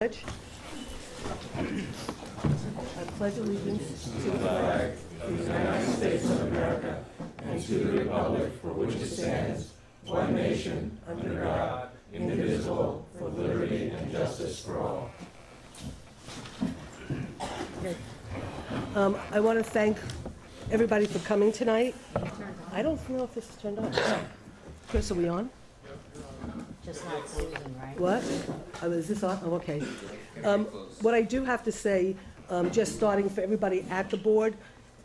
I pledge allegiance to the flag of the United States of America and to the republic for which it stands, one nation, under God, indivisible, for liberty and justice for all. Okay. I want to thank everybody for coming tonight. I don't know if this is turned on. Chris, are we on? Just not Susan, right? What? Oh, is this on? Oh, okay. What I do have to say, just starting for everybody at the board,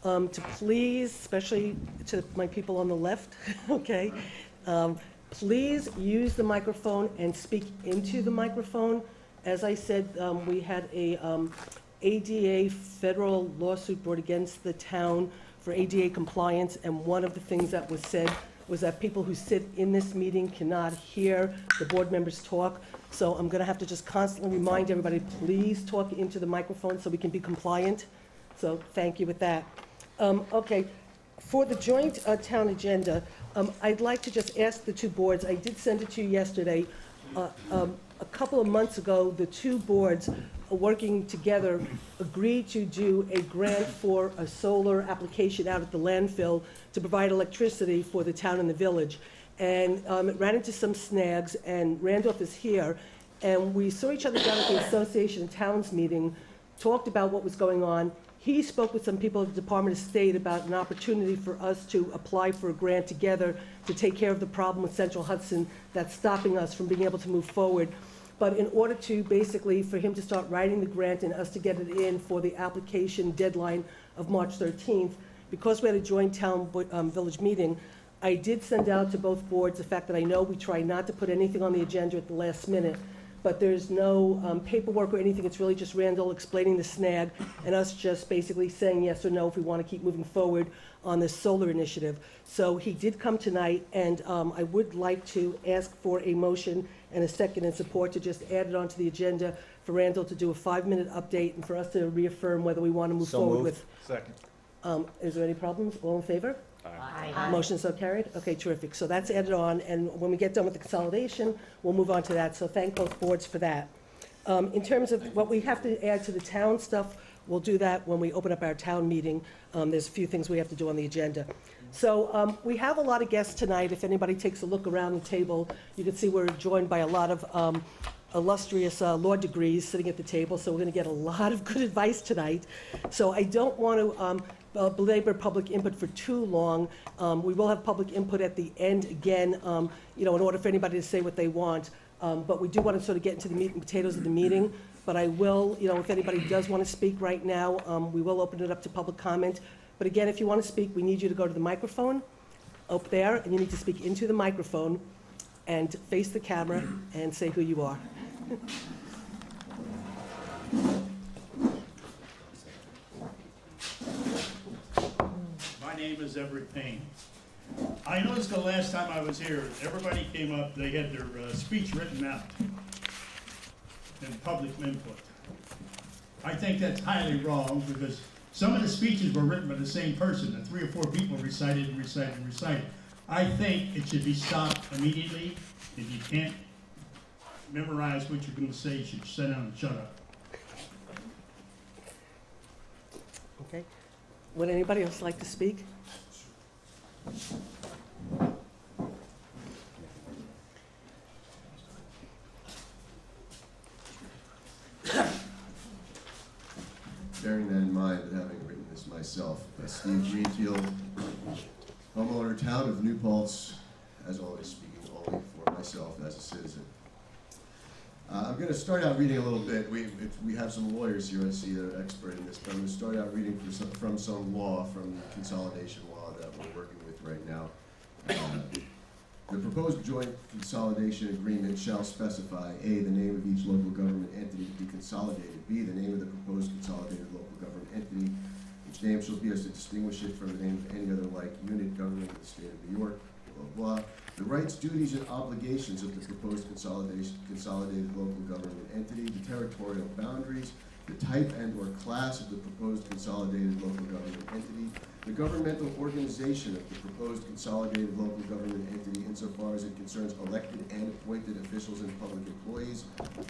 to please, especially to my people on the left, okay, please use the microphone and speak into the microphone. As I said, we had a ADA federal lawsuit brought against the town for ADA compliance, and one of the things that was said was that people who sit in this meeting cannot hear the board members talk. So I'm gonna have to just constantly remind everybody, please talk into the microphone so we can be compliant. So thank you with that. Okay, for the joint town agenda, I'd like to just ask the two boards, I did send it to you yesterday. A couple of months ago, the two boards working together agreed to do a grant for a solar application out at the landfill to provide electricity for the town and the village. And it ran into some snags, and Randolph is here, and we saw each other down at the Association of Towns meeting, talked about what was going on. He spoke with some people at the Department of State about an opportunity for us to apply for a grant together to take care of the problem with Central Hudson that's stopping us from being able to move forward. But in order to basically, for him to start writing the grant and us to get it in for the application deadline of March 13th, because we had a joint town village meeting, I did send out to both boards the fact that I know we try not to put anything on the agenda at the last minute, but there's no paperwork or anything. It's really just Randall explaining the snag and us just basically saying yes or no if we want to keep moving forward on this solar initiative. So he did come tonight, and I would like to ask for a motion and a second in support to just add it onto the agenda for Randall to do a 5-minute update and for us to reaffirm whether we want to move forward with. Second. Is there any problems? All in favor? Aye. Motion so carried? Okay, terrific. So that's added on, and when we get done with the consolidation, we'll move on to that. So thank both boards for that. In terms of what we have to add to the town stuff, we'll do that when we open up our town meeting. There's a few things we have to do on the agenda. So we have a lot of guests tonight. If anybody takes a look around the table, you can see we're joined by a lot of illustrious law degrees sitting at the table, so we're going to get a lot of good advice tonight. So I don't want to belabor public input for too long. We will have public input at the end again, you know, in order for anybody to say what they want. But we do want to sort of get into the meat and potatoes of the meeting. But I will, you know, if anybody does want to speak right now, we will open it up to public comment. But again, if you want to speak, we need you to go to the microphone up there, and you need to speak into the microphone and face the camera and say who you are. My name is Everett Payne. I noticed the last time I was here, everybody came up, they had their speech written out and public input. I think that's highly wrong, because some of the speeches were written by the same person, and 3 or 4 people recited and recited and recited. I think it should be stopped immediately. If you can't memorize what you're going to say, you should sit down and shut up. Okay. Would anybody else like to speak? Bearing that in mind, and having written this myself, Steve Greenfield, homeowner, town of New Paltz, as always speaking only for myself as a citizen. I'm going to start out reading a little bit. We have some lawyers here, I see, that are expert in this, but I'm going to start out reading from some law, from the consolidation law that we're working with right now. The proposed joint consolidation agreement shall specify A, the name of each local government entity to be consolidated, B, the name of the proposed consolidated local government entity, which name shall be as to distinguish it from the name of any other like unit governing the state of New York, blah, blah. The rights, duties, and obligations of the proposed consolidated local government entity, the territorial boundaries, the type and or class of the proposed consolidated local government entity, the governmental organization of the proposed consolidated local government entity insofar as it concerns elected and appointed officials and public employees,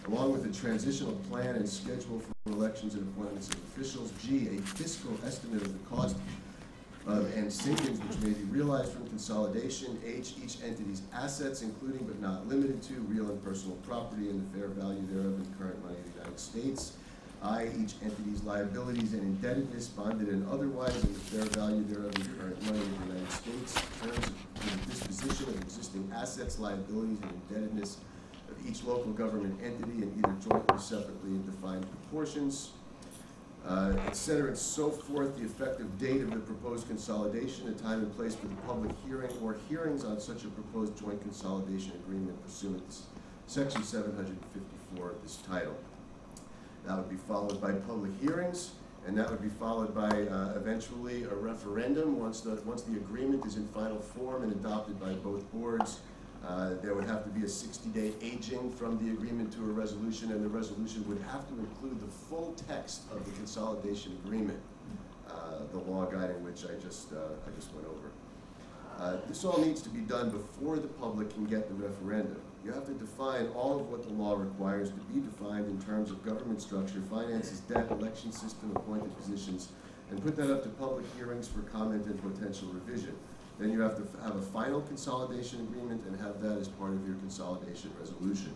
along with a transitional plan and schedule for elections and appointments of officials. G, a fiscal estimate of the cost and savings which may be realized from consolidation. H, each entity's assets, including but not limited to real and personal property and the fair value thereof in current money of the United States. I, each entity's liabilities and indebtedness, bonded and otherwise, and the fair value thereof in current money of the United States. Terms of the disposition of existing assets, liabilities, and indebtedness of each local government entity in either jointly or separately in defined proportions. Et cetera, and so forth, the effective date of the proposed consolidation, a time and place for the public hearing or hearings on such a proposed joint consolidation agreement pursuant to Section 754 of this title. That would be followed by public hearings, and that would be followed by eventually a referendum. Once the agreement is in final form and adopted by both boards, there would have to be a 60-day aging from the agreement to a resolution, and the resolution would have to include the full text of the consolidation agreement, the law guiding which I just went over. This all needs to be done before the public can get the referendum. You have to define all of what the law requires to be defined in terms of government structure, finances, debt, election system, appointed positions, and put that up to public hearings for comment and potential revision. Then you have to have a final consolidation agreement and have that as part of your consolidation resolution.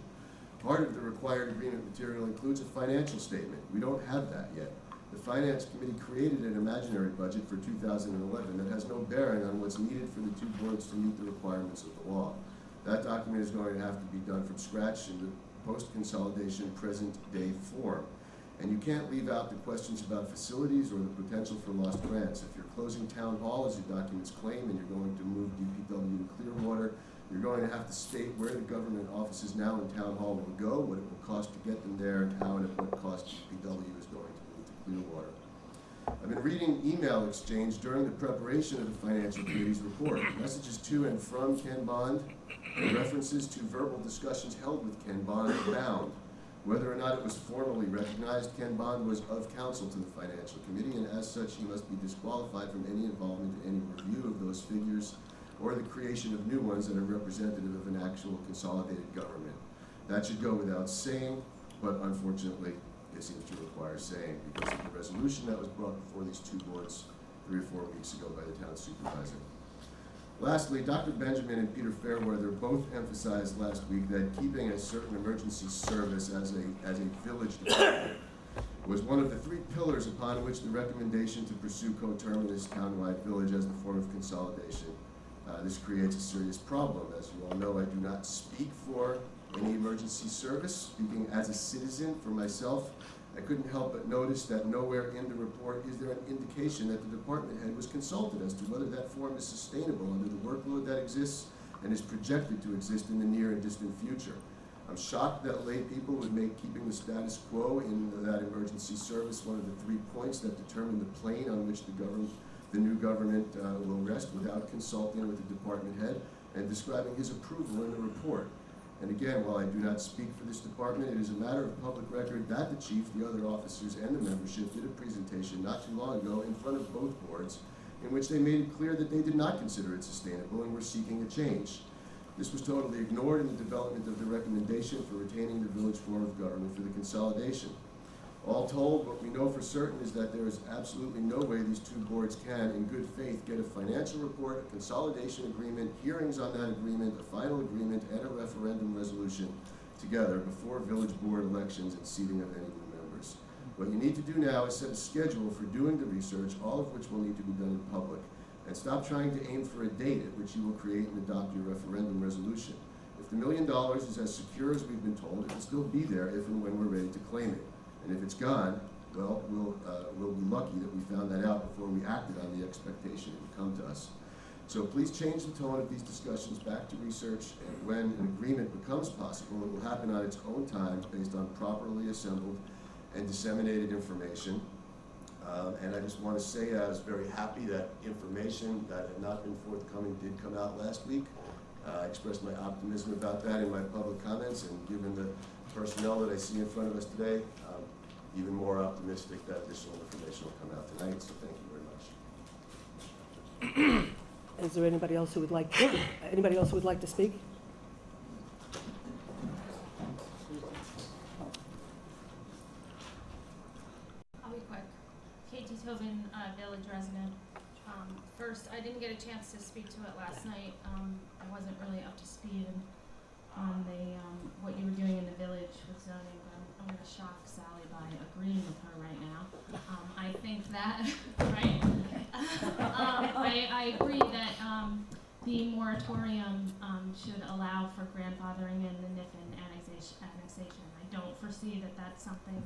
Part of the required agreement material includes a financial statement. We don't have that yet. The Finance Committee created an imaginary budget for 2011 that has no bearing on what's needed for the two boards to meet the requirements of the law. That document is going to have to be done from scratch in the post-consolidation present-day form. And you can't leave out the questions about facilities or the potential for lost grants. If you're closing Town Hall, as your documents claim, and you're going to move DPW to Clearwater, you're going to have to state where the government offices now in Town Hall will go, what it will cost to get them there, and how and at what cost DPW is going to move to Clearwater. I've been reading email exchange during the preparation of the Financial Committee's report. Messages to and from Ken Bond and references to verbal discussions held with Ken Bond abound. Whether or not it was formally recognized, Ken Bond was of counsel to the Financial Committee, and as such, he must be disqualified from any involvement in any review of those figures or the creation of new ones that are representative of an actual consolidated government. That should go without saying, but unfortunately, it seems to require saying because of the resolution that was brought before these two boards 3 or 4 weeks ago by the town supervisor. Lastly, Dr. Benjamin and Peter Fairweather both emphasized last week that keeping a certain emergency service as a village department was one of the 3 pillars upon which the recommendation to pursue coterminous townwide village as the form of consolidation. This creates a serious problem. As you all know, I do not speak for any emergency service. Speaking as a citizen for myself, I couldn't help but notice that nowhere in the report is there an indication that the department head was consulted as to whether that form is sustainable under the workload that exists and is projected to exist in the near and distant future. I'm shocked that lay people would make keeping the status quo in that emergency service one of the 3 points that determine the plane on which the new government will rest without consulting with the department head and describing his approval in the report. And again, while I do not speak for this department, it is a matter of public record that the chief, the other officers, and the membership did a presentation not too long ago in front of both boards in which they made it clear that they did not consider it sustainable and were seeking a change. This was totally ignored in the development of the recommendation for retaining the village form of government for the consolidation. All told, what we know for certain is that there is absolutely no way these two boards can, in good faith, get a financial report, a consolidation agreement, hearings on that agreement, a final agreement, and a referendum resolution together before village board elections and seating of any new members. What you need to do now is set a schedule for doing the research, all of which will need to be done in public, and stop trying to aim for a date at which you will create and adopt your referendum resolution. If the $1 million is as secure as we've been told, it will still be there if and when we're ready to claim it. And if it's gone, well, we'll be lucky that we found that out before we acted on the expectation it would come to us. So please change the tone of these discussions back to research, and when an agreement becomes possible, it will happen on its own time based on properly assembled and disseminated information. And I just want to say I was very happy that information that had not been forthcoming did come out last week. I expressed my optimism about that in my public comments, and given the personnel that I see in front of us today, even more optimistic that additional information will come out tonight, so thank you very much. Is there anybody else who would like to speak? I'll be quick. Katie Tobin, Village resident. First, I didn't get a chance to speak to it last night. I wasn't really up to speed on the what you were doing in the village with zoning, but I'm going to shock Sally by agreeing with her right now. I think that, right? I agree that the moratorium should allow for grandfathering in the Niffen annexation. I don't foresee that that's something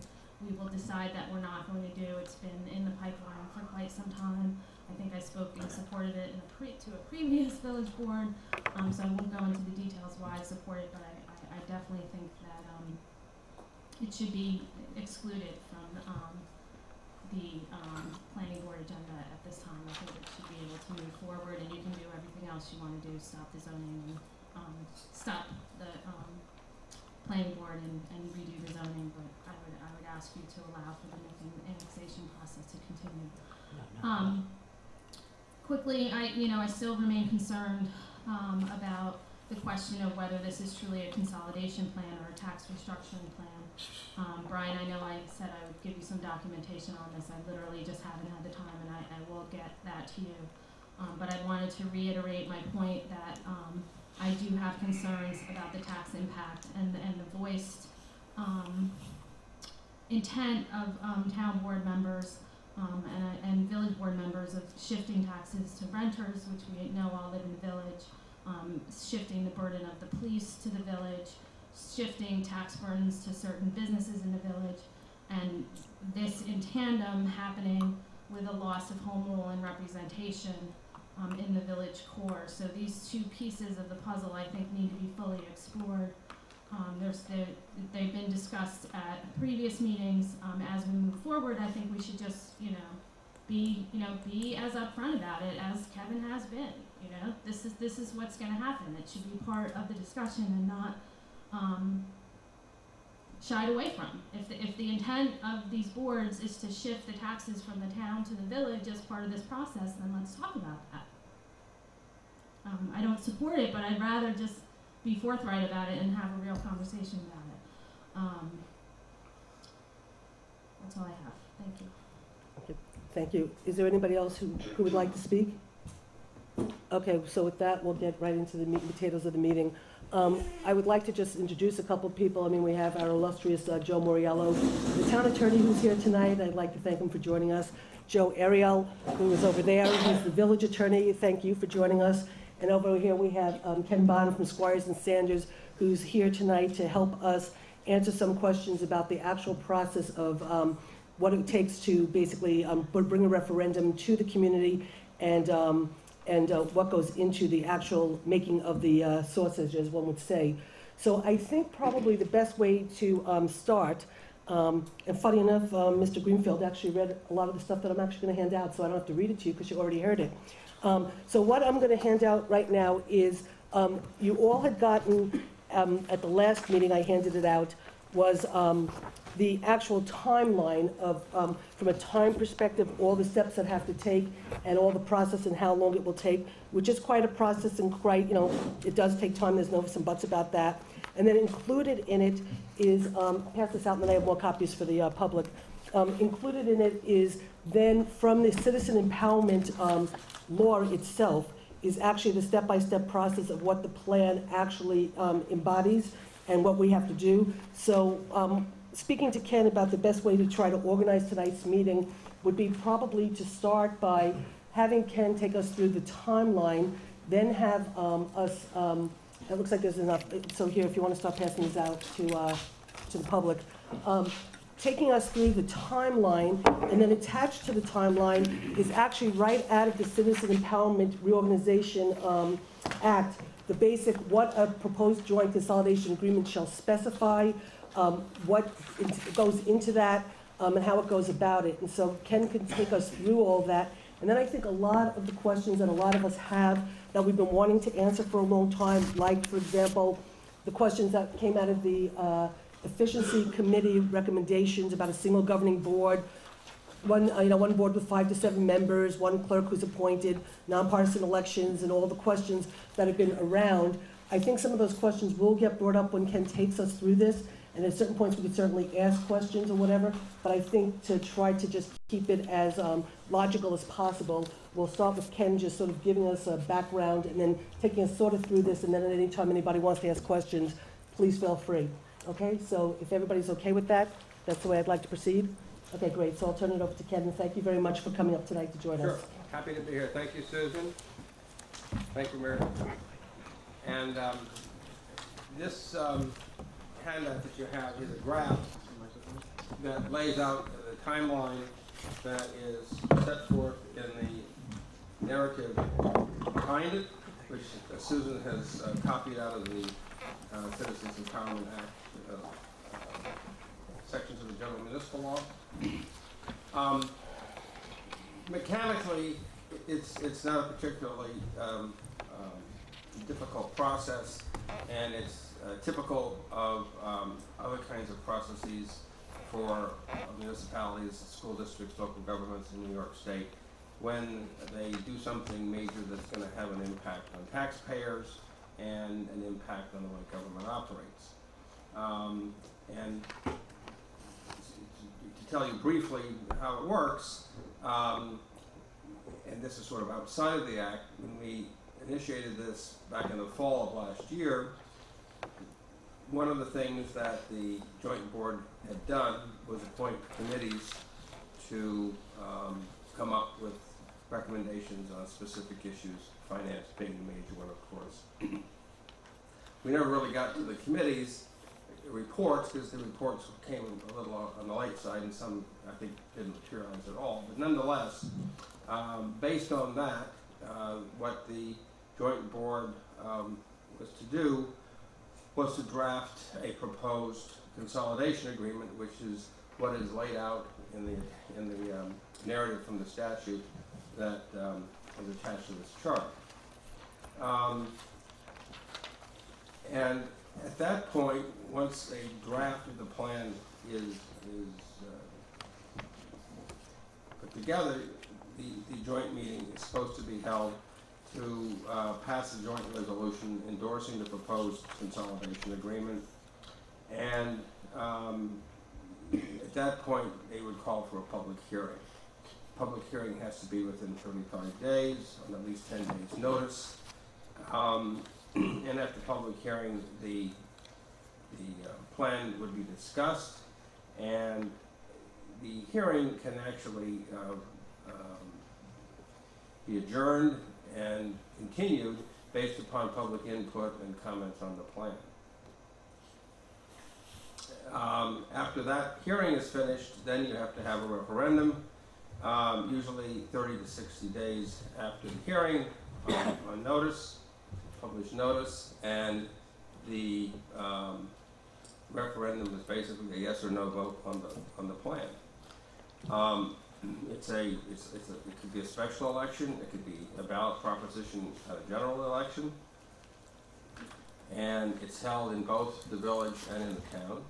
we will decide that we're not going to do. It's been in the pipeline for quite some time. I think I spoke and supported it in to a previous village board, so I won't go into the details why I support it, but I definitely think that it should be excluded from the planning board agenda at this time. I think it should be able to move forward, and you can do everything else you want to do, stop the zoning and stop the planning board and redo the zoning, but I would ask you to allow for the annexation process to continue. Quickly, I still remain concerned about the question of whether this is truly a consolidation plan or a tax restructuring plan. Brian, I know I said I would give you some documentation on this. I literally just haven't had the time, and I will get that to you. But I wanted to reiterate my point that I do have concerns about the tax impact and the voiced intent of town board members and village board members of shifting taxes to renters, which we know all live in the village, shifting the burden of the police to the village, shifting tax burdens to certain businesses in the village, and this in tandem happening with a loss of home rule and representation in the village core. So these two pieces of the puzzle, I think, need to be fully explored. They've been discussed at previous meetings. As we move forward, I think we should just, be as upfront about it as Kevin has been. This is what's going to happen. It should be part of the discussion and not shied away from. If the intent of these boards is to shift the taxes from the town to the village as part of this process, then let's talk about that. I don't support it, but I'd rather just be forthright about it and have a real conversation about it. That's all I have. Thank you. Okay, thank you. Is there anybody else who would like to speak? Okay, so with that, we'll get right into the meat and potatoes of the meeting. I would like to just introduce a couple of people. I mean, we have our illustrious Joe Moriello, the town attorney who's here tonight. I'd like to thank him for joining us. Joe Ariel, who is over there, he's the village attorney. Thank you for joining us. And over here we have Ken Bond from Squires and Sanders, who's here tonight to help us answer some questions about the actual process of what it takes to basically bring a referendum to the community and what goes into the actual making of the sausage, as one would say. So I think probably the best way to start, and funny enough, Mr. Greenfield actually read a lot of the stuff that I'm actually going to hand out, so I don't have to read it to you because you already heard it. So what I'm going to hand out right now is, you all had gotten, at the last meeting I handed it out, was the actual timeline of, from a time perspective, all the steps that have to take and all the process and how long it will take, which is quite a process and quite, it does take time. There's no ifs and buts about that. And then included in it is, I'll pass this out and then I have more copies for the public. Included in it is then from the citizen empowerment law itself is actually the step-by-step process of what the plan actually embodies and what we have to do. So speaking to Ken about the best way to try to organize tonight's meeting would be probably to start by having Ken take us through the timeline, then have us, it looks like there's enough, so here, if you want to start passing these out to the public. Taking us through the timeline, and then attached to the timeline is actually right out of the Citizen Empowerment Reorganization Act, the basic, what a proposed joint consolidation agreement shall specify, what goes into that, and how it goes about it. And so Ken can take us through all that. And then I think a lot of the questions that a lot of us have that we've been wanting to answer for a long time, like, for example, the questions that came out of the Efficiency Committee recommendations about a single governing board, one board with 5 to 7 members, one clerk who's appointed, nonpartisan elections, and all the questions that have been around. I think some of those questions will get brought up when Ken takes us through this, and at certain points we could certainly ask questions or whatever, but I think to try to just keep it as logical as possible, we'll start with Ken just sort of giving us a background and then taking us sort of through this, and then at any time anybody wants to ask questions, please feel free. Okay, so if everybody's okay with that, that's the way I'd like to proceed. Okay, great, so I'll turn it over to Ken, and thank you very much for coming up tonight to join Sure, us. happy to be here. Thank you, Susan. Thank you, Mary. And this handout that you have is a graph that lays out the timeline that is set forth in the narrative behind it, which Susan has copied out of the Citizens Empowerment Act sections of the General Municipal Law. Mechanically, it's not a particularly difficult process, and it's typical of other kinds of processes for municipalities, school districts, local governments in New York State when they do something major that's going to have an impact on taxpayers and an impact on the way government operates. And to tell you briefly how it works, and this is sort of outside of the Act, when we initiated this back in the fall of last year, one of the things that the Joint Board had done was appoint committees to come up with recommendations on specific issues, finance being the major one, of course. We never really got to the committees' reports because the reports came a little on the light side and some, I think, didn't materialize at all. But nonetheless, based on that, what the Joint Board was to do was to draft a proposed consolidation agreement, which is what is laid out in the narrative from the statute that is attached to this chart. And at that point, once a draft of the plan is put together, the joint meeting is supposed to be held to pass a joint resolution endorsing the proposed consolidation agreement. And at that point, they would call for a public hearing. Public hearing has to be within 35 days, on at least 10 days' notice. And at the public hearing, the plan would be discussed, and the hearing can actually be adjourned and continued based upon public input and comments on the plan. After that hearing is finished, then you have to have a referendum, usually 30 to 60 days after the hearing, on notice, published notice, and the referendum is basically a yes or no vote on the plan. It could be a special election, it could be a ballot proposition at a general election, and it's held in both the village and in the town.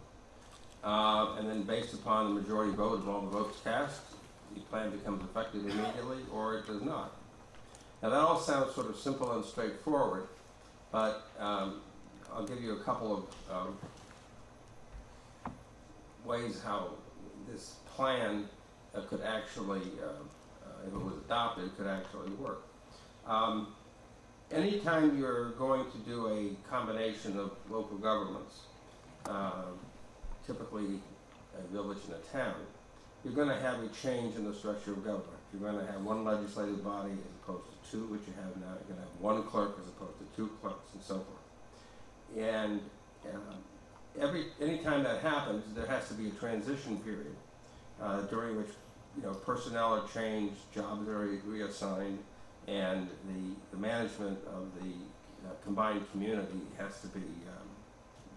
And then based upon the majority vote of all the votes cast, the plan becomes effective immediately or it does not. Now that all sounds sort of simple and straightforward, but I'll give you a couple of ways how this plan could actually, if it was adopted, could actually work. Anytime you're going to do a combination of local governments, typically a village and a town, you're going to have a change in the structure of government. You're going to have one legislative body as opposed to two, which you have now. You're going to have one clerk as opposed to two clerks, and so forth. And anytime that happens, there has to be a transition period during which personnel are changed, jobs are reassigned, and the management of the combined community has to be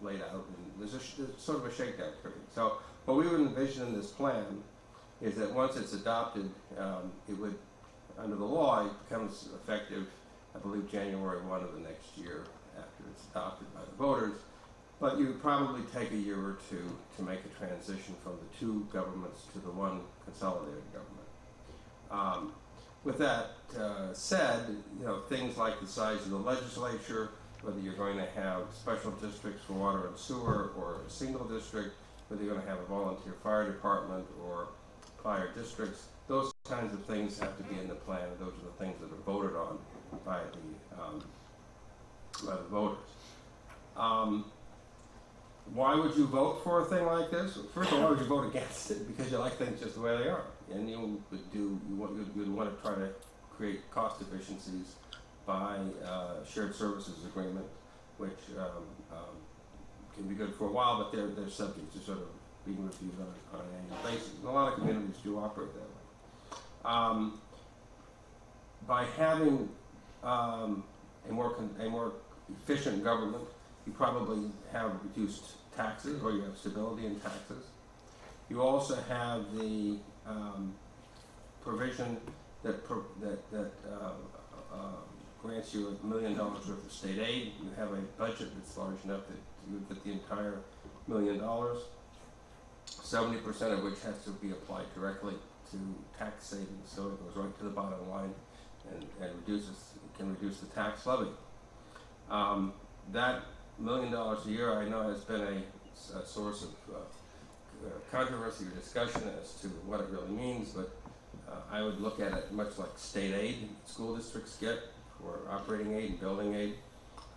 laid out. And there's sort of a shakedown period. So what we would envision in this plan is that once it's adopted, it would, under the law, it becomes effective, I believe, January 1 of the next year after it's adopted by the voters. But you would probably take a year or two to make a transition from the two governments to the one consolidated government. With that said, you know, things like the size of the legislature, whether you're going to have special districts for water and sewer or a single district, whether you're going to have a volunteer fire department or fire districts, those kinds of things have to be in the plan. Those are the things that are voted on by the voters. Why would you vote for a thing like this? First of all, why would you vote against it? Because you like things just the way they are, and you'd want to try to create cost efficiencies by shared services agreement, which can be good for a while, but they're subject to sort of being reviewed on an annual basis. And a lot of communities do operate that way. By having a more efficient government, you probably have reduced taxes, or you have stability in taxes. You also have the provision that grants you $1 million worth of state aid. You have a budget that's large enough that you would get the entire $1 million, 70% of which has to be applied directly to tax savings, so it goes right to the bottom line and can reduce the tax levy. That $1 million a year, I know, has been a source of controversy or discussion as to what it really means, but I would look at it much like state aid school districts get for operating aid and building aid.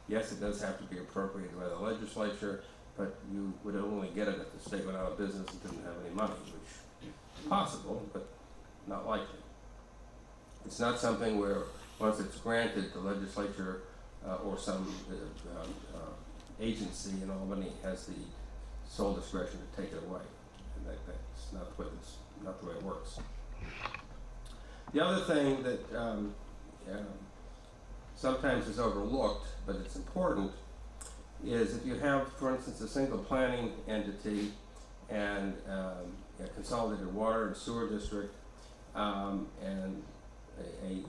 Yes, it does have to be appropriated by the legislature, but you would only get it if the state went out of business and didn't have any money, which is possible, but not likely. It's not something where once it's granted, the legislature or some agency in Albany has the sole discretion to take it away, and that's not the way it works. The other thing that sometimes is overlooked, but it's important, is if you have, for instance, a single planning entity and a consolidated water and sewer district and a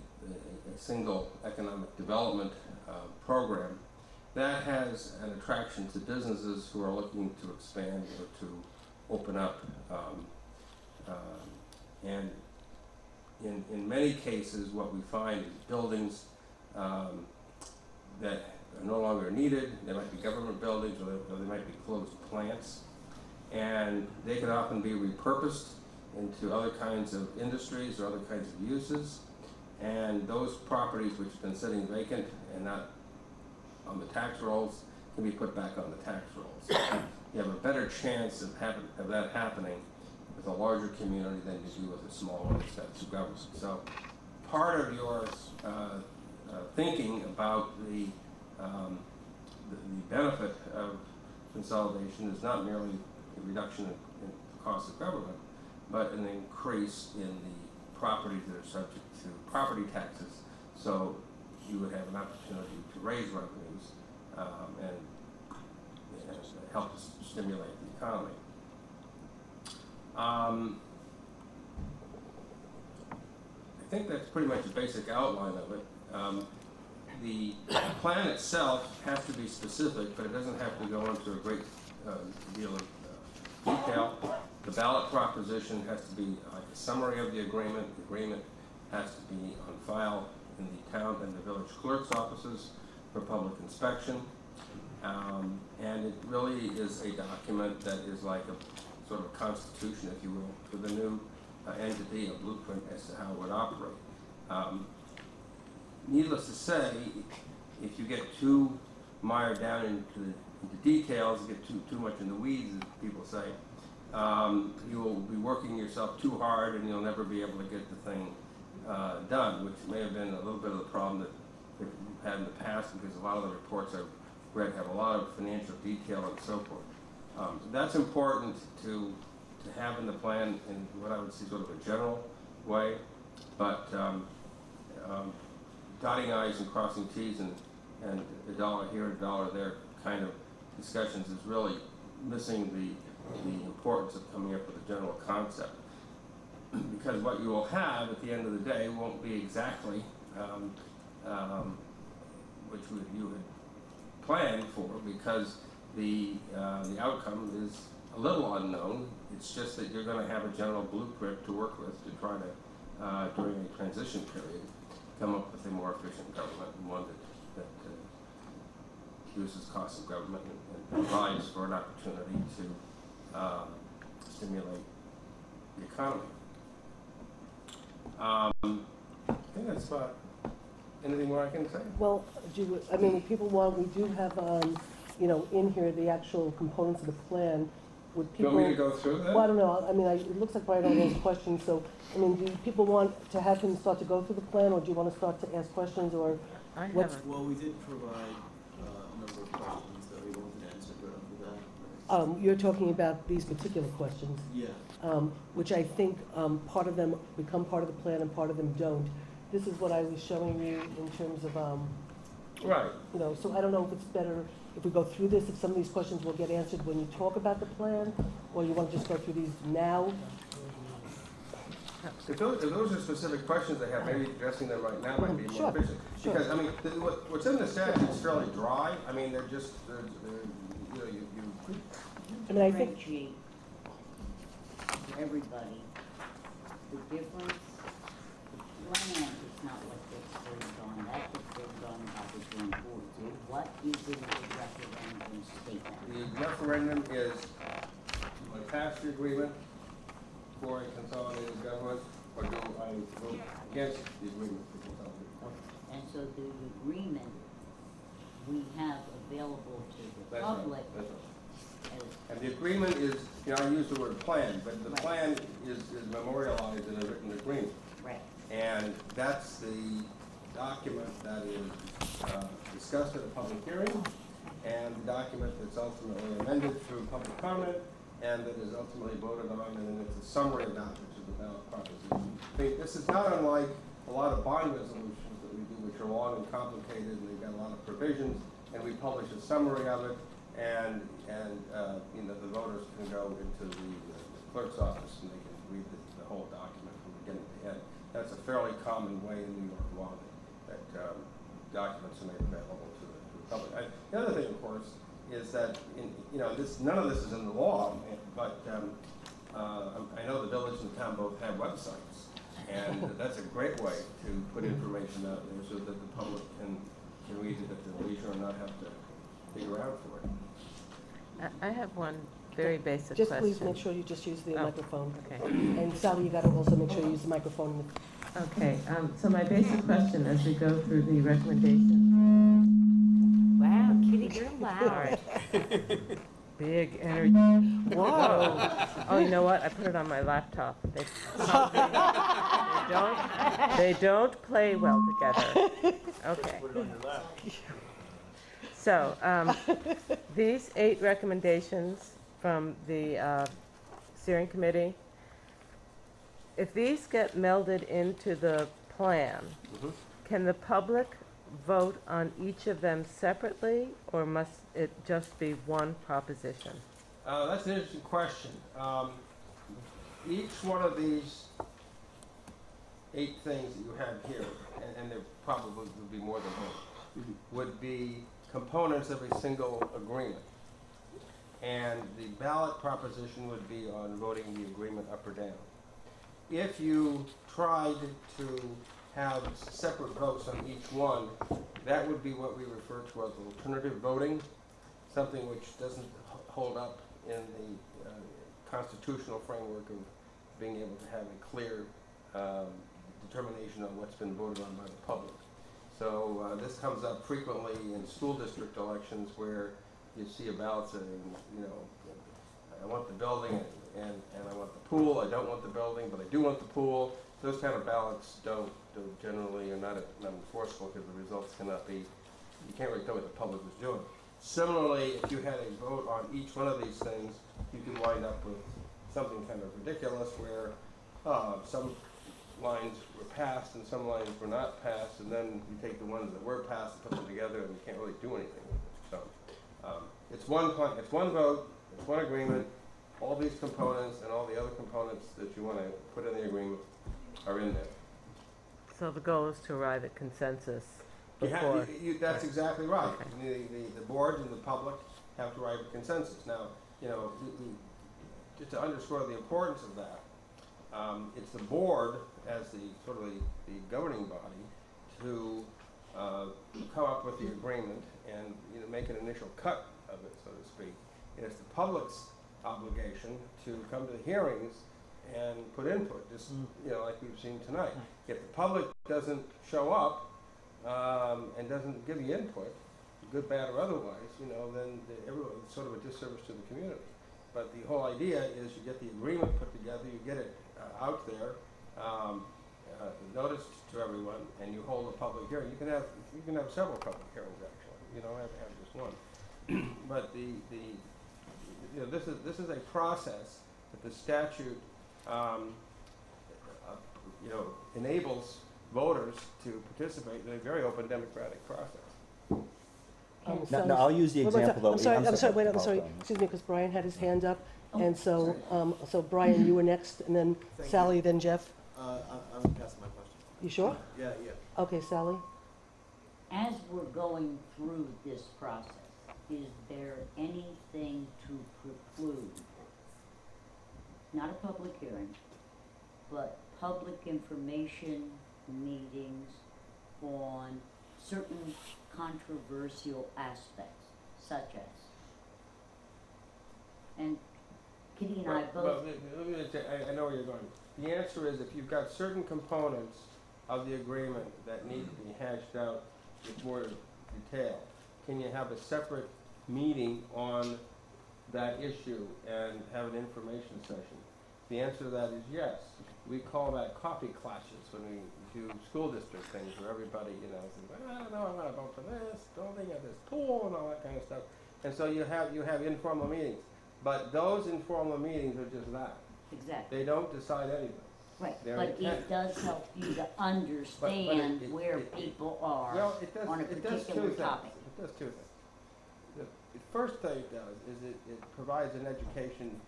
single economic development program, that has an attraction to businesses who are looking to expand or to open up. And in many cases, what we find is buildings that are no longer needed. They might be government buildings, or they might be closed plants, and they can often be repurposed into other kinds of industries or other kinds of uses. And those properties which have been sitting vacant and not on the tax rolls can be put back on the tax rolls. You have a better chance of that happening with a larger community than you do with a small one that's government. So part of your thinking about the benefit of consolidation is not merely a reduction in the cost of government, but an increase in the properties that are subject to property taxes. So you would have an opportunity to raise revenues and help stimulate the economy. I think that's pretty much a basic outline of it. The plan itself has to be specific, but it doesn't have to go into a great deal of detail. The ballot proposition has to be like a summary of the agreement. The agreement has to be on file in the town and the village clerk's offices for public inspection. And it really is a document that is like a sort of constitution, if you will, for the new entity, a blueprint as to how it would operate. Needless to say, if you get too mired down into details, get too much in the weeds, as people say, you will be working yourself too hard and you'll never be able to get the thing done, which may have been a little bit of the problem that we've had in the past, because a lot of the reports I've read have a lot of financial detail and so forth. That's important to have in the plan in what I would see sort of a general way, but dotting I's and crossing T's and a dollar here, a dollar there kind of discussions is really missing the importance of coming up with a general concept. Because what you will have at the end of the day won't be exactly which you had planned for, because the outcome is a little unknown. It's just that you're going to have a general blueprint to work with to try to, during a transition period, come up with a more efficient government and one that reduces costs of government and provides for an opportunity to stimulate the economy. I think that's about anything more I can say. Well, I mean, if people want, we do have, you know, in here the actual components of the plan. Would Do people? you want me to go through that? Well, I don't know. I mean, it looks like Brian already has questions. So, I mean, do people want to have him start to go through the plan, or do you want to start to ask questions, or I what's? haven't. Well, we did provide a number of questions that we wanted to answer right off the bat. You're talking about these particular questions, Yeah. which I think part of them become part of the plan and part of them don't. This is what I was showing you in terms of, Right. you know, so I don't know if it's better if we go through this, if some of these questions will get answered when you talk about the plan, or you want to just go through these now? If those are specific questions they have, maybe addressing them right now might be more Sure, efficient. sure. Because, I mean, what's in the statute is fairly dry. I mean, they're just, you know, you I mean, I think, Differentiate for everybody, the difference, the plan is not what gets voted on, that gets voted on by the joint board. What is in the referendum statement? the referendum is, do I pass the agreement for a consolidated government, or do I vote against the agreement for consolidated? And so the agreement we have available to the That's right, public that's right. as And the agreement is, you know, I use the word plan, but the Right. plan is memorialized in a written agreement. right. And that's the document that is discussed at a public hearing, and the document that's ultimately amended through public comment, and that is ultimately voted on, and then it's a summary of that, which is the ballot proposition. I mean, this is not unlike a lot of bond resolutions that we do, which are long and complicated, and they've got a lot of provisions, and we publish a summary of it, and you know, the voters can go into the clerk's office and they can read the whole document from beginning to end. That's a fairly common way in New York law that documents are made available to the public. The other thing, of course, is that you know, none of this is in the law, but I know the village and the town both have websites, and that's a great way to put information out there so that the public can read it at their leisure and not have to dig around for it. I have one very basic just question. please make sure you just use the Oh, microphone. Okay. And Sally, you got to also make sure you use the microphone. Okay, so my basic question as we go through the recommendation. Wow, Kitty, you're All loud. right. Big energy. Whoa. Oh, you know what? I put it on my laptop. They don't play well together. Okay. Put it on your lap. So, these 8 recommendations from the steering committee, if these get melded into the plan, can the public vote on each of them separately, or must it just be one proposition? That's an interesting question. Each one of these 8 things that you have here, and there probably would be more than 8, would be components of a single agreement. And the ballot proposition would be on voting the agreement up or down. If you tried to have separate votes on each one, that would be what we refer to as alternative voting, something which doesn't hold up in the constitutional framework of being able to have a clear determination on what's been voted on by the public. So this comes up frequently in school district elections where you see a ballot saying, you know, I want the building and I want the pool. I don't want the building, but I do want the pool. Those kind of ballots don't generally are not enforceable because the results cannot be, you can't really tell what the public was doing. Similarly, if you had a vote on each one of these things, you could wind up with something kind of ridiculous where some lines were passed and some lines were not passed, and then you take the ones that were passed and put them together and you can't really do anything with it. So it's one vote, it's one agreement. All these components and all the other components that you want to put in the agreement are in there. So the goal is to arrive at consensus You before. have, that's exactly right. Okay. The board and the public have to arrive at consensus. Now, you know, just to underscore the importance of that, it's the board as the sort of the governing body to come up with the agreement and, you know, make an initial cut of it, so to speak. And it's the public's obligation to come to the hearings and put input, just, you know, like we've seen tonight. If the public doesn't show up and doesn't give the input, good, bad, or otherwise, you know, then it's sort of a disservice to the community. But the whole idea is you get the agreement put together, you get it out there, noticed to everyone, and you hold a public hearing. You can have several public hearings actually. You don't have to have just one. But you know, this is a process that the statute you know, enables voters to participate in a very open democratic process. No, I'll use the Wait, wait, example though. I'm sorry, Oh, sorry, go on. excuse me, because Brian had his hand up, and so, so Brian, you were next, and then Thank Sally, then Jeff. I'm passing my question. You sure? Yeah. Okay, Sally? As we're going through this process, is there anything to preclude, not a public hearing, but public information meetings on certain controversial aspects, such as? And Kitty and I both. I know where you're going. The answer is if you've got certain components of the agreement that need to be hashed out with more detail, can you have a separate meeting on that issue and have an information session? The answer to that is yes. We call that coffee clashes when we do school district things where everybody, you know, says, I don't know, I'm going to vote for this building or this pool and all that kind of stuff. And so you have informal meetings. But those informal meetings are just that. Exactly. They don't decide anything. Right, They're but intent. it does help you to understand where people are Well, it does, on a it does particular two topic. things. It does two things. The first thing it does is it provides an education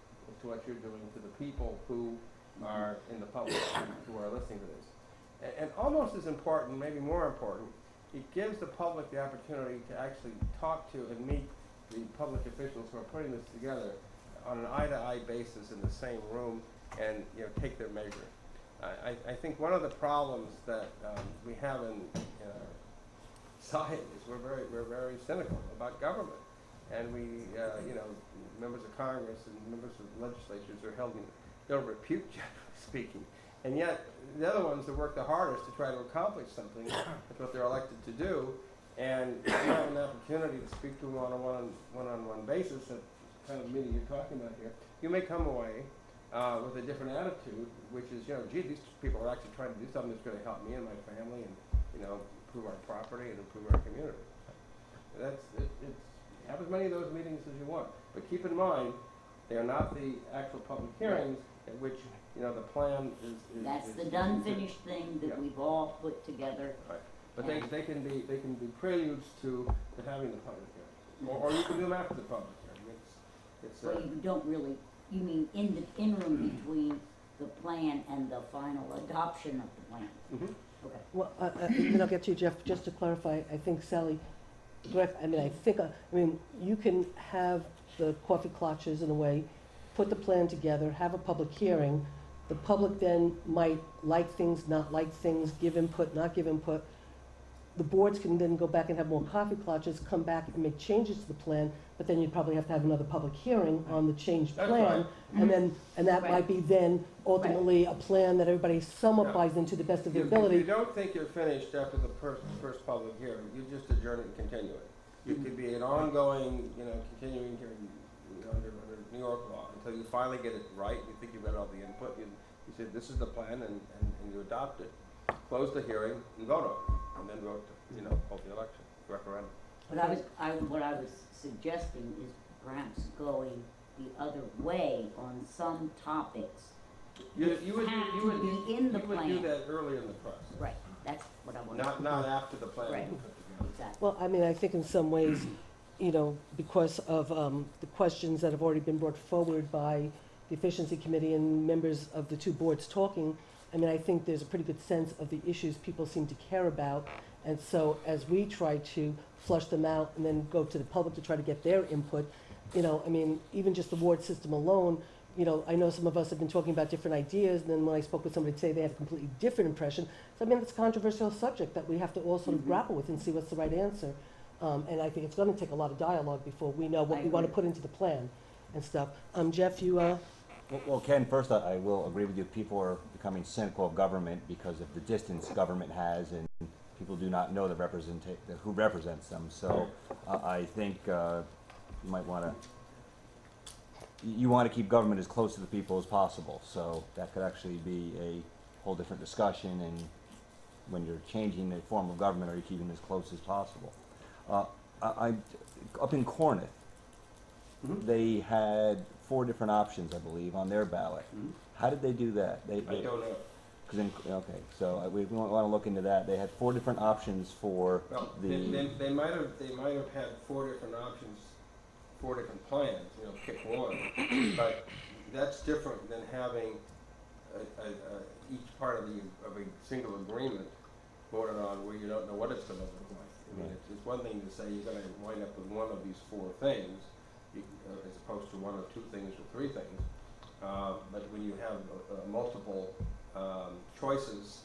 to what you're doing to the people who are in the public, who are listening to this. And almost as important, maybe more important, it gives the public the opportunity to actually talk to and meet the public officials who are putting this together on an eye-to-eye basis in the same room and, you know, take their measure. I think one of the problems that we have in our society is we're very cynical about government, and we, you know, members of Congress and members of legislatures are held in ill repute, generally speaking, and yet the other ones that work the hardest to try to accomplish something, that's what they're elected to do, and if you have an opportunity to speak to them on a one-on-one basis, that kind of meeting you're talking about here, you may come away with a different attitude, which is, you know, gee, these people are actually trying to do something that's going to help me and my family and, you know, improve our property and improve our community. Have as many of those meetings as you want, but keep in mind, they are not the actual public hearings at which, you know, the plan is That's the done, finished thing that Yeah. we've all put together. Right. But they can be preludes to having the public hearing, or you can do them after the public hearing. Well, you don't really, you mean in the interim between the plan and the final adoption of the plan? Mhm. Okay. Well, then I'll get to you, Jeff, just to clarify, I think Sally, correct, I mean, you can have the coffee clutches in a way, put the plan together, have a public hearing. The public then might like things, not like things, give input, not give input. The boards can then go back and have more coffee clutches, come back and make changes to the plan, but then you'd probably have to have another public hearing on the changed That's plan. right. And that Right. might be then ultimately a plan that everybody somewhat Yeah. buys into the best of their You ability. don't think you're finished after the first public hearing, you just adjourn it and continue it. It could be an ongoing, you know, continuing hearing, you know, under New York law, until you finally get it right, you think you've got all the input, you say, this is the plan, and you adopt it. Close the hearing and vote on it, and then vote to, you know, hold the election, referendum. What I was suggesting is perhaps going the other way on some topics. You would Have to be in the you would plan. do that earlier in the process, Right, that's what I wanted. not after the plan Right. is put together. Exactly. Well, I mean, I think in some ways, you know, because of the questions that have already been brought forward by the Efficiency Committee and members of the two boards talking, I mean, I think there's a pretty good sense of the issues people seem to care about, And so as we try to flush them out and then go to the public to try to get their input, you know, I mean, even just the ward system alone, you know, I know some of us have been talking about different ideas, and then when I spoke with somebody today, they have a completely different impression. So I mean, it's a controversial subject that we have to all sort of grapple with and see what's the right answer. And I think it's gonna take a lot of dialogue before we know what I we wanna agree. put into the plan and stuff. Jeff, you, Well, Ken, first I will agree with you. People are becoming cynical of government because of the distance government has, and people do not know who represents them. So I think you might want to. You want to keep government as close to the people as possible. So that could actually be a whole different discussion. And when you're changing the form of government, are you keeping it as close as possible? Up in Corneth, they had 4 different options, I believe, on their ballot. How did they do that? I don't know. Okay, so we want to look into that. They had 4 different options for Well, the. they might have had 4 different options, 4 different plans, you know, pick one. But that's different than having each part of a single agreement voted on where you don't know what it's going to look like. I mean, it's one thing to say you're going to wind up with one of these 4 things, as opposed to 1 or 2 things or 3 things. But when you have multiple choices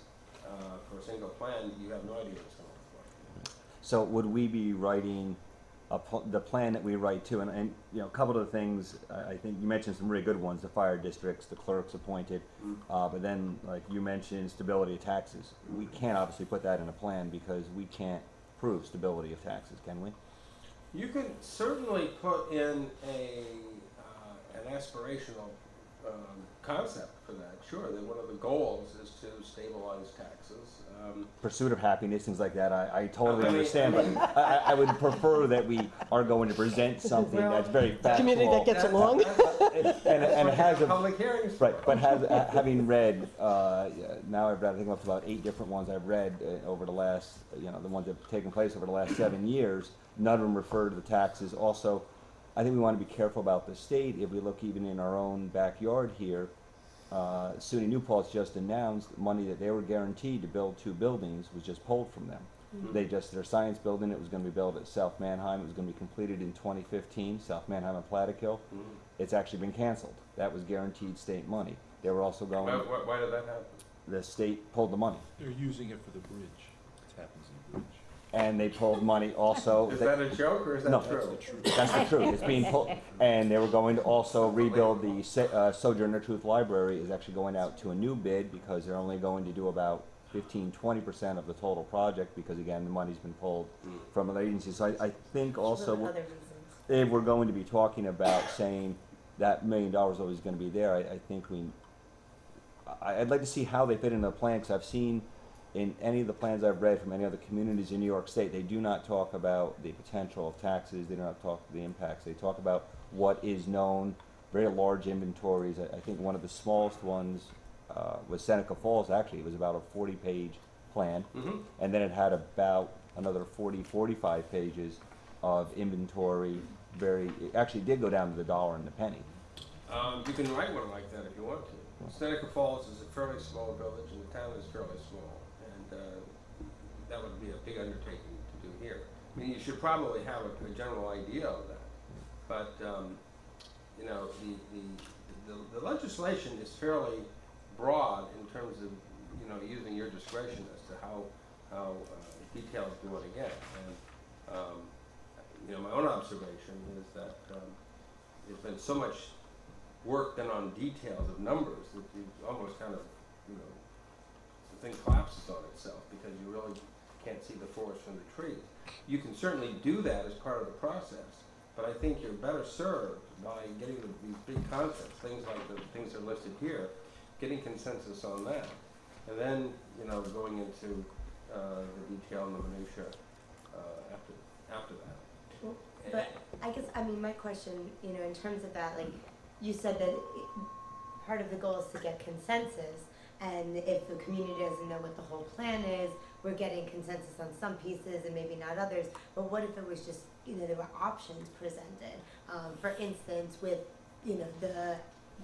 for a single plan, you have no idea what it's going to look like. So would we be writing the plan that we write to, and you know, a couple of the things, I think you mentioned some really good ones, the fire districts, the clerks appointed, but then like you mentioned stability of taxes. We can't obviously put that in a plan because we can't prove stability of taxes, can we? You can certainly put in an aspirational concept for that. Sure, that one of the goals is to stabilize taxes. Pursuit of happiness, things like that. I totally understand, but I would prefer that we are going to present something that's very factual. community that gets along. and it has a public hearings. right, but having read now I've read I think up to about 8 different ones I've read over the last the ones that have taken place over the last 7 years. None of them refer to the taxes. Also, I think we want to be careful about the state. If we look even in our own backyard here, SUNY New Paltz just announced money that they were guaranteed to build 2 buildings was just pulled from them. Their science building, it was going to be built at South Manheim. It was going to be completed in 2015, South Manheim and Plattekill. It's actually been canceled. That was guaranteed state money. They were also going. Why did that happen? The state pulled the money. They're using it for the bridge. It happens in the bridge. And they pulled money also. Is that a joke or is that No, true? That's the truth. It's being pulled, and they were going to also rebuild the Sojourner Truth Library. Is actually going out to a new bid because they're only going to do about 15-20% of the total project because again the money's been pulled from other agencies. So I think also they were going to be talking about saying that $1 million is always going to be there. I think I'd like to see how they fit into the plan because I've seen. In any of the plans I've read from any other communities in New York State, they do not talk about the potential of taxes. They do not talk the impacts. They talk about what is known, very large inventories. I think one of the smallest ones was Seneca Falls, actually. It was about a 40-page plan. And then it had about another 40-45 pages of inventory. It actually did go down to the dollar and the penny. You can write one like that if you want to. Seneca Falls is a fairly small village and the town is fairly small. That would be a big undertaking to do here. I mean, you should probably have a general idea of that. But, you know, the legislation is fairly broad in terms of, you know, using your discretion as to how details do it again. And, you know, my own observation is that there's been so much work done on details of numbers that you almost kind of, you know, the thing collapses on itself because you really can't see the forest from the trees. You can certainly do that as part of the process, but I think you're better served by getting these big concepts, things like the things that are listed here, getting consensus on that, and then, you know, going into the detail and the minutia after that. But I guess, I mean, my question, you know, in terms of that, like, you said that part of the goal is to get consensus, and if the community doesn't know what the whole plan is, we're getting consensus on some pieces and maybe not others. But what if it was just, you know, there were options presented? For instance, with, you know, the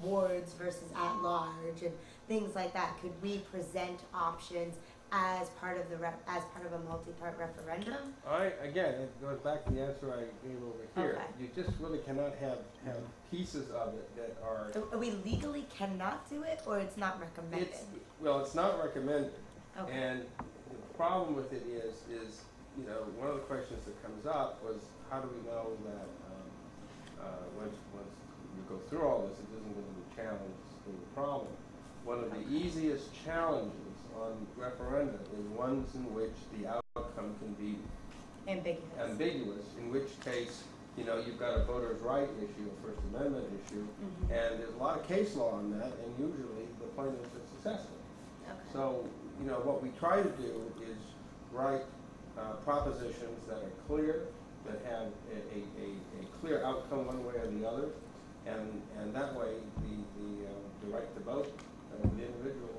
wards versus at large and things like that. Could we present options as part of as part of a multi-part referendum? Again, it goes back to the answer I gave over here. Okay. You just really cannot have pieces of it that are. So we legally cannot do it, or it's not recommended? It's not recommended. Okay. And the problem with it is, one of the questions that comes up was, how do we know that once you go through all this, it isn't going to be challenged to the problem? One of the easiest challenges on referenda is ones in which the outcome can be ambiguous, in which case, you've got a voter's right issue, a First Amendment issue, and there's a lot of case law on that, and usually the plaintiffs are successful. Okay. So, what we try to do is write propositions that are clear, that have a clear outcome one way or the other, and that way the right to vote of the individual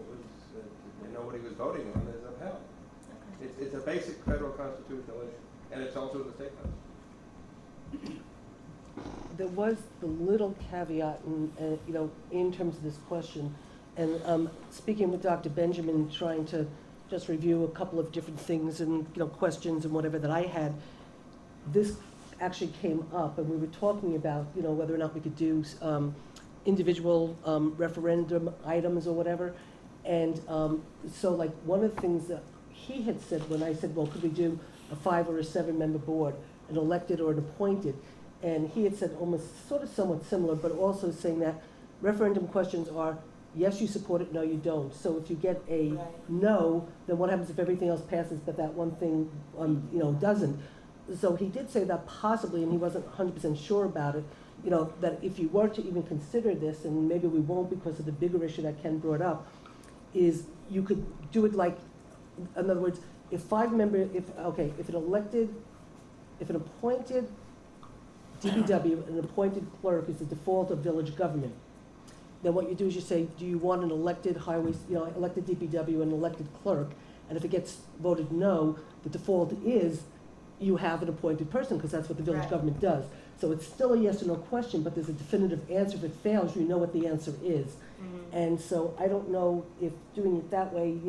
they know what he was voting on is upheld. Okay. It's a basic federal constitutional issue, and it's also the state constitution. There was the little caveat in terms of this question, and speaking with Dr. Benjamin, trying to just review a couple of different things and questions and whatever that I had, this actually came up, and we were talking about whether or not we could do individual referendum items or whatever. And so like one of the things that he had said when I said, well, could we do a 5 or a 7 member board, an elected or an appointed? And he had said almost sort of somewhat similar, but also saying that referendum questions are, yes, you support it, no, you don't. So if you get a no, then what happens if everything else passes but that one thing doesn't? So he did say that possibly, and he wasn't 100% sure about it, that if you were to even consider this, and maybe we won't because of the bigger issue that Ken brought up, is you could do it like, in other words, if an appointed DPW, an appointed clerk is the default of village government, then what you do is you say, do you want an elected elected DPW and elected clerk? And if it gets voted no, the default is you have an appointed person, because that's what the village government does. So it's still a yes or no question, but there's a definitive answer. If it fails, you know what the answer is. And so I don't know if doing it that way,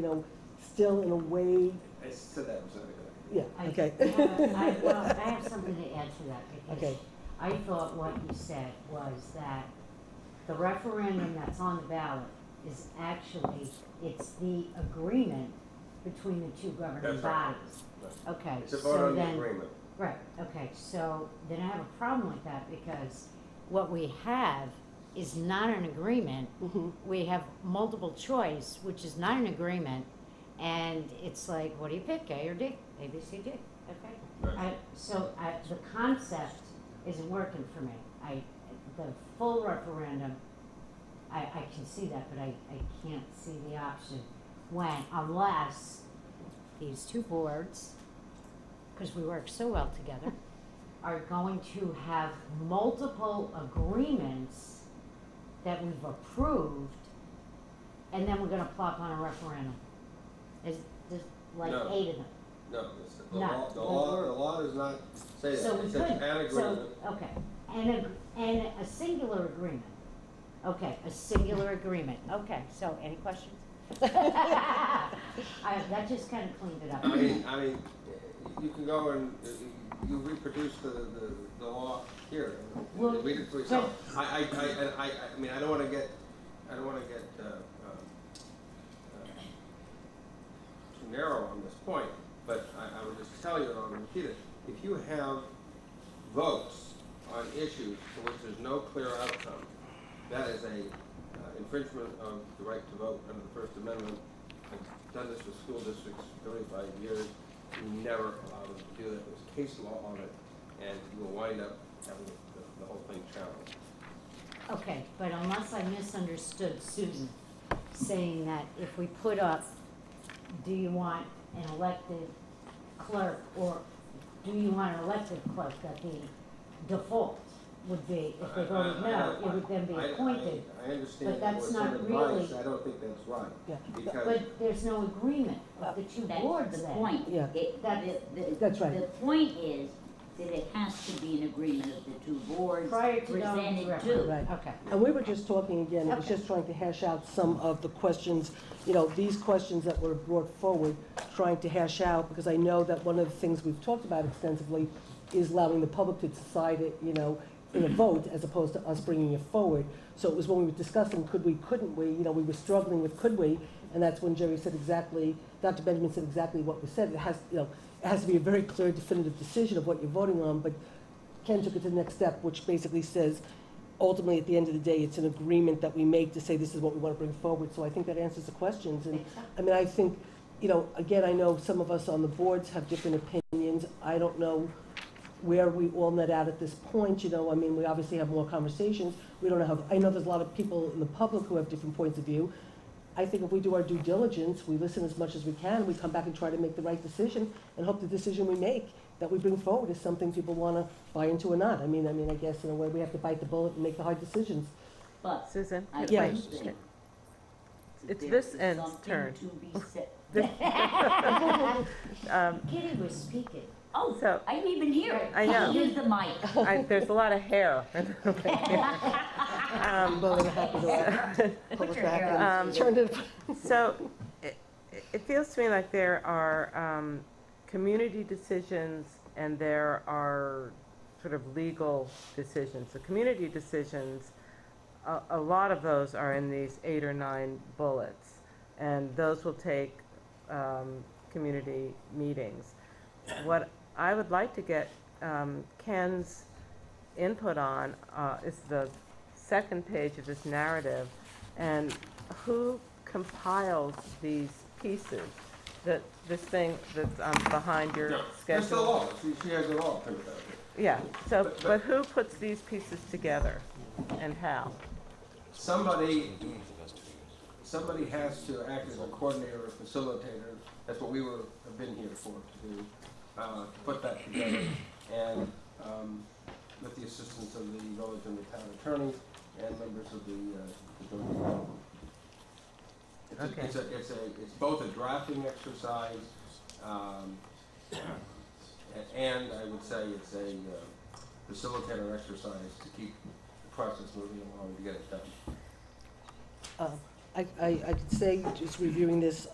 still in a way. I said that was not a good idea. Yeah, okay. I have something to add to that, because okay. I thought what you said was that the referendum that's on the ballot is actually, it's the agreement between the two governing bodies. Right. Okay. It's a vote on the agreement. Right, okay, so then I have a problem with that, because what we have is not an agreement. We have multiple choice, which is not an agreement, and it's like, what do you pick, A or D? A, B, C, D, okay? Right. The concept isn't working for me. The full referendum, I can see that, but I can't see the option unless these two boards, because we work so well together, are going to have multiple agreements that we've approved, and then we're going to plop on a referendum. There's like 8 of them. No, the law does not say that. So it says an agreement. And a singular agreement. Okay, a singular agreement. Okay, so any questions? That just kind of cleaned it up. I mean, you can go and you reproduce the law here. Well, read it for yourself. I mean, I don't want to get too narrow on this point, but I would just tell you, and I'll repeat it. If you have votes on issues for which there's no clear outcome, that is a infringement of the right to vote under the First Amendment. I've done this with school districts for 35 years. We never allow them to do that. There's case law on it, and you will wind up having the whole thing challenged. Okay, but unless I misunderstood Susan saying that if we put up, do you want an elected clerk, or do you want an elected clerk, that the default would be, if they voted no, it would then be appointed. I understand. But that's not advice. really. I don't think that's right. Yeah. Because But there's no agreement of the two boards Yeah. then. That's right. The point is that it has to be an agreement of the two boards Prior to going presented to to. Right. Okay. And we were just talking again, it was Okay. just trying to hash out some of the questions, you know, these questions that were brought forward, trying to hash out, because I know that one of the things we've talked about extensively is allowing the public to decide it, you know, in a vote, as opposed to us bringing it forward. So it was when we were discussing, could we, couldn't we, you know, we were struggling with could we, and that's when Jerry said exactly, Dr. Benjamin said exactly what was said. It has, you know, it has to be a very clear, definitive decision of what you're voting on, but Ken took it to the next step, which basically says, ultimately, at the end of the day, it's an agreement that we make to say this is what we want to bring forward. So I think that answers the questions. And I mean, I think, you know, again, I know some of us on the boards have different opinions. I don't know where we all net out at this point, you know. I mean, we obviously have more conversations. We don't know how, I know there's a lot of people in the public who have different points of view. I think if we do our due diligence, we listen as much as we can, we come back and try to make the right decision, and hope the decision we make, that we bring forward, is something people want to buy into or not. I mean, I guess in a way we have to bite the bullet and make the hard decisions. But Susan? I do Yeah. think It's there this is end's something turn. to be said. Kitty was speaking. Oh, So- I didn't even hear it. I know. Use the mic. There's a lot of hair. I'm more than happy to pull Put it your back hair and up, turn it. So it feels to me like there are community decisions and there are sort of legal decisions. The community decisions, a lot of those are in these 8 or 9 bullets, and those will take community meetings. What I would like to get Ken's input on is the second page of this narrative, and who compiles these pieces, that this thing that's behind your Yeah, schedule. That's the law, she has the law printed out here. Yeah, so, But- but who puts these pieces together and how? Somebody has to act as a coordinator or facilitator. That's what we have been here for, to do, to put that together. And with the assistance of the village and the town attorney and members of the joint board. Okay. It's both a drafting exercise, and I would say it's a facilitator exercise to keep the process moving along to get it done. I could say, just reviewing this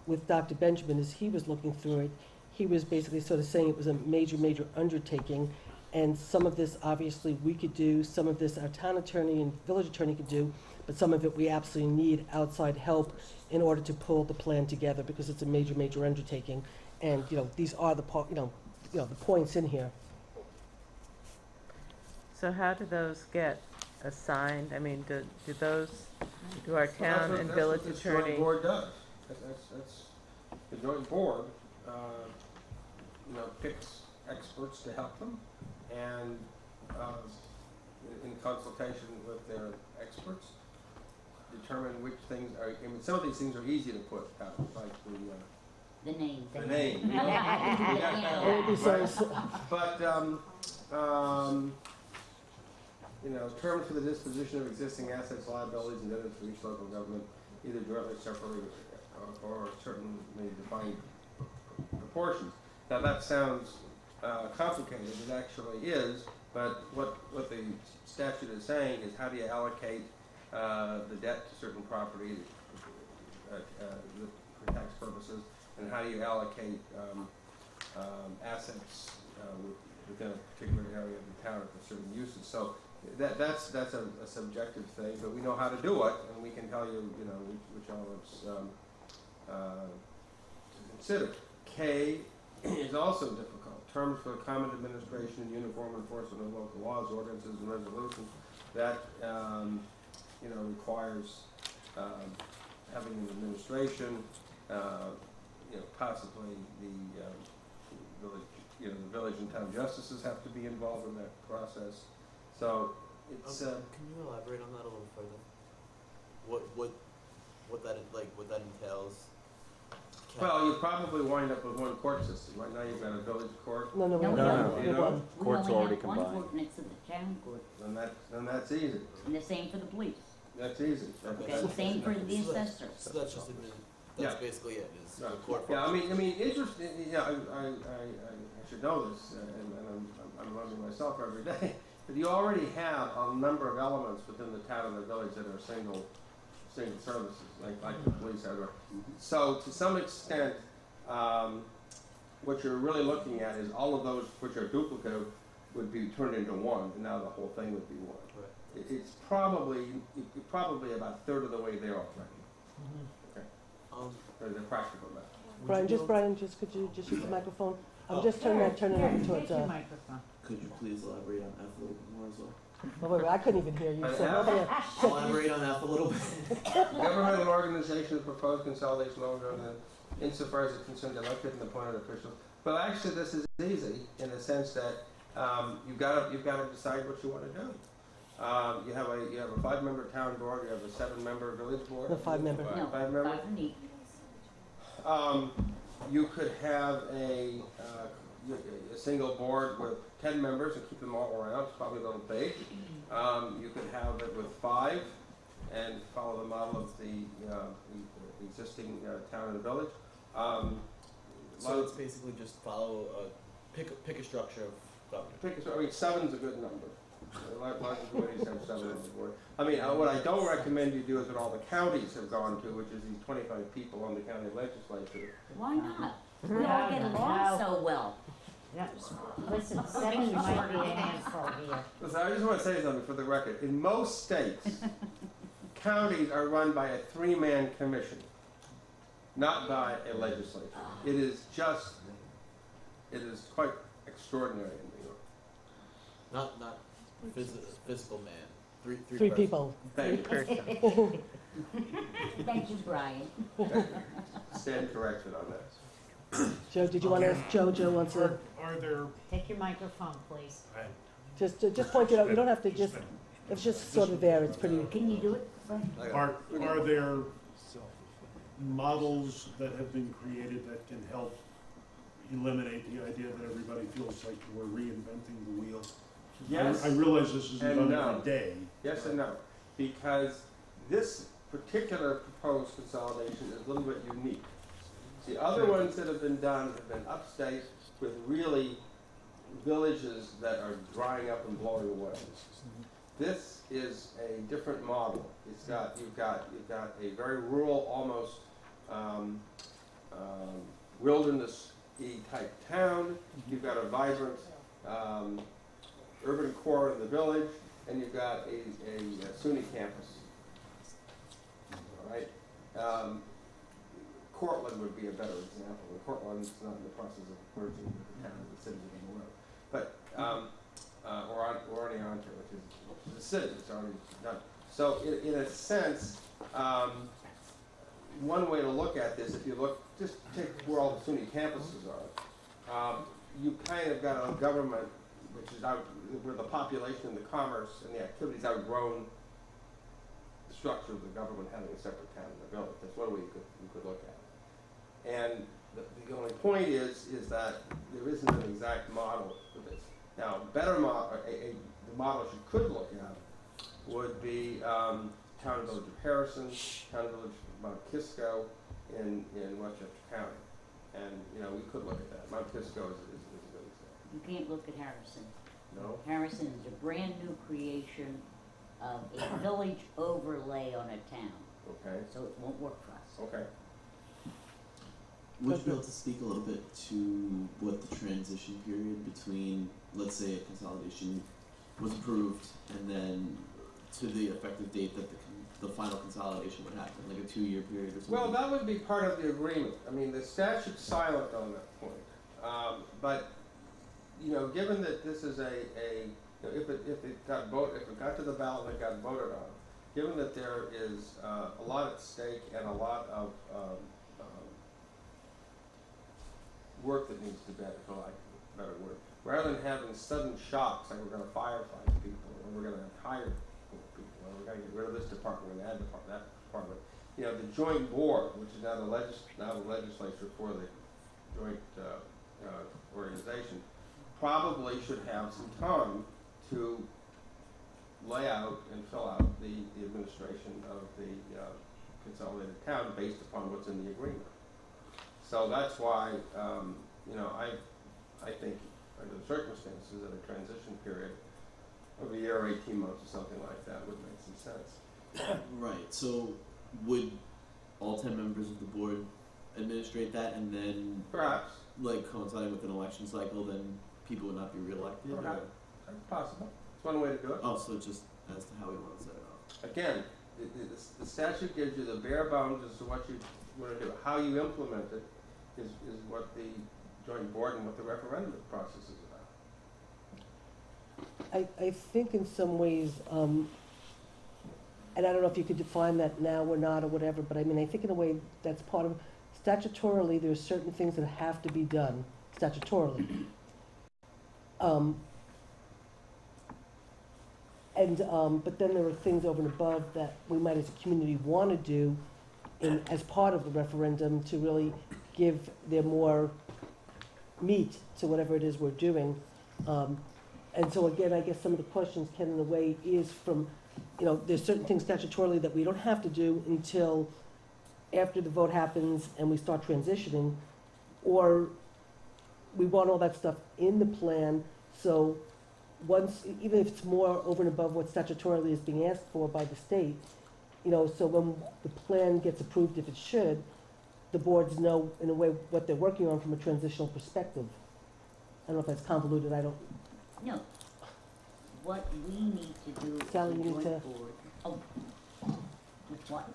with Dr. Benjamin, as he was looking through it, he was basically sort of saying it was a major, major undertaking, and some of this, obviously, we could do, some of this our town attorney and village attorney could do, but some of it we absolutely need outside help in order to pull the plan together, because it's a major, major undertaking. And, you know, these are the, the points in here. So how do those get assigned? I mean, do our town and village That's what attorney? the joint board does. That's the joint board, picks experts to help them, and in consultation with their experts, determine which things are, I mean, some of these things are easy to put out, like The name. the name. It would be so, But, terms for the disposition of existing assets, liabilities, and debts for each local government, either directly, separately, or certainly defined proportions. Now, that sounds complicated, it actually is, but what the statute is saying is how do you allocate the debt to certain property for tax purposes, and how do you allocate assets within a particular area of the town for certain uses. So that's a subjective thing, but we know how to do it, and we can tell you, which elements to consider. K is also difficult. Terms for common administration and uniform enforcement of local laws, ordinances, and resolutions. That requires having an administration. Possibly the village and town justices have to be involved in that process. So it's. Can you elaborate on that a little further? What that entails? Well, you probably wind up with one court system. Right now, you've got a village court. no, No, we No, don't. no, no. We Court's only already have one combined. court next to the town court, Then that's easy. and the same for the police. That's easy. Okay, same for the So assessor. that's just That's Yeah. basically it, is the Yeah. court Yeah, function. I mean, interesting, yeah, I should know this, and I'm learning myself every day, but you already have a number of elements within the town and the village that are single services, like the police have. So to some extent, what you're really looking at is all of those which are duplicative would be turned into one, and now the whole thing would be one. Right. It's probably about a third of the way there already. Okay, there's a practical matter. Brian, could you just use the microphone? I'm Oh. just turning it Take towards, your microphone. Could you please elaborate on F a little bit more as well? wait, I couldn't even hear you, so Yeah. nobody, Elaborate on F a little bit. Governmental organization of proposed consolidation of government insofar as it concerns elected and appointed officials. But actually, this is easy in the sense that you've got to decide what you want to do. You have a 5-member town board. You have a 7-member village board. the 5-member. No, 5-member. 5 and 8. You could have a single board with 10 members and keep them all around. It's probably a little big. You could have it with 5 and follow the model of the existing town and village. So it's basically just follow pick a structure of government. I mean, 7's a good number. Lots of committees have 7 on the board. I mean, what I don't recommend you do is what all the counties have gone to, which is these 25 people on the county legislature. Why not? We No, all get no, along no. so well. Yeah. Listen, 7 might be a handful here. Listen, I just want to say something for the record. In most states, counties are run by a 3-man commission, not by a legislature. It is quite extraordinary in New York. Not physical man. Three Three persons. people. Thank you. Thank you, Brian. Stand corrected on that. Joe, did you want to ask Joe? Joe wants to, Are there, Take your microphone, please. just point it out, you don't have to just, it's just sort of there, it's pretty, Can you do it, Brian? are there models that have been created that can help eliminate the idea that everybody feels like we're reinventing the wheel? Yes. I realize this isn't and done no. every day. Yes and no, because this particular proposed consolidation is a little bit unique. The other ones that have been done have been upstate with really villages that are drying up and blowing away. This is a different model. You've got a very rural, almost wilderness-y type town. You've got a vibrant urban core in the village, and you've got a SUNY campus. All right. Cortland would be a better example. Cortland's not in the process of merging with the towns and cities of the world, but we're already on to it, which is a city. It's already done. So in a sense, one way to look at this, if you look, just take where all the SUNY campuses are, you kind of got a government which is out, where the population and the commerce and the activities outgrown the structure of the government having a separate town and a village. That's one way you could look at it. And the only point is that there isn't an exact model for this. Now, better model, the models you could look at would be town and village of Harrison, town and village of Mount Kisco in Westchester County. And, we could look at that. Mount Kisco is a good example. You can't look at Harrison. No? Harrison is a brand new creation of a village overlay on a town, Okay, so it won't work for us. okay. Would you be able to speak a little bit to what the transition period between, let's say, a consolidation was approved and then to the effective date that the final consolidation would happen, like a 2-year period or something? Well, that would be part of the agreement. I mean, the statute's silent on that point. But, given that this is if it got to the ballot and it got voted on, given that there is a lot at stake and a lot of work that needs to be done, for lack of a better word, rather than having sudden shocks, like we're going to firefight people, or we're going to hire people, or we're going to get rid of this department, we're going to add that department. The joint board, which is now the legislature for the joint organization, probably should have some time to lay out and fill out the administration of the consolidated town based upon what's in the agreement. So that's why, you know, I think under the circumstances of a transition period of a year or 18 months or something like that would make some sense. Right, so would all 10 members of the board administrate that, and then, Perhaps. like, coinciding with an election cycle, then people would not be reelected? Perhaps. Or? That's possible. It's one way to do it. Oh, so just as to how we want to set it up. Again, the statute gives you the bare bones as to what you want to do. How you implement it is what the joint board and what the referendum process is about. I think in some ways, and I don't know if you could define that now or not or whatever, but I mean, I think in a way that's part of, statutorily, there's certain things that have to be done statutorily. But then there are things over and above that we might as a community want to do as part of the referendum to really give their more meat to whatever it is we're doing. And so again, I guess some of the questions, Ken, in a way, is from, you know, there's certain things statutorily that we don't have to do until after the vote happens and we start transitioning, or we want all that stuff in the plan, so once, even if it's more over and above what statutorily is being asked for by the state, you know, so when the plan gets approved, if it should, the boards know, in a way, what they're working on from a transitional perspective. I don't know if that's convoluted, I don't, No. What we need to do as a Sally, you need joint to- board. Oh, with what?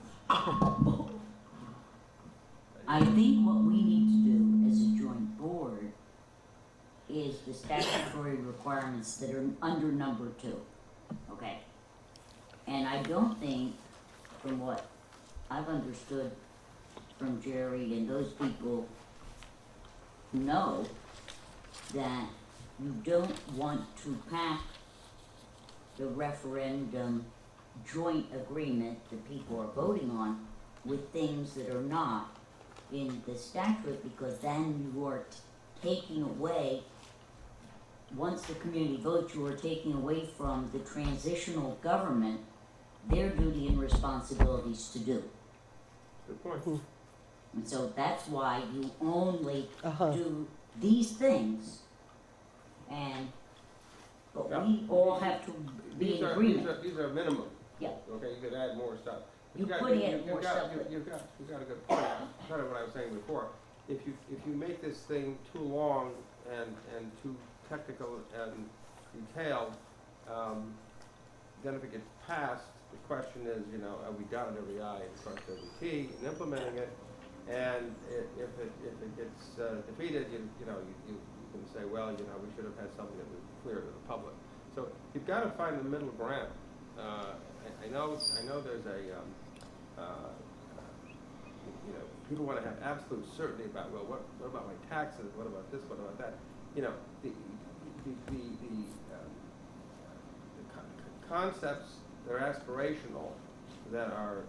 I think what we need to do as a joint board is the statutory requirements that are under number 2, okay? And I don't think, from what I've understood from Jerry and those people who know, that you don't want to pack the referendum joint agreement that people are voting on with things that are not in the statute, because then you are taking away, once the community votes, you are taking away from the transitional government their duty and responsibilities to do. Good point. And so that's why you only Uh-huh. do these things, but we all have to be in agreement. These are minimum. Yeah. Okay, you could add more stuff. You You've got- could you- add you've more got- stuff, you- but- You've got a good point. Kind of what I was saying before. If you make this thing too long and too technical and detailed, then if it gets passed, the question is, you know, have we dotted every I and crossed every T in implementing it? And if it gets defeated, you can say, well, you know, we should have had something that was clear to the public. So you've got to find the middle ground. I know there's a, you know, people want to have absolute certainty about, well, what about my taxes? What about this? What about that? You know, the concepts that are aspirational, that are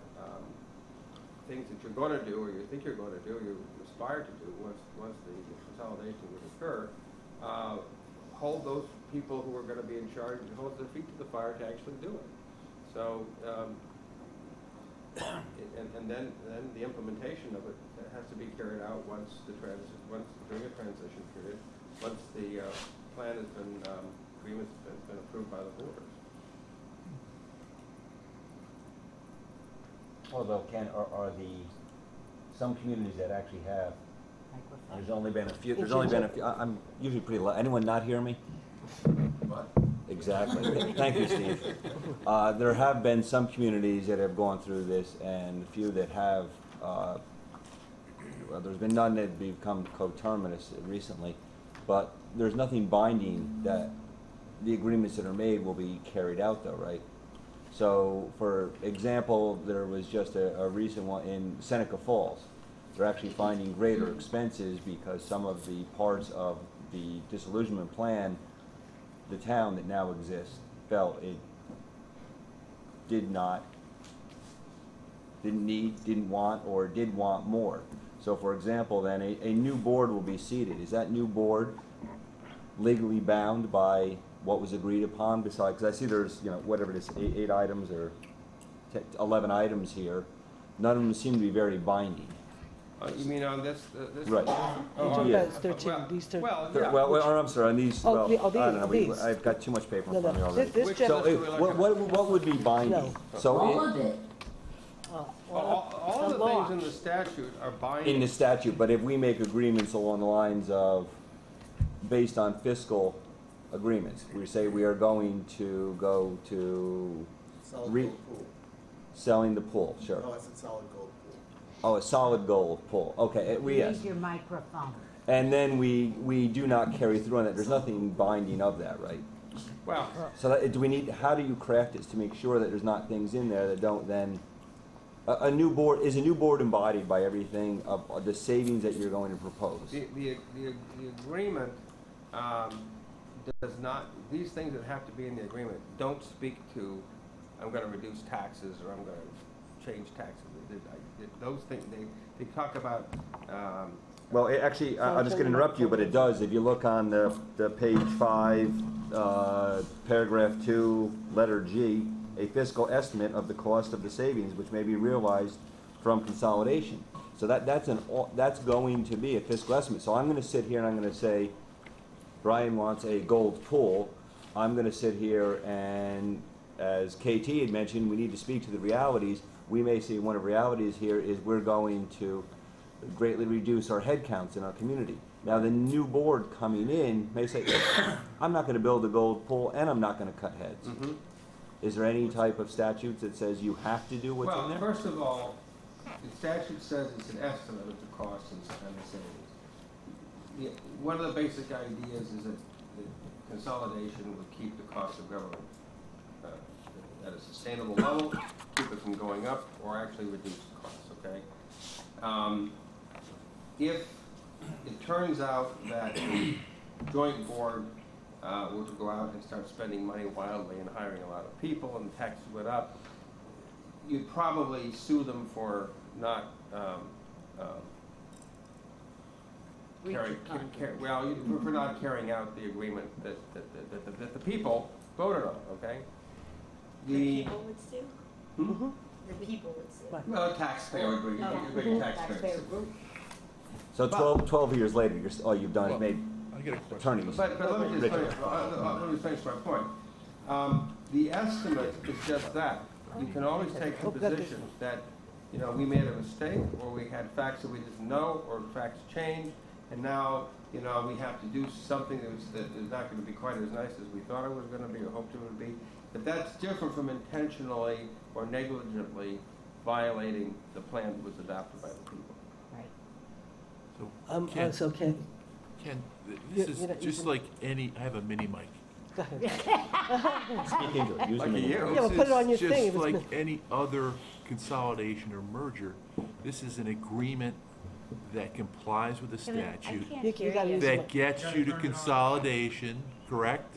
things that you're going to do, or you think you're going to do, or you aspire to do once the consolidation would occur, hold those people who are going to be in charge and hold their feet to the fire to actually do it. So, and then the implementation of it has to be carried out once during a transition period, once the plan has been agreement's been approved by the voters. Although, Ken, are some communities that actually have, there's only been a few, I'm usually pretty loud. Anyone not hear me? What? Exactly. Thank you, Steve. There have been some communities that have gone through this, and a few that have, well, there's been none that have become coterminous recently, but there's nothing binding that the agreements that are made will be carried out though, right? So, for example, there was just a recent one in Seneca Falls. They're actually finding greater expenses because some of the parts of the disillusionment plan, the town that now exists, felt it didn't need, didn't want, or did want more. So, for example, then a new board will be seated. Is that new board legally bound by what was agreed upon? Besides, because I see there's, you know, whatever it is, eight items or 11 items here. none of them seem to be very binding. You mean on this, this? Right. Oh, Yeah. It's 13, these 13. Well, yeah. Well, or I'm sorry, on these, Oh, well, I the- oh, don't know, these. I've got too much paper No, in front of me no, already. this Which gen- So, do we like what would be binding? No. So, All of it. All the the law. things in the statute are binding. in the statute, but if we make agreements along the lines of, based on fiscal agreements, we say we are going to go to Solid Re- gold pool. selling the pool, sure. No, I said solid gold pool. Oh, a solid gold pool, okay, yes. Use your microphone. And then we do not carry through on that, there's nothing binding of that, right? Well, So that, do we need, how do you craft this to make sure that there's not things in there that don't then, a new board, is a new board embodied by everything of the savings that you're going to propose? the agreement, does not, these things that have to be in the agreement don't speak to, I'm gonna reduce taxes, or I'm gonna change taxes. Those things, they talk about, Well, actually, I'm just gonna interrupt you, but it does, if you look on the page 5, paragraph 2, letter G, a fiscal estimate of the cost of the savings which may be realized from consolidation. So that's going to be a fiscal estimate. So I'm gonna sit here and I'm gonna say, Brian wants a gold pool. I'm gonna sit here and, as KT had mentioned, we need to speak to the realities. We may say one of the realities here is we're going to greatly reduce our headcounts in our community. Now, the new board coming in may say, I'm not gonna build a gold pool and I'm not gonna cut heads. mhm. Is there any type of statute that says you have to do what's in Well, there? first of all, the statute says it's an estimate of the costs and the savings. One of the basic ideas is that consolidation will keep the cost of government at a sustainable level, keep it from going up, or actually reduce the costs, okay? If it turns out that the joint board were to go out and start spending money wildly and hiring a lot of people and taxes went up, you'd probably sue them for not for not carrying out the agreement that the people voted on, okay? The people would sue? Hmm? The people would sue. Right. Well, taxpayer, big taxpayers. So 12 years later, you've done is made I get a question. attorneys. But let me just finish, let me finish my point. The estimate is just that. You can always take the position that, you know, we made a mistake, or we had facts that we didn't know, or facts changed, and now, you know, we have to do something that is not going to be quite as nice as we thought it was going to be or hoped it would be. But that's different from intentionally or negligently violating the plan that was adopted by the people. So, Ken, So Ken, Ken, You- this you know, is you just can- like any, I have a mini mic. go ahead. Speak into it, use Lucky them. you. Yeah, well, This put it on your is thing just if it's like any other consolidation or merger. This is an agreement that complies with the statute, You gotta use that gets you to consolidation, correct?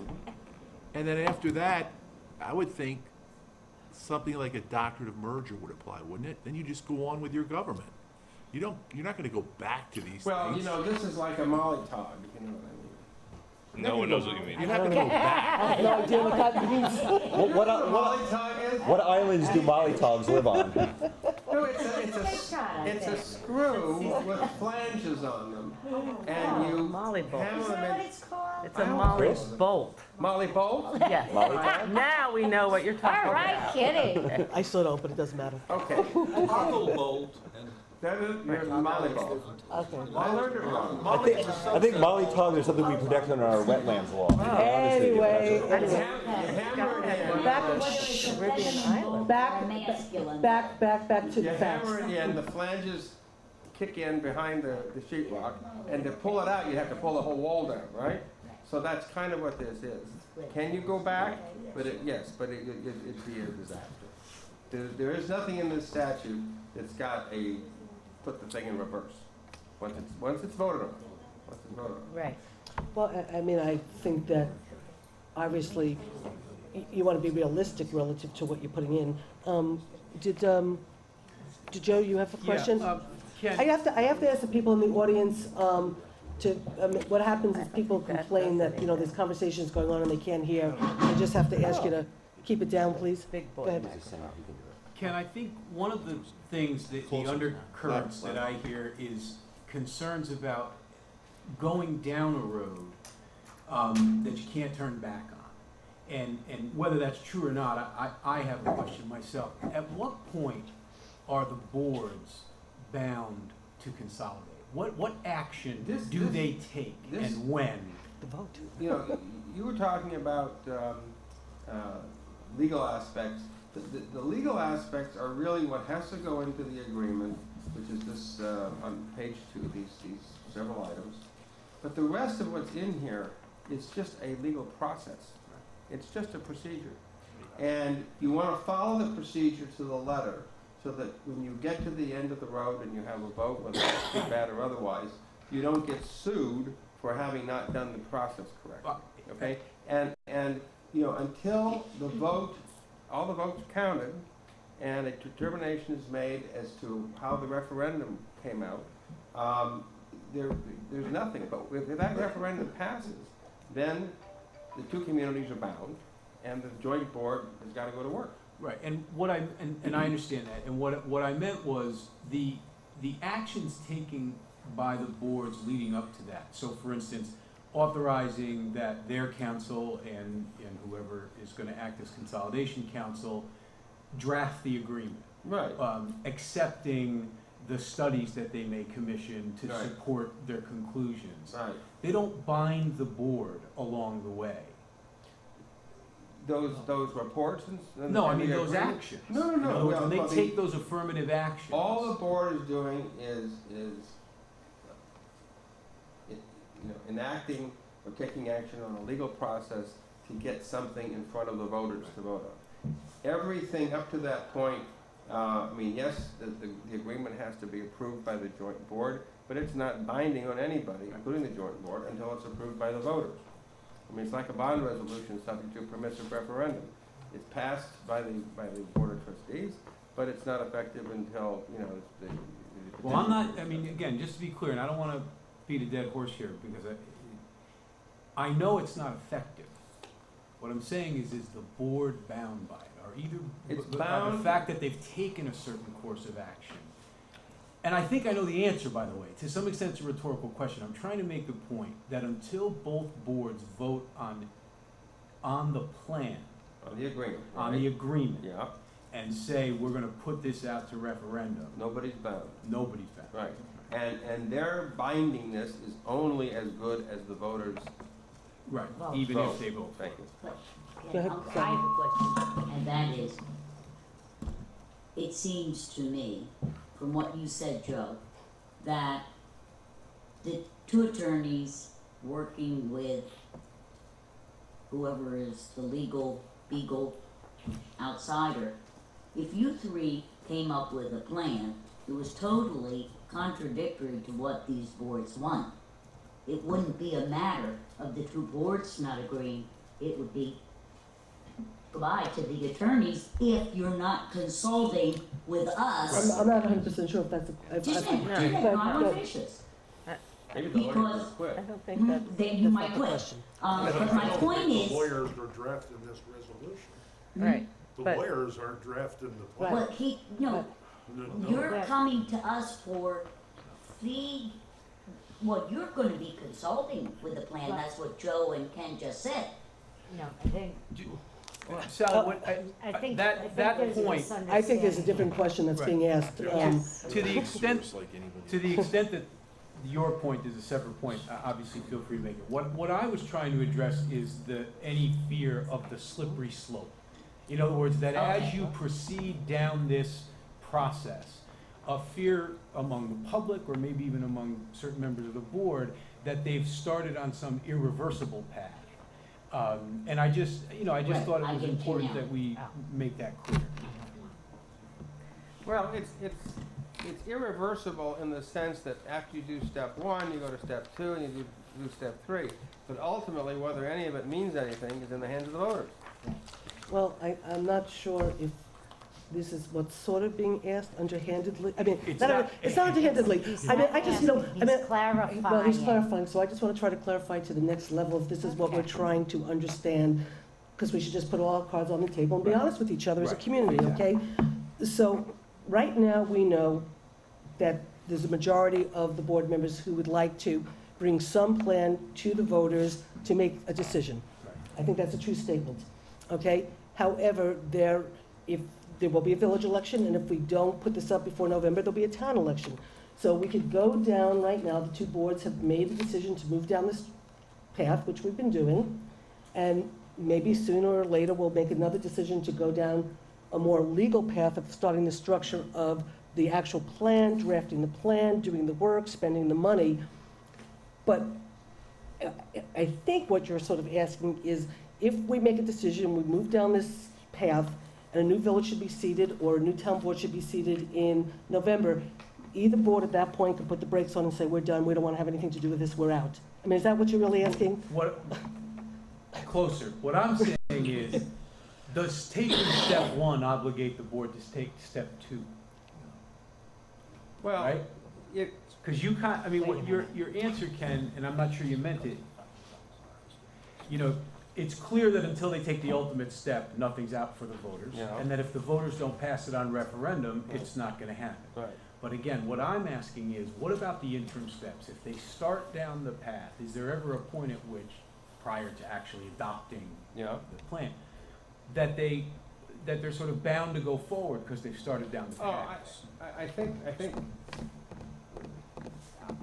And then after that, I would think something like a doctrine of merger would apply, wouldn't it? Then you just go on with your government. You're not gonna go back to these Well, you things. know, this is like a Molly Tog, if you know what I mean. No one knows what you mean. You're not gonna go back. I have no idea what that means. Molly Tog is? What islands do mollytogs live on? No, it's a screw with flanges on them, and you Molly bolt. hammer them in. It's called? It's a Molly bolt. Molly bolt? Yes. Now we know what you're talking All about. right, kidding. I still don't, but it doesn't matter. Okay. Toggle bolt and That is, you're Molly bolt. Okay. I learned it wrong. I think mollytogs are something we protect under our wetlands law. Anyway, You hammer it in. back, Caribbean island. back, Masculine. back to You the facts. hammer it in, the flanges kick in behind the sheetrock, and to pull it out, you have to pull the whole wall down, right? So that's kind of what this is. Can you go back? But it'd be a disaster. There is nothing in this statute that's got put the thing in reverse. Once it's voted on. Right. Well, I mean, I think that obviously you want to be realistic relative to what you're putting in. Did Joe, you have a question? I have to ask the people in the audience, what happens is people complain that, you know, there's conversations going on and they can't hear. I just have to ask you to keep it down, please. Big Go boy. ahead. Ken, I think one of the things that the undercurrents that I hear is concerns about going down a road that you can't turn back on. And whether that's true or not, I have a question myself. At what point are the boards bound to consolidate? What action do they take and when? The vote. You know, you were talking about legal aspects. The legal aspects are really what has to go into the agreement, which is this on page 2, these several items. But the rest of what's in here is just a legal process. It's just a procedure. And you want to follow the procedure to the letter so that when you get to the end of the road and you have a vote, whether it's good, bad, or otherwise, you don't get sued for having not done the process correctly. Okay? And you know, until the vote, all the votes counted, and a determination is made as to how the referendum came out, there's nothing. But if that referendum passes, then the two communities are bound, and the joint board has got to go to work. Right, and and I understand that, and what I meant was the actions taken by the boards leading up to that. So, for instance, authorizing that their council and whoever is going to act as consolidation council draft the agreement. Right. Accepting the studies that they may commission to Right. support their conclusions. Right. They don't bind the board along the way. Those reports and No, I and mean the those agreement? actions. No. In other words, when Well, they take those affirmative actions. all the board is doing is enacting or taking action on a legal process to get something in front of the voters to vote on. Everything up to that point, I mean, yes, the agreement has to be approved by the joint board, but it's not binding on anybody, including the joint board, until it's approved by the voters. I mean, it's like a bond resolution subject to a permissive referendum. It's passed by the board of trustees, but it's not effective until, you know, Well, I'm not, I mean, again, just to be clear, and I don't want to beat a dead horse here, because I know it's not effective. What I'm saying is the board bound by it, or either It's by the bound- fact that they've taken a certain course of action? And I think I know the answer, by the way. To some extent, it's a rhetorical question. I'm trying to make the point that until both boards vote on the plan, on the agreement. on the agreement, Yeah, and say, we're going to put this out to referendum, nobody's bound. nobody's bound. Right. And their bindingness is only as good as the voters. Right, Well, even vote. if they vote. Thank you. But, Go ahead, I have a question, and that is, it seems to me, from what you said, Joe, that the two attorneys working with whoever is the legal beagle outsider, if you three came up with a plan that was totally contradictory to what these boards want, it wouldn't be a matter of the two boards not agreeing. It would be goodbye to the attorneys if you're not consulting with us. I'm not 100% sure if that's, Just but- I'm but- ambitious. Maybe the lawyers will Because- quit. I don't think that's. Then you that's might not the quit. question. But my point is, The lawyers are drafting this resolution. Right, The But- lawyers aren't drafting the plan. well, no, No. you're Right. coming to us for well, you're gonna be consulting with the plan, that's what Joe and Ken just said. No, I think, Sally, what, I think that there's a point, misunderstanding. I think there's a different question that's being asked. Yes. to the extent that your point is a separate point, obviously feel free to make it. What I was trying to address is any fear of the slippery slope. In other words, that as you proceed down this process, a fear among the public, or maybe even among certain members of the board, that they've started on some irreversible path. And I just Right, thought I it was get you important now. that we make that clear. Well, it's irreversible in the sense that after you do step 1, you go to step 2, and you do step 3. But ultimately, whether any of it means anything is in the hands of the voters. Well, I'm not sure if this is what's sort of being asked underhandedly. I mean, It's not, not- it's not underhandedly. He's I mean, not I just, I asking, mean, he's clarifying. well, he's clarifying, so I just want to try to clarify to the next level if this is what we're trying to understand, because we should just put all our cards on the table and be honest with each other as a Right. community, okay? So, right now, we know that there's a majority of the board members who would like to bring some plan to the voters to make a decision. I think that's a true statement, okay? However, there will be a village election, and if we don't put this up before November, there'll be a town election. So we could go down right now, the two boards have made a decision to move down this path, which we've been doing, and maybe sooner or later, we'll make another decision to go down a more legal path of starting the structure of the actual plan, drafting the plan, doing the work, spending the money. But I think what you're sort of asking is, if we make a decision, we move down this path, and a new village should be seated, or a new town board should be seated in November, either board at that point can put the brakes on and say, we're done, we don't want to have anything to do with this, we're out. I mean, is that what you're really asking? Closer. What I'm saying is, does taking step one obligate the board to take step two? Well, right? Because you can't, I mean, what your answer, Ken, and I'm not sure you meant it, you know, it's clear that until they take the ultimate step, nothing's out for the voters. Yeah. And that if the voters don't pass it on referendum, it's not gonna happen. Right. But again, what I'm asking is, what about the interim steps? If they start down the path, is there ever a point at which, prior to actually adopting the plan, that they're sort of bound to go forward because they've started down the path?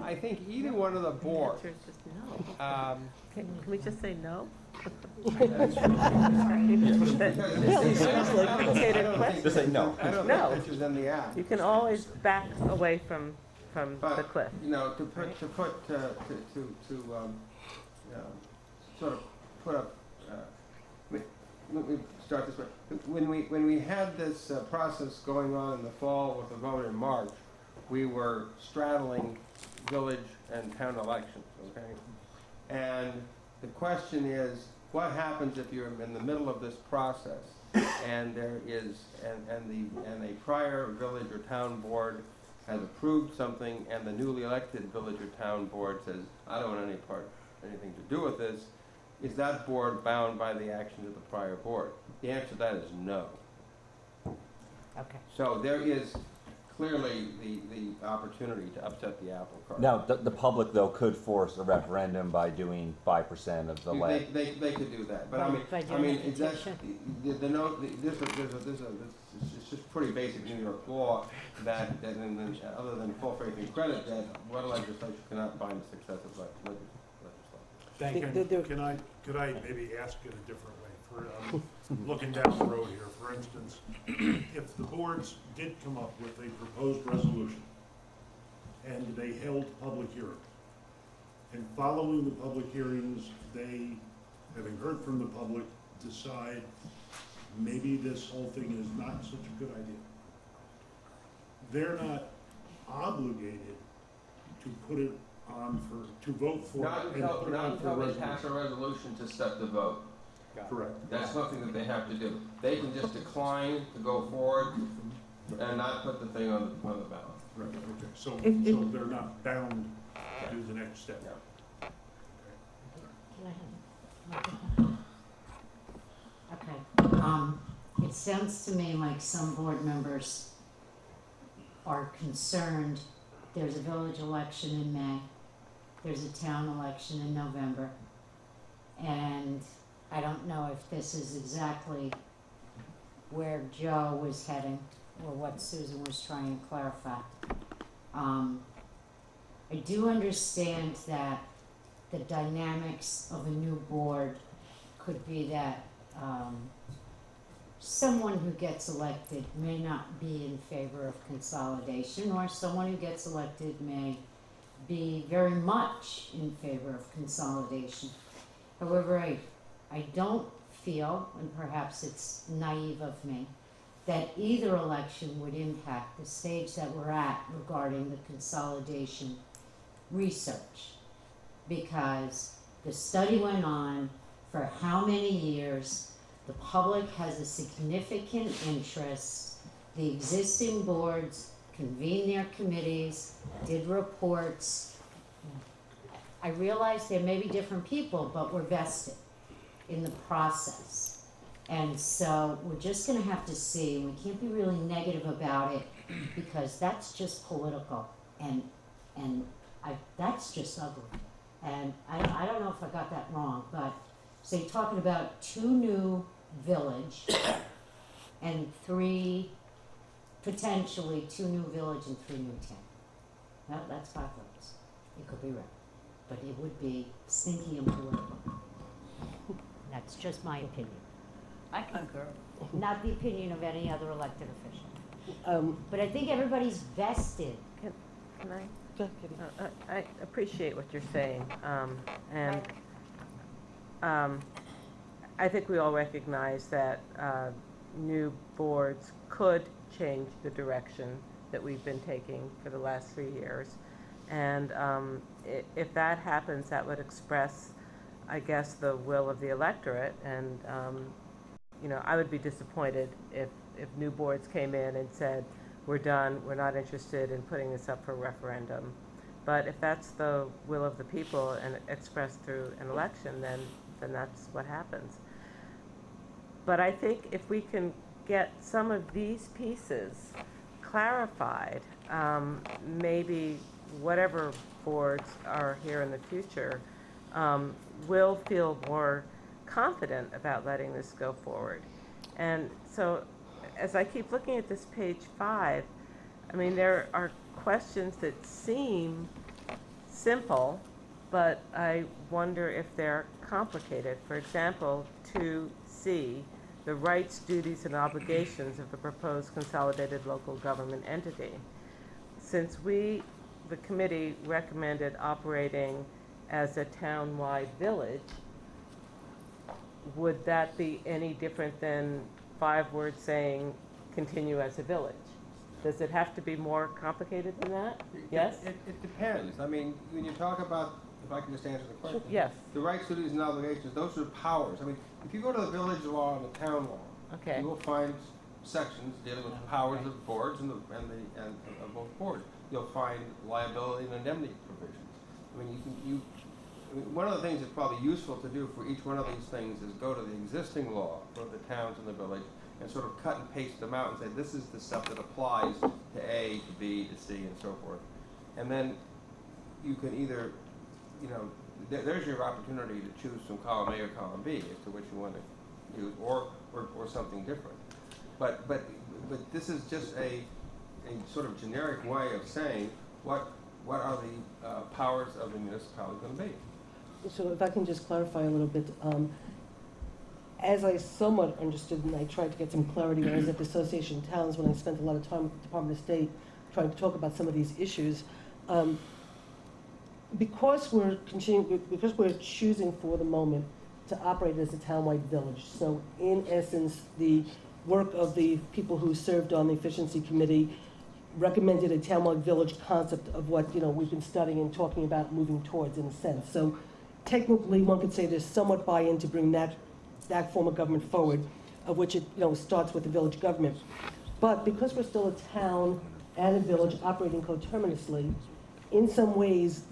I think either one of the boards. Can we just say no? Just say no. I don't No. think this is in the act. You can always back away from the cliff. You know, sort of put up. Let me start this way. When we had this process going on in the fall with the vote in March, we were straddling village and town elections. Okay, and the question is, what happens if you're in the middle of this process and there is and a prior village or town board has approved something and the newly elected village or town board says, I don't want anything to do with this? Is that board bound by the actions of the prior board? The answer to that is no. Okay. So there is clearly the opportunity to upset the apple cart. Now, the public, though, could force a referendum by doing 5% of the land. They could do that, but By I mean, doing a that's, petition? it's just pretty basic New York law that other than full faith and credit, that one legislature cannot bind the successive legislature. Could I maybe ask it a different way? Looking down the road here, for instance, if the boards did come up with a proposed resolution and they held public hearings, and following the public hearings, they, having heard from the public, decide maybe this whole thing is not such a good idea. They're not obligated to put it on to vote for Not it and put it on for until they resolution. pass a resolution to set the vote. Correct. That's something that they have to do. They can just decline to go forward and not put the thing on the ballot. Right, okay, so they're not bound to do the next step. Okay, it sounds to me like some board members are concerned. There's a village election in May, there's a town election in November, and I don't know if this is exactly where Joe was heading or what Susan was trying to clarify. I do understand that the dynamics of a new board could be that someone who gets elected may not be in favor of consolidation, or someone who gets elected may be very much in favor of consolidation. However, I don't feel, and perhaps it's naive of me, that either election would impact the stage that we're at regarding the consolidation research, because the study went on for how many years, the public has a significant interest, the existing boards convened their committees, did reports. I realize there may be different people, but we're vested in the process. And so we're just gonna have to see, and we can't be really negative about it, because that's just political, and that's just ugly. And I don't know if I got that wrong, but, so you're talking about 2 new village, and 3, potentially 2 new village and 3 new town. Well, that's 5 votes. It could be right, but it would be stinky and political. That's just my opinion. I concur. Not the opinion of any other elected official. But I think everybody's vested. Can I? I appreciate what you're saying, and I think we all recognize that new boards could change the direction that we've been taking for the last 3 years, and if that happens, that would express, I guess, the will of the electorate, and you know, I would be disappointed if new boards came in and said, we're done, we're not interested in putting this up for referendum. But if that's the will of the people and expressed through an election, then that's what happens. But I think if we can get some of these pieces clarified, maybe whatever boards are here in the future will feel more confident about letting this go forward. And so as I keep looking at this page 5, I mean, there are questions that seem simple, but I wonder if they're complicated. For example, 2C, the rights, duties, and obligations of the proposed consolidated local government entity. Since we, the committee, recommended operating as a town-wide village, would that be any different than 5 words saying continue as a village? Does it have to be more complicated than that? Yes? It depends. I mean, when you talk about, if I can just answer the question. Yes. The rights, duties, and obligations, those are powers. I mean, if you go to the village law and the town law, okay, you will find sections dealing with the powers of boards and of both boards. You'll find liability and indemnity provisions. I mean, I mean, one of the things that's probably useful to do for each one of these things is go to the existing law for the towns and the village and sort of cut and paste them out and say, this is the stuff that applies to A, to B, to C, and so forth. And then you can either, you know, there's your opportunity to choose from column A or column B as to which you want to use, or something different. But this is just a sort of generic way of saying what are the powers of the municipality going to be. So if I can just clarify a little bit, as I somewhat understood, and I tried to get some clarity when I was at the Association of Towns, when I spent a lot of time with the Department of State trying to talk about some of these issues, because we're choosing for the moment to operate as a townwide village. So in essence, the work of the people who served on the efficiency committee recommended a townwide village concept of what, you know, we've been studying and talking about moving towards, in a sense. So technically, one could say there's somewhat buy-in to bring that form of government forward, of which it, you know, starts with the village government. But because we're still a town and a village operating coterminously, in some ways,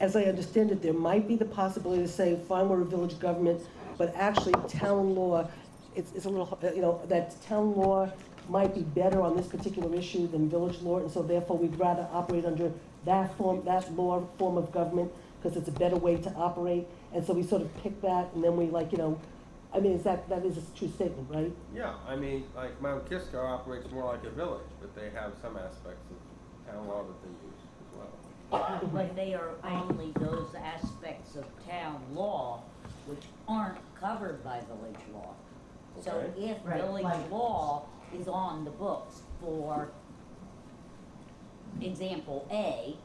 as I understand it, there might be the possibility to say, fine, we're a village government, but actually town law, it's a little, you know, that town law might be better on this particular issue than village law, and so therefore we'd rather operate under that law form of government, because it's a better way to operate, and so we sort of pick that, and then we, like, you know, I mean, that is a true statement, right? Yeah, I mean, like Mount Kisco operates more like a village, but they have some aspects of town law that they use as well. But they are only those aspects of town law which aren't covered by village law. So Okay. if village law is on the books for example A,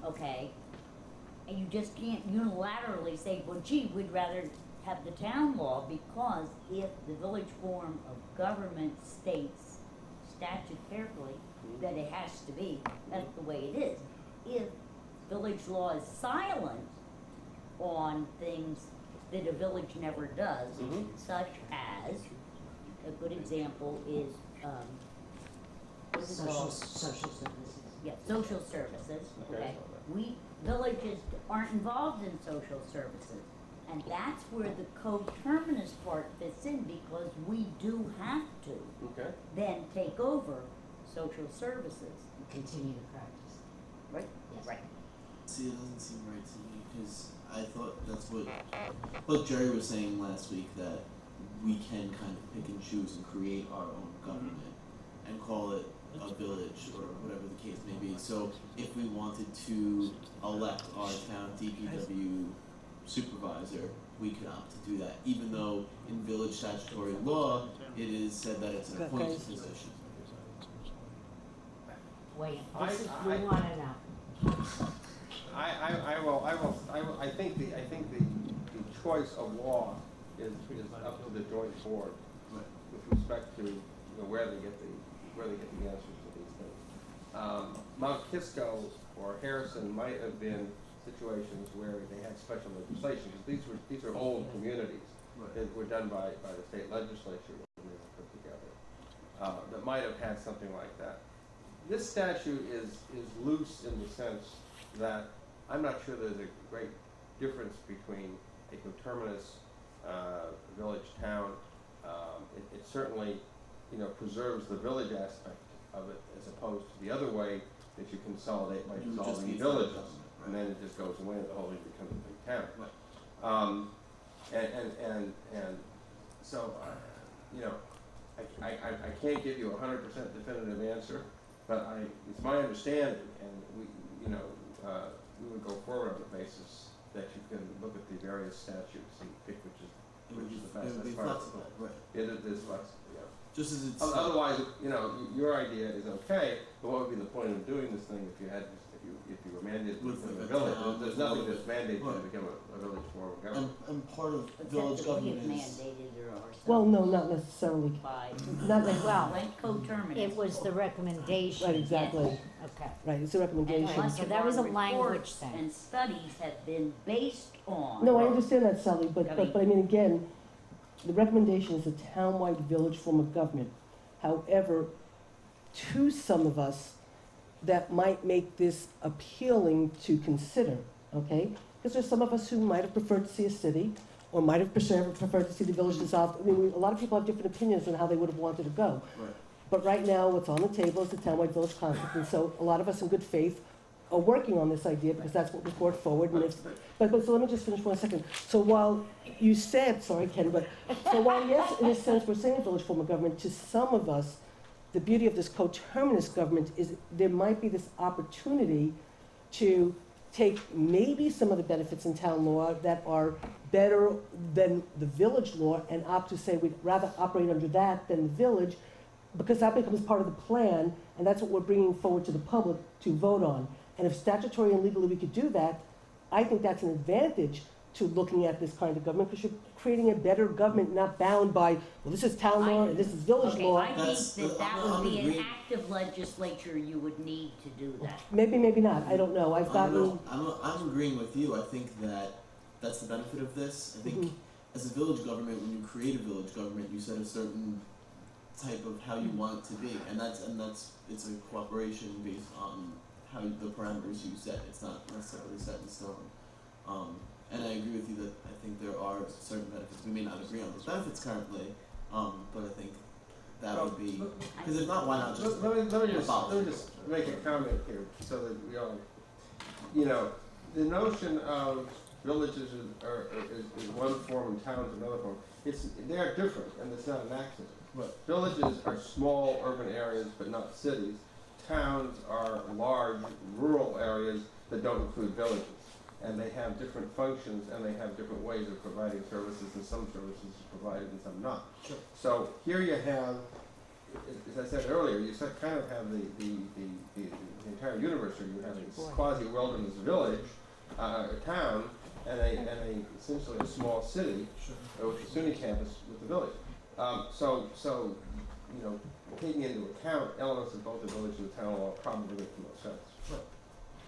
okay, and you just can't unilaterally say, well, gee, we'd rather have the town law, because if the village form of government states statutorily that it has to be, that's the way it is. If village law is silent on things that a village never does, such as, a good example is, what's it called? Social services. Yeah, social services, okay. Villages aren't involved in social services. And that's where the coterminous part fits in, because we do have to Okay. then take over social services. Continue to practice. Right? Yes. Right. See, it doesn't seem right to me, because I thought that's what Jerry was saying last week, that we can kind of pick and choose and create our own government and call it a village or whatever the case may be. So if we wanted to elect our town DPW supervisor, we could opt to do that, even though in village statutory law, it is said that it's an appointed position. Wait, I- this is, I- we wanna know. I think the choice of law is up to the joint board with respect to, where they get the answers to these things. Mount Kisco or Harrison might have been situations where they had special legislation, because these are old communities that were done by the state legislature when they were put together, that might have had something like that. This statute is loose in the sense that I'm not sure there's a great difference between a coterminous village town. It certainly, preserves the village aspect of it, as opposed to the other way that you consolidate by dissolving villages, and then it just goes away and the whole thing becomes a big town. And so, I can't give you a 100% definitive answer, but it's my understanding, and we would go forward on the basis that you can look at the various statutes and pick which is the best. It would be flexible, right? It is flexible, yeah. Just as it's Otherwise, your idea is okay, but what would be the point of doing this thing if you were mandated to become a village? There's nothing that's mandated you to become a village form of government. and part of But village that's what we government have is mandated ourselves. Well, no, not necessarily. By, Not that, Well, when coterminous. it was the recommendation. right, exactly. Okay. Right, it's a recommendation. And much So of that was our a language reports thing. and studies have been based on. No, I understand that, Sally, but I mean- I mean, again, the recommendation is a townwide village form of government. However, to some of us, that might make this appealing to consider, okay? Because there's some of us who might have preferred to see a city, or might have preferred to see the village dissolved. I mean, a lot of people have different opinions on how they would have wanted to go. right. But right now, what's on the table is the townwide village concept, and so a lot of us in good faith are working on this idea, because that's what was brought forward, and if, but so let me just finish 1 second. So while you said, sorry, Ken, but, so while yes, in a sense, we're saying a village form of government, to some of us, the beauty of this coterminous government is there might be this opportunity to take maybe some of the benefits in town law that are better than the village law and opt to say we'd rather operate under that than the village, because that becomes part of the plan, and that's what we're bringing forward to the public to vote on. And if statutory and legally we could do that, I think that's an advantage to looking at this kind of government, because you're creating a better government, not bound by, well, this is town law and this is village Okay, law. I That's- think that I'm would be an agreeing. active legislature you would need to do that. Maybe, maybe not, I don't know, I've gotten, I'm agreeing with you. I think that that's the benefit of this. I think Mhm. as a village government, when you create a village government, you set a certain type of how you want it to be, and that's it's a cooperation based on how the parameters you set. It's not necessarily set in stone. And I agree with you that I think there are certain benefits. We may not agree on those benefits currently, but I think that would be, because if not, why not just Let me abolish it? just make a comment here, so that we all, the notion of villages is one form and towns another form. They are different, and it's not an accident. Right. Villages are small urban areas, but not cities. Towns are large rural areas that don't include villages. And they have different functions, and they have different ways of providing services, and some services are provided and some not. Sure. So here you have, as I said earlier, you kind of have the entire universe here. You have a quasi-wilderness village, a town, and essentially a small city, with the SUNY campus with the village. So taking into account elements of both the village and the town law probably makes the most sense. Sure.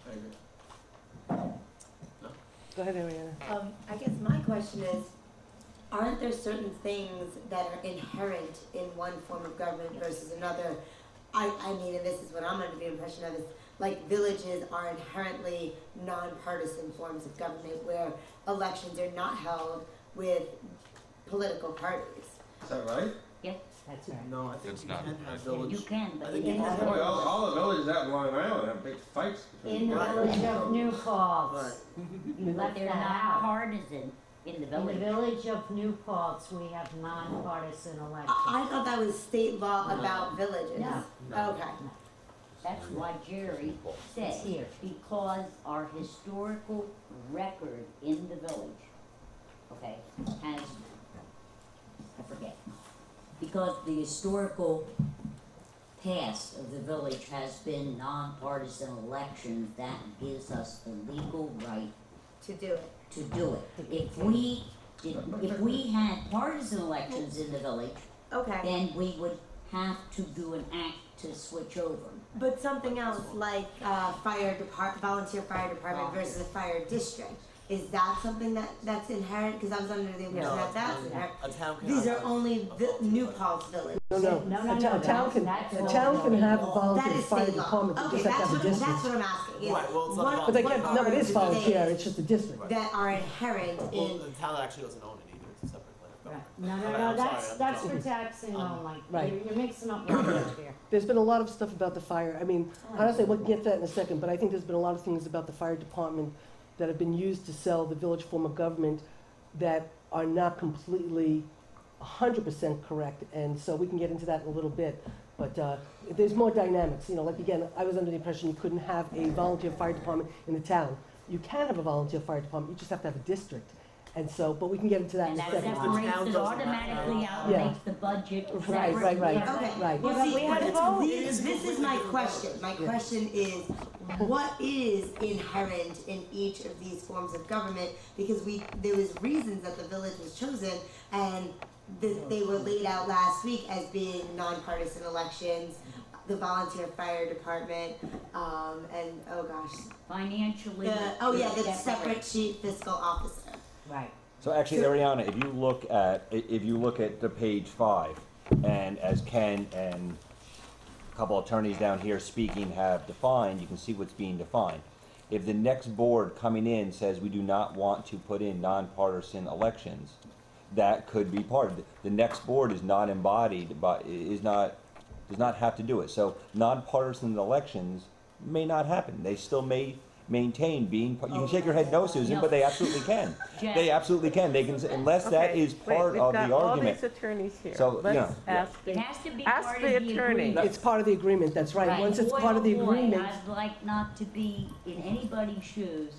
I agree. go ahead, Ariana. I guess my question is, aren't there certain things that are inherent in one form of government versus another? I mean, and this is what I'm under the impression of, is like villages are inherently nonpartisan forms of government where elections are not held with political parties. Is that right? Yes, That's right. No, I think It's you not can right. have village. you can, but I think in you can the Boy, all the villages out in Long Island have big fights between In the village of New Paltz. but Left they're that not out. partisan in the In the village. village of New Paltz, we have nonpartisan elections. I thought that was state law about villages. No. Okay. That's why Jerry said, It's here. because our historical record in the village, okay, has, I forget, because the historical past of the village has been nonpartisan elections, that gives us the legal right To do it. to do it. If we had partisan elections in the village, Okay. then we would have to do an act to switch over. But something else like volunteer fire department versus a fire district, is that something that's inherent? Because I was under the impression that that's inherent. A town can These have are only New Paltz Village. No, No, a no, town can, that's a all town can have a That volunteer is fire state law. department, they Okay, just have to have a that's district. what I'm asking. is Right, well, it's not what- volunteer. But they what can't, no, it are is the volunteer, things it's just a district. that are inherent Well, in, the town actually doesn't own it either, it's a separate plan. Right. No, I'm no, no, sorry, that's I'm for taxing only. Right. You're mixing up words here. There's been a lot of stuff about the fire, I mean, honestly, we'll get to that in a second, but I think there's been a lot of things about the fire department that have been used to sell the village form of government that are not completely 100% correct, and so we can get into that in a little bit. But there's more dynamics, you know, like again, I was under the impression you couldn't have a volunteer fire department in the town. You can have a volunteer fire department, you just have to have a district. And so, but we can get into that And in a that second. separates it automatically out, Yeah. makes the budget Right, separate. right, right, okay. right. Well, Yeah, see, but we had but to vote. this is my question. My question is, what is inherent in each of these forms of government? Because there was reasons that the village was chosen, and they were laid out last week as being nonpartisan elections, the volunteer fire department, and oh gosh, Financially. the separate chief fiscal officer. Right. So actually, Ariana, if you look at the page 5, and as Ken and a couple attorneys down here speaking have defined, you can see what's being defined. If the next board coming in says we do not want to put in nonpartisan elections, that could be part of it. The next board is not embodied, but does not have to do it. So nonpartisan elections may not happen. They still may maintain being. You can shake your head no, Susan, but they absolutely can. Jack. They absolutely can. They can, unless that Okay, is wait, part we've of got the all argument. these attorneys here. So, you Let's know, ask It the, has to be ask part the of the attorney. agreement. It's part of the agreement, that's right. Once it's Boy, part of the oh boy, agreement, I'd like not to be in anybody's shoes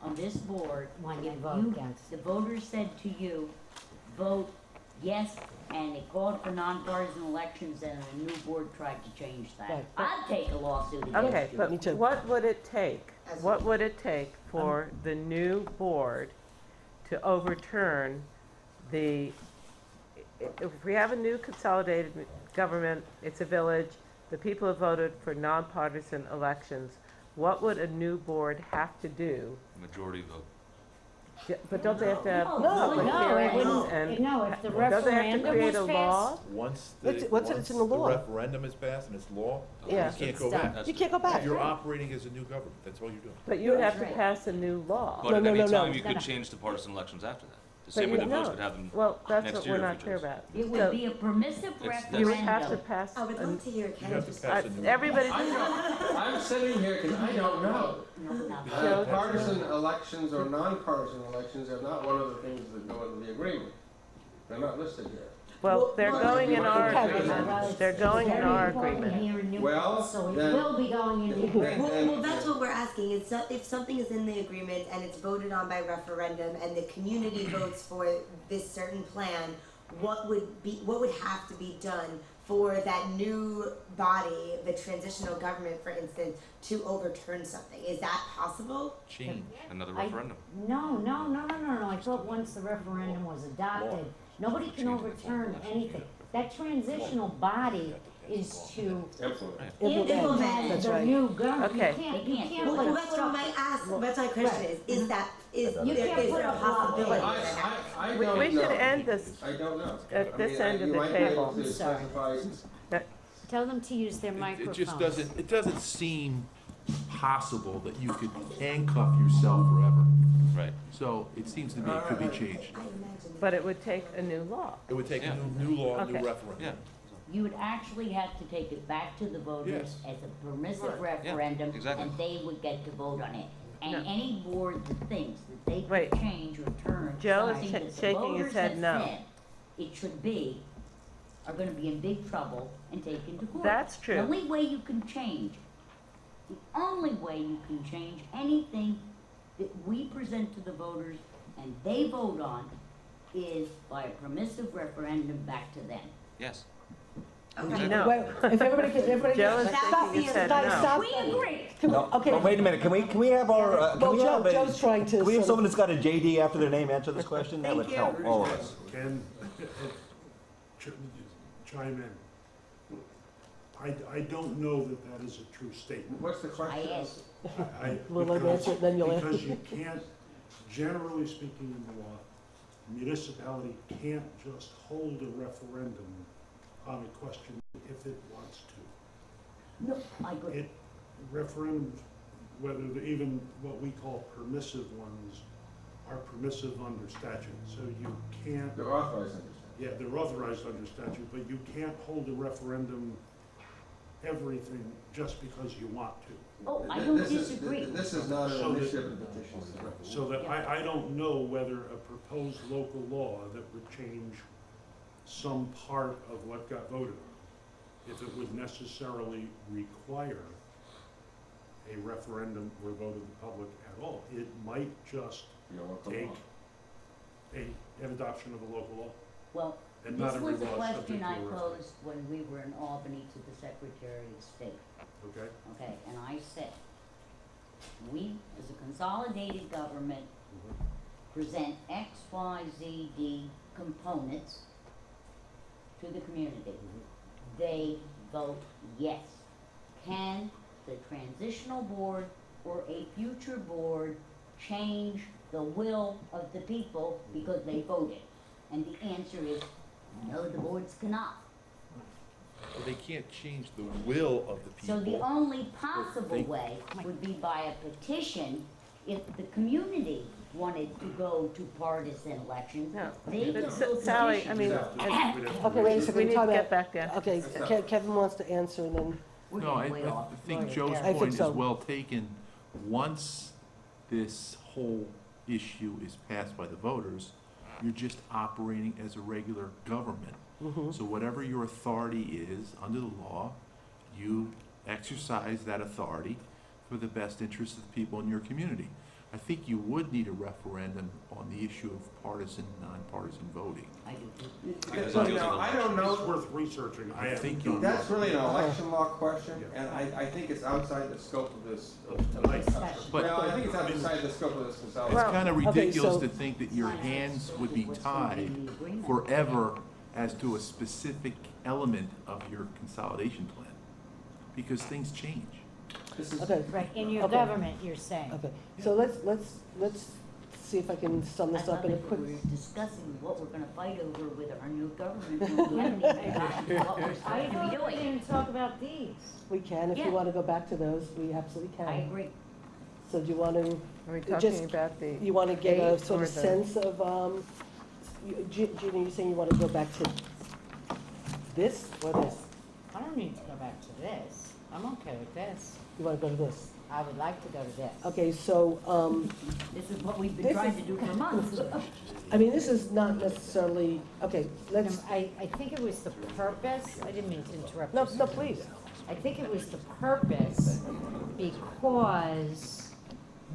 on this board. When you If vote against. The voters said to you, vote yes, and it called for nonpartisan elections, and a new board tried to change that. Right. I'd take a lawsuit against Okay, you. but Me too. what would it take? What would it take for the new board to overturn if we have a new consolidated government, it's a village, the people have voted for nonpartisan elections, what would a new board have to do? Majority vote. But don't they have to have No, public No, it hearings wouldn't, and? no, if the Don't they have to referendum create was a law? passed. Once What's it- it's in the law. referendum is passed and it's law, Yeah. you can't go It's done. back. you can't go back. You're operating as a new government, that's all you're doing. But you have to Right. pass a new law. But No, at no, any no, no. time, you No, could no. change the partisan elections after that. The But same way you- the voters no. could have them Well, that's next what year we're if not we clear chose. about. It So would be a permissive It's- you would have to referendum. pass, I would love to hear You Ken have to just. pass a new. everybody, I'm sitting here because I don't know. No, no. Joe? Partisan elections or non-partisan elections are not one of the things that go into the agreement. They're not listed here. well, they're going in our Okay. agreement. They're going in our Very important agreement. here in New Well, Paltz, so it then- will be going in the agreement. Well, that's what we're asking. Is if something is in the agreement and it's voted on by referendum, and the community votes for this certain plan, what would have to be done for that new body, the transitional government, for instance, to overturn something? Is that possible? Change. Another I- referendum. No, I thought once the referendum was adopted, nobody can overturn anything. That transitional body is to Absolutely. implement That's the right. new government. Okay. You can't Well, put that's a what that's my question is that You can't is put there a a possibility? block. I We don't should know. end this I don't know. at this end of you the might be able table. to I'm sorry. specify- Tell them to use their It microphones. just doesn't seem impossible that you could handcuff yourself forever. Right. So it seems to me it could be changed. But it would take a new law. It would take Yeah. a new law, a new Okay. referendum. Yeah. You would actually have to take it back to the voters Yes. as a permissive Right. Yeah, referendum, exactly. and they would get to vote on it. And No. any board that thinks that they Wait. could change or turn Joe is something that the shaking his voters head have no. said it should be, are gonna be in big trouble and taken to court. That's true. The only way you can change, anything that we present to the voters and they vote on is by a permissive referendum back to them. Yes. Okay. No. Well, if everybody can, Joe is stop, shaking his head guys, no. stop. We agree. No, Okay. but wait a minute, can we have our, Well, can we have Joe's trying to can we have sort someone of- that's got a JD after their name answer this question? That would Thank help you. all of us. Can chime in. I don't know that that is a true statement. What's the question? I asked. Well, let me answer it, then you'll answer. Because you can't, generally speaking in the law, municipality can't just hold a referendum on a question if it wants to. No, I agree. Referendums, whether they're even what we call permissive ones, are permissive under statute, so you can't. They're authorized under statute. Yeah, they're authorized under statute, but you can't hold a referendum everything just because you want to. Oh, I don't disagree. This is not So an that- initiative petition. So that I don't know whether a proposed local law that would change some part of what got voted on, if it would necessarily require a referendum or vote of the public at all. It might just take an adoption of a local law. Well, And not this every was a law is question subject to I a referendum. posed when we were in Albany to the Secretary of State. Okay? Okay, and I said, we, as a consolidated government, present X, Y, Z, D components to the community. They vote yes. Can the transitional board or a future board change the will of the people because they voted? And the answer is, no, the boards cannot. But they can't change the will of the people. So the only possible They- way would be by a petition if the community wanted to go to partisan elections. No. They could go Sally, I petition. mean, Okay, wait a second, we need to time get out. back there. Okay, Kevin wants to answer and then, We're No, I getting way off. think Joe's I think point is so. well taken. Once this whole issue is passed by the voters, you're just operating as a regular government. So whatever your authority is under the law, you exercise that authority for the best interest of the people in your community. I think you would need a referendum on the issue of partisan, nonpartisan voting. I do. Because So, it feels now, a I little- don't know. It's worth researching. I think you That's really an election law question, and I think it's outside the scope of this. But- No, I think it's outside the scope of this It's consolidation. kind of okay, ridiculous so- to think that your hands would be What's gonna be tied in the agreement? forever as to a specific element of your consolidation plan, because things change. This is, okay, Right, in your Okay. government, you're saying. okay. So let's see if I can sum I this up thought in a that quick. we were discussing what we're gonna fight over with our new government, when we haven't even gotten to what we're I supposed to thought be we doing. didn't talk about these. We can, if you Yeah. want to go back to those, we absolutely can. I agree. So do you want to, Are we Just- talking about the? you want to get a eight sort or of the- sense of, Gina, you're saying you want to go back to this or this? I don't need to go back to this. I'm okay with this. You want to go to this? I would like to go to this. Okay, so, This is what we've been This trying is- to do for months. I mean, this is not necessarily, okay, let's, I think it was the purpose, I didn't mean to interrupt. no, you, no, Susan. please. I think it was the purpose because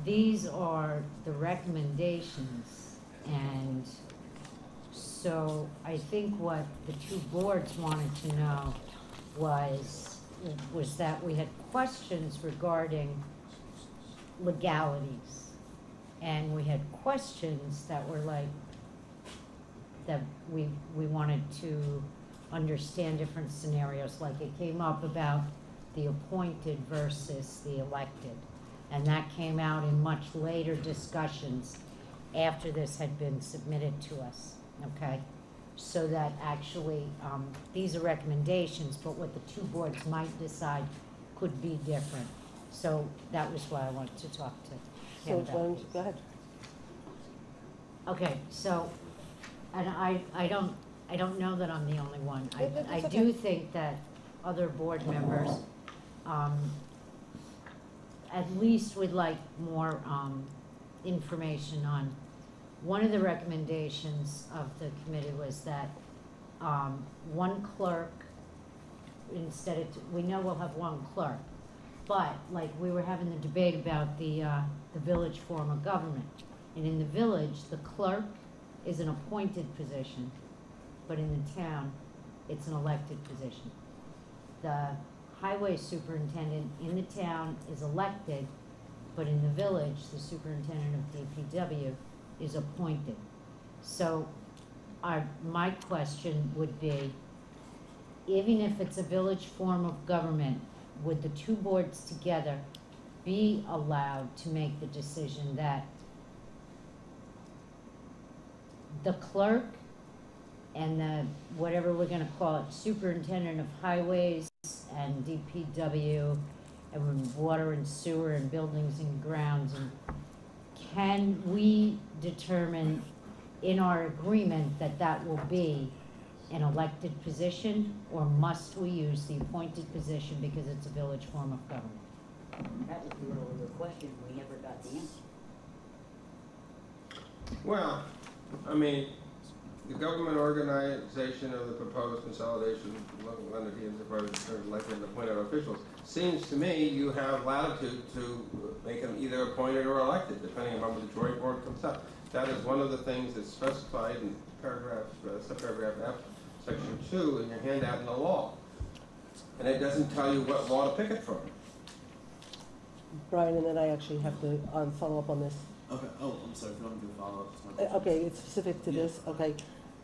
these are the recommendations. And so I think what the two boards wanted to know was that we had questions regarding legalities. And we had questions that were like, that we wanted to understand different scenarios, like it came up about the appointed versus the elected. And that came out in much later discussions after this had been submitted to us, okay? So that actually, these are recommendations, but what the two boards might decide could be different. So that was why I wanted to talk to So, him about it. go ahead. Okay, so, and I don't know that I'm the only one. That's I okay. do think that other board members, at least would like more, information on. One of the recommendations of the committee was that, one clerk, instead of, we know we'll have one clerk, but like we were having the debate about the village form of government. And in the village, the clerk is an appointed position, but in the town, it's an elected position. The highway superintendent in the town is elected, but in the village, the superintendent of DPW is appointed. So my question would be, even if it's a village form of government, would the two boards together be allowed to make the decision that the clerk and the, whatever we're gonna call it, superintendent of highways and DPW and water and sewer and buildings and grounds, and can we determine in our agreement that that will be an elected position, or must we use the appointed position because it's a village form of government? That was the earlier question, we never got the answer. Well, I mean, the government organization of the proposed consolidation of local entities as part of the elected and appointed officials, seems to me you have latitude to make them either appointed or elected, depending upon what the joint board comes up. That is one of the things that's specified in paragraph, subparagraph F, section 2 in your handout in the law. And it doesn't tell you what law to pick it from. Brian, and then I actually have to follow up on this. Okay, oh, I'm sorry, if you want me to follow up. it's my question. Okay, it's specific to this, okay.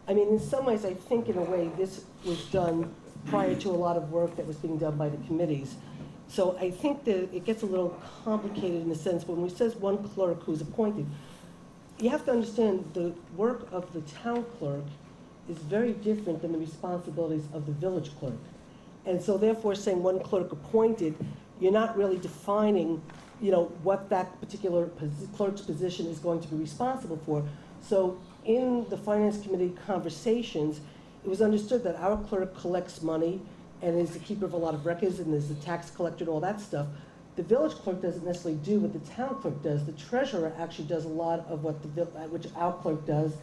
I mean, in some ways, I think in a way, this was done prior to a lot of work that was being done by the committees. So I think that it gets a little complicated in the sense, when we says one clerk who's appointed, you have to understand the work of the town clerk is very different than the responsibilities of the village clerk. And so therefore, saying one clerk appointed, you're not really defining, you know, what that particular clerk's position is going to be responsible for. So in the finance committee conversations, it was understood that our clerk collects money and is the keeper of a lot of records and is the tax collector and all that stuff. The village clerk doesn't necessarily do what the town clerk does. The treasurer actually does a lot of what which our clerk does.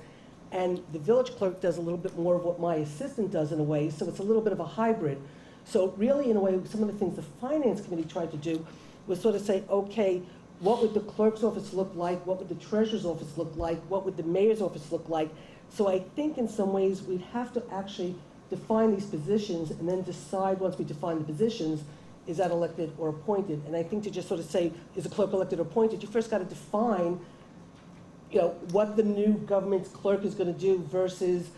And the village clerk does a little bit more of what my assistant does in a way, so it's a little bit of a hybrid. So really, in a way, some of the things the finance committee tried to do was sort of say, okay, what would the clerk's office look like? What would the treasurer's office look like? What would the mayor's office look like? So I think in some ways we'd have to actually define these positions and then decide, once we define the positions, is that elected or appointed? And I think to just sort of say, is a clerk elected or appointed, you first got to define, you know, what the new government's clerk is going to do versus,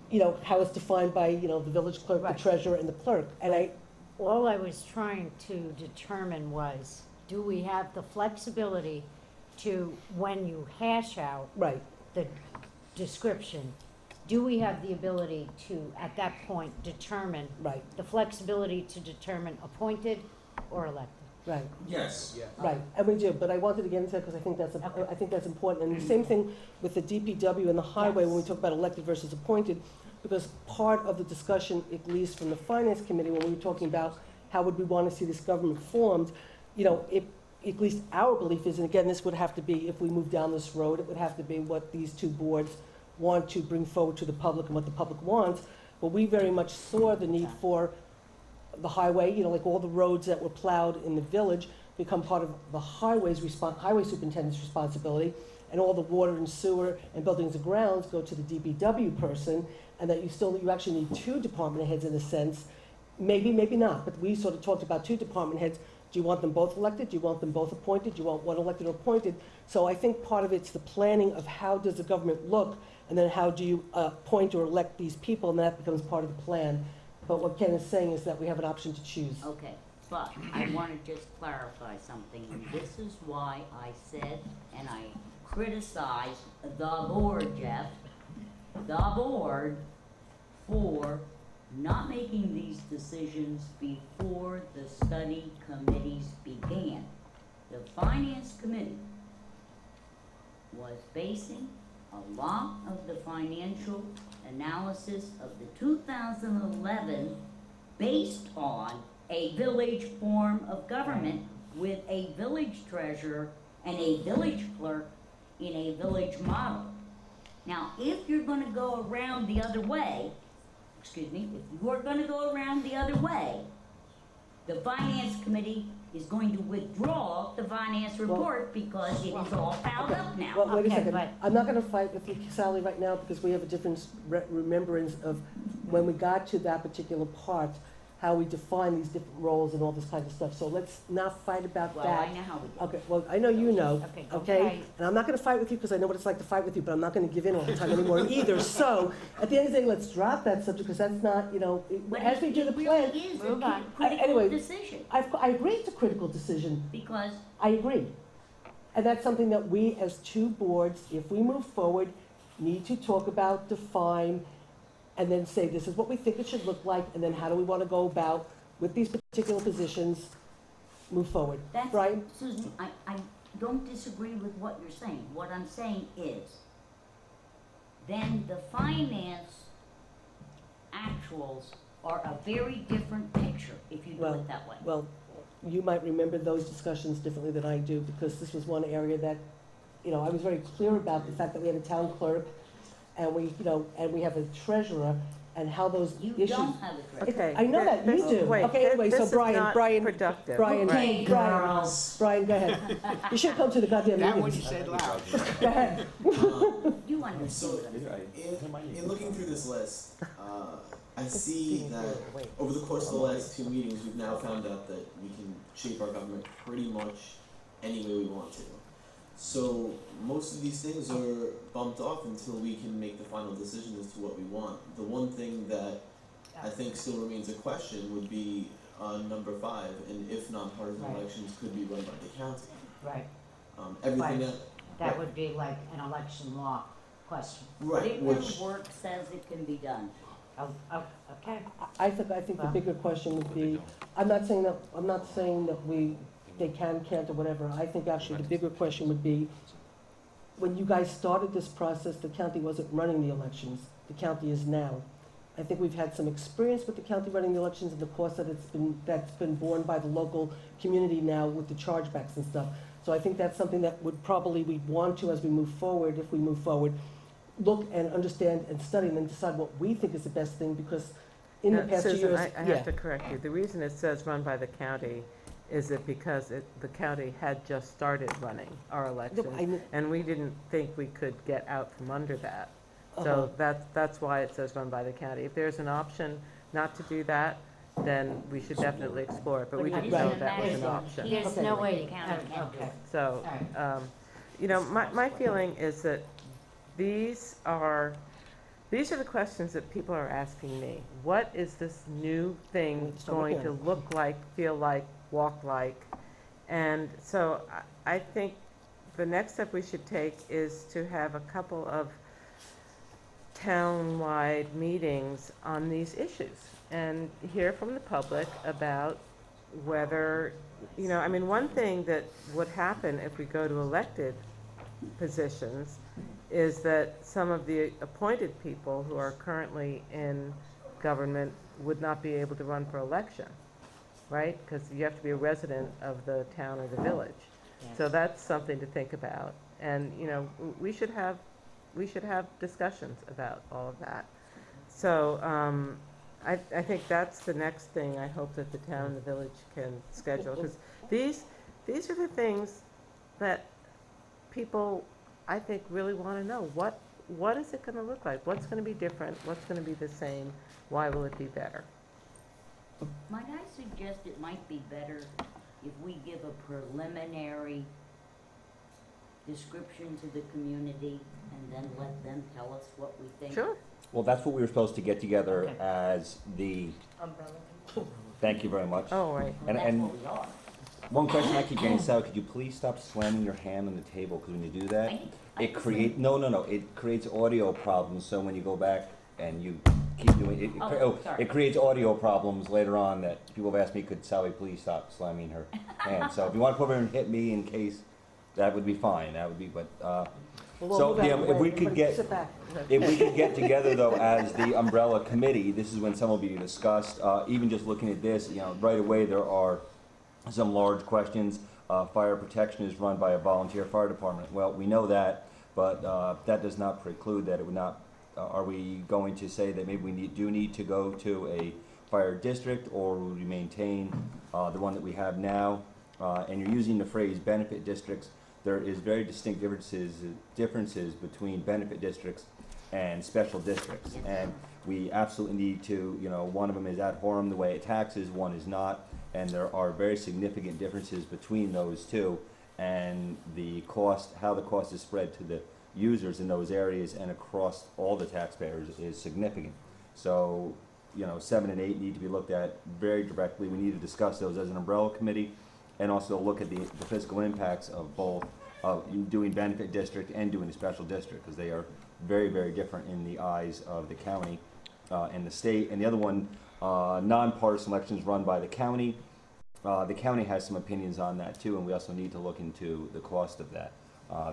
you know, how it's defined by, you know, the village clerk, Right. the treasurer, and the clerk. And All I was trying to determine was, do we have the flexibility to, when you hash out right, the description, do we have the ability to, at that point, determine right, the flexibility to determine appointed or elected? right. Yes. Right, and we do, but I wanted to get into that because I think that's important. And the same thing with the DPW and the highway when we talk about elected versus appointed, because part of the discussion, at least from the finance committee, when we were talking about how would we want to see this government formed, you know, at least our belief is, and again, this would have to be, if we move down this road, it would have to be what these two boards want to bring forward to the public and what the public wants. But we very much saw the need for the highway, you know, like all the roads that were plowed in the village become part of the highway superintendent's responsibility, and all the water and sewer and buildings and grounds go to the DPW person, and that you actually need two department heads in a sense, maybe not, but we sort of talked about two department heads. Do you want them both elected? Do you want them both appointed? Do you want one elected or appointed? So I think part of it's the planning of how does the government look, and then how do you appoint or elect these people, and that becomes part of the plan. But what Ken is saying is that we have an option to choose. Okay, but I want to just clarify something, and this is why I said, and I criticized the board, Jeff, the board, for not making these decisions before the study committees began. The finance committee was basing a lot of the financial analysis of the 2011 based on a village form of government with a village treasurer and a village clerk in a village model. Now, if you're gonna go around the other way, excuse me, if you're gonna go around the other way, the finance committee is going to withdraw the finance report because it is all piled up now. Well, wait a Okay, second. but- I'm not gonna fight with you, Sally, right now, because we have a different remembrance of when we got to that particular part, how we define these different roles and all this kind of stuff. So let's not fight about Well, that. I know how we do. Okay, well, I know you know, Okay, go okay? fight. And I'm not gonna fight with you, because I know what it's like to fight with you, but I'm not gonna give in all the time anymore either. So, at the end of the day, let's drop that subject, because that's not, you know, But as we do the it plan. really is Move a on. critical Anyway, decision, I agree it's a critical decision. because I agree. And that's something that we, as two boards, if we move forward, need to talk about, define, and then say, this is what we think it should look like, and then how do we want to go about, with these particular positions, move forward. that's, Brian? Susan, I don't disagree with what you're saying. What I'm saying is, then the finance actuals are a very different picture, if you do Well, it that way. Well, you might remember those discussions differently than I do, because this was one area that, you know, I was very clear about the fact that we had a town clerk, and we, you know, and we have a treasurer, and how those You issues. don't have a director. Okay. I know that, you do. Wait, Okay, anyway, so this is Brian, not Brian, productive. Brian, Okay, Brian, girls. Brian, go ahead. You should come to the goddamn That meeting. one you said loud. Go ahead. You understand what I'm saying. In looking through this list, I see that over the course of the last two meetings, we've now found out that we can shape our government pretty much any way we want to. So most of these things are bumped off until we can make the final decision as to what we want. The one thing that I think still remains a question would be number 5, and if nonpartisan Right. elections could be run by the county. Right, Everything Right. that, that would be like an election law question. right, Bigger which, work says it can be done. Oh, okay. I think the bigger question would be, I'm not saying that they can't, or whatever. I think actually the bigger question would be, when you guys started this process, the county wasn't running the elections. The county is now. I think we've had some experience with the county running the elections and the cost that's been borne by the local community now with the chargebacks and stuff. So I think that's something that we'd want to, as we move forward, if we move forward, look and understand and study and then decide what we think is the best thing, because in the past 2 Susan, years, I have to correct you. The reason it says run by the county is that because the county had just started running our elections, and we didn't think we could get out from under that. So that's why it says run by the county. If there's an option not to do that, then we should definitely explore it, but we didn't know that was an option. There's no way, okay. So, you know, my feeling is that these are the questions that people are asking me. What is this new thing going to look like, feel like, walk like? And so I think the next step we should take is to have a couple of town-wide meetings on these issues and hear from the public about whether, you know, I mean, one thing that would happen if we go to elected positions is that some of the appointed people who are currently in government would not be able to run for election, right? Because you have to be a resident of the town or the village. So that's something to think about. And, you know, we should have discussions about all of that. So I think that's the next thing I hope that the town and the village can schedule, because these are the things that people, I think, really want to know. What is it going to look like? What's going to be different? What's going to be the same? Why will it be better? Might I suggest it might be better if we give a preliminary description to the community and then let them tell us what we think? Sure. Well, that's what we were supposed to get together Okay. as the, thank you very much. Oh, right. Well, that's And what we are. one question I keep getting, Sal, could you please stop slamming your hand on the table, because when you do that, I it creates, no, it creates audio problems, so when you go back and you keep doing it. Sorry. It creates audio problems later on that people have asked me, could Sally please stop slamming her hand? So if you want to come over and hit me in case, that would be fine. That would be, but, We'll so, move out yeah, of the if we way. could Everybody get, sit back. if we could get together though as the umbrella committee, this is when some will be discussed. Even just looking at this, you know, right away there are some large questions. Fire protection is run by a volunteer fire department. Well, we know that, but that does not preclude that it would not. Are we going to say that maybe we do need to go to a fire district, or would we maintain the one that we have now? And you're using the phrase benefit districts. There is very distinct differences between benefit districts and special districts, and we absolutely need to, you know, one of them is ad horam the way it taxes, one is not, and there are very significant differences between those two, and the cost, how the cost is spread to the users in those areas and across all the taxpayers is significant. So, you know, 7 and 8 need to be looked at very directly. We need to discuss those as an umbrella committee, and also look at the fiscal impacts of both doing benefit district and doing a special district, because they are very, very different in the eyes of the county and the state. And the other one, nonpartisan elections run by the county. The county has some opinions on that too, and we also need to look into the cost of that.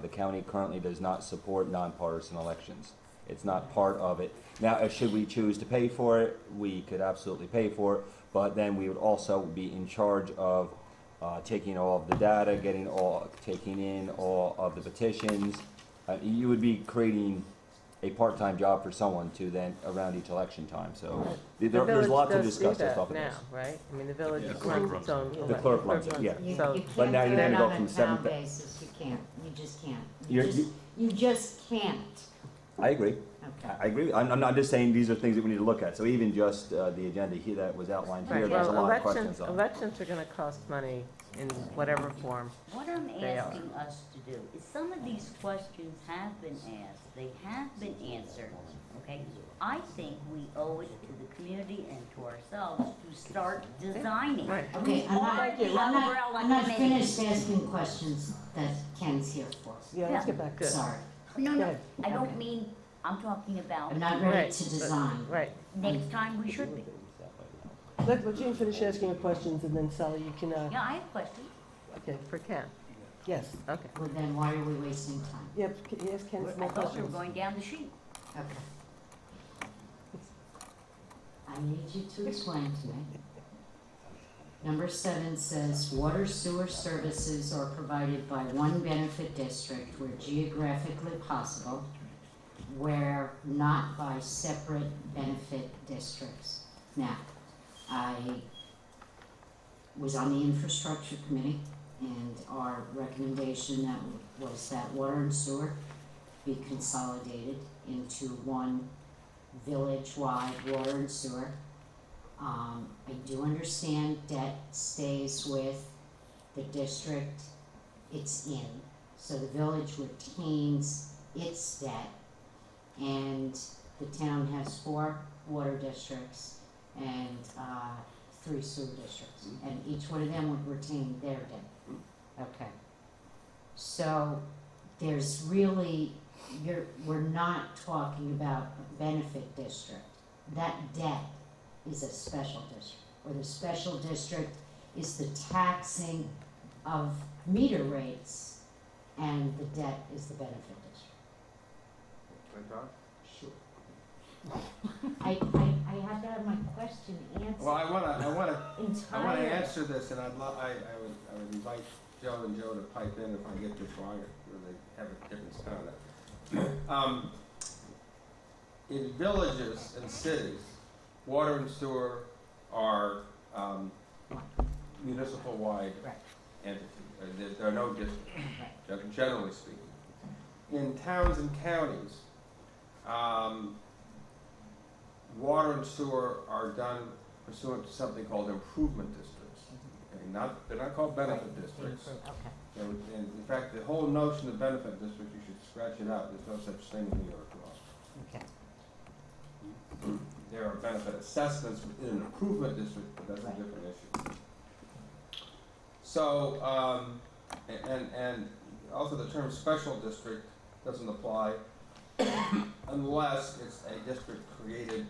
The county currently does not support nonpartisan elections. It's not part of it. Now, should we choose to pay for it, we could absolutely pay for it, but then we would also be in charge of taking all of the data, taking in all of the petitions. You would be creating a part-time job for someone to then around each election time. So there's a lot to discuss just off of this. Now, right? I mean, the village Yeah, runs its own. The clerk runs it, yeah. You, So- you But can't now do you're it gonna go on from a 7 town to- basis, you can't, you just can't. You're- You just can't. I agree. Okay. I agree. I'm not just saying these are things that we need to look at. So even just the agenda here that was outlined here, Right, there's a well, lot of questions on. elections are gonna cost money in whatever form. What I'm They are. asking us to do is some of these questions have been asked, they have been answered, okay? I think we owe it to the community and to ourselves to start designing. Right. Okay, I'm not, Or the umbrella I'm not committee. finished asking questions that Ken's here for. Yeah, let's get back to it. Sorry, No, Go no, ahead. I don't mean, I'm talking about I'm not ready Right, to but- design. Right. next time we should be. Let Jean finish asking the questions, and then Sally, you can, Yeah, I have questions. okay, For Ken, yes. okay. Well, then why are we wasting time? Yep, yes, Ken, some I more thought we were questions. going down the sheet. Okay. I need you to explain to me. Number 7 says, water sewer services are provided by one benefit district where geographically possible, where not by separate benefit districts. Now, I was on the infrastructure committee, and our recommendation that was that water and sewer be consolidated into one village-wide water and sewer. I do understand debt stays with the district it's in, so the village retains its debt, and the town has 4 water districts and 3 sewer districts, and each one of them would retain their debt. Okay. So there's really, we're not talking about a benefit district. That debt is a special district, or the special district is the taxing of meter rates, and the debt is the benefit district. I have to have my question answered. Well, I wanna Entirely. answer this, and I would invite Joe and Joe to pipe in if I get this wrong, or they have a different spin on it. In villages and cities, water and sewer are municipal-wide Right. entities. There are no districts, generally speaking. In towns and counties, water and sewer are done pursuant to something called improvement districts. Okay, they're not called benefit districts. Okay. And in fact, the whole notion of benefit district, you should scratch it out. There's no such thing in New York law. Okay. There are benefit assessments within an improvement district, but that's a different issue. So, and also the term special district doesn't apply unless it's a district created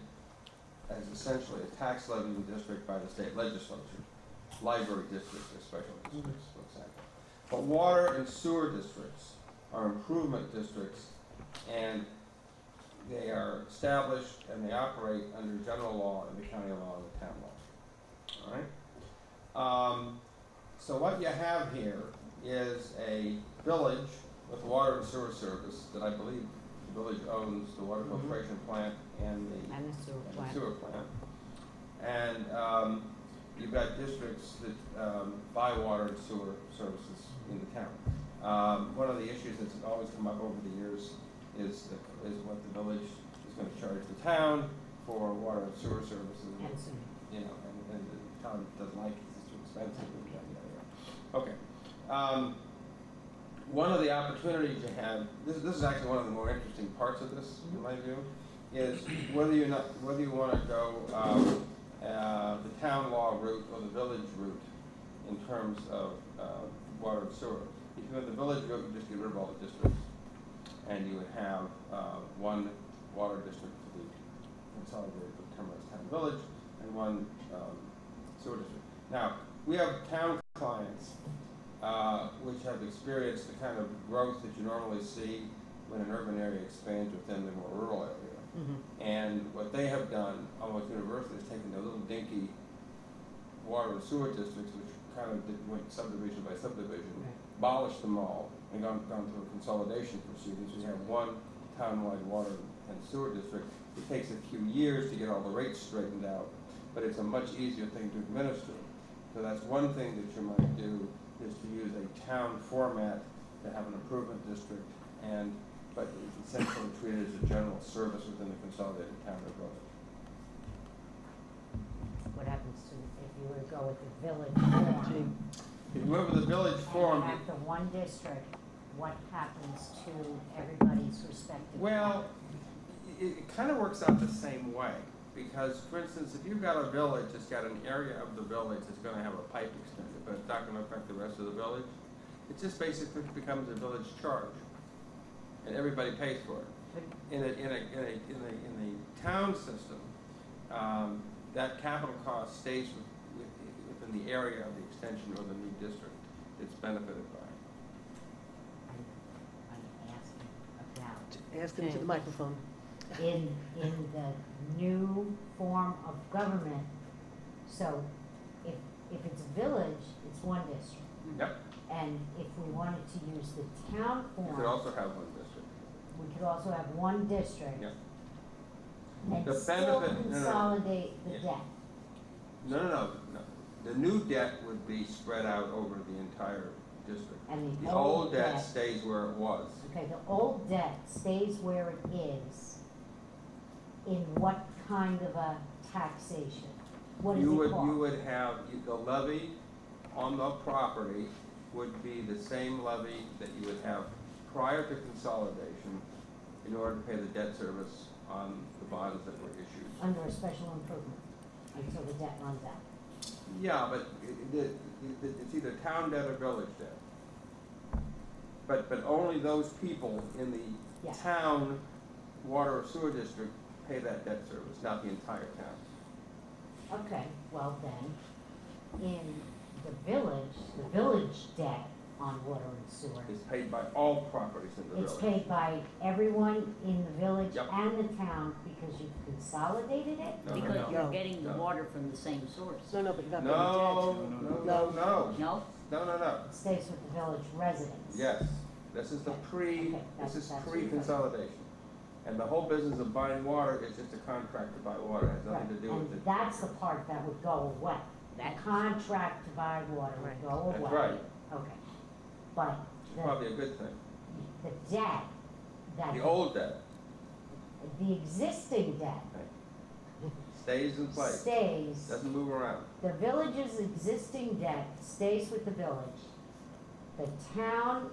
as essentially a tax levying district by the state legislature. Library districts are special districts, for example. But water and sewer districts are improvement districts, and they are established and they operate under general law and the county law and the town law. All right? So what you have here is a village with water and sewer service that I believe the village owns the water filtration plant and the sewer plant. And you've got districts that buy water and sewer services in the town. One of the issues that's always come up over the years is what the village is going to charge the town for water and sewer services. You know, and the town doesn't like it, it's too expensive. Okay. One of the opportunities you have, this is actually one of the more interesting parts of this, in my view, is whether you want to go the town law route or the village route in terms of water and sewer. If you went the village route, you just get rid of all the districts, and you would have one water district for the consolidated Tamarack Town Village and one sewer district. Now, we have town clients which have experienced the kind of growth that you normally see when an urban area expands within the more rural area. And what they have done, almost universally, is taken their little dinky water and sewer districts, which kind of went subdivision by subdivision, abolished them all, and gone through a consolidation proceedings. We have one town-wide water and sewer district. It takes a few years to get all the rates straightened out, but it's a much easier thing to administer. So that's one thing that you might do, is to use a town format to have an improvement district, but it's essentially treated as a general service within the consolidated town or village. What happens to if you were to go with the village form? If you went with the village form, After one district, what happens to everybody's respective? well, it kind of works out the same way. Because, for instance, if you've got a village that's got an area of the village that's going to have a pipe extended, but it's not going to affect the rest of the village, it just basically becomes a village charge, and everybody pays for it. In a town system, that capital cost stays within the area of the extension or the new district it's benefited by. I'm asking about. Ask them to the microphone. In the new form of government, so if it's a village, it's one district. Yep. And if we wanted to use the town form. You could also have one district. We could also have one district. Yep. And The still benefit- consolidate the Yeah. debt. No. The new debt would be spread out over the entire district. And The old debt stays where it was. Okay, the old debt stays where it is. In what kind of a taxation? What is it called? You would have, the levy on the property would be the same levy that you would have prior to consolidation in order to pay the debt service on the bonds that were issued. Under a special improvement, until the debt runs out. Yeah, but it's either town debt or village debt. But only those people in the town water or sewer district pay that debt service, not the entire town. Okay, well then, in the village debt on water and sewer. It's paid by all properties in the village. It's paid by everyone in the village Yep. and the town because you've consolidated it? No, Because no. you're getting the water from the same source. No, but you're not No. No? No. It stays with the village residents. Yes, this is Okay, this is that's pre-consolidation. And the whole business of buying water is just a contract to buy water, it has nothing to do with And it. that's the part that would go away. That contract to buy water would go away. That's right. Okay. But It's probably a good thing. the debt that. The old debt The existing debt stays in place, stays. doesn't move around. The village's existing debt stays with the village. The town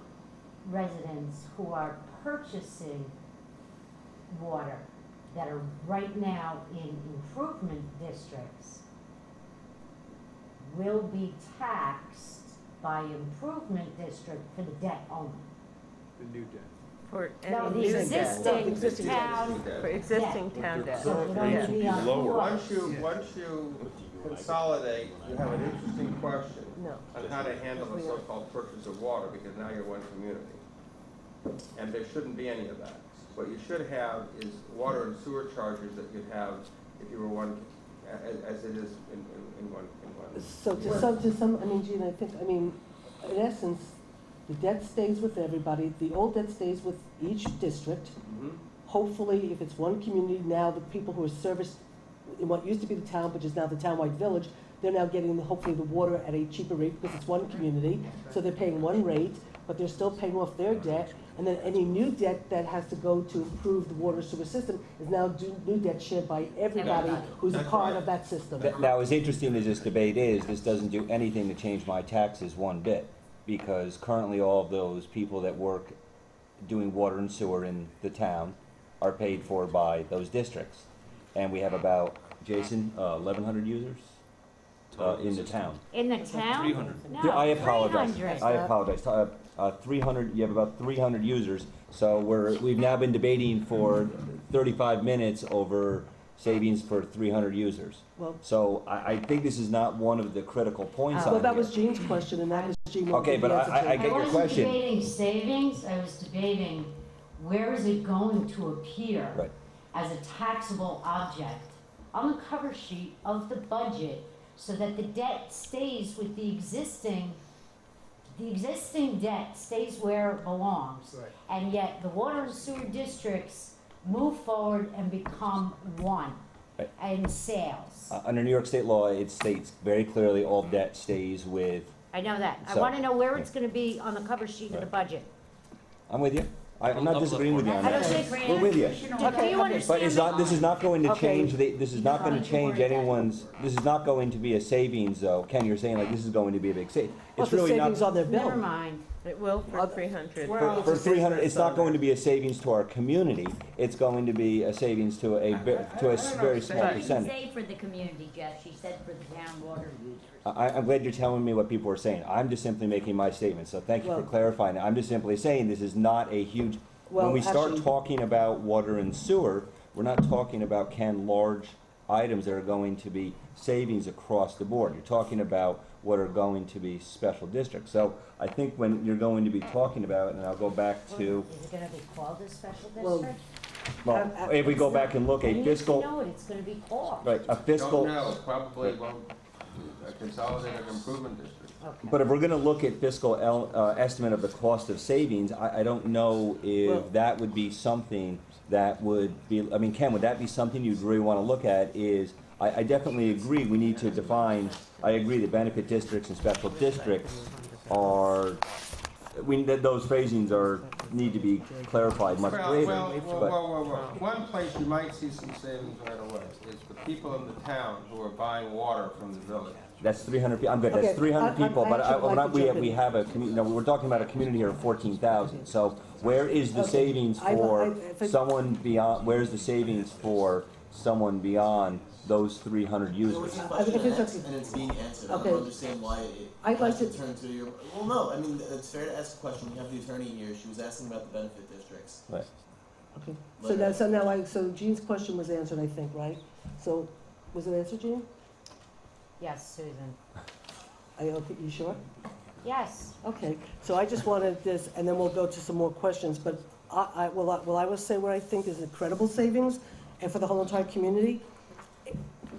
residents who are purchasing water that are right now in improvement districts will be taxed by improvement district for the debt only. The new debt. For No, any the new debt. existing town. For existing town debt. So it would only be on four. Once you consolidate, you have an interesting question No. on how to handle the so-called purchase of water, because now you're one community. And there shouldn't be any of that. What you should have is water and sewer charges that you'd have if you were one, as it is in one. So to some, I mean, Gene, I think, I mean, in essence, the debt stays with everybody, the old debt stays with each district. Hopefully, if it's one community, now the people who are serviced in what used to be the town, which is now the townwide village, they're now getting hopefully the water at a cheaper rate because it's one community, so they're paying one rate, but they're still paying off their debt, and then any new debt that has to go to improve the water sewer system is now new debt shared by everybody who's a part of that system. Now, as interesting as this debate is, this doesn't do anything to change my taxes one bit, because currently all of those people that work doing water and sewer in the town are paid for by those districts. And we have about, Jason, 1,100 users in the town. In the town? 300. No, I apologize. 300. I apologize. 300. You have about 300 users. So we've now been debating for 35 minutes over savings for 300 users. Well, so I think this is not one of the critical points. well, on that here. was Gene's question, and that was Gene. Okay, but I get your question. I wasn't debating savings, I was debating where is it going to appear Right. as a taxable object on the cover sheet of the budget so that the debt stays with the existing debt stays where it belongs. Right. And yet the water and sewer districts move forward and become one Right. in sales. Under New York state law, it states very clearly all debt stays with. I know that. I So- want to know where it's going to be on the cover sheet of the budget. I'm with you. I'm not disagreeing with you on I don't that. say Fran. We're with you. Do you understand? But it's not, this is not going to Okay. change, this is not going to change anyone's, this is not going to be a savings though. Ken, you're saying like this is going to be a big save. What's It's the really savings not, on their bill? Never mind. It will for 300. for 300, it's not going to be a savings to our community. It's going to be a savings to a very small She didn't percentage. say for the community, Jeff, she said for the town water users. I'm glad you're telling me what people are saying. I'm just simply making my statement, so thank you for Well- clarifying. I'm just simply saying this is not a huge, when Well, we start actually- talking about water and sewer, we're not talking about, Ken, large items that are going to be savings across the board. You're talking about what are going to be special districts. So I think when you're going to be talking about, and I'll go back to, Is it going to be called a special Well, district? well, if we go back and look I a need to fiscal, know what it's going to be called. right, a fiscal. Don't know, probably won't, a consolidated improvement district. Okay. But if we're gonna look at fiscal estimate of the cost of savings, I don't know if Well- that would be something that would be, I mean, Ken, would that be something you'd really wanna look at is, I definitely agree, we need to define, I agree that benefit districts and special districts are, those phrasings need to be clarified much greater. but- One place you might see some savings right away is the people in the town who are buying water from the village. That's 300 people, I'm good, that's Okay, 300 people, but I would like to jump in. we have a community, we're talking about a community here of 14,000. So where is the Okay, savings for if I- someone beyond, where's the savings for someone beyond those 300 There users? was a I question think it's asked, okay. and it's being answered. I Okay. don't understand why it I'd like has to- turn to your, well, no, I mean, it's fair to ask a question. We have the attorney here. She was asking about the benefit districts. Right. Okay, Let so her- now so Gene's question was answered, I think, right? So, was it answered, Gene? Yes, Susan. Okay, you sure? Yes. Okay, so I just wanted this, and then we'll go to some more questions, but I will say what I think is incredible savings, and for the whole entire community.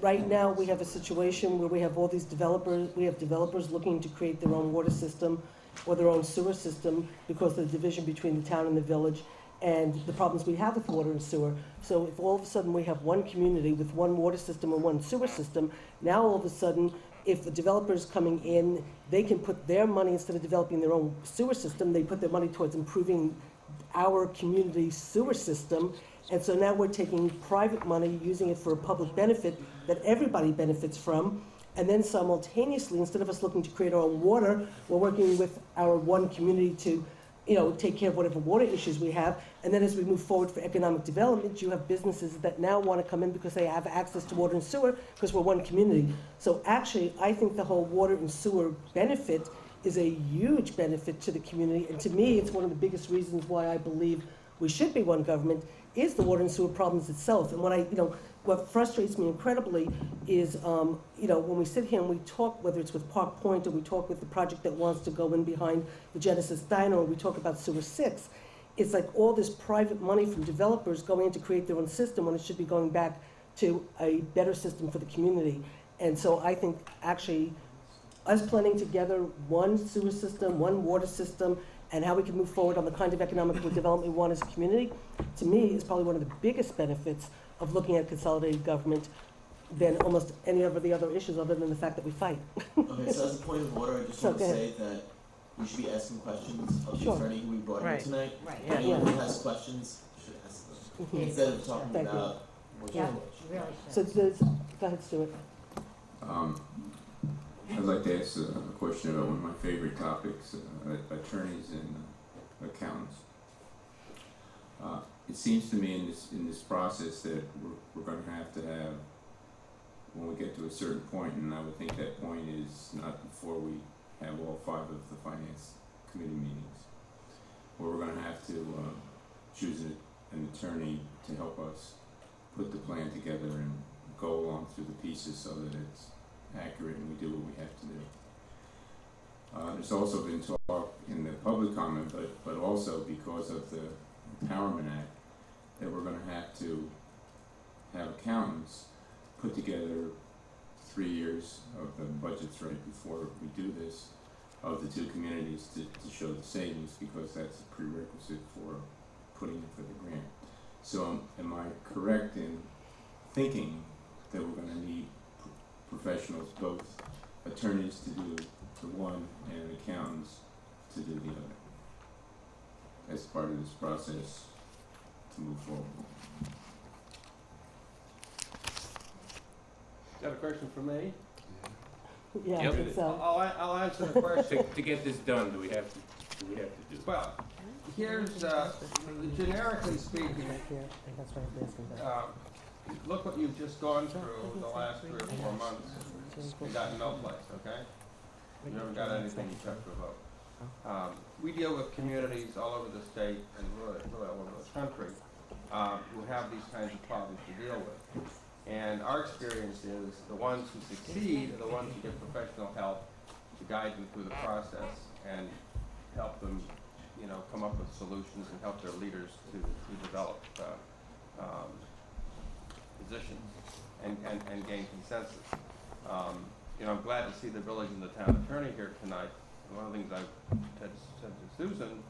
Right now, we have a situation where we have all these developers looking to create their own water system or their own sewer system because of the division between the town and the village and the problems we have with water and sewer. So if all of a sudden we have one community with one water system and one sewer system, now all of a sudden, if the developer's coming in, they can put their money, instead of developing their own sewer system, they put their money towards improving our community sewer system. And so now we're taking private money, using it for a public benefit that everybody benefits from. And then simultaneously, instead of us looking to create our own water, we're working with our one community to, take care of whatever water issues we have. And then as we move forward for economic development, you have businesses that now want to come in because they have access to water and sewer because we're one community. So actually, I think the whole water and sewer benefit is a huge benefit to the community. And to me, it's one of the biggest reasons why I believe we should be one government, is the water and sewer problems itself. And what frustrates me incredibly is, when we sit here and we talk, whether it's with Park Point or we talk with the project that wants to go in behind the Genesis Diner, or we talk about Sewer 6, it's like all this private money from developers going in to create their own system when it should be going back to a better system for the community. And so I think actually us planning together one sewer system, one water system, and how we can move forward on the kind of economic development we want as a community, to me, is probably one of the biggest benefits of looking at consolidated government than almost any of the other issues, other than the fact that we fight. Okay, so as a point of order, I just want to say that we should be asking questions of the attorney who we brought here tonight. Right. Anyone who has questions should ask them, instead of talking Thank you. about what Yeah, you really So should. go ahead, Stuart. I'd like to ask a question about one of my favorite topics, attorneys and accountants. It seems to me in this process that we're going to have, when we get to a certain point, and I would think that point is not before we have all 5 of the finance committee meetings, where we're going to have to choose an attorney to help us put the plan together and go along through the pieces so that it's accurate and we do what we have to do. There's also been talk in the public comment, but also because of the Empowerment Act, that we're going to have accountants put together 3 years of the budgets right before we do this, of the 2 communities to show the savings, because that's a prerequisite for putting in for the grant. So am I correct in thinking that we're going to need professionals, both attorneys to do the one and accountants to do the other, as part of this process to move forward? Got a question for me? Yeah, I think so. I'll answer the question. To get this done, do we have to do? Well, here's, generically speaking, look what you've just gone through the last 3 or 4 months. You got no place, okay? You haven't got anything except for a vote. We deal with communities all over the state and really all over the country who have these kinds of problems to deal with. And our experience is the ones who succeed are the ones who get professional help to guide them through the process and help them, come up with solutions and help their leaders to develop positions and gain consensus. I'm glad to see the village and the town attorney here tonight. And one of the things I've said to Susan,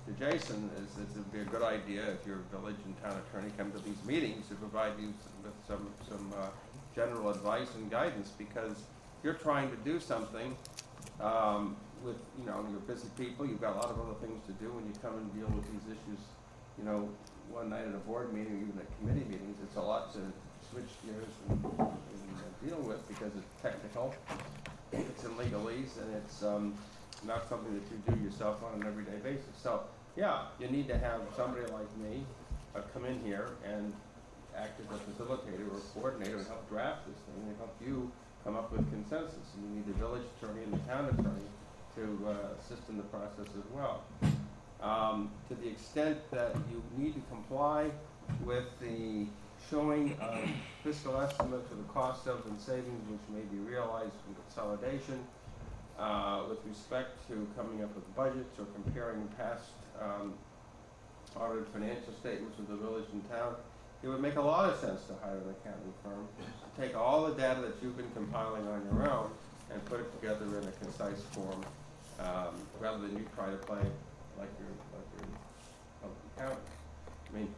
to Jason, is it would be a good idea if your village and town attorney come to these meetings to provide you with some general advice and guidance, because you're trying to do something with, you're busy people, you've got a lot of other things to do when you come and deal with these issues, one night at a board meeting or even at committee meetings. It's a lot to switch gears and deal with, because it's technical, it's in legalese, and it's not something that you do yourself on an everyday basis. So, yeah, you need to have somebody like me come in here and act as a facilitator or coordinator and help draft this thing and help you come up with consensus. And you need the village attorney and the town attorney to assist in the process as well. To the extent that you need to comply with the showing of fiscal estimates for the cost of and savings which may be realized from consolidation, with respect to coming up with budgets or comparing past audited financial statements of the village and town, it would make a lot of sense to hire an accounting firm to take all the data that you've been compiling on your own and put it together in a concise form, rather than you try to play like your public accountant. I mean,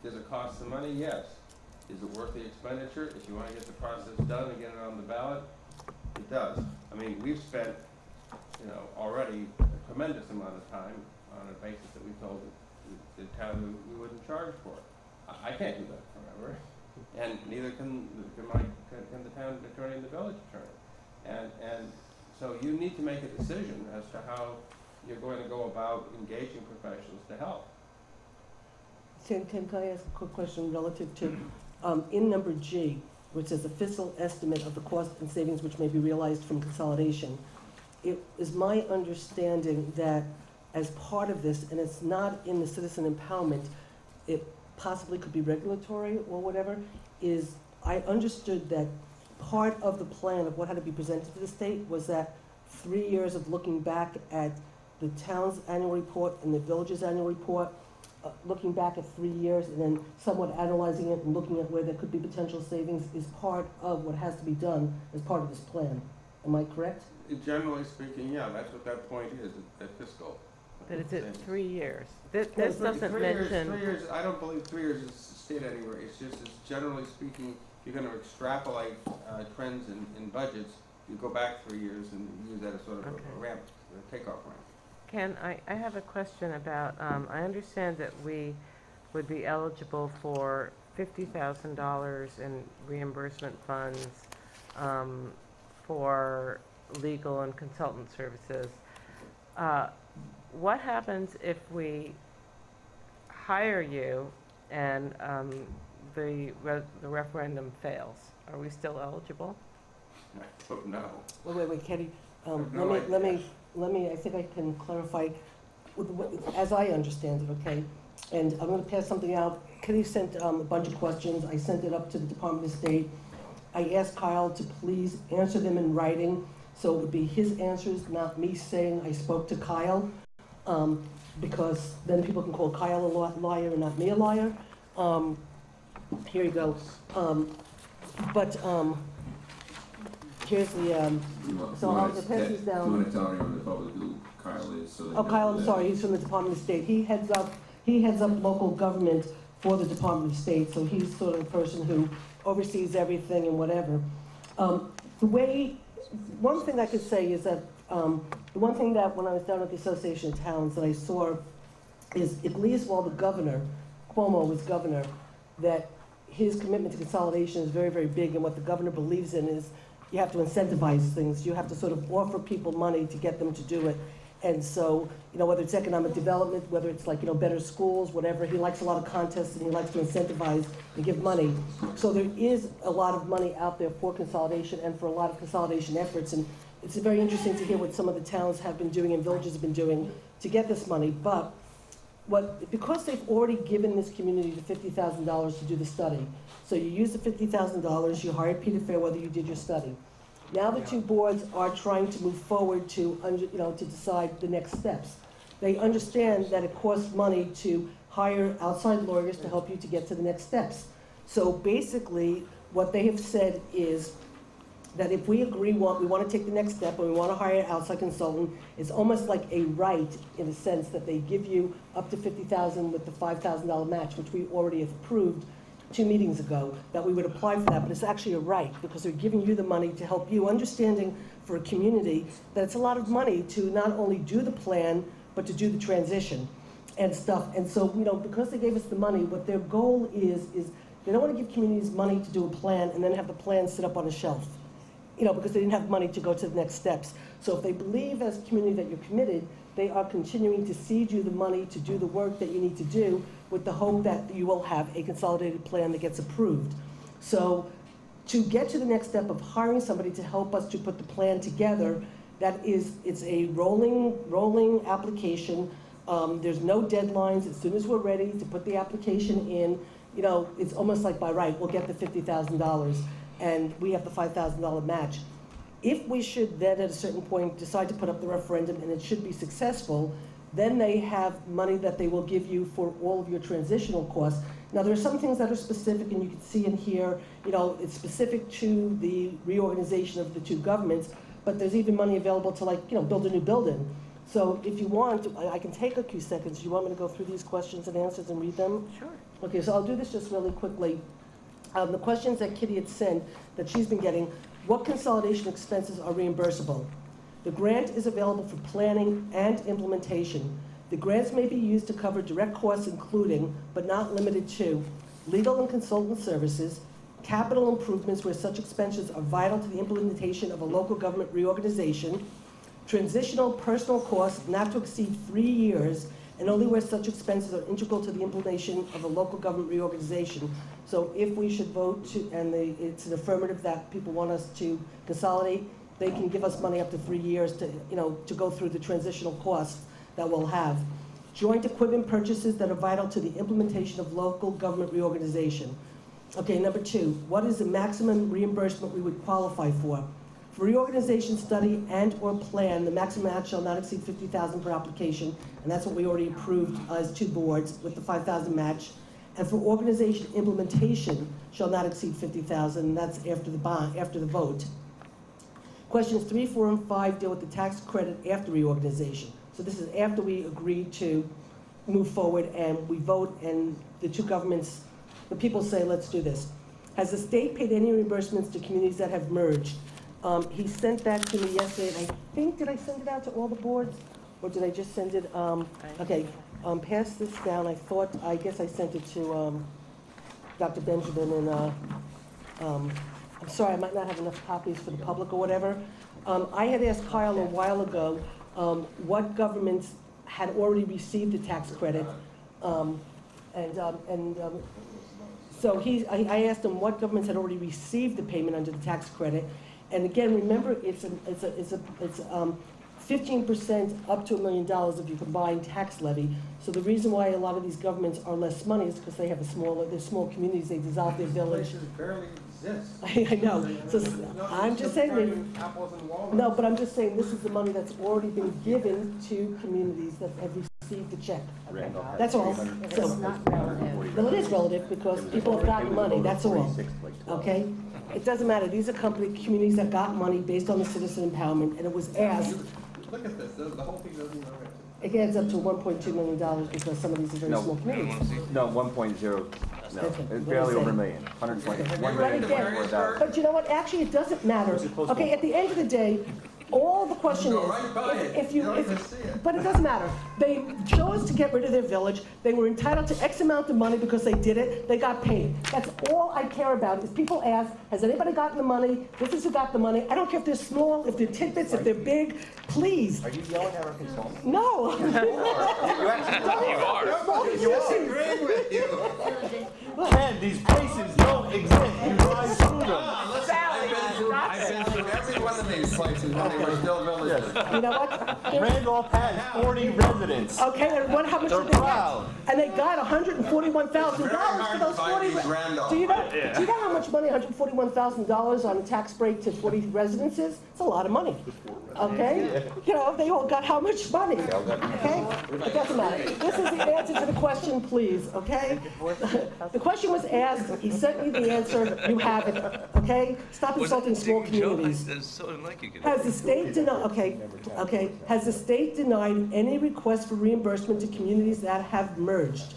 does it cost some money? Yes. Is it worth the expenditure? If you want to get the process done and get it on the ballot, it does. I mean, we've spent, already a tremendous amount of time on a basis that we told the town we wouldn't charge for it. I can't do that forever, and neither can the town attorney and the village attorney. And so you need to make a decision as to how you're going to go about engaging professionals to help. Tim, can I ask a quick question relative to, in number G, which says a fiscal estimate of the cost and savings which may be realized from consolidation, it is my understanding that as part of this, and it's not in the citizen empowerment, it possibly could be regulatory or whatever, is I understood that part of the plan of what had to be presented to the state was that 3 years of looking back at the town's annual report and the village's annual report, looking back at 3 years and then somewhat analyzing it and looking at where there could be potential savings is part of what has to be done as part of this plan. Am I correct? Generally speaking, yeah, that's what that point is, that fiscal. But it's at 3 years. This Well, doesn't 3 mention. 3 years, I don't believe 3 years is stated anywhere. It's just, it's generally speaking, if you're gonna extrapolate trends in budgets, you go back 3 years and use that as sort of a ramp, a takeoff ramp. Ken, I have a question about, I understand that we would be eligible for $50,000 in reimbursement funds for legal and consultant services. What happens if we hire you and the referendum fails? Are we still eligible? No. Wait, Katie, No let me, I think I can clarify, as I understand it, okay? And I'm gonna pass something out. Kitty sent a bunch of questions. I sent it up to the Department of State. I asked Kyle to please answer them in writing, so it would be his answers, not me saying I spoke to Kyle, because then people can call Kyle a liar and not me a liar. Here you go. Here's the, so I'll pass these down. You want to tell everyone the public who Kyle is, so they Oh, know Kyle, I'm that- sorry, he's from the Department of State. He heads up local government for the Department of State, so he's sort of the person who oversees everything and whatever. One thing I could say is that, the one thing that when I was down at the Association of Towns that I saw is, at least while the governor, Cuomo was governor, that his commitment to consolidation is very, very big, and what the governor believes in is you have to incentivize things. You have to sort of offer people money to get them to do it. And so, whether it's economic development, whether it's like, better schools, whatever, he likes a lot of contests and he likes to incentivize and give money. So there is a lot of money out there for consolidation and for a lot of consolidation efforts. And it's very interesting to hear what some of the towns have been doing and villages have been doing to get this money. But because they've already given this community the $50,000 to do the study, so you use the $50,000, you hired Peter Fairweather, you did your study. Now the two boards are trying to move forward to decide the next steps. They understand that it costs money to hire outside lawyers to help you to get to the next steps. So basically, what they have said is that if we agree we want to take the next step and we want to hire an outside consultant, it's almost like a right in the sense that they give you up to $50,000 with the $5,000 match, which we already have approved 2 meetings ago, that we would apply for that, but it's actually a right because they're giving you the money to help you, understanding for a community that it's a lot of money to not only do the plan, but to do the transition and stuff. And so, because they gave us the money, what their goal is they don't want to give communities money to do a plan and then have the plan sit up on a shelf, because they didn't have money to go to the next steps. So if they believe as a community that you're committed, they are continuing to seed you the money to do the work that you need to do with the hope that you will have a consolidated plan that gets approved. So to get to the next step of hiring somebody to help us to put the plan together, it's a rolling application. There's no deadlines. As soon as we're ready to put the application in, it's almost like by right, we'll get the $50,000 and we have the $5,000 match. If we should then at a certain point decide to put up the referendum and it should be successful, then they have money that they will give you for all of your transitional costs. Now there are some things that are specific, and you can see in here, it's specific to the reorganization of the two governments, but there's even money available to build a new building. So if you want, I can take a few seconds. You want me to go through these questions and answers and read them? Sure. Okay, so I'll do this just really quickly. The questions that Kitty had sent, that she's been getting, what consolidation expenses are reimbursable? The grant is available for planning and implementation. The grants may be used to cover direct costs including, but not limited to, legal and consultant services, capital improvements where such expenses are vital to the implementation of a local government reorganization, transitional personal costs not to exceed 3 years, and only where such expenses are integral to the implementation of a local government reorganization. So if we should vote to, and it's an affirmative that people want us to consolidate, they can give us money up to 3 years to go through the transitional costs that we'll have. Joint equipment purchases that are vital to the implementation of local government reorganization. Okay, number 2, what is the maximum reimbursement we would qualify for? For reorganization study and/or plan, the maximum match shall not exceed $50,000 per application, and that's what we already approved as 2 boards with the $5,000 match. And for organization implementation shall not exceed $50,000, and that's after the vote. Questions 3, 4, and 5 deal with the tax credit after reorganization. So this is after we agree to move forward and we vote and the 2 governments, the people say, let's do this. Has the state paid any reimbursements to communities that have merged? He sent that to me yesterday, and I think, did I send it out to all the boards? Or did I just send it, okay, pass this down. I guess I sent it to Dr. Benjamin and, I'm sorry, I might not have enough copies for the public or whatever. I had asked Kyle a while ago what governments had already received the tax credit. So I asked him what governments had already received the payment under the tax credit. And again, remember, it's 15% up to $1 million of your combined tax levy. So the reason why a lot of these governments are less money is because they have they're small communities, they dissolve their village. Barely exists. I know. So I'm just saying no, but I'm just saying this is the money that's already been given to communities that have received the check. Okay. That's all. So, well, it is relative because people have gotten money, that's all. Okay? It doesn't matter. These are communities that got money based on the citizen empowerment, and it was asked. Look at this, the whole thing doesn't even work. It adds up to $1.2 million because some of these are very small communities. No, 1.0, no, Okay. it's barely over $1 million, 120, $1 Right million, again. 24,000. But you know what? Actually, it doesn't matter. Okay, at the end of the day, all the question is, but it doesn't matter. They chose to get rid of their village. They were entitled to X amount of money because they did it. They got paid. That's all I care about is people ask, has anybody gotten the money? This is who got the money. I don't care if they're small, if they're tidbits, if they're big. Please. Are you yelling at our consultant? No. You agreeing with you. Ken, these places don't exist. You drive through them. I've been through every one of these places when they were still villages. You know what? Randolph has 40 residents. Okay, and how much did they get? And they got $141,000 for those 40. Do you know how much money $141,000 on a tax break to 40 residences? It's a lot of money. Okay? You know, they all got how much money? Okay? It doesn't matter. This is the answer to the question, please, okay? The question was asked, he sent me the answer, you have it, okay? Stop insulting small communities. Has the state denied, has the state denied any request for reimbursement to communities that have merged?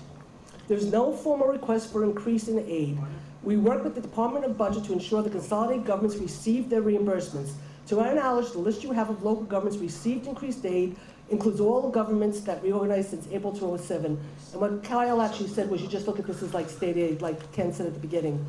There's no formal request for increase in aid. We work with the Department of Budget to ensure the consolidated governments receive their reimbursements. To our knowledge, the list you have of local governments received increased aid includes all governments that reorganized since April 2007. And what Kyle actually said was you just look at this as like state aid, like Ken said at the beginning.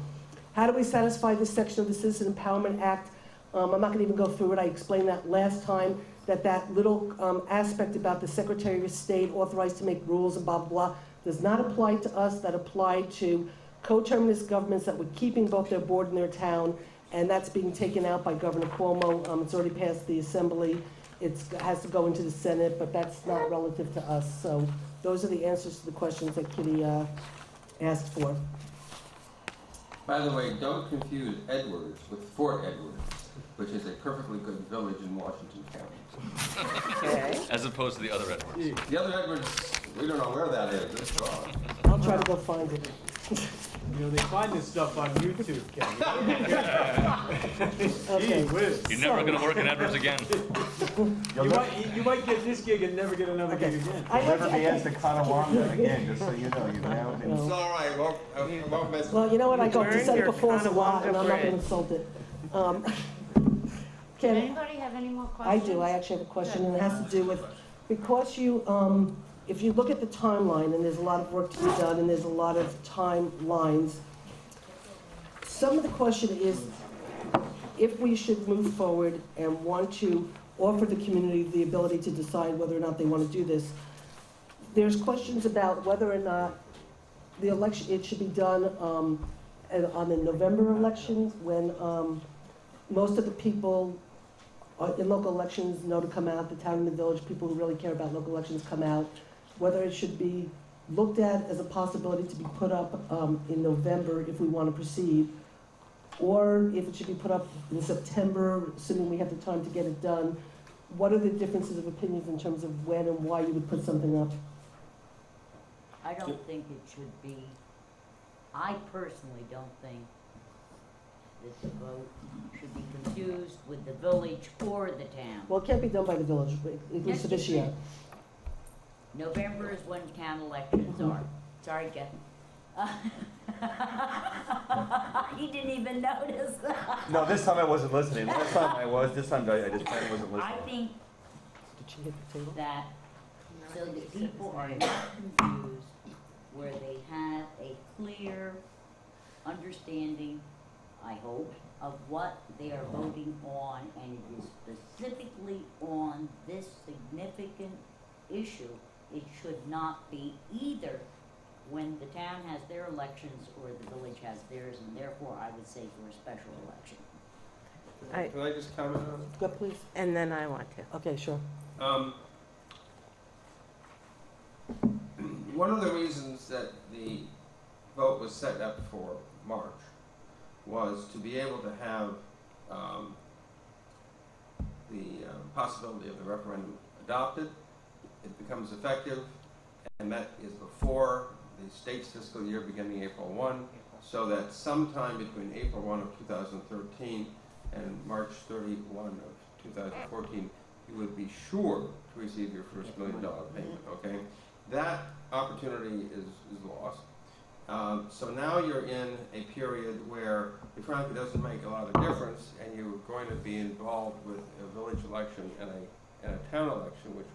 How do we satisfy this section of the Citizen Empowerment Act? I'm not going to even go through it. I explained that last time, that little aspect about the Secretary of State authorized to make rules and blah, blah, blah, does not apply to us. That applied to coterminous governments that were keeping both their board and their town, and that's being taken out by Governor Cuomo. It's already passed the Assembly. It has to go into the Senate, but that's not relative to us. So those are the answers to the questions that Kitty asked for. By the way, don't confuse Edwards with Fort Edwards, which is a perfectly good village in Washington County. Okay. As opposed to the other Edwards. The other Edwards, we don't know where that is. It's gone. I'll try to go find it. You know, they find this stuff on YouTube, Ken. Okay. Gee whiz. You're never going to work in Edwards again. You might get this gig and never get another gig again. You'll never be asked to Conowanga again, just so you know. You've now been... It's all right. I won't mess Well, you know what? I go to Burn Seneca your Falls a lot, and I'm not going to Conowanga insult it. Does Ken, anybody have any more I questions? do. I actually have a question, and it has to do with, because you, if you look at the timeline, and there's a lot of work to be done, and there's a lot of timelines, some of the question is if we should move forward and want to offer the community the ability to decide whether or not they want to do this. There's questions about whether or not the election, it should be done on the November elections when most of the people in local elections know to come out, the town and the village, people who really care about local elections come out, whether it should be looked at as a possibility to be put up in November if we want to proceed, or if it should be put up in September, assuming we have the time to get it done. What are the differences of opinions in terms of when and why you would put something up? I don't think it should be, I personally don't think that the vote should be confused with the village or the town. Well, it can't be done by the village, but at least for this year. November is when town elections are. Sorry, Jeff. He didn't even notice. No, this time I wasn't listening. Last time I was. This time I just kind of wasn't listening. I think that so that people are not confused, where they have a clear understanding, I hope, of what they are voting on, and it is specifically on this significant issue. It should not be either when the town has their elections or the village has theirs, and therefore I would say for a special election. Can I just comment on it? Go, please. And then I want to. Okay, sure. One of the reasons that the vote was set up for March was to be able to have the possibility of the referendum adopted. It becomes effective, and that is before the state's fiscal year beginning April 1, so that sometime between April 1 of 2013 and March 31 of 2014, you would be sure to receive your first $1 million payment, okay? That opportunity is lost. So now you're in a period where it frankly doesn't make a lot of difference, and you're going to be involved with a village election and a town election, which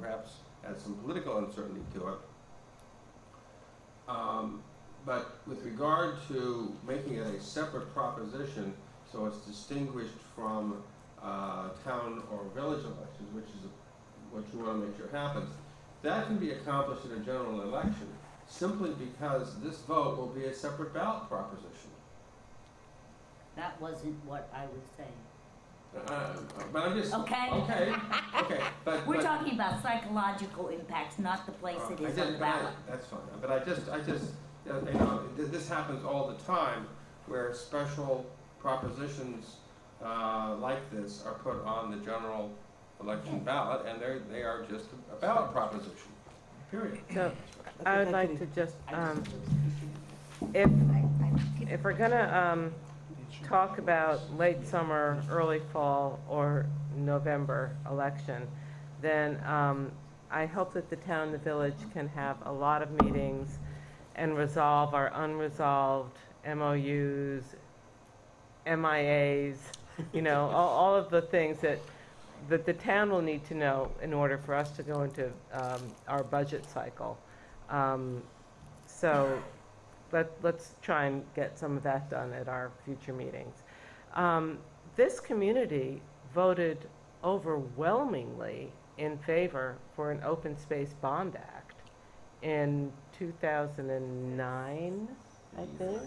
perhaps adds some political uncertainty to it. But with regard to making it a separate proposition, so it's distinguished from town or village elections, which is what you want to make sure happens, that can be accomplished in a general election simply because this vote will be a separate ballot proposition. That wasn't what I was saying. But I'm just okay. But we're talking about psychological impacts, not the place it is on the ballot. That's fine. But I just, you know, this happens all the time, where special propositions like this are put on the general election ballot, and they are just a ballot proposition. Period. So I would like to just, if we're gonna talk about late summer, early fall, or November election, then I hope that the town and the village can have a lot of meetings and resolve our unresolved MOUs, MIAs, you know, all of the things that the town will need to know in order for us to go into our budget cycle. So let's try and get some of that done at our future meetings. This community voted overwhelmingly in favor for an Open Space Bond Act in 2009, I think.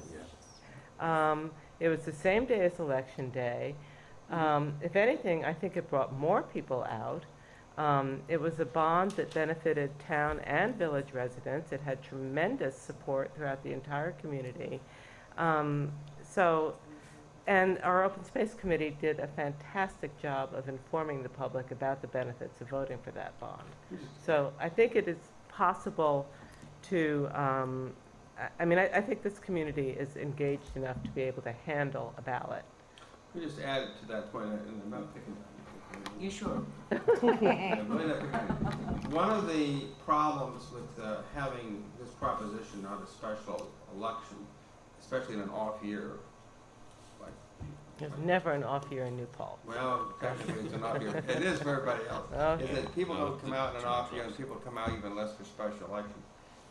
It was the same day as Election Day. If anything, I think it brought more people out. It was a bond that benefited town and village residents. It had tremendous support throughout the entire community. And our Open Space Committee did a fantastic job of informing the public about the benefits of voting for that bond. So I think it is possible to, I think this community is engaged enough to be able to handle a ballot. Let me just add to that point, and I'm not picking on you. You sure? One of the problems with having this proposition on a special election, especially in an off year, like there's never an off year in New Paltz. Well, technically it's an off year. It is for everybody else. Okay. Is that people don't come out in an off year, and people come out even less for special elections.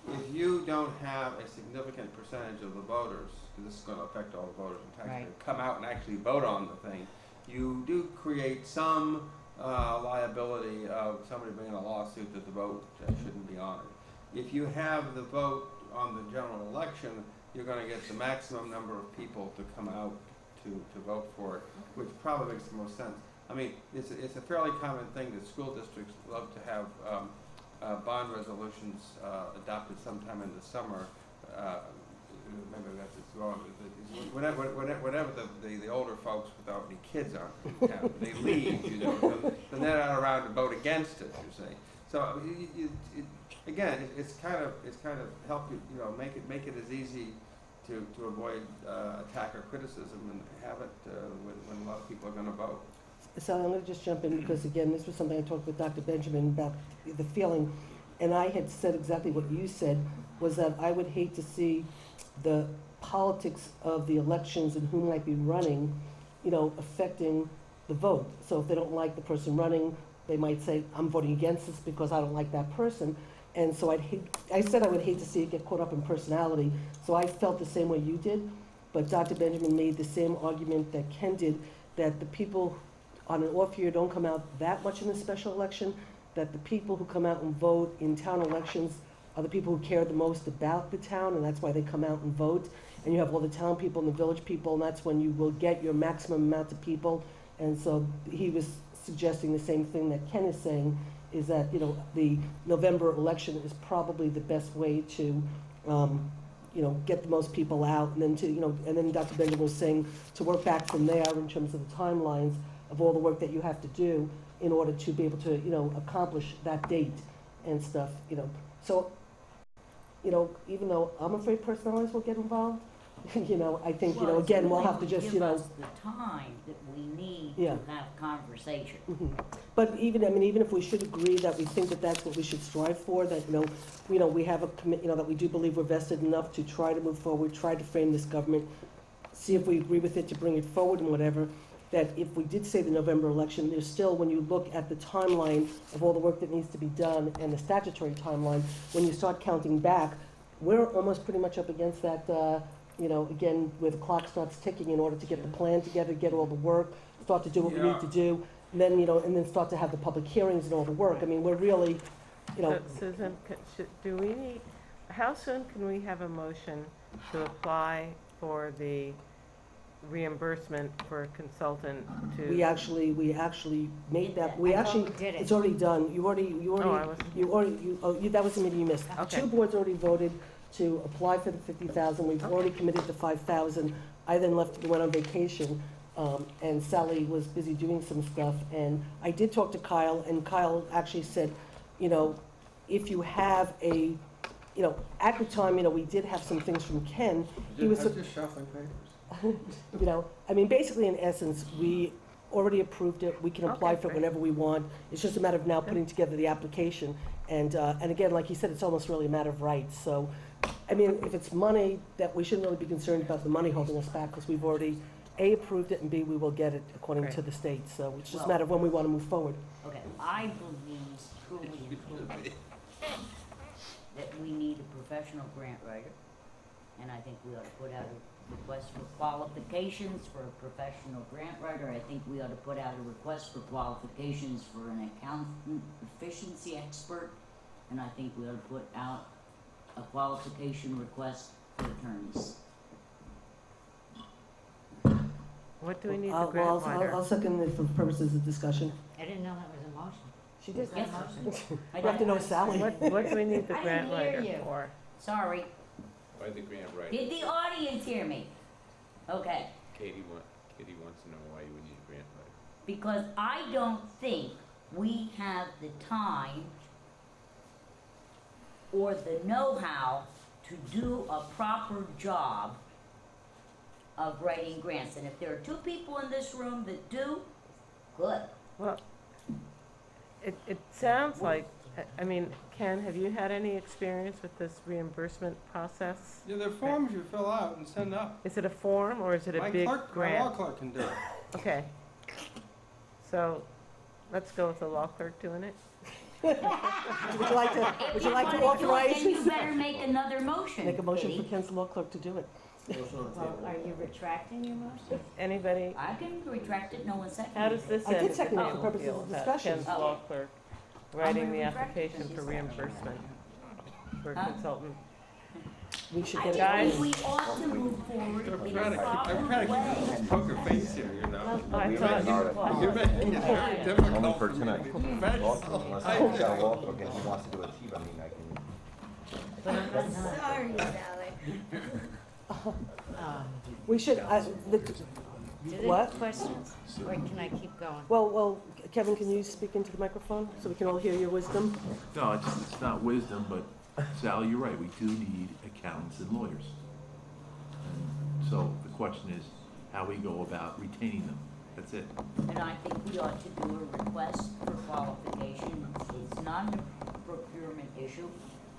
If you don't have a significant percentage of the voters, because this is going to affect all the voters in Texas, come out and actually vote on the thing, you do create some liability of somebody bringing a lawsuit that the vote shouldn't be honored. If you have the vote on the general election, you're going to get the maximum number of people to come out to vote for it, which probably makes the most sense. I mean, it's a fairly common thing that school districts love to have bond resolutions adopted sometime in the summer. Maybe that's it's wrong. Whenever the older folks without any kids aren't in town, they leave, you know, then they're not around to vote against it, you see. So again, it's kind of help you, you know, make it as easy to avoid attack or criticism and have it when a lot of people are going to vote. So I'm going to just jump in because, again, this was something I talked with Dr. Benjamin about the feeling, and I had said exactly what you said, was that I would hate to see the politics of the elections and who might be running, you know, affecting the vote. So if they don't like the person running, they might say, I'm voting against this because I don't like that person. And so I said I would hate to see it get caught up in personality. So I felt the same way you did, but Dr. Benjamin made the same argument that Ken did, that the people on an off year don't come out that much in the special election, that the people who come out and vote in town elections are the people who care the most about the town, and that's why they come out and vote. And you have all the town people and the village people, and that's when you will get your maximum amount of people. And so he was suggesting the same thing that Ken is saying, is that, you know, the November election is probably the best way to, you know, get the most people out, and then to, you know, and then Dr. Benjamin was saying to work back from there in terms of the timelines of all the work that you have to do in order to be able to, you know, accomplish that date and stuff, you know. So, you know, even though I'm afraid personalities will get involved, you know, I think, you know, again, we'll have to just, you know. Give us the time that we need Yeah. to have conversation. But even, I mean, even if we should agree that we think that that's what we should strive for, that, you know, we have a commit, you know, that we do believe we're vested enough to try to move forward, try to frame this government, see if we agree with it to bring it forward and whatever, that if we did say the November election, there's still, when you look at the timeline of all the work that needs to be done and the statutory timeline, when you start counting back, we're almost pretty much up against that, you know, again, where the clock starts ticking in order to get the plan together, get all the work, start to do what we need to do, and then, you know, and then start to have the public hearings and all the work. I mean, we're really, you know. Susan, do we need, how soon can we have a motion to apply for the reimbursement for a consultant to? We actually made that, did it. it's already done. That was the meeting you missed. Okay. 2 boards already voted to apply for the 50,000. We've already committed to 5,000. I then went on vacation, and Sally was busy doing some stuff. And I did talk to Kyle, and Kyle actually said, you know, if you have a, you know, at the time, you know, we did have some things from Ken. I was just shuffling papers. You know, I mean, basically, in essence, we already approved it. We can apply for it great. whenever we want. It's just a matter of now putting together the application. And again, like you said, it's almost really a matter of rights. So, I mean, if it's money, that we shouldn't really be concerned about the money holding us back, because we've already, A, approved it, and B, we will get it according to the state. So it's just a matter of when we want to move forward. Okay, I believe truly and truly that we need a professional grant writer, and I think we ought to put out a request for qualifications for a professional grant writer. I think we ought to put out a request for qualifications for an accountant efficiency expert, and I think we ought to put out a qualification request for attorneys. What do we need the Well, grant writer? I'll second it for purposes of discussion. I didn't know that was a motion. She did. Yes. You have to know Sally. What do we need the I grant didn't hear writer you. for? Sorry, Why the grant writer? did the audience hear me? Okay. Katie wants to know why you would need a grant writer. Because I don't think we have the time or the know-how to do a proper job of writing grants. And if there are 2 people in this room that do, good. Well, it sounds like, I mean, Ken, have you had any experience with this reimbursement process? Yeah, there are forms you fill out and send up. Is it a form or is it a big My grant? law clerk can do it. Okay. So, let's go with the law clerk doing it. Would you like to If you wanna do it, authorize? then you better make another motion. Make a motion for Kitty. Ken's law clerk to do it. Well, are you retracting your motion? Anybody, I can retract it, no one seconded how does it. this I end? did second it for Oh, purposes of deal about discussion. Ken's Oh. law clerk writing gonna the retract it application since for you said it. reimbursement for Huh? consultant. we should I get it think done. we ought to move forward in a I'm proper trying to way. keep poker face here, you know? I thought You're making it very difficult. Only for tonight. Professional. Unless he's got a walk, okay, he wants to do a team, I mean, I can. Sorry, Sally. We should, what? Questions, or can I keep going? Well, Kevin, can you speak into the microphone so we can all hear your wisdom? No, it's not wisdom, but Sally, you're right, we do need accountants and lawyers. And so the question is how we go about retaining them. That's it. And I think we ought to do a request for qualification. It's not a procurement issue,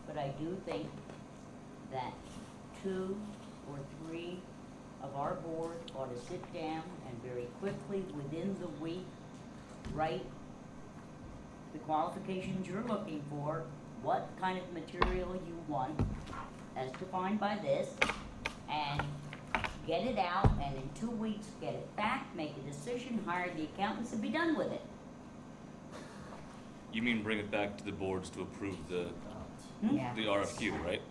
but I do think that 2 or 3 of our board ought to sit down and very quickly, within the week, write the qualifications you're looking for, what kind of material you want, as defined by this, and get it out, and in 2 weeks, get it back, make a decision, hire the accountants, and be done with it. You mean bring it back to the boards to approve the the RFQ, right?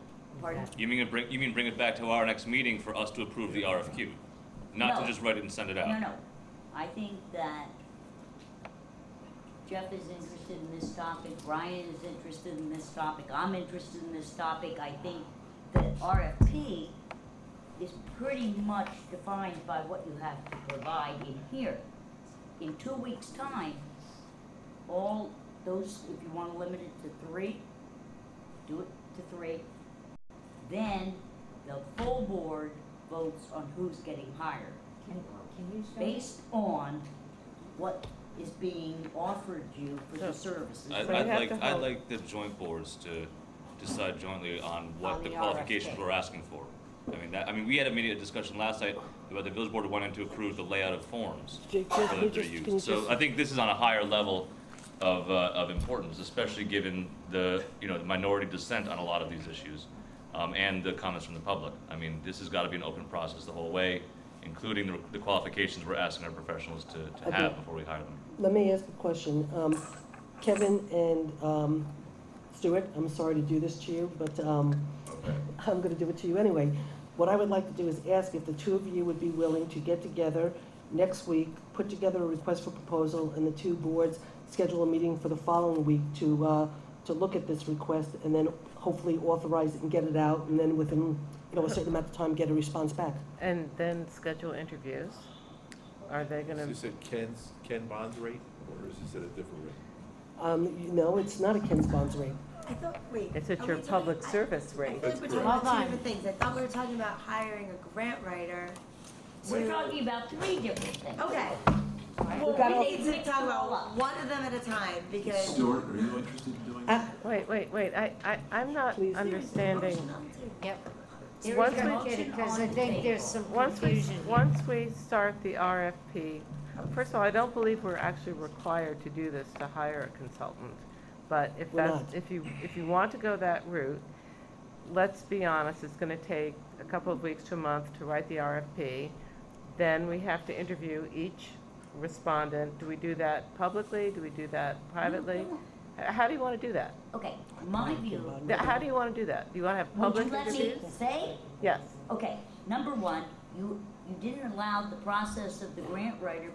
Pardon? You mean bring it back to our next meeting for us to approve the RFQ, not No. to just write it and send it out? No. I think that Jeff is interested in this topic, Brian is interested in this topic, I'm interested in this topic. I think that RFP is pretty much defined by what you have to provide in here. In 2 weeks' time, all those, if you want to limit it to 3, do it to 3. Then the full board votes on who's getting hired. Can you show? Based on what is being offered you for the services. I'd like the joint boards to decide jointly on what On the the qualifications RFP. we're asking for. I mean, we had a discussion last night about the village board wanting to approve the layout of forms Jake, that can you they're just- used. So I think this is on a higher level of importance, especially given the minority dissent on a lot of these issues, and the comments from the public. I mean, this has got to be an open process the whole way, including the qualifications we're asking our professionals to have before we hire them. Let me ask a question. Kevin and Stuart, I'm sorry to do this to you, but I'm going to do it to you anyway. What I would like to do is ask if the 2 of you would be willing to get together next week, put together a request for proposal, and the 2 boards schedule a meeting for the following week to look at this request, and then hopefully authorize it and get it out, and then within a certain amount of time get a response back. And then schedule interviews. Are they gonna? Is this at Ken Bond's rate, or is this at a different rate? It's not a Ken's Bonds rate. I thought, wait. It's at are your we public talking- service I rate. feel like we're talking Hold about 2 on. different things. I thought we were talking about hiring a grant writer to. We're talking about 3 different things. Okay. Well, We gotta- need to talk about one of them at a time because. Stuart, are you interested in doing that? Wait, I'm not Please. understanding. Yep. There is Once a we- motion Because on I the think table. there's some Once confusion here. once we start the RFP, first of all, I don't believe we're actually required to do this to hire a consultant. But if We're that's, not. if you want to go that route, let's be honest, it's gonna take a couple of weeks to a month to write the RFP. Then we have to interview each respondent. Do we do that publicly? Do we do that privately? How do you wanna do that? Okay, my view. How do you wanna do that? Do you wanna have Would public you let me interviews? say? Yes. Okay, number 1, you didn't allow the process of the grant writer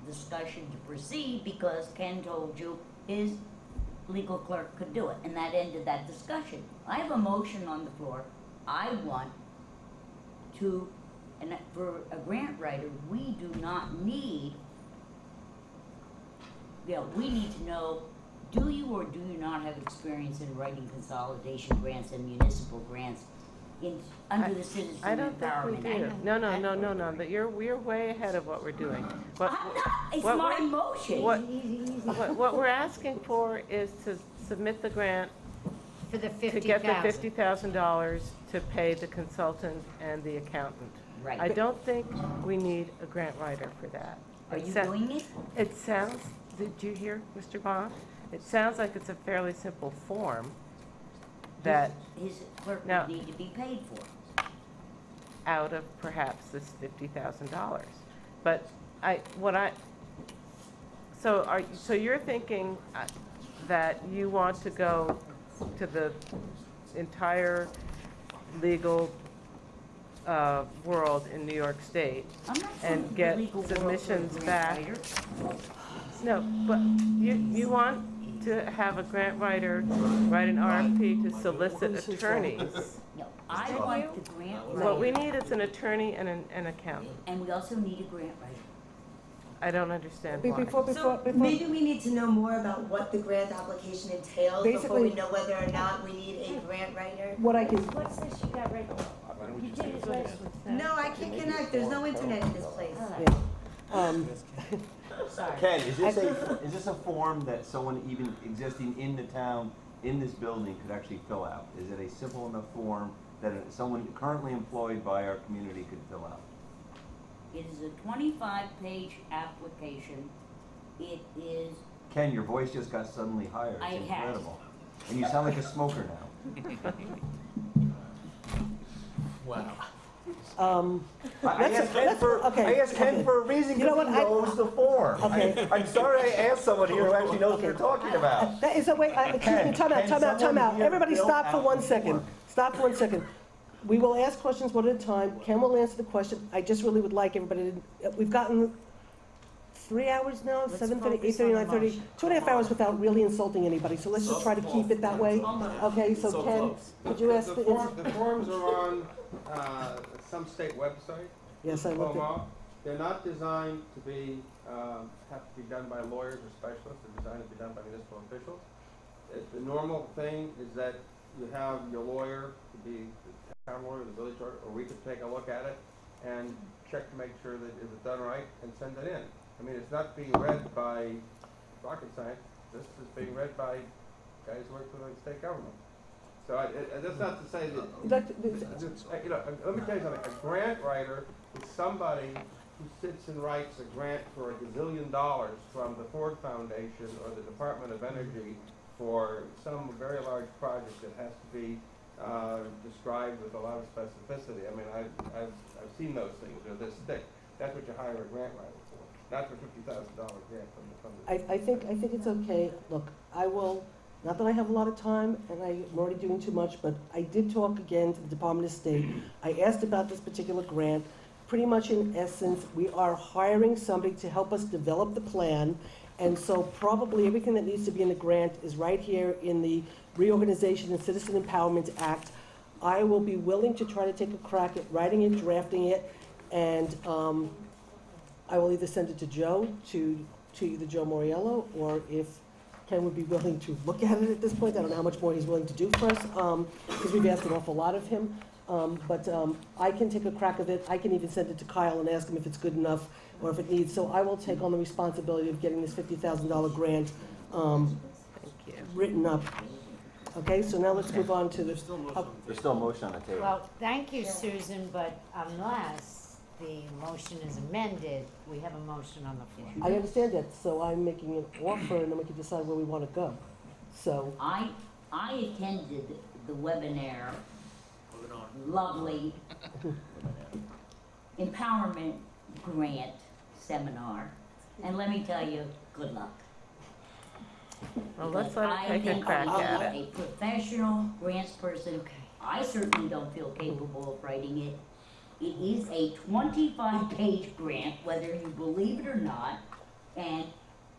discussion to proceed because Ken told you his legal clerk could do it, and that ended that discussion. I have a motion on the floor. I want to, and for a grant writer, we do not need, we need to know, do you or do you not have experience in writing consolidation grants and municipal grants under the Citizen I don't think we Empowerment do. Act? No, but you're way ahead of what we're doing. I'm not, it's my motion. What we're asking for is to submit the grant For the to get the $50,000. $50,000 to pay the consultant and the accountant. Right. I don't think we need a grant writer for that. Are It you sa- doing it? It sounds, did you hear, Mr. Bond? It sounds like it's a fairly simple form that His clerk No. would need to be paid for. out of perhaps this $50,000. But so you're thinking that you want to go to the entire legal world in New York State I'm not and from the get legal world for a submissions grant back. writer. No, but you want to have a grant writer write an RFP to solicit attorneys. No, I want the grant writer. What we need is an attorney and an accountant. And we also need a grant writer. I don't understand why. So maybe we need to know more about what the grant application entails before we Basically- know whether or not we need a grant writer. What I can, What's this you got right there? You did it last week. No, I can't connect. There's no internet in this place. Sorry. Ken, is this a form that someone even existing in the town, in this building, could actually fill out? Is it a simple enough form that someone currently employed by our community could fill out? It is a 25-page application. It is, Ken, your voice just got suddenly higher. I It's have. incredible. And you sound like a smoker now. Wow. I asked Ken for a reason You know because what, he knows the form. Okay. I'm sorry I asked someone here who actually knows what they're talking about. that is a way, excuse me, time out. Everybody stop for 1 second. Stop for 1 second. We will ask questions one at a time. Ken will answer the question. I just really would like everybody to, we've gotten 3 hours now, 7:30, 8:30, 9:30, 2.5 hours without really insulting anybody. So let's just try to keep it that way. Okay, so Ken, could you ask The forms are on some state website. Yes, I looked at. Omaha. They're not designed to be, have to be done by lawyers or specialists. They're designed to be done by municipal officials. The normal thing is that you have your lawyer, to be the town lawyer, the village lawyer, or we could take a look at it and check to make sure that is it done right and send it in. I mean, it's not being read by rocket science. This is being read by guys who work for the state government. So that's not to say that, you know, let me tell you something. A grant writer is somebody who sits and writes a grant for $1 gazillion from the Ford Foundation or the Department of Energy for some very large project that has to be described with a lot of specificity. I mean, I've seen those things. They're this thick. That's what you hire a grant writer for, not for $50,000 grant from the. I think it's okay. Look, I will, not that I have a lot of time and I'm already doing too much, but I did talk again to the Department of State. I asked about this particular grant. Pretty much in essence, we are hiring somebody to help us develop the plan. And so probably everything that needs to be in the grant is right here in the Reorganization and Citizen Empowerment Act. I will be willing to try to take a crack at writing it, drafting it, and I will either send it to Joe, to either Joe Moriello, or if Ken would be willing to look at it at this point. I don't know how much more he's willing to do for us, because we've asked an awful lot of him. But I can take a crack of it. I can even send it to Kyle and ask him if it's good enough or if it needs. So I will take on the responsibility of getting this $50,000 grant written up. Okay, so now let's move on to the. There's still a motion on the table. Well, thank you, Susan, but unless the motion is amended, we have a motion on the floor. I understand that, so I'm making an offer and then we can decide where we want to go. So. I attended the webinar, lovely empowerment grant seminar, and let me tell you, good luck. Well, let's let her take a crack at I it. think a professional grants person, I certainly don't feel capable of writing it. It is a 25-page grant, whether you believe it or not, and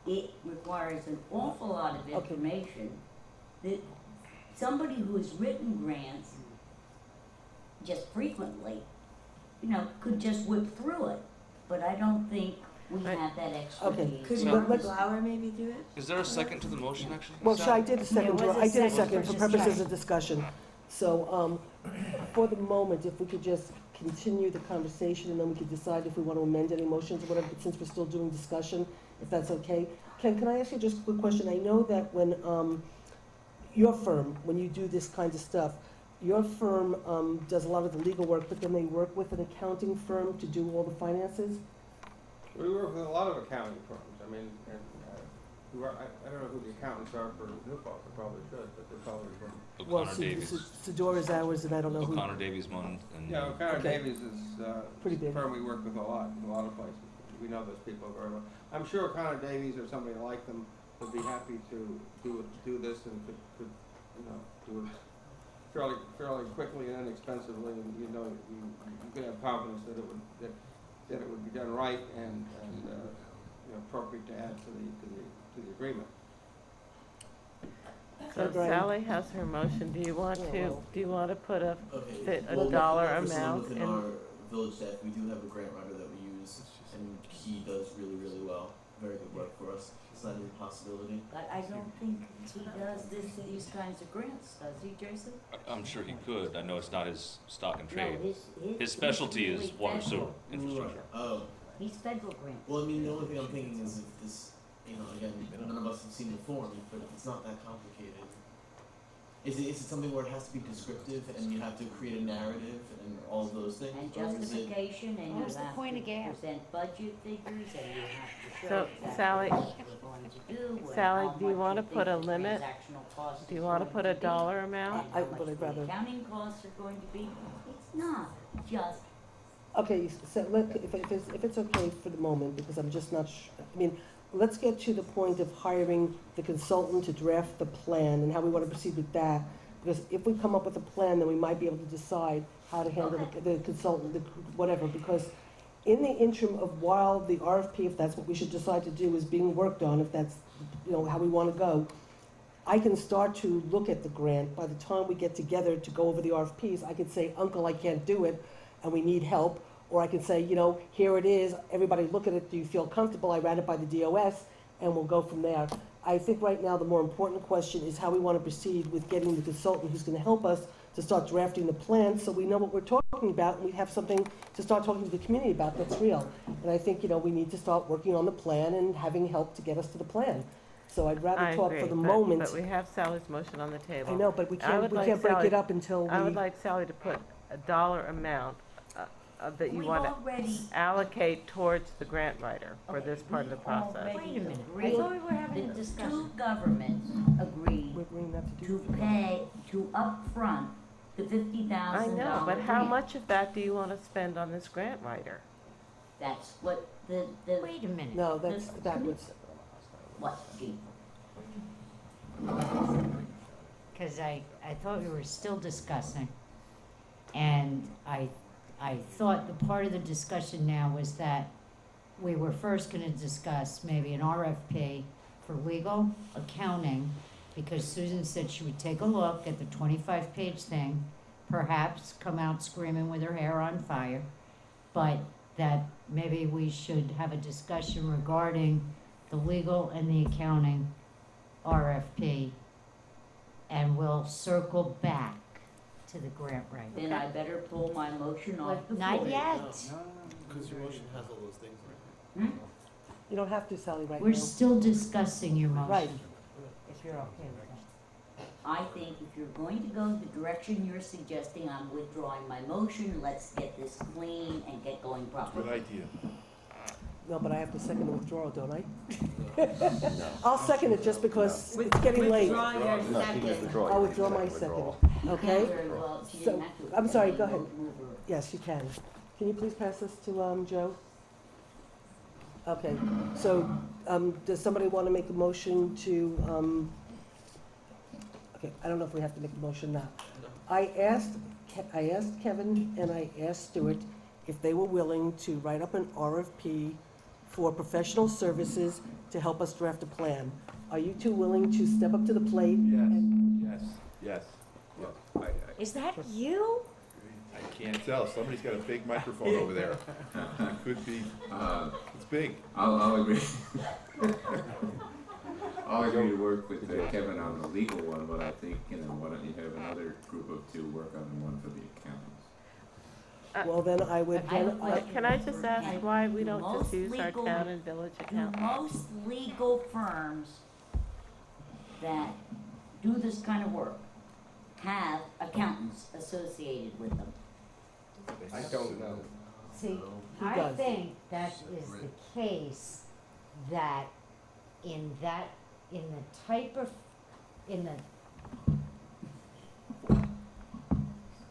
it requires an awful lot of information that somebody who has written grants just frequently, you know, could just whip through it. But I don't think we have that expertise. Could Mark McGlower maybe do it? Is there a second to the motion, actually? Well, I did a second, There was a I did a second second for for just purposes chat. of discussion. So, for the moment, if we could just continue the conversation and then we could decide if we want to amend any motions or whatever, but since we're still doing discussion, if that's okay. Ken, can I ask you just a quick question? I know that when, your firm, when you do this kind of stuff, your firm does a lot of the legal work, but then they work with an accounting firm to do all the finances? We work with a lot of accounting firms. I mean, and I don't know who the accountants are for New Paltz. I probably should, but they're probably from. Well, O'Connor Davies. Sedora's ours, and I don't know who. O'Connor Davies one. And Yeah, O'Connor Okay. Davies is Pretty big. a firm we work with a lot of places. We know those people very well. I'm sure O'Connor Davies or somebody like them would be happy to do this and could you know, do it fairly quickly and inexpensively, and you know, you can have confidence that it would be done right and you know, appropriate to add to the agreement. So Sally has her motion. Do you want to put a Well, dollar for someone amount within in? our village staff, we do have a grant writer that we use, and he does really, really well. Very good work for us. It's not even a possibility. But I don't think he does these kinds of grants, does he, Jason? I'm sure he could. I know it's not his stock and No, trade. His specialty he's is water sewer federal. infrastructure. Oh. He's federal grant. Well, I mean, the only thing I'm thinking is if this, you know, again, none of us have seen the form, but if it's not that complicated, is it something where it has to be descriptive and you have to create a narrative and all of those things? And or is it- justification, and you What's the have point to of gas? present budget figures, and you have to show So, exactly Sally- what you're going to do, and Sally, how do you much want to think put a the limit? transactional cost Do you is want to going put a be, dollar amount? and how but much I'd the rather- accounting costs are going to be. It's not just, Okay, so if it's okay for the moment, because I'm just not I mean, let's get to the point of hiring the consultant to draft the plan and how we want to proceed with that. Because if we come up with a plan, then we might be able to decide how to handle the consultant, whatever. Because in the interim of while the RFP, if that's what we should decide to do, is being worked on, if that's, you know, how we want to go, I can start to look at the grant. By the time we get together to go over the RFPs, I could say, Uncle, I can't do it, and we need help. Or I can say, you know, here it is, everybody look at it, do you feel comfortable? I ran it by the DOS, and we'll go from there. I think right now the more important question is how we want to proceed with getting the consultant who's going to help us to start drafting the plan, so we know what we're talking about, and we have something to start talking to the community about that's real. And I think, you know, we need to start working on the plan and having help to get us to the plan. So I'd rather I talk agree, for the but- moment. But we have Sally's motion on the table. I know, but we I can't would break Sally- it up until we. I would like Sally to put a dollar amount that you we've want to already, allocate towards the grant writer for this part of the process. Wait a minute. I agreed, thought we were having a the discussion. two governments agreed We're agreeing not to to do it. pay, to upfront the $50,000 I know, but how grant. much of that do you want to spend on this grant writer? That's what the. Wait a minute. No, that's backwards. What, Jean? Because I thought we were still discussing, and I thought the part of the discussion now was that we were first gonna discuss maybe an RFP for legal, accounting, because Susan said she would take a look at the 25-page thing, perhaps come out screaming with her hair on fire, but that maybe we should have a discussion regarding the legal and the accounting RFP, and we'll circle back to the grant writer. Then I better pull my motion off the But floor. not yet. Because your motion has all those things, right? You don't have to, Sally, right now. We're still discussing your motion. Right. If you're okay with that. I think if you're going to go the direction you're suggesting, I'm withdrawing my motion. Let's get this clean and get going Good properly. idea. No, but I have to second the withdrawal, don't I? I'll second it just because it's getting late. Withdraw your No, she can second. withdraw. I'll You withdraw can my withdraw. second, okay? Very well. She So, didn't have to- I'm sorry, go ahead. Move her. Yes, you can. Can you please pass this to, Joe? Okay, so, does somebody want to make a motion to, okay, I don't know if we have to make a motion now. I asked Kevin and I asked Stuart if they were willing to write up an RFP for professional services to help us draft a plan. Are you two willing to step up to the plate? Yes. Is that you? I can't tell. Somebody's got a big microphone over there. It could be, it's big. I'll agree. I'll agree to work with Kevin on the legal one, but I think, you know, why don't you have another group of two work on the one for the accountants? Well, then I would, Can I just ask why we don't just Most use our legal- town and village Do accountants? most legal firms that do this kind of work have accountants associated with them? I don't know. See, Who I does? think that is the case that in the type of,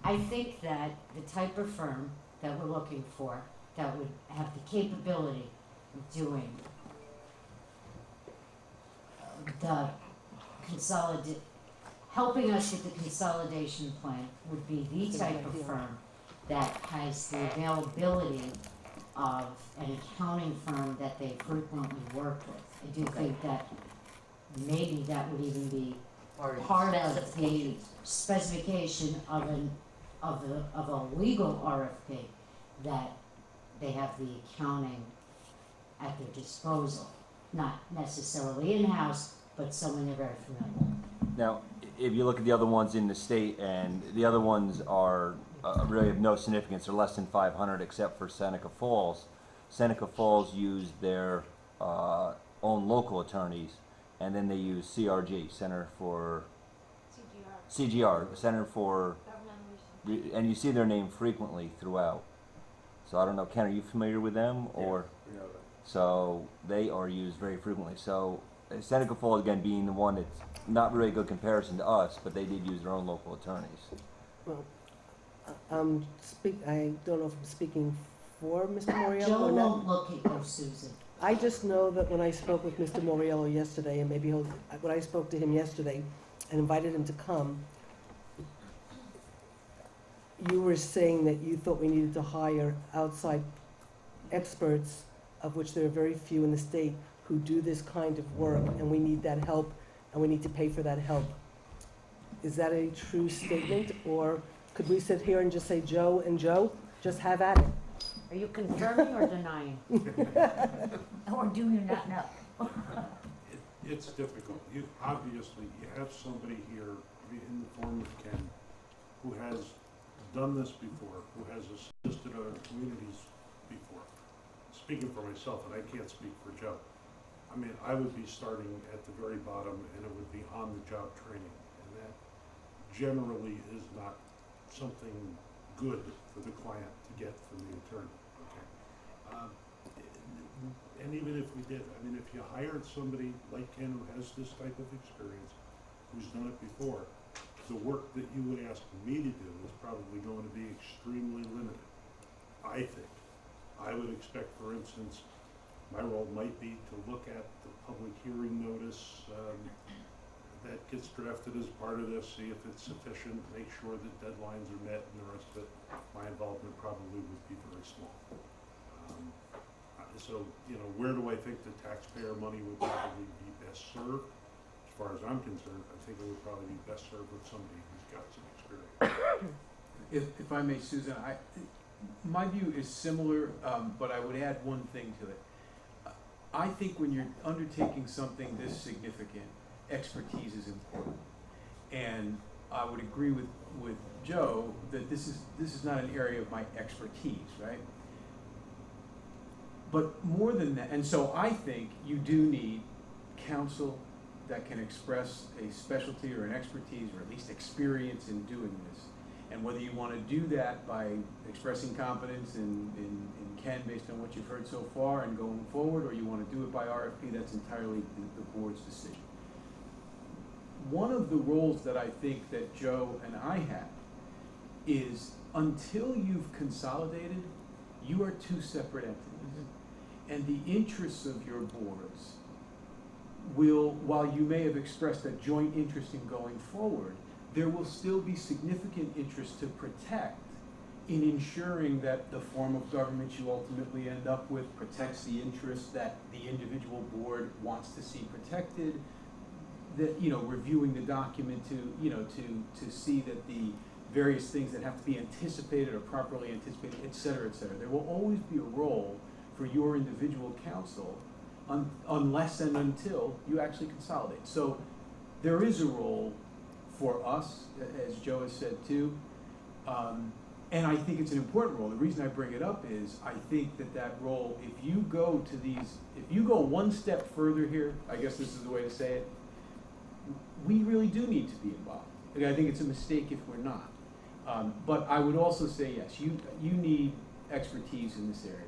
I think that the type of firm that we're looking for, that would have the capability of doing the helping us with the consolidation plan would be the type of firm that has the availability of an accounting firm that they frequently work with. I do think that maybe that would even be part of the specification of a legal RFP, that they have the accounting at their disposal, not necessarily in-house, but someone they're very familiar with. Now, if you look at the other ones in the state, and the other ones are really of no significance, they're less than 500 except for Seneca Falls. Seneca Falls used their own local attorneys, and then they use CRG, Center for CGR, the Center for, and you see their name frequently throughout. So I don't know, Ken, are you familiar with them? Or Yeah, so they are used very frequently. So Seneca Falls, again, being the one that's not really a good comparison to us, but they did use their own local attorneys. Well, I don't know if I'm speaking for Mr. Moriello Joe or not. won't look at you, Susan. I just know that when I spoke with Mr. Moriello yesterday, and maybe when I spoke to him yesterday and invited him to come, you were saying that you thought we needed to hire outside experts, of which there are very few in the state, who do this kind of work, and we need that help, and we need to pay for that help. Is that a true statement, or could we sit here and just say Joe and Joe, just have at it? Are you confirming or denying? Or do you not know? It's difficult. You have somebody here in the form of Ken who has done this before, who has assisted other communities before. Speaking for myself, and I can't speak for Joe, I mean, I would be starting at the very bottom, and it would be on-the-job training, and that generally is not something good for the client to get from the attorney. Okay. And even if we did, I mean, if you hired somebody like Ken who has this type of experience, who's done it before, the work that you would ask me to do is probably going to be extremely limited, I think. I would expect, for instance, my role might be to look at the public hearing notice that gets drafted as part of this, see if it's sufficient, make sure that deadlines are met, and the rest of it. My involvement probably would be very small. So, you know, where do I think the taxpayer money would probably be best served? As far as I'm concerned, I think it would probably be best served with somebody who's got some experience. If I may, Susan, my view is similar, but I would add one thing to it. I think when you're undertaking something this significant, expertise is important. And I would agree with Joe that this is not an area of my expertise, right? But more than that, and so I think you do need counsel that can express a specialty or an expertise or at least experience in doing this. And whether you want to do that by expressing confidence in Ken based on what you've heard so far and going forward, or you want to do it by RFP, that's entirely the board's decision. One of the roles that I think that Joe and I have is until you've consolidated, you are two separate entities. And the interests of your boards will, while you may have expressed a joint interest in going forward, there will still be significant interest to protect in ensuring that the form of government you ultimately end up with protects the interests that the individual board wants to see protected, that, you know, reviewing the document to see that the various things that have to be anticipated are properly anticipated, et cetera, et cetera. There will always be a role for your individual counsel unless and until you actually consolidate. So there is a role for us, as Joe has said too, and I think it's an important role. The reason I bring it up is I think that role, if you go one step further here, I guess this is the way to say it, we really do need to be involved. I think it's a mistake if we're not. But I would also say, yes, you need expertise in this area.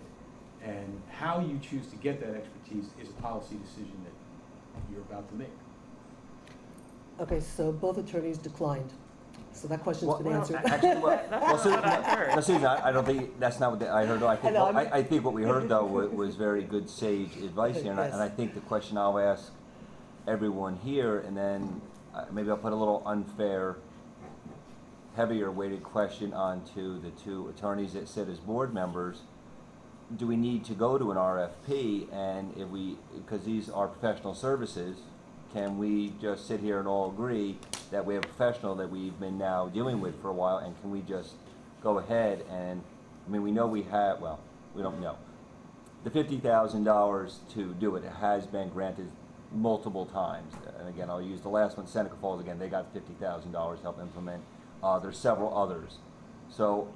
And how you choose to get that expertise is a policy decision that you're about to make. Okay, so both attorneys declined. So that question's been answered. Susan, I don't think, that's not what I heard. I think what we heard, though, was very good sage advice here. And I think the question I'll ask everyone here, and then maybe I'll put a little unfair, heavier weighted question onto the two attorneys that sit as board members. Do we need to go to an RFP? And if we, because these are professional services, can we just sit here and all agree that we have a professional that we've been now dealing with for a while, and can we just go ahead and, I mean, we know we have, well, we don't know. The $50,000 to do it has been granted multiple times. And again, I'll use the last one, Seneca Falls, again, they got $50,000 to help implement. There's several others. So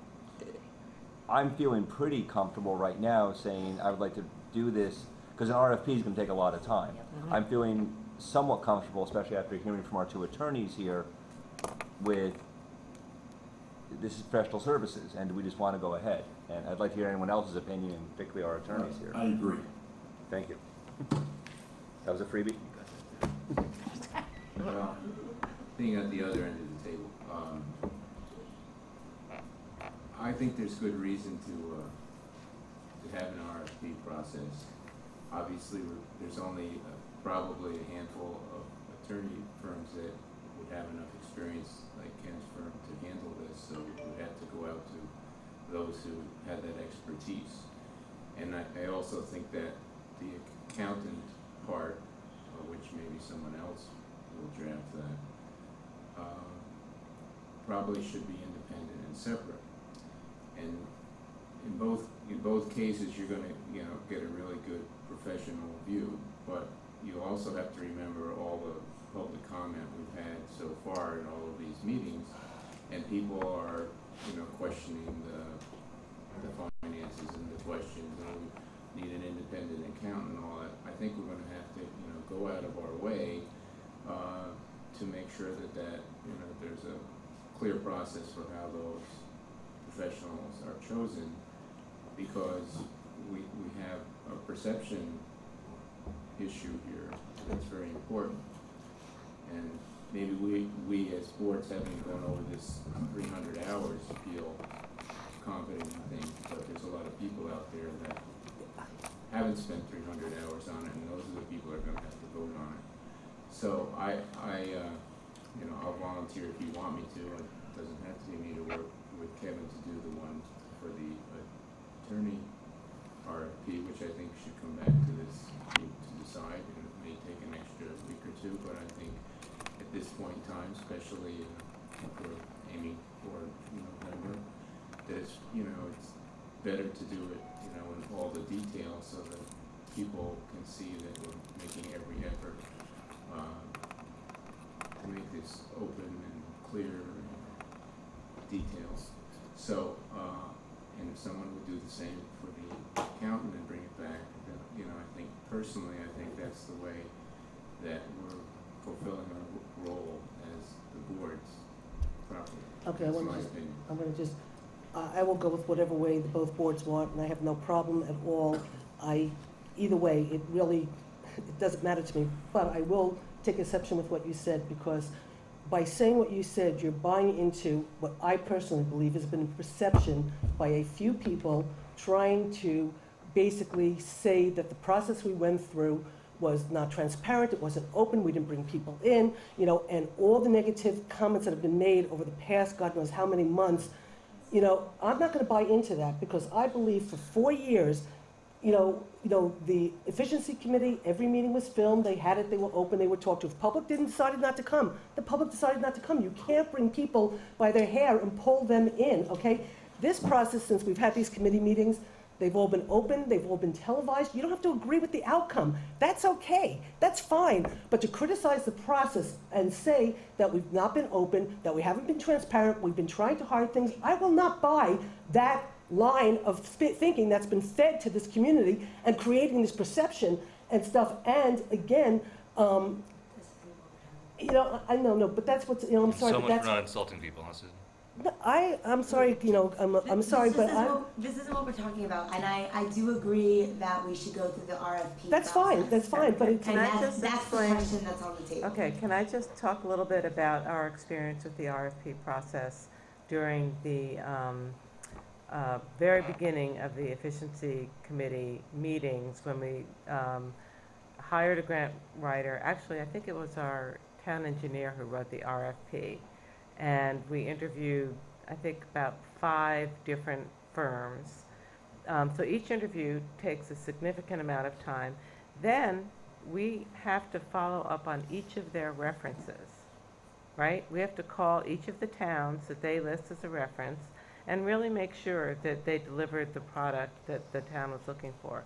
I'm feeling pretty comfortable right now saying I would like to do this, because an RFP is going to take a lot of time. I'm feeling somewhat comfortable, especially after hearing from our two attorneys here, with this is professional services, and we just want to go ahead. And I'd like to hear anyone else's opinion, particularly our attorneys here. I agree. Thank you. That was a freebie? Well, being at the other end of the table, I think there's good reason to have an RFP process. Obviously, there's only probably a handful of attorney firms that would have enough experience like Ken's firm to handle this, so we had to go out to those who had that expertise. And I also think that the accountant part, which maybe someone else will draft that, probably should be independent and separate. And in both cases, you're going to get a really good professional view, but you also have to remember all the public comment we've had so far in all of these meetings, and people are questioning the finances and the questions, and we need an independent accountant and all that. I think we're going to have to go out of our way to make sure that there's a clear process for how those professionals are chosen, because we have a perception issue here that's very important. And maybe we as boards, having gone over this 300 hours, feel confident in things, but there's a lot of people out there that haven't spent 300 hours on it, and those are the people that are going to have to vote on it. So I'll volunteer if you want me to. It doesn't have to be me to work with Kevin to do the one for the attorney RFP, which I think should come back to this group to decide, and it may take an extra week or two, but I think at this point in time, especially for aiming for November, that it's better to do it in all the details so that people can see that we're making every effort to make this open and clear details. So, and if someone would do the same for the accountant and bring it back, I think personally, that's the way that we're fulfilling our role as the boards properly. Okay, That's I will go with whatever way both boards want, and I have no problem at all. Either way, it doesn't matter to me, but I will take exception with what you said, because by saying what you said, you're buying into what I personally believe has been a perception by a few people trying to basically say that the process we went through was not transparent, it wasn't open, we didn't bring people in, and all the negative comments that have been made over the past God knows how many months. I'm not going to buy into that, because I believe for 4 years, the efficiency committee, every meeting was filmed, they had it, they were open, they were talked to. If the public decided not to come, the public decided not to come. You can't bring people by their hair and pull them in, okay? This process, since we've had these committee meetings, they've all been open, they've all been televised. You don't have to agree with the outcome. That's okay, that's fine. But to criticize the process and say that we've not been open, that we haven't been transparent, we've been trying to hide things, I will not buy that line of thinking that's been fed to this community and creating this perception and stuff. And again, I know, but that's what's, I'm sorry, So but much that's... for not insulting people, huh, Susan? I'm sorry, I'm sorry, but this isn't what we're talking about, and I do agree that we should go through the RFP that's process. fine, but it's... And Can I that's just the explain- question that's on the table. Okay, can I just talk a little bit about our experience with the RFP process during the very beginning of the efficiency committee meetings, when we hired a grant writer. Actually, I think it was our town engineer who wrote the RFP. And we interviewed, I think, about 5 different firms. So each interview takes a significant amount of time. Then we have to follow up on each of their references, right? We have to call each of the towns that they list as a reference and really make sure that they delivered the product that the town was looking for.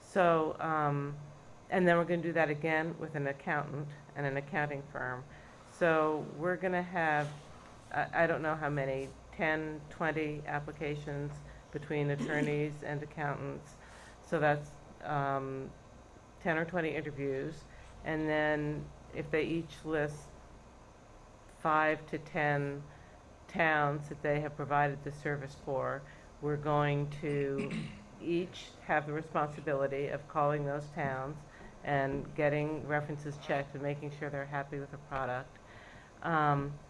So, and then we're going to do that again with an accountant and an accounting firm. So we're going to have, I don't know how many, 10, 20 applications between attorneys and accountants. So that's 10 or 20 interviews. And then if they each list 5 to 10 towns that they have provided the service for, we're going to each have the responsibility of calling those towns and getting references checked and making sure they're happy with the product,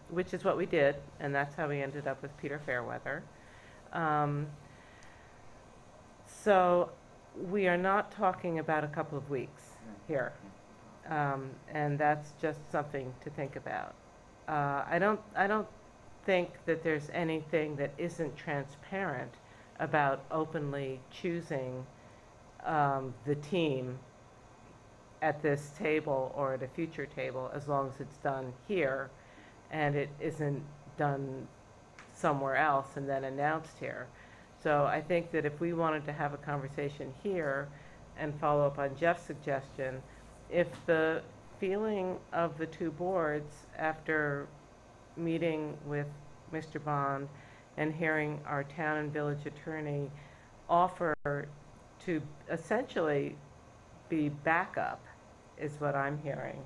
which is what we did, and that's how we ended up with Peter Fairweather. So we are not talking about a couple of weeks here, and that's just something to think about. I don't think that there's anything that isn't transparent about openly choosing the team at this table or at a future table, as long as it's done here and it isn't done somewhere else and then announced here. So I think that if we wanted to have a conversation here and follow up on Jeff's suggestion, if the feeling of the 2 boards after meeting with Mr. Bond and hearing our town and village attorney offer to essentially be backup, is what I'm hearing.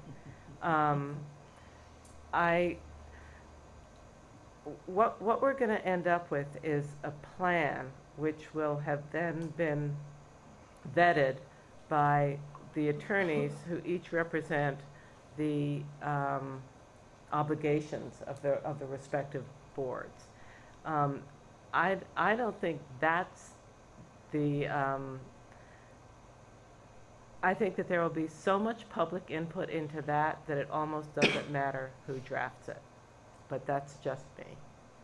What we're going to end up with is a plan which will have then been vetted by the attorneys who each represent the obligations of the respective boards. I don't think that's the, I think that there will be so much public input into that that it almost doesn't matter who drafts it. But that's just me.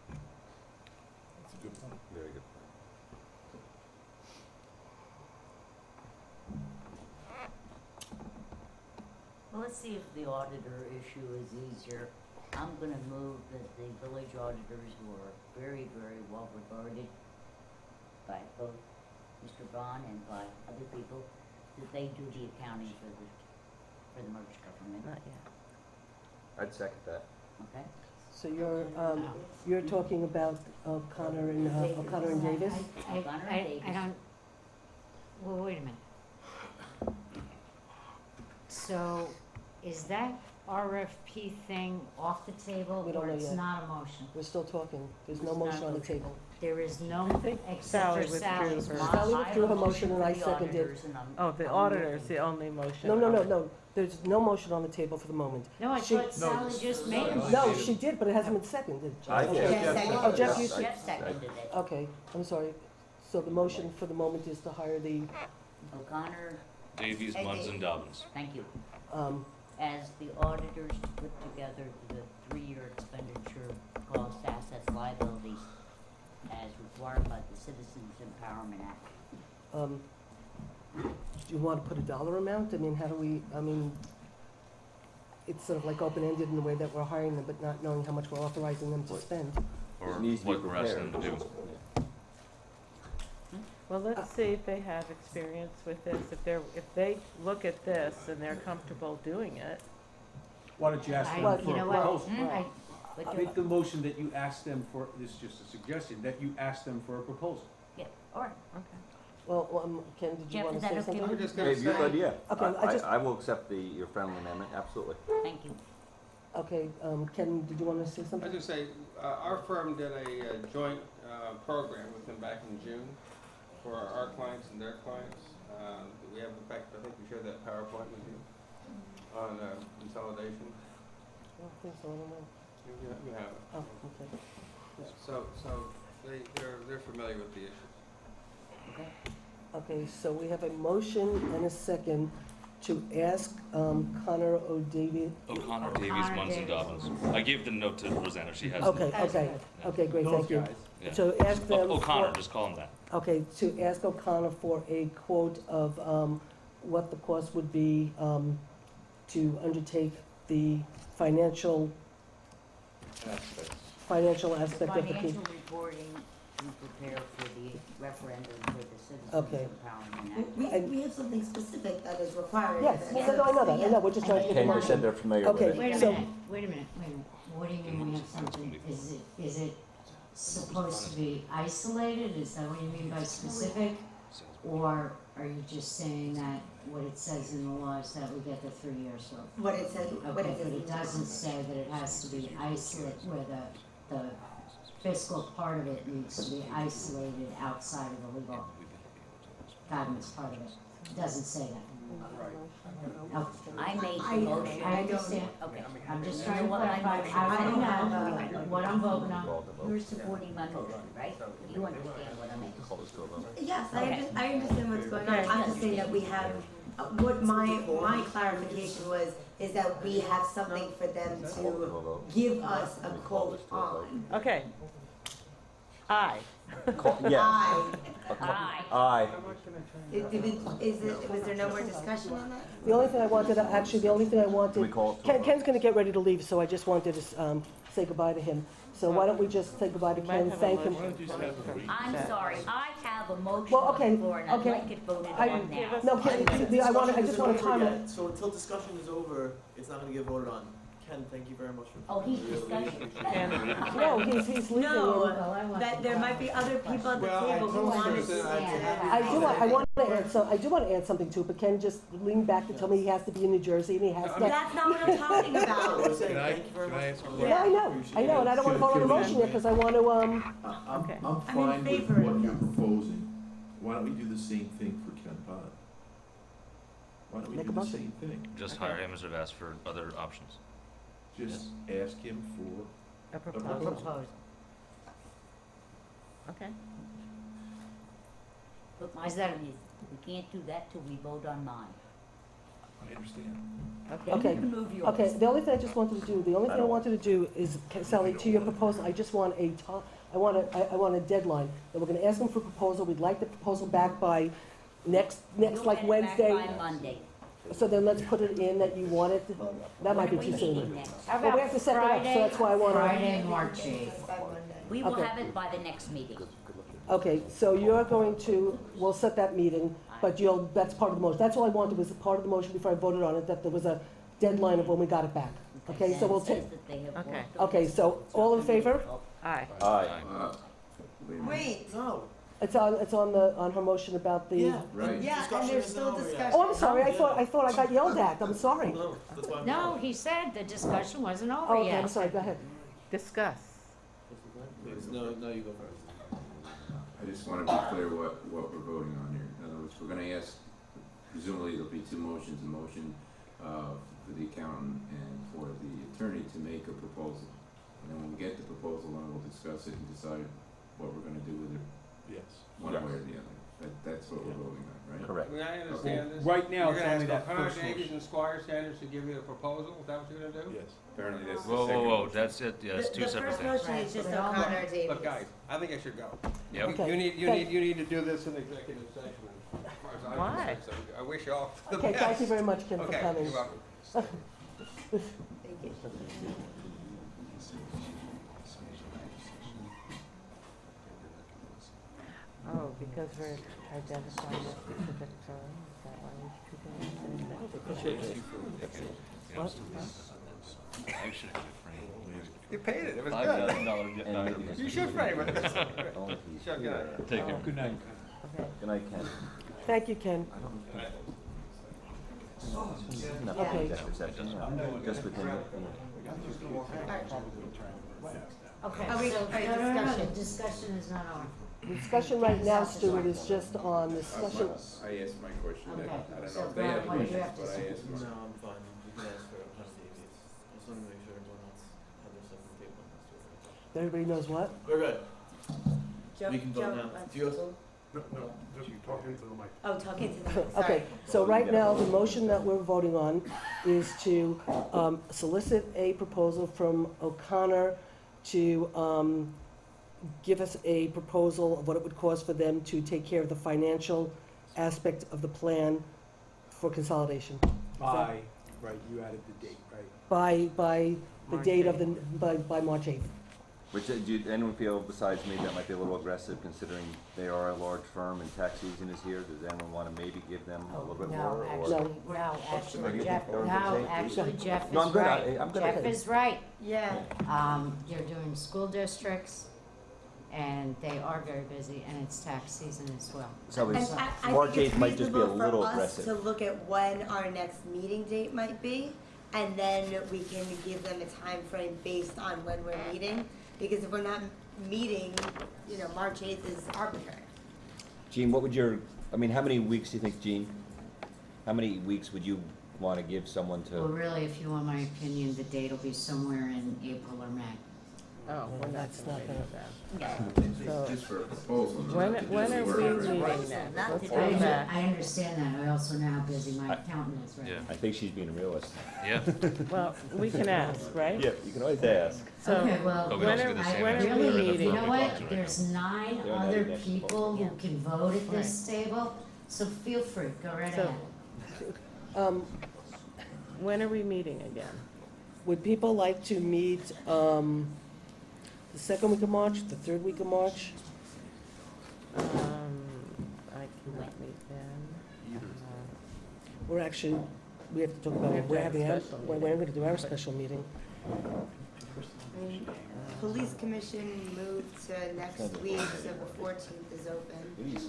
That's a good point. Very good. Well, let's see if the auditor issue is easier. I'm gonna move that the village auditors, who are very, very well regarded by both Mr. Bond and by other people, that they do the accounting for the merged government. Not yet. I'd second that. Okay? So you're talking about O'Connor and Davis? I don't, well, wait a minute. So, is that RFP thing off the table, We don't or know it's yet. not a motion? We're still talking. There's no motion on the table. There is no, think except Sally for withdrew Sally's hers. motion. Sally withdrew her motion and I seconded. Oh, the auditor's the only motion. No. There's no motion on the table for the moment. No, I She- thought Sally just made a motion. No, she did, but it hasn't been seconded. I did. Oh, Jeff, you Jeff seconded it. Okay, I'm sorry. So the motion for the moment is to hire the, O'Connor, Davies, Munson, Dobbins. thank you, um, as the auditors to put together the 3-year expenditure cost, assets, liabilities, as required by the Citizens Empowerment Act. do you want to put a dollar amount? I mean, how do we, it's sort of like open-ended in the way that we're hiring them, but not knowing how much we're authorizing them to spend. Or It needs to be what we're asking them to do. prepared. Well, let's see if they have experience with this. If they look at this and they're comfortable doing it. Why don't you ask I- them for you a know what? proposal? I Make the motion that you ask them for, this is just a suggestion, that you ask them for a proposal. Yeah, all right. Okay. Well, Ken, did you Jeff, want is to that say okay something? with just Hey, gonna good say, idea. Okay, I will accept your friendly amendment, absolutely. Thank you. Okay, Ken, did you want to say I something? just say, our firm did a joint program with them back in June for our clients and their clients. We have, in fact, I think we shared that PowerPoint with you on consolidation. I don't think so, I don't know. You have it. Oh, okay. So they're familiar with the issue. Okay. Okay, so we have a motion and a second to ask Connor O'Davies. O'Connor, Davies, Munson, Dobbins. I gave the note to Rosanna, she has it. Okay, great, thank you. Yeah. So ask them. O'Connor, for- just call him that. Okay, to ask O'Connor for a quote of what the cost would be to undertake the financial aspect of the. Financial reporting to prepare for the referendum for the citizens Okay. empowerment act. We have something specific that is required. Yes, I know that, I know, we're just trying to get the Ken just motion. said they're familiar with Okay, it. Wait a so- minute, wait a minute. What do you mean we have something? Is it supposed to be isolated? Is that what you mean by specific? Or are you just saying that what it says in the law is that we get the 3-year slope? What it says, what Okay, it but says. it doesn't say that it has to be isolated, where the fiscal part of it needs to be isolated outside of the legal guidance part of it. It doesn't say that. Okay. I made the I motion. understand. Okay. I'm just You trying know to what my clarify, motion I don't is? know what I'm voting on. You're supporting my motion, right? You understand what I mean? Yes, Okay. I understand what's going on. Okay. I'm just saying that we have, what my clarification was, is that we have something for them to give us a quote on. Okay. Aye. Yes. Aye. Was there no more discussion on that? The only thing I wanted, We call it to a vote. Ken's gonna get ready to leave, so I just wanted to say goodbye to him. So why don't we just say goodbye to Ken, thank him. I'm sorry, I have a motion Well, on okay, the floor and I'd okay. like it voted I- on now. No, Ken, I just wanna comment. So until discussion is over, it's not gonna get voted on. Ken, thank you very much for. Oh, he's discussing. No, he's leaving. No, that there might be other people at the table who want to say. I want to add something to it, but Ken just leaned back to tell me he has to be in New Jersey and he has to. That's not what I'm talking about. Can I ask a question? Yeah, I know, and I don't want to vote on the motion yet, because I want to, I'm I'm fine in with favor what of you're this. proposing. Why don't we do the same thing for Ken Bond? Why don't we Make do a the motion. same thing? Just hire him as I've asked for other options. Just ask him for A a proposal. proposal. Okay. But my point is, we can't do that till we vote on mine. I understand. okay, You can move yours. okay, the only thing I wanted to do is, Sally, to your proposal, I just want I want a deadline, that we're gonna ask them for a proposal, we'd like the proposal back by next You'll like get it Wednesday. back by Monday. So then let's put it in that you want it, that might be When are too we soon. meeting next? How But we about have to set that up, so that's why I wanna. Friday, March 8th. We will Okay. have it by the next meeting. Okay, so you're going to, we'll set that meeting, but that's part of the motion. That's all I wanted, was a part of the motion before I voted on it, that there was a deadline of when we got it back. Okay, so we'll It says take, that they have Okay. worked on okay, this. so all in favor? Aye. Aye. Wait, No. It's on her motion about the. Yeah, Right. yeah, and Discussion there's isn't still over yet. discussion. Oh, I'm sorry, I thought I got yelled at, I'm sorry. No, that's why I'm. No, he said the discussion wasn't over Oh, okay, yet. I'm sorry, go ahead. Discuss. Please, no, you go first. I just want to be clear what we're voting on here. In other words, we're gonna ask, presumably there'll be two motions, a motion for the accountant and for the attorney to make a proposal. And then when we get the proposal, then we'll discuss it and decide what we're gonna do with it, Yes. one way or the other. That's what we're voting on, right? Correct. I mean, I understand this. Right now, You're it's gonna only ask that O'Connor, first Davies, motion. and Squire Sanders to give you a proposal? Is that what you're gonna do? Yes. Apparently that's the Whoa, second. whoa, that's it, yeah, it's two separate The things. first motion is just Right. O'Connor Davies. Look, guys, I think I should go. Yep. Okay. You need to do this in executive session. As far as I'm Why? concerned, so I wish you all the Okay, best. thank you very much, Kim, for Okay, coming. you're welcome. Oh, because we're identifying a specific firm, is that why we should do that? What? I should have You paid it, it was $5,000 good. gift. You should frame it. Sure, good night. Take care. Good night. Good night, Ken. Thank you, Ken. Okay. Executive session, yeah. Just within the. Okay, Are we- so, are you no, discussion? discussion is not on. The discussion right now, Stuart, is just on discussion. I asked my question. Okay, I don't so know if they have Brad, what do you questions, have to but I say? asked No, mine. I'm fine. You can ask for O'Connor Davies. I just wanna make sure everyone else had their stuff on the table. Everybody knows what? We're good. Joe- We can vote Joe, now. let's- Do you also? No, just talk Talk into the mic. Oh, talking to them, sorry. Okay, so right now, the motion that we're voting on is to solicit a proposal from O'Connor to give us a proposal of what it would cost for them to take care of the financial aspect of the plan for consolidation. By, right, you added the date, right? By the March date of 8th. by March 8th. Which, do anyone feel besides me that might be a little aggressive considering they are a large firm and tax season is here? Does anyone want to maybe give them a little bit more? actually, No, I'm good. I'm good. Jeff is right. Yeah. You're doing school districts, and they are very busy, and it's tax season as well. So And it's, I March think it's 8th might just be a reasonable for little us aggressive. to look at when our next meeting date might be, and then we can give them a time frame based on when we're meeting. Because if we're not meeting, March 8th is arbitrary. Gene, how many weeks do you think, Gene? How many weeks would you want to give someone Well, to? really, if you want my opinion, the date will be somewhere in April or May. Oh, well, that's not gonna, So, just for a proposal. when are we meeting then? Let's go back. I understand that. I also know how busy my accountant is right Yeah. now. I think she's being a realist. Yeah. Well, we can ask, right? Yeah, you can always ask. So, Okay, well, But we when also are, get the same when answer are we really, meeting? you know what? Right. There's 9 They're not other even people who can vote at this table, so feel free, go right So- ahead. When are we meeting again? Would people like to meet the second week of March, the third week of March? I cannot meet then. We're actually, we have to talk about, We have to we're have a having, special when we're gonna do our special meeting. Police commission moved to next week, so the 14th is open.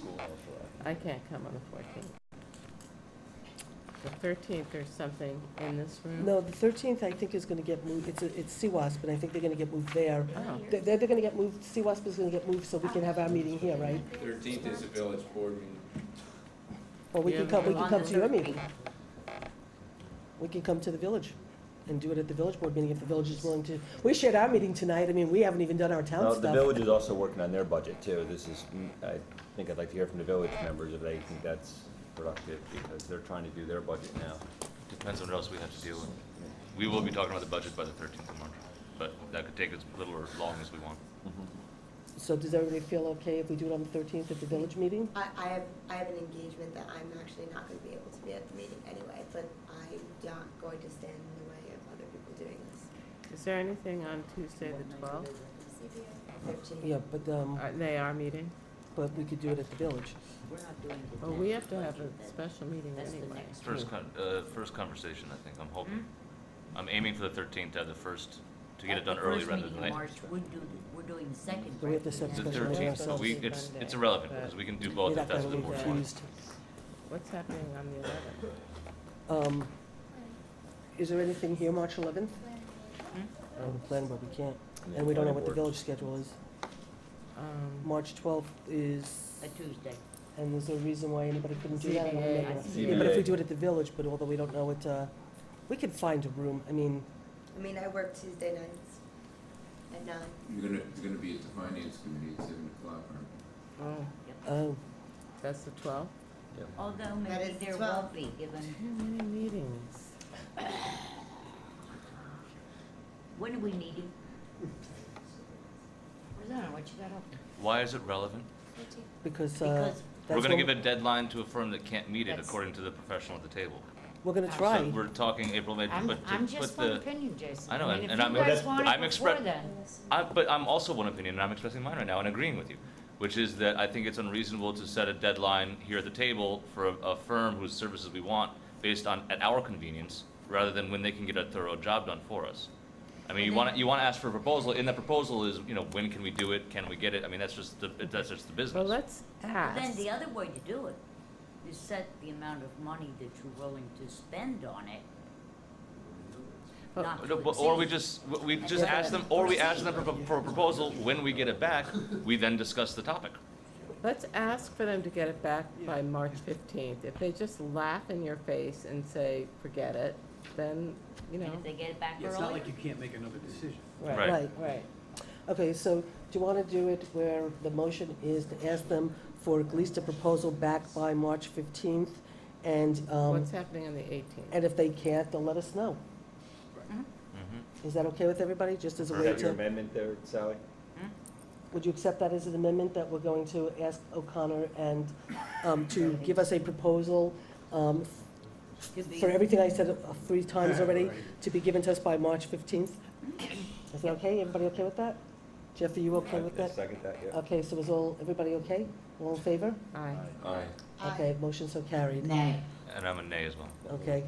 I can't come on the 14th. The 13th, there's something in this room? No, the 13th, I think, is gonna get moved, it's CWASP, and I think they're gonna get moved there. Oh. They're gonna get moved, CWASP is gonna get moved so we can have our meeting here, right? 13th is a village board meeting. Or we can come, we can On come the to your 13th. meeting. We can come to the village and do it at the village board meeting if the village is willing to. We shared our meeting tonight, I mean, we haven't even done our town Well, stuff. the village is also working on their budget too. I think I'd like to hear from the village members if they think that's productive because they're trying to do their budget now. Depends on what else we have to deal with. We will be talking about the budget by the 13th of March, but that could take as little or long as we want. So does everybody feel okay if we do it on the 13th at the village meeting? I have an engagement that I'm actually not going to be able to be at the meeting anyway, but I'm not going to stand in the way of other people doing this. Is there anything on Tuesday the 12th? 15. Yeah, but, They are meeting? but we could do it at the village. We're not doing the Well, we have to have a special meeting That's the anyway. next First conversation, I think, I'm hoping. I'm aiming for the 13th to have the first, to get it done early rather than late. March, we're doing the second. So we have to set a The special meeting 13th, but ourselves. it's irrelevant, because we can do both You'd if have that's to what the be board wants. confused. What's happening on the 11th? Is there anything here March 11th? Oh, the plan, but we can't. And we don't know what the village schedule is. March 12th is, A Tuesday. and is there a reason why anybody couldn't do that? I don't CBA. know. CBA. Yeah, but if we do it at the village, but although we don't know it, we could find a room. I mean, I work Tuesday nights at 9. You're gonna be at the finance committee at 7 o'clock, aren't you? Oh, oh, that's the 12th? Although That maybe is there 12. won't be, given, How many meetings? when are we meeting? Rosanna, what you got up? Why is it relevant? because, Because that's We're gonna when give a deadline to a firm that can't meet it That's- according to the professional at the table. we're gonna So try. we're talking April, May, I'm, but to I'm put just one the, opinion, Jason. I know, mean, and if I'm- you guys that's- want I'm it before expre- then. but I'm also one opinion, and I'm expressing mine right now and agreeing with you, which is that I think it's unreasonable to set a deadline here at the table for a firm whose services we want based on, at our convenience, rather than when they can get a thorough job done for us. I mean, you wanna ask for a proposal, and the proposal is, when can we do it, can we get it, I mean, that's just the business. Well, let's But ask. then the other way to do it is set the amount of money that you're willing to spend on it. Not to Or we exceed. just ask them, or we ask them for a proposal, when we get it back, we then discuss the topic. Let's ask for them to get it back by March 15th. If they just laugh in your face and say, forget it, then, And if they get it back Yeah, it's not early, like you can't make another decision. Right. Right. Right. Okay, so do you want to do it where the motion is to ask them for at least a proposal back by March 15th, and, What's happening on the 18th? and if they can't, they'll let us know. Is that okay with everybody, just as a Is way that your to, amendment there, Sally? would you accept that as an amendment, that we're going to ask O'Connor and, to give us a proposal, for everything I said 3 times already, to be given to us by March 15th? Is that okay? Everybody okay with that? Jeff, are you okay with that? Second that, yeah. Okay, so is everybody okay? All in favor? Aye. Aye. Okay, motion so carried. Nay. And I'm a nay as well. Okay,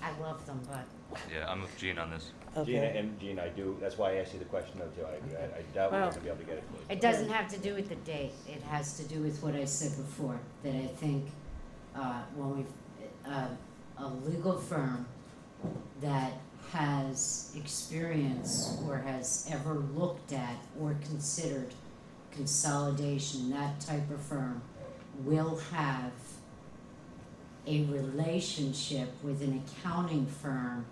I love them, but Yeah, I'm with Gene on this. Gina, okay. and Gene, I do, that's why I asked you the question though, too. I doubt we're Well- gonna be able to get it. it doesn't have to do with the date. It has to do with what I said before, that I think, when we've, a legal firm that has experience or has ever looked at or considered consolidation, that type of firm will have a relationship with an accounting firm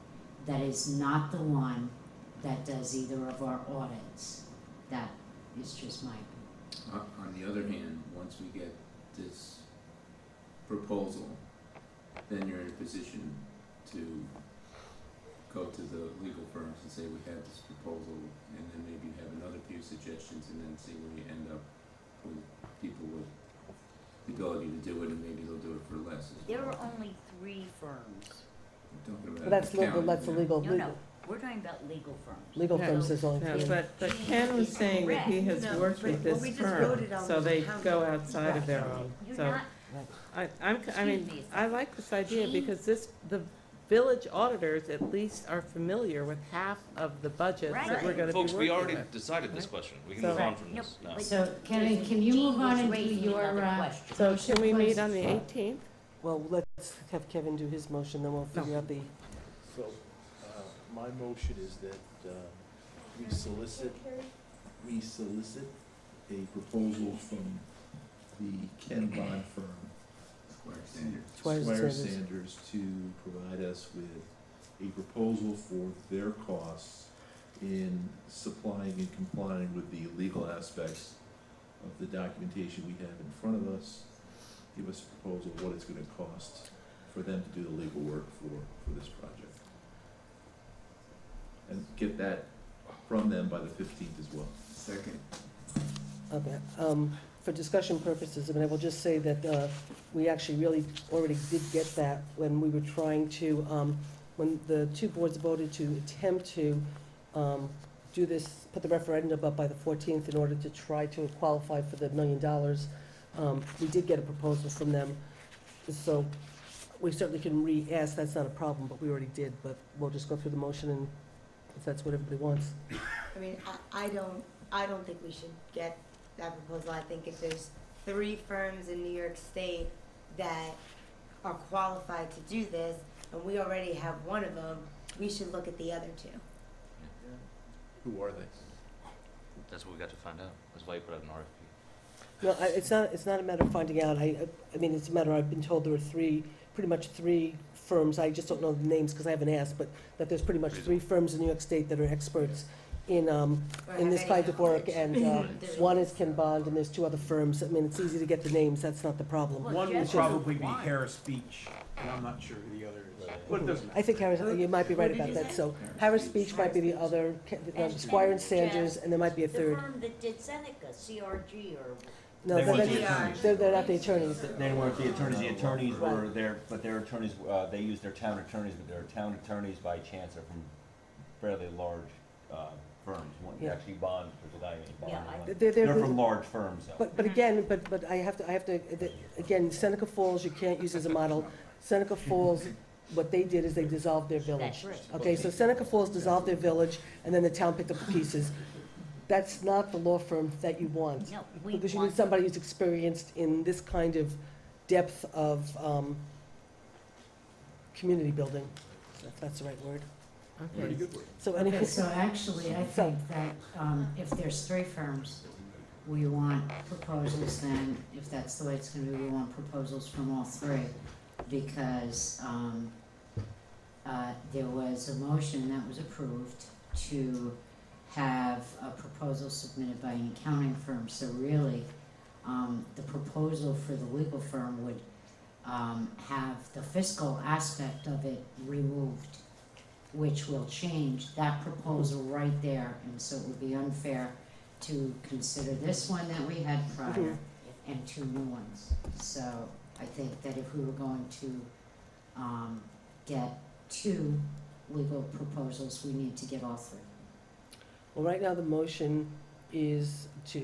that is not the one that does either of our audits. That is just my opinion. On the other hand, once we get this proposal, then you're in a position to go to the legal firms and say, we have this proposal, and then maybe have another few suggestions, and then see where you end up with people with the ability to do it, and maybe they'll do it for less. There are only 3 firms. We're talking about But that's legal, accounting, that's a yeah. legal, No, we're talking about legal firms. legal Yeah. firms is only Yeah, 3. but Ken was saying that he has No, worked but with what this we just firm, voted on so was they accounting. go outside of their own, You're so. not, I Excuse mean, me. I like this idea Gene? because the village auditors at least are familiar with half of the budget that Right. we're gonna be Folks, we working already with. decided this Right. question. We can So- move on from No, this now. but- So, Kevin, can you Gene move on was into raising your, another question. So can we meet please? on the 18th? Well, let's have Kevin do his motion, then we'll figure out the, So, my motion is that, we solicit a proposal from the Ken Bond firm, Squire Squire Sanders. Sanders, to provide us with a proposal for their costs in supplying and complying with the legal aspects of the documentation we have in front of us. Give us a proposal of what it's gonna cost for them to do the legal work for this project. And get that from them by the 15th as well. Second. okay. For discussion purposes, I mean, I will just say that, we actually really already did get that when we were trying to, when the 2 boards voted to attempt to, do this, put the referendum up by the 14th in order to try to qualify for the $1 million. We did get a proposal from them, so we certainly can re-ask, that's not a problem, but we already did, but we'll just go through the motion and if that's what everybody wants. I mean, I don't think we should get that proposal. I think if there's 3 firms in New York State that are qualified to do this, and we already have one of them, we should look at the other 2. Who are they? That's what we got to find out. That's why you put out an RFP. No, it's not a matter of finding out. I mean, it's a matter, I've been told there are 3, pretty much 3 firms, I just don't know the names because I haven't asked, but that there's pretty much 3 firms in New York State that are experts in this kind of work, and one is Ken Bond, and there's 2 other firms. I mean, it's easy to get the names, that's not the problem. Well, One will Jeff probably be doesn't Harris Beach, and I'm not sure who the other is. But it doesn't I think Harris, you might be right about that, so Harris Beach might be the other, Squire and Sanders, and there might be a The 3rd. firm that did Seneca, CRG, or No, They weren't the they're, attorneys. they're not the attorneys. They weren't the attorneys. The attorneys were Right. there, but their attorneys, they used their town attorneys, but their town attorneys by chance are from fairly large, firms. One, Yeah. actually Bond, there's a guy named Bond. Yeah, one. They're- They're from large firms, though. But again, but I have to, again, Seneca Falls, you can't use as a model. Seneca Falls, what they did is they dissolved their village. That's right. Okay, so Seneca Falls dissolved their village, and then the town picked up the pieces. That's not the law firm that you want. No, we Because you need want- somebody who's experienced in this kind of depth of, community building, if that's the right word. Pretty good work. So Okay, anything, so actually, I think that, if there's 3 firms, we want proposals then, if that's the way it's gonna be, we want proposals from all 3. Because, there was a motion that was approved to have a proposal submitted by an accounting firm. So really, the proposal for the legal firm would have the fiscal aspect of it removed, which will change that proposal right there, and so it would be unfair to consider this one that we had prior and two new ones. So I think that if we were going to get two legal proposals, we need to get all three. Well, right now, the motion is to,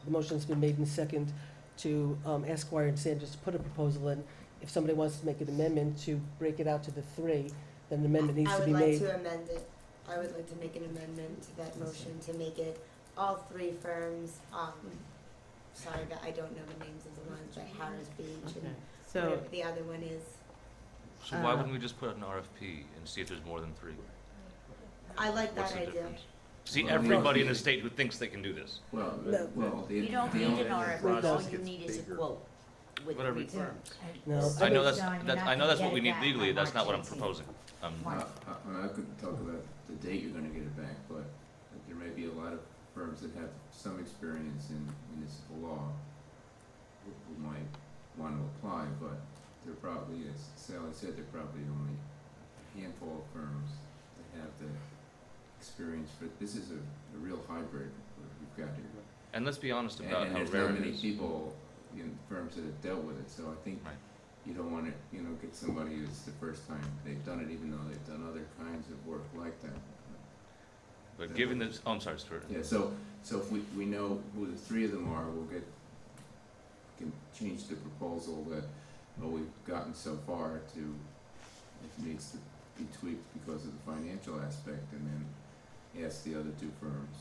the motion's been made in second to ask Squire and Sanders to put a proposal in. If somebody wants to make an amendment to break it out to the three, then an amendment needs to be I made. would like to amend it. I would like to make an amendment to that motion to make it all three firms, sorry, but I don't know the names of the ones, like Harris Beach and So, whatever the other one is. So why wouldn't we just put out an RFP and see if there's more than 3? I like What's that the idea. difference? See Well, everybody in the state who thinks they can do this. Well, No. well, the You don't the need only- an RFP, all you need is a quote with Whatever. 3 firms. No, I know that's, John, you're that's, not I know gonna that's get what we it need back legally, on that's not what I'm March 18th. proposing. I could talk about the date you're gonna get it back, but there may be a lot of firms that have some experience in municipal law who might want to apply, but there probably, as Sally said, there are probably only a handful of firms that have the experience, but this is a real hybrid what we've got here. And let's be honest about And how there's rare not it many is. people in firms that have dealt with it, so I think Right. you don't wanna, get somebody who's the first time they've done it, even though they've done other kinds of work like that. But given this, oh, I'm sorry, Stuart. Yeah, so if we know who the 3 of them are, can change the proposal that, we've gotten so far to, if it needs to be tweaked because of the financial aspect, and then ask the other 2 firms,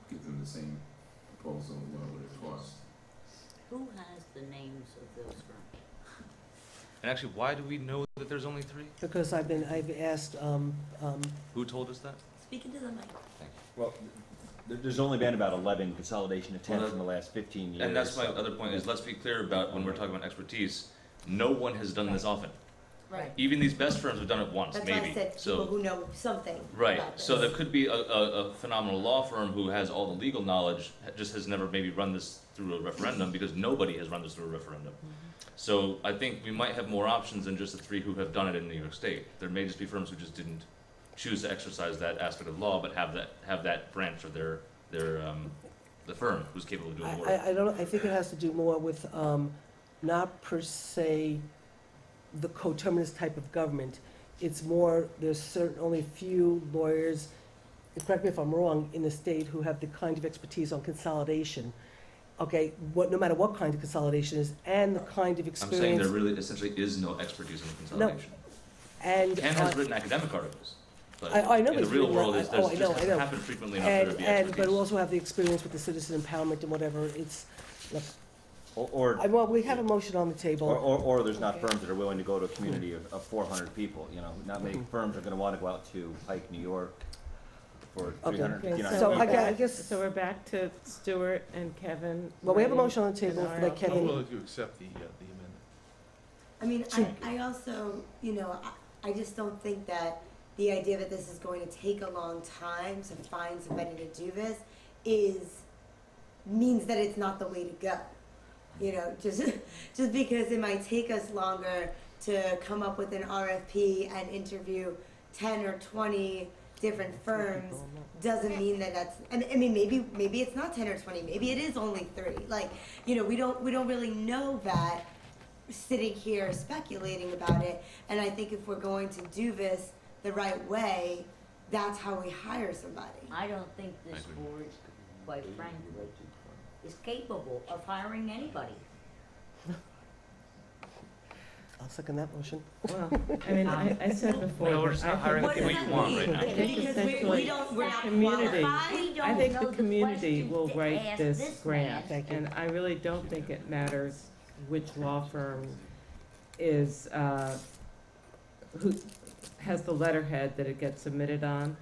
give them the same proposal, what would it cost? Who has the names of those firms? And actually, why do we know that there's only 3? Because I've asked, Who told us that? Speaking to the mic. Well, there's only been about 11 consolidation attempts in the last 15 years. And that's my other point, is let's be clear about when we're talking about expertise, no one has done this often. Right. Even these best firms have done it once, That's maybe. why I said people So, who know something right, about this. so there could be a phenomenal law firm who has all the legal knowledge, just has never maybe run this through a referendum, because nobody has run this through a referendum. So I think we might have more options than just the 3 who have done it in New York State. There may just be firms who just didn't choose to exercise that aspect of law, but have that branch of their the firm who's capable of doing the work. I think it has to do more with, not per se the coterminous type of government. It's more, there's only a few lawyers, correct me if I'm wrong, in the state who have the kind of expertise on consolidation. Okay, no matter what kind of consolidation is, and the kind of I'm experience. saying there really essentially is no expertise in consolidation. And Ken has written academic articles, but I know in the he's real written world, that. there's I just know. doesn't happen frequently enough for there to be expertise. But we also have the experience with the citizen empowerment and whatever. It's, look, Or, well, we have a motion on the table. or there's not firms that are willing to go to a community of 400 people, not many firms are gonna wanna go out to Pike, New York for 300, Okay, So we're I back- guess- So we're back to Stuart and Kevin. Well, we have a writing motion on the table an that RFP. Kevin- I'm willing to accept the amendment. I mean, I also, I just don't think that the idea that this is going to take a long time to find somebody to do this means that it's not the way to go. Just because it might take us longer to come up with an RFP and interview 10 or 20 different firms doesn't mean that that's, and I mean, maybe it's not 10 or 20, maybe it is only 3. We don't really know that sitting here speculating about it. And I think if we're going to do this the right way, that's how we hire somebody. I don't think this board, quite frankly, is capable of hiring anybody. I'll second that motion. Well, I mean, I said before. No, we're just not hiring the What people does you that want mean? right now. I think Because essentially, we don't, we're not community, qualified. We don't I think know the the community questions will to write ask this this grant. man. And I really don't think it matters which law firm is, who has the letterhead that it gets submitted on.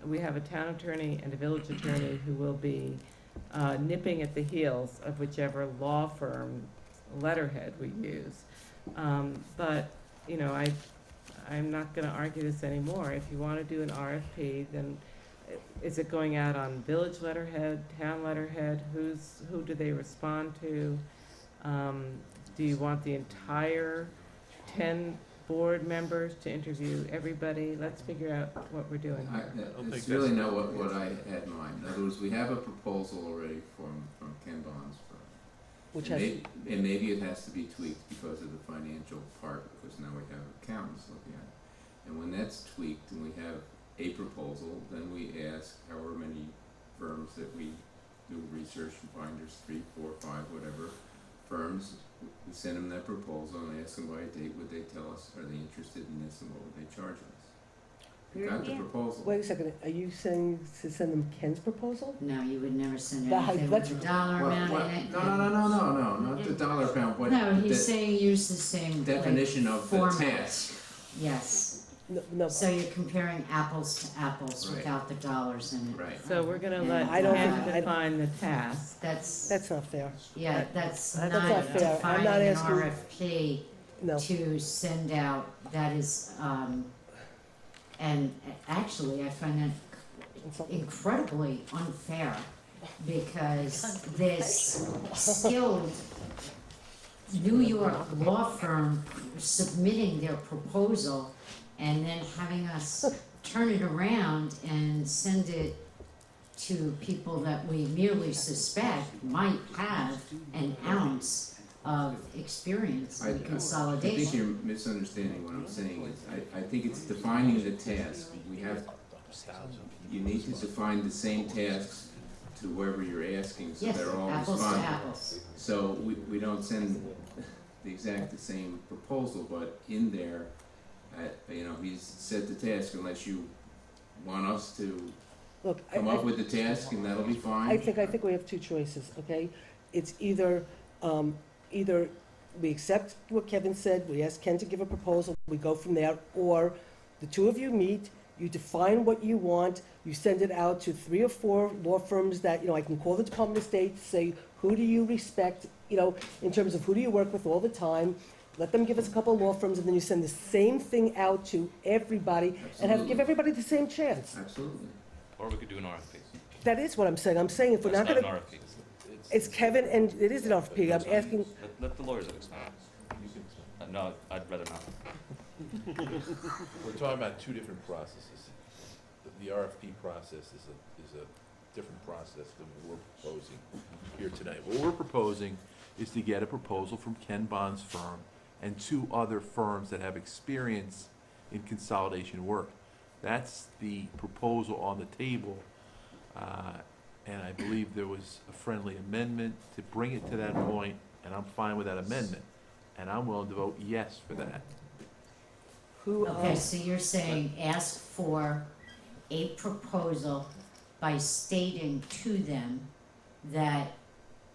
We have a town attorney and a village attorney who will be nipping at the heels of whichever law firm letterhead we use. But, I'm not gonna argue this anymore. If you wanna do an RFP, then is it going out on village letterhead, town letterhead? Who do they respond to? Do you want the entire 10 board members to interview everybody? Let's figure out what we're doing here. It's really not what I had in mind. In other words, we have a proposal already from Ken Bond's firm. Which and has, and maybe it has to be tweaked because of the financial part, because now we have accountants looking at it. And when that's tweaked and we have a proposal, then we ask however many firms that we do research and find, there's 3, 4, 5, whatever firms, we send them that proposal and ask them by a date, would they tell us, are they interested in this and what would they charge us? We got the proposal. wait a second, are you saying to send them Ken's proposal? No, you would never send That- anything that's- with a dollar amount in it. No, not the dollar amount, but No, the he's saying use the same definition like, of the format. task. Yes. No. So you're comparing apples to apples Right. without the dollars in it. Right. So we're gonna And let I don't Ken think- define the task. That's not fair. Yeah, that's That's not not fair. I'm defining not an asking- RFP No. to send out. That is, and actually, I find that incredibly unfair because this skilled New York law firm submitting their proposal and then having us turn it around and send it to people that we merely suspect might have an ounce of experience in I think consolidation. you're misunderstanding what I'm saying. I think it's defining the task. You need to define the same tasks to whoever you're asking, so Yes, they're all apples to responding. apples. So we don't send the exact same proposal, but in there, he's set the task unless you want us to Look, come up with the task, and that'll be fine. I think we have two choices, okay? It's either we accept what Kevin said, we ask Ken to give a proposal, we go from there, or the two of you meet, you define what you want, you send it out to 3 or 4 law firms that, I can call the Department of State, say, who do you respect, in terms of who do you work with all the time, let them give us a couple of law firms, and then you send the same thing out to everybody, and give everybody the same chance. Absolutely. Or we could do an RFP. That is what I'm saying. I'm saying if we're not That's gonna. not an RFP. It's Kevin, and it is an RFP. I'm asking, Let the lawyers explain. No, I'd rather not. We're talking about 2 different processes. The RFP process is a different process than what we're proposing here tonight. What we're proposing is to get a proposal from Ken Bond's firm and 2 other firms that have experience in consolidation work. That's the proposal on the table, and I believe there was a friendly amendment to bring it to that point, and I'm fine with that amendment, and I'm willing to vote yes for that. Okay, so you're saying ask for a proposal by stating to them that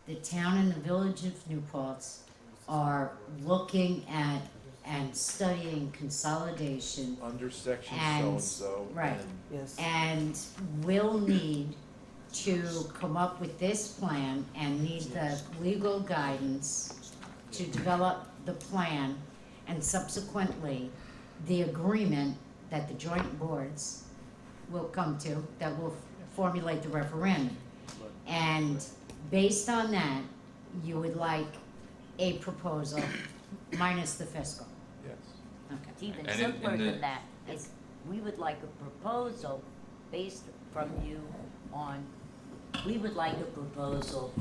the town and the village of New Paltz are looking at and studying consolidation. Under section and- so-and-so. Right. yes. And will need to come up with this plan and need the legal guidance to develop the plan and subsequently the agreement that the joint boards will come to that will formulate the referendum. And based on that, you would like a proposal minus the fiscal. Yes. Okay. It's even And in simpler the- than that. We would like a proposal based from you on, we would like a proposal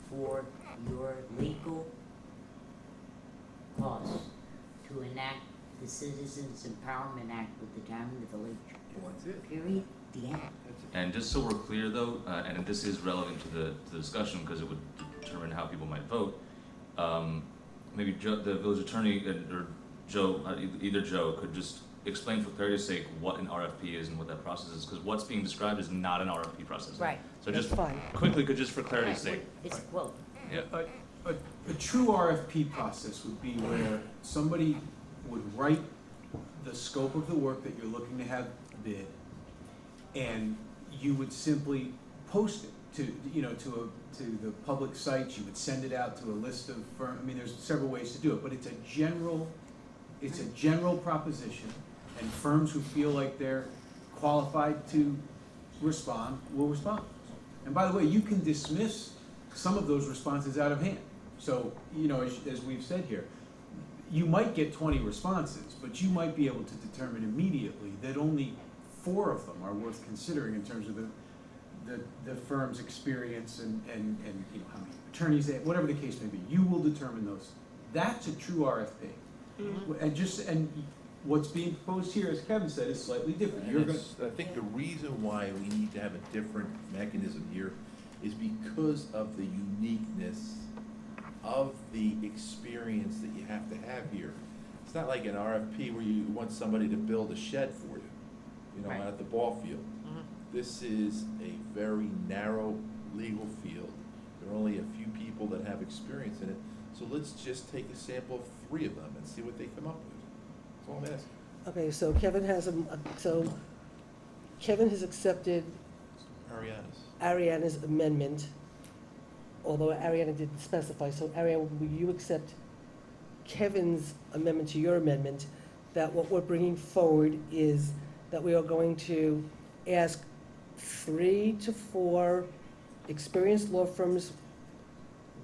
for your legal costs to enact the Citizens Empowerment Act with the town and the village. That's it. Period. The end. And just so we're clear though, and this is relevant to the discussion because it would determine how people might vote, maybe Joe, the village attorney or Joe, either Joe could just explain for clarity's sake what an RFP is and what that process is, because what's being described is not an RFP process. Right. So That's just fine. quickly, could just for clarity's Right, sake. it's a quote. Yeah. A true RFP process would be where somebody would write the scope of the work that you're looking to have bid, and you would simply post it to the public sites. You would send it out to a list of firms. I mean, there's several ways to do it, but it's a general proposition, and firms who feel like they're qualified to respond, we'll respond. And by the way, you can dismiss some of those responses out of hand. So, you know, as we've said here, you might get 20 responses, but you might be able to determine immediately that only 4 of them are worth considering in terms of the firm's experience and you know, how many attorneys they have, whatever the case may be. You will determine those. That's a true RFP. And what's being proposed here, as Kevin said, is slightly different. I think the reason why we need to have a different mechanism here is because of the uniqueness of the experience that you have to have here. It's not like an RFP where you want somebody to build a shed for you, you know, Right. at the ball field. This is a very narrow legal field. There are only a few people that have experience in it. So let's just take a sample of 3 of them and see what they come up with. That's all I'm asking. Okay, so Kevin has accepted Ariana's amendment, although Ariana didn't specify. So Ariana, will you accept Kevin's amendment to your amendment, that what we're bringing forward is that we are going to ask 3 to 4 experienced law firms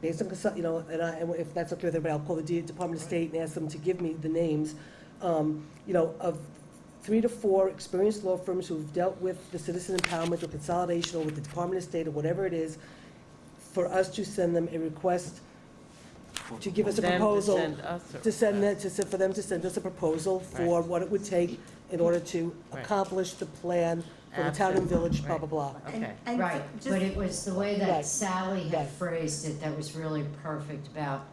based on, you know, and if that's okay with everybody, I'll call the Department of State and ask them to give me the names, you know, of 3 to 4 experienced law firms who've dealt with the citizen empowerment or consolidation or with the Department of State or whatever it is, for us to send them a request to give us a proposal, for them to send us a proposal for what it would take in order to accomplish the plan for the town and village, blah, blah, blah. And right, but it was the way that Sally had phrased it that was really perfect about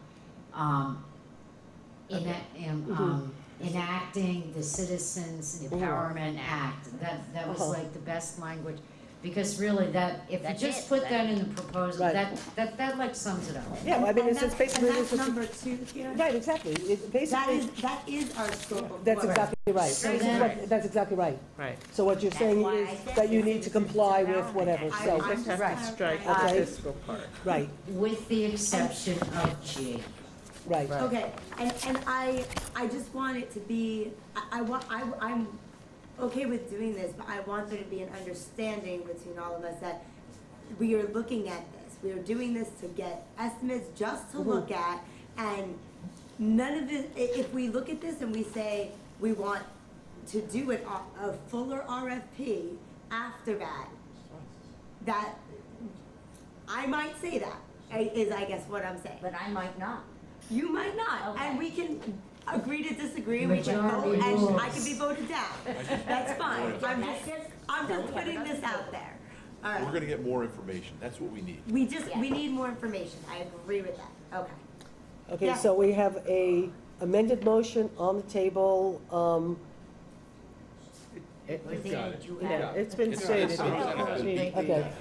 enacting the Citizens Empowerment Act. That was like the best language. Because really, that if you just put that in the proposal, that like sums it up. Yeah, I mean, it's basically. And that's number 2 here? Right, exactly. It basically. That is our scope of work. That's exactly right. So That's exactly right. Right. So what you're saying is that you need to comply with whatever, so. We just have to strike the Okay. fiscal part. Right, With the exception of G. right. Okay, and I just want it to be, I'm okay with doing this, but I want there to be an understanding between all of us that we are looking at this. We are doing this to get estimates just to look at, and none of this, if we look at this and we say we want to do a fuller RFP after that I might say that, is I guess what I'm saying. But I might not. You might not, Okay. and we can agree to disagree, we can vote, and I can be voted down. That's fine, I'm just putting this out there. All We're right, gonna get more information. That's what we need. we need more information, I agree with that, okay. Okay, Yeah. so we have a amended motion on the table, It's been stated. okay.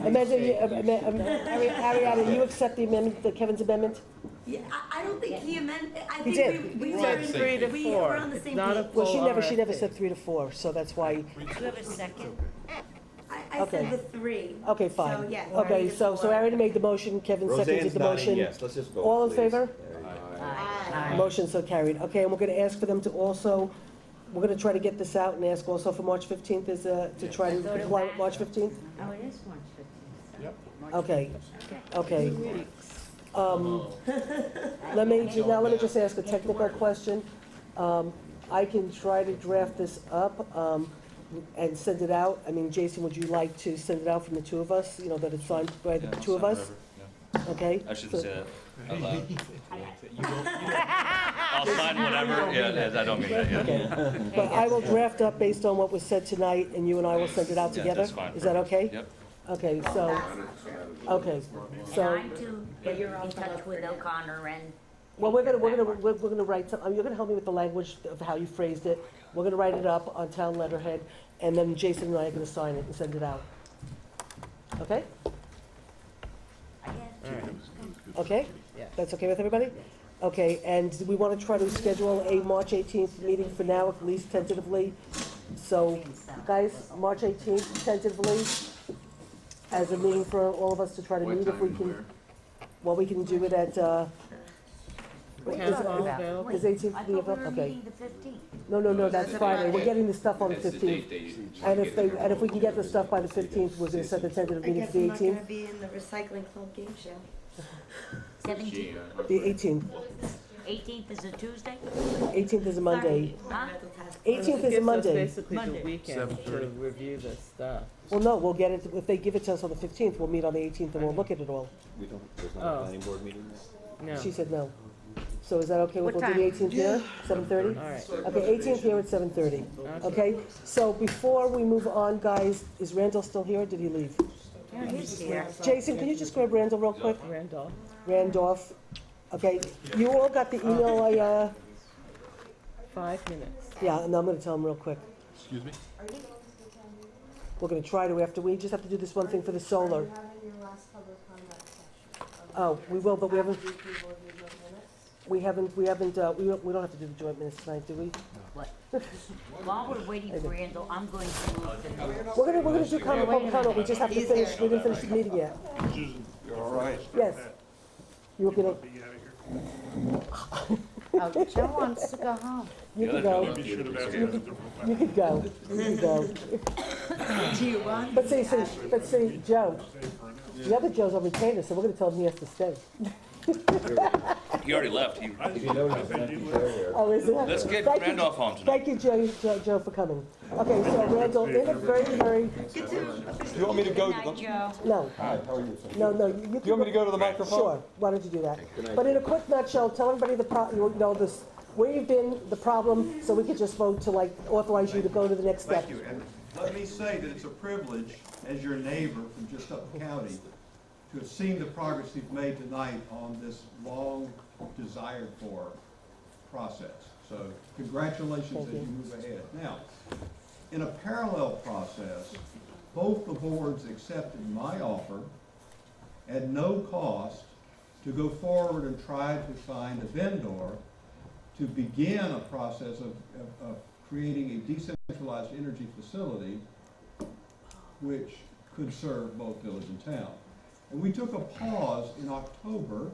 Ariana, you accept the amendment, Kevin's amendment? Yeah, I don't think he amended, I He think did. we He were, said 3 to 4. we were on the same Not a page. Well, full she never RFP. said 3 to 4, so that's why, Do you have a second? I Okay. said the 3. okay, So, fine. yeah, Okay, 3 to so 4. Ariana made the motion, Kevin seconded Roseanne's the nodding motion. yes, let's just vote, All in please. favor? Aye. Motion so carried. Okay, and we're gonna ask for them to also, we're gonna try to get this out and ask also for March 15th to try to comply with March 15th? Oh, it is March 15th. Yep. Okay, okay. Let me just ask a technical question. I can try to draft this up, and send it out. I mean, Jason, would you like to send it out from the 2 of us, you know, that it's signed by the 2 of us? Okay? I shouldn't So- say that out loud. I'll sign whatever, yeah, I don't mean that, yeah. Okay. But I will draft up based on what was said tonight, and you and I will send it out Yeah, together? that's fine. Is that okay? Yep. Okay, so, And I'm to get in touch with O'Connor and. well, we're gonna write some, you're gonna help me with the language of how you phrased it. We're gonna write it up on town letterhead, and then Jason and I are gonna sign it and send it out. Okay? Okay? That's okay with everybody? Okay, and we want to try to schedule a March 18th meeting for now, at least tentatively. So, guys, March 18th tentatively, as a meeting for all of us to try to meet if we can. Well, we can do it at, Council available. is 18th I the thought we event? were Okay. meeting the 15th. No, that's Friday. We're Friday. getting the stuff on the That's the date 15th. they usually And get if they, their and if we can get the proposals. stuff by the 15th, we're gonna set the tentative I meeting guess for the I'm not gonna 18th. be in the recycling club game show. 17th. The 18th. 18th is a Tuesday? 18th is a Monday. Huh? 18th is a Monday. Basically the weekend to 7:30. review this stuff. Well, no, we'll get it, if they give it to us on the 15th, we'll meet on the 18th and we'll look at it all. We don't, there's Oh. not a planning board meeting there? No. She said no. So is that okay? What We'll do the time? 18th here, 7:30? All right. Okay, 18th here at 7:30. Okay, so before we move on, guys, is Randall still here or did he leave? Yeah, he's here. Jason, can you just grab Randall real quick? Randolph. Randolph. Okay, you all got the email 5 minutes. yeah, and I'm gonna tell him real quick. Excuse me? We're gonna try to, after, we just have to do this one thing for the solar. Oh, we will, but we haven't, we don't have to do the joint minutes tonight, do we? What? While we're waiting for Randall, I'm going to move the minutes. We're gonna do comment, public comment, we just have to He's finish, there. we didn't finish the meeting yet. Susan, You're all right. Yes. You were gonna, be out of here. Oh, Joe wants to go home. you can go, You should have asked you us can, different. you can go, you can go. Do you want? But see, Joe, the other Joe's on retainer, so we're gonna tell him he has to stay. He already left. If you notice, it's an empty chair there. Oh, is it? Let's get Thank you. Randolph home tonight. Thank you, Joe, for coming. Okay, so Randall, in a very, Do you want me to go? Good night, Joe. no, Hi, how are you, sir? no, you can. Do you want me to go to the microphone? Sure, why don't you do that? Good night. But in a quick nutshell, tell everybody this, where you've been, the problem, so we could just vote to like authorize you to go to the next step. Thank you, and let me say that it's a privilege, as your neighbor from just up the county, to have seen the progress you've made tonight on this long desired for process. So congratulations as you move ahead. Now, in a parallel process, both the boards accepted my offer at no cost to go forward and try to find a vendor to begin a process of creating a decentralized energy facility which could serve both village and town. And we took a pause in October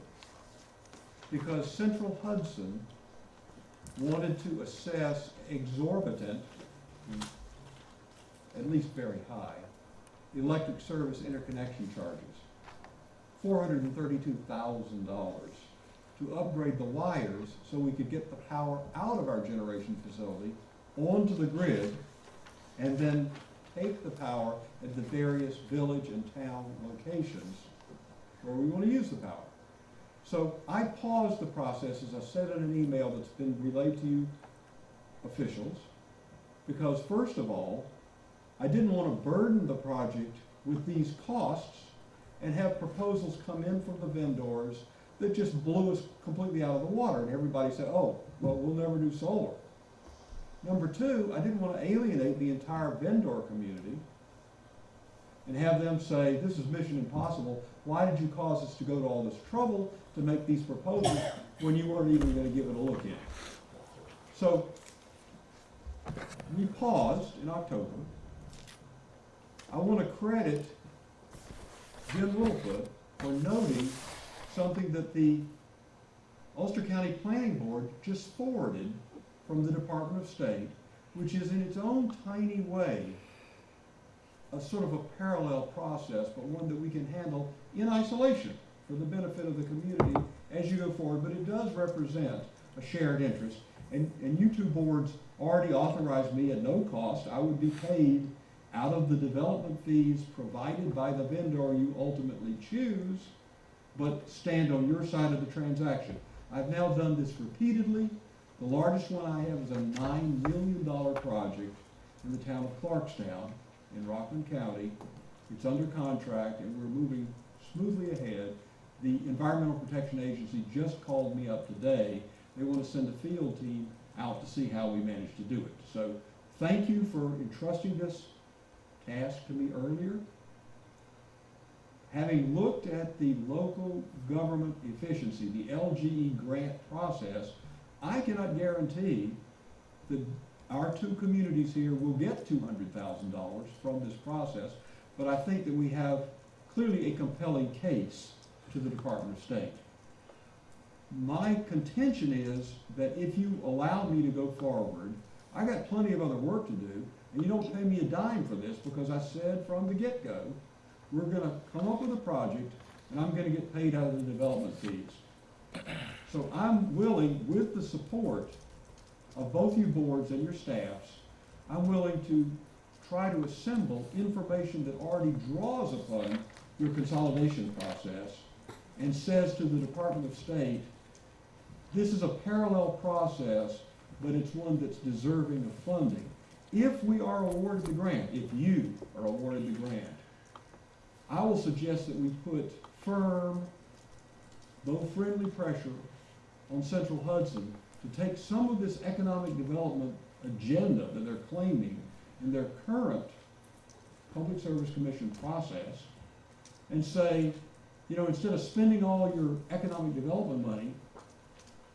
because Central Hudson wanted to assess exorbitant, at least very high, electric service interconnection charges, $432,000 to upgrade the wires so we could get the power out of our generation facility onto the grid and then take the power at the various village and town locations where we want to use the power. So I paused the process, as I said in an email that's been relayed to you officials, because first of all, I didn't want to burden the project with these costs and have proposals come in from the vendors that just blew us completely out of the water, and everybody said, oh, well, we'll never do solar. Number two, I didn't want to alienate the entire vendor community and have them say, this is mission impossible. Why did you cause us to go to all this trouble to make these proposals when you weren't even going to give it a look at? So we paused in October. I want to credit Jim Littlefoot for noting something that the Ulster County Planning Board just forwarded from the Department of State, which is in its own tiny way a sort of a parallel process, but one that we can handle in isolation for the benefit of the community as you go forward. But it does represent a shared interest. And you two boards already authorized me at no cost. I would be paid out of the development fees provided by the vendor you ultimately choose, but stand on your side of the transaction. I've now done this repeatedly. The largest one I have is a $9 million project in the town of Clarkstown in Rockland County. It's under contract and we're moving smoothly ahead. The Environmental Protection Agency just called me up today. They want to send a field team out to see how we manage to do it. So thank you for entrusting this task to me earlier. Having looked at the local government efficiency, the LGE grant process, I cannot guarantee that our two communities here will get $200,000 from this process, but I think that we have clearly a compelling case to the Department of State. My contention is that if you allow me to go forward I got plenty of other work to do, and you don't pay me a dime for this because I said from the get-go, we're gonna come up with a project and I'm gonna get paid out of the development fees. So I'm willing, with the support of both you boards and your staffs, I'm willing to try to assemble information that already draws upon your consolidation process and says to the Department of State, this is a parallel process, but it's one that's deserving of funding. If we are awarded the grant, if you are awarded the grant, I will suggest that we put firm, though friendly pressure on Central Hudson to take some of this economic development agenda that they're claiming in their current Public Service Commission process and say, you know, instead of spending all your economic development money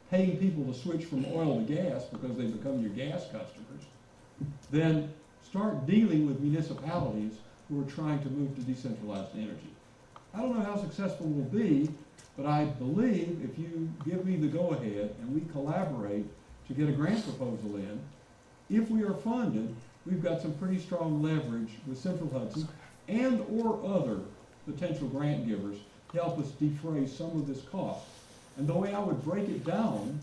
paying people to switch from oil to gas because they become your gas customers, then start dealing with municipalities who are trying to move to decentralized energy. I don't know how successful we'll be, but I believe if you give me the go-ahead and we collaborate to get a grant proposal in, if we are funded, we've got some pretty strong leverage with Central Hudson and or other potential grant givers to help us defray some of this cost. And the way I would break it down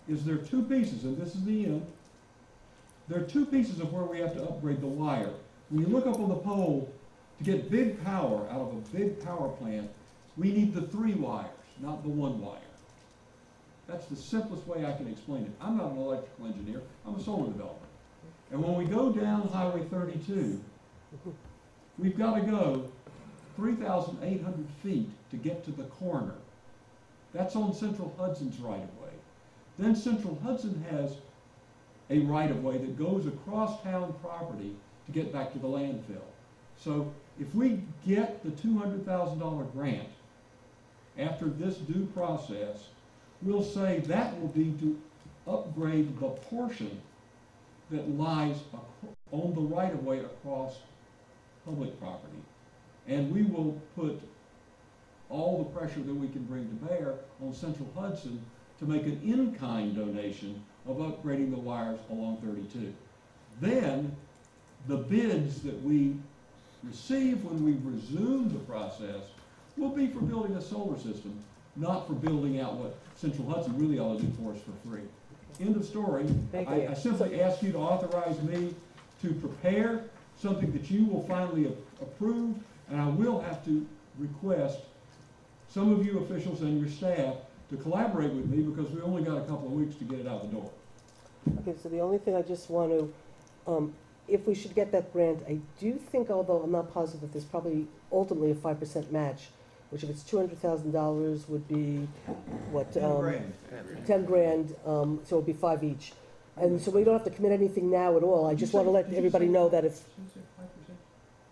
is there are two pieces, and this is the end. There are two pieces of where we have to upgrade the wire. When you look up on the pole, to get big power out of a big power plant, we need the 3 wires, not the 1 wire. That's the simplest way I can explain it. I'm not an electrical engineer, I'm a solar developer. And when we go down Highway 32, we've got to go 3,800 feet to get to the corner. That's on Central Hudson's right-of-way. Then Central Hudson has a right-of-way that goes across town property to get back to the landfill. So if we get the $200,000 grant after this due process, we'll say that will be to upgrade the portion that lies on the right-of-way across public property. And we will put all the pressure that we can bring to bear on Central Hudson to make an in-kind donation of upgrading the wires along 32. Then the bids that we receive when we resume the process will be for building a solar system, not for building out what Central Hudson really ought to do for us for free. End of story. I simply ask you to authorize me to prepare something that you will finally approve, and I will have to request some of you officials and your staff to collaborate with me because we only got a couple of weeks to get it out the door. Okay, so the only thing I just want to, if we should get that grant, I do think, although I'm not positive, that there's probably ultimately a 5% match, which if it's $200,000 would be, what? 10 grand. 10 grand, so it'll be 5 each. And so we don't have to commit anything now at all. I just want to let everybody know that if,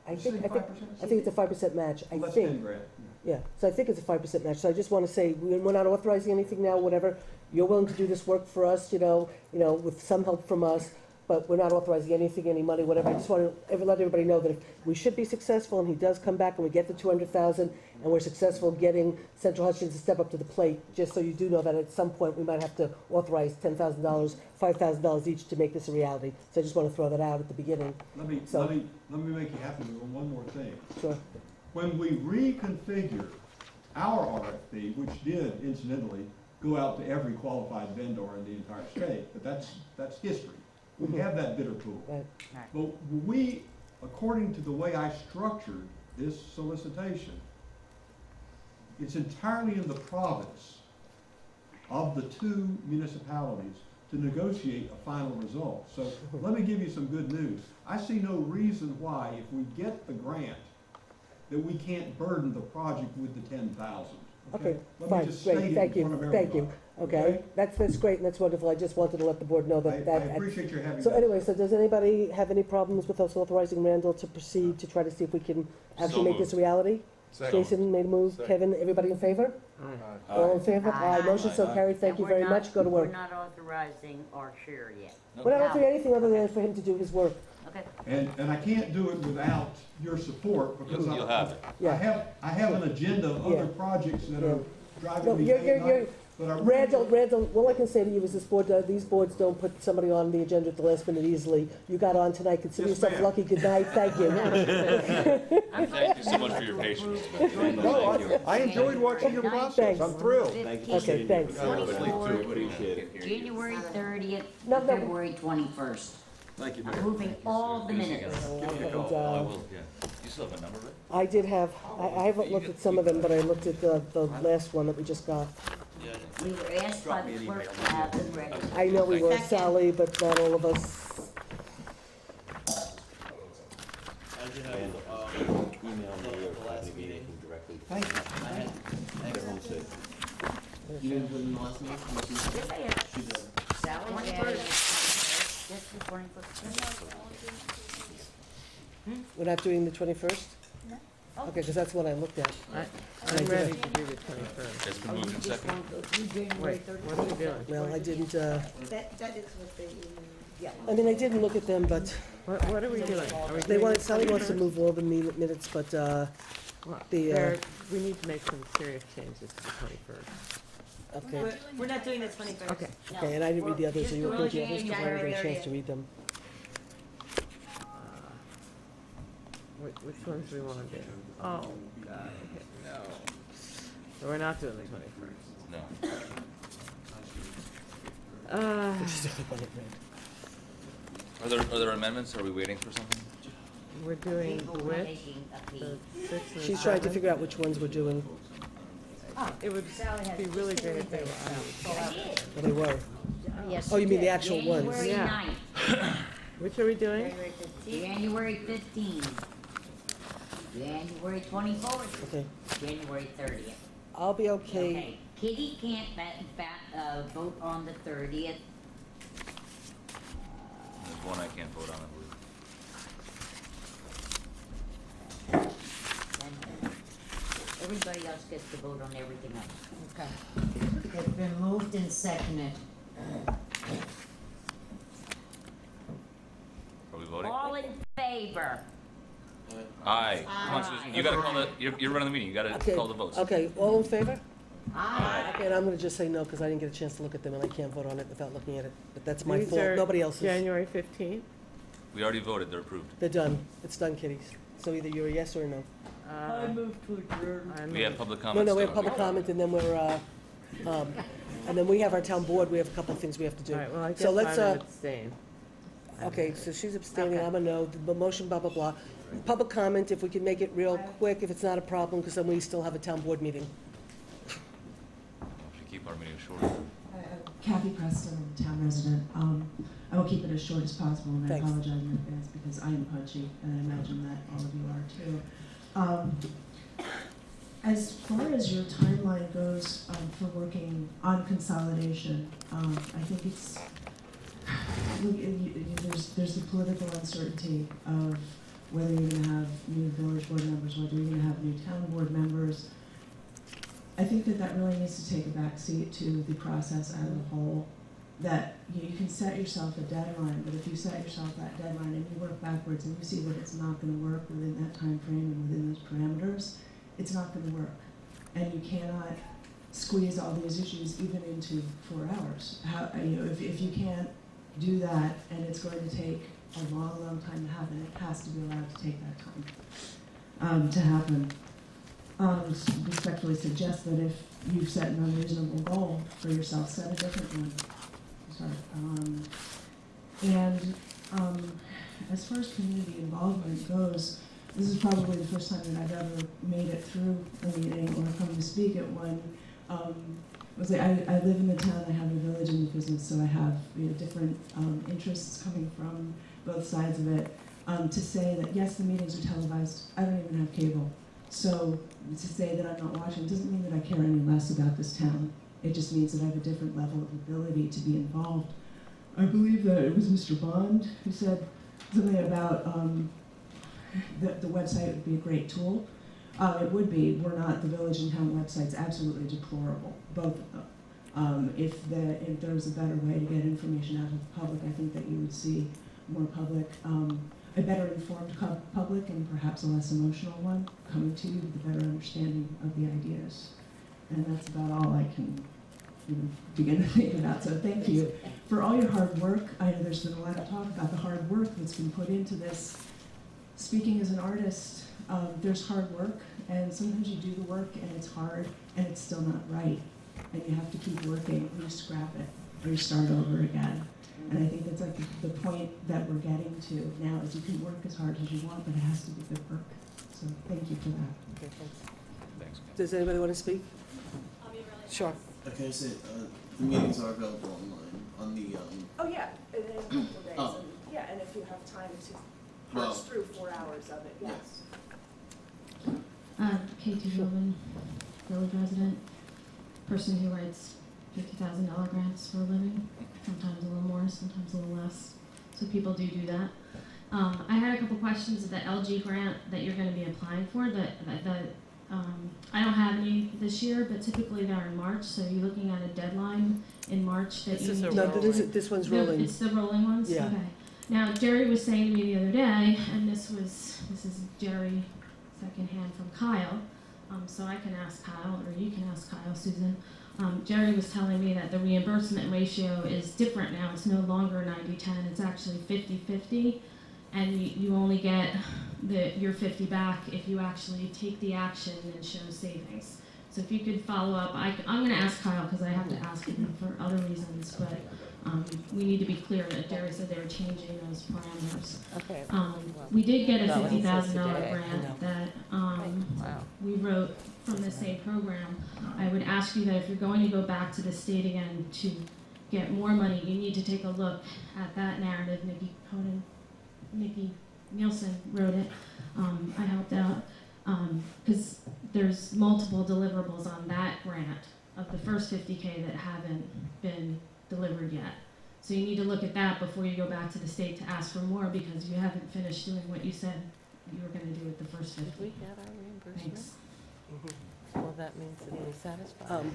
I think it's a 5% match, I Well, that's think. 10 grand. Yeah, so I think it's a 5% match. So I just want to say, we're not authorizing anything now, whatever. You're willing to do this work for us, you know, with some help from us, but we're not authorizing anything, any money, whatever. I just want to let everybody know that if we should be successful and he does come back and we get the 200,000 and we're successful getting Central Hudson to step up to the plate, just so you do know that at some point we might have to authorize $10,000, $5,000 each to make this a reality. So I just want to throw that out at the beginning. Let me make you happy with one more thing. Sure. When we reconfigure our RFP, which did incidentally go out to every qualified vendor in the entire state, but that's history. We have that bidder pool. Right. But we, according to the way I structured this solicitation, it's entirely in the province of the 2 municipalities to negotiate a final result. So let me give you some good news. I see no reason why, if we get the grant, that we can't burden the project with the 10,000. Okay, Let fine, me just state great, it thank in front of you, everybody. thank you. Okay, that's great, and that's wonderful. I just wanted to let the board know that. I appreciate your having So that. anyway, so does anybody have any problems with us authorizing Randall to proceed to try to see if we can actually make this a reality? Second. Jason made a move, Second. Kevin, everybody in favor? All in favor? Aye, motion so carried, thank you very much, go to work. We're not authorizing our share yet. We're not offering anything other than for him to do his work. Okay. And I can't do it without your support because You'll have it. I have an agenda of other projects that are driving me No, day and night. But our Randall, all I can say to you is this board, these boards don't put somebody on the agenda at the last minute easily. You got on tonight, consider Yes, yourself ma'am. lucky, good night, thank you. And thank you so much for your patience. No, I enjoyed watching your process, I'm thrilled. Okay, thanks. January 30th, No, no. February 21st. Thank you, I'm moving all the minutes. Give me a call. I will, yeah. You still have my number, right? I did have, I haven't looked at some of them, but I looked at the last one that we just got. We were asked by the clerk to have them ready. I know we were, Sally, but not all of us. Email me or call me anything directly. Thank you. Everyone's safe. You didn't put in the last name? Yes, I have. She did. Sally 21st. Just the 21st. We're not doing the 21st? No. Okay, because that's what I looked at. I'm ready to do the 21st. It's been moved and seconded. Wait, what are we doing? Well, I didn't, That is what they, yeah. I mean, I didn't look at them, but What are we doing? Are we they doing wanted, the Sally wants to 21st? move all the minutes, but, Well, the, we need to make some serious changes to the 21st. okay. We're not doing the 21st. Okay. Okay, and I didn't read the others, so you We're approved the others, doing because I didn't get a January chance to 30th. read them. Which ones do we want to do? Oh, God, okay, no. So we're not doing the 21st. No. Which is the other one I read. Are there amendments? Are we waiting for something? We're doing People the were width, making a the fee. 6 and She's trying to 7. figure out which ones we're doing. It would be really great if they were out. Well, they were. Yes, Oh, you mean the actual ones? January Yeah. 9th. Which are we doing? January 15th. January 24th. Okay. January 30th. I'll be okay. Okay, Kitty can't vote on the 30th. There's one I can't vote on, I believe. And everybody else gets to vote on everything else. Okay. It's been moved and seconded. Are we voting? All in favor? Aye. Come on, Susan, you gotta call the, you're running the meeting, you gotta Okay, call the votes. okay, all in favor? Aye. Okay, and I'm gonna just say no, because I didn't get a chance to look at them, and I can't vote on it without looking at it. But that's my These fault, are nobody else's. January 15th. We already voted, they're approved. They're done. It's done, kiddies. So either you're a yes or a no. move to adjourn. We have public No, comments. no, we have still. public comment, and then we're, and then we have our town board, we have a couple of things we have to do. All right, well, I So guess let's, I'm gonna abstain. Okay, so she's abstaining, Okay. I'm a no, the motion, blah, blah, blah. Public comment, if we can make it real quick, if it's not a problem, because then we still have a town board meeting. We should keep our meeting short. Kathy Preston, town resident. I will keep it as short as possible, and I Thanks. apologize in advance because I am punchy, and I imagine that all of you are too. As far as your timeline goes for working on consolidation, I think it's there's the political uncertainty of whether you're going to have new village board members, whether you're going to have new town board members. I think that really needs to take a back seat to the process as a whole. That you can set yourself a deadline, but if you set yourself that deadline and you work backwards and you see that it's not going to work within that time frame and within those parameters, it's not going to work. And you cannot squeeze all these issues even into 4 hours. If you can't do that, and it's going to take a long, long time to happen, it has to be allowed to take that time to happen. Respectfully suggest that if you've set an unreasonable goal for yourself, set a different one. As far as community involvement goes, this is probably the first time that I've ever made it through a meeting or come to speak at one. I live in the town, I have a village in the business, so I have different interests coming from both sides of it. To say that, yes, the meetings are televised, I don't even have cable. So to say that I'm not watching doesn't mean that I care any less about this town. It just means that I have a different level of ability to be involved. I believe that it was Mr. Bond who said something about the website would be a great tool. It would be, were not the village and town websites absolutely deplorable, both of them. If there was a better way to get information out of the public, I think that you would see more public, a better informed public and perhaps a less emotional one coming to you with a better understanding of the ideas. And that's about all I can even begin to think about. So thank you for all your hard work. I know there's been a lot of talk about the hard work that's been put into this. Speaking as an artist, there's hard work, and sometimes you do the work and it's hard and it's still not right. And you have to keep working, or you scrap it, or you start over again. And I think that's like the point that we're getting to now is you can work as hard as you want, but it has to be good work. So thank you for that. Okay, thanks. Does anybody want to speak? Sure. Okay, so the meetings are available online on the. Oh yeah, in a couple of days. Oh. And, yeah, and if you have time to Well, parse through 4 hours of it, yes. Katie Philbin, village resident, person who writes $50,000 grants for a living, sometimes a little more, sometimes a little less. So people do that. I had a couple questions of the LG grant that you're going to be applying for. I don't have any this year, but typically they're in March. So you're looking at a deadline in March that you need to. No, this one's rolling. It's the rolling ones. Yeah. Okay. Now Jerry was saying to me the other day, and this is Jerry secondhand from Kyle. So I can ask Kyle, or you can ask Kyle, Susan. Jerry was telling me that the reimbursement ratio is different now. It's no longer 90-10. It's actually 50-50. And you only get your 50 back if you actually take the action and show savings. So if you could follow up, I'm going to ask Kyle because I have to ask him for other reasons, but we need to be clear that Jerry said they were changing those parameters. Okay. We did get a $50,000 grant that we wrote from the same program. I would ask you that if you're going to go back to the state again to get more money, you need to take a look at that narrative. Nikki Nielsen wrote it. I helped out because there's multiple deliverables on that grant of the first 50K that haven't been delivered yet. So you need to look at that before you go back to the state to ask for more because you haven't finished doing what you said you were going to do with the first 50. Did we get our reimbursement? Thanks. Well, that means that we're satisfied.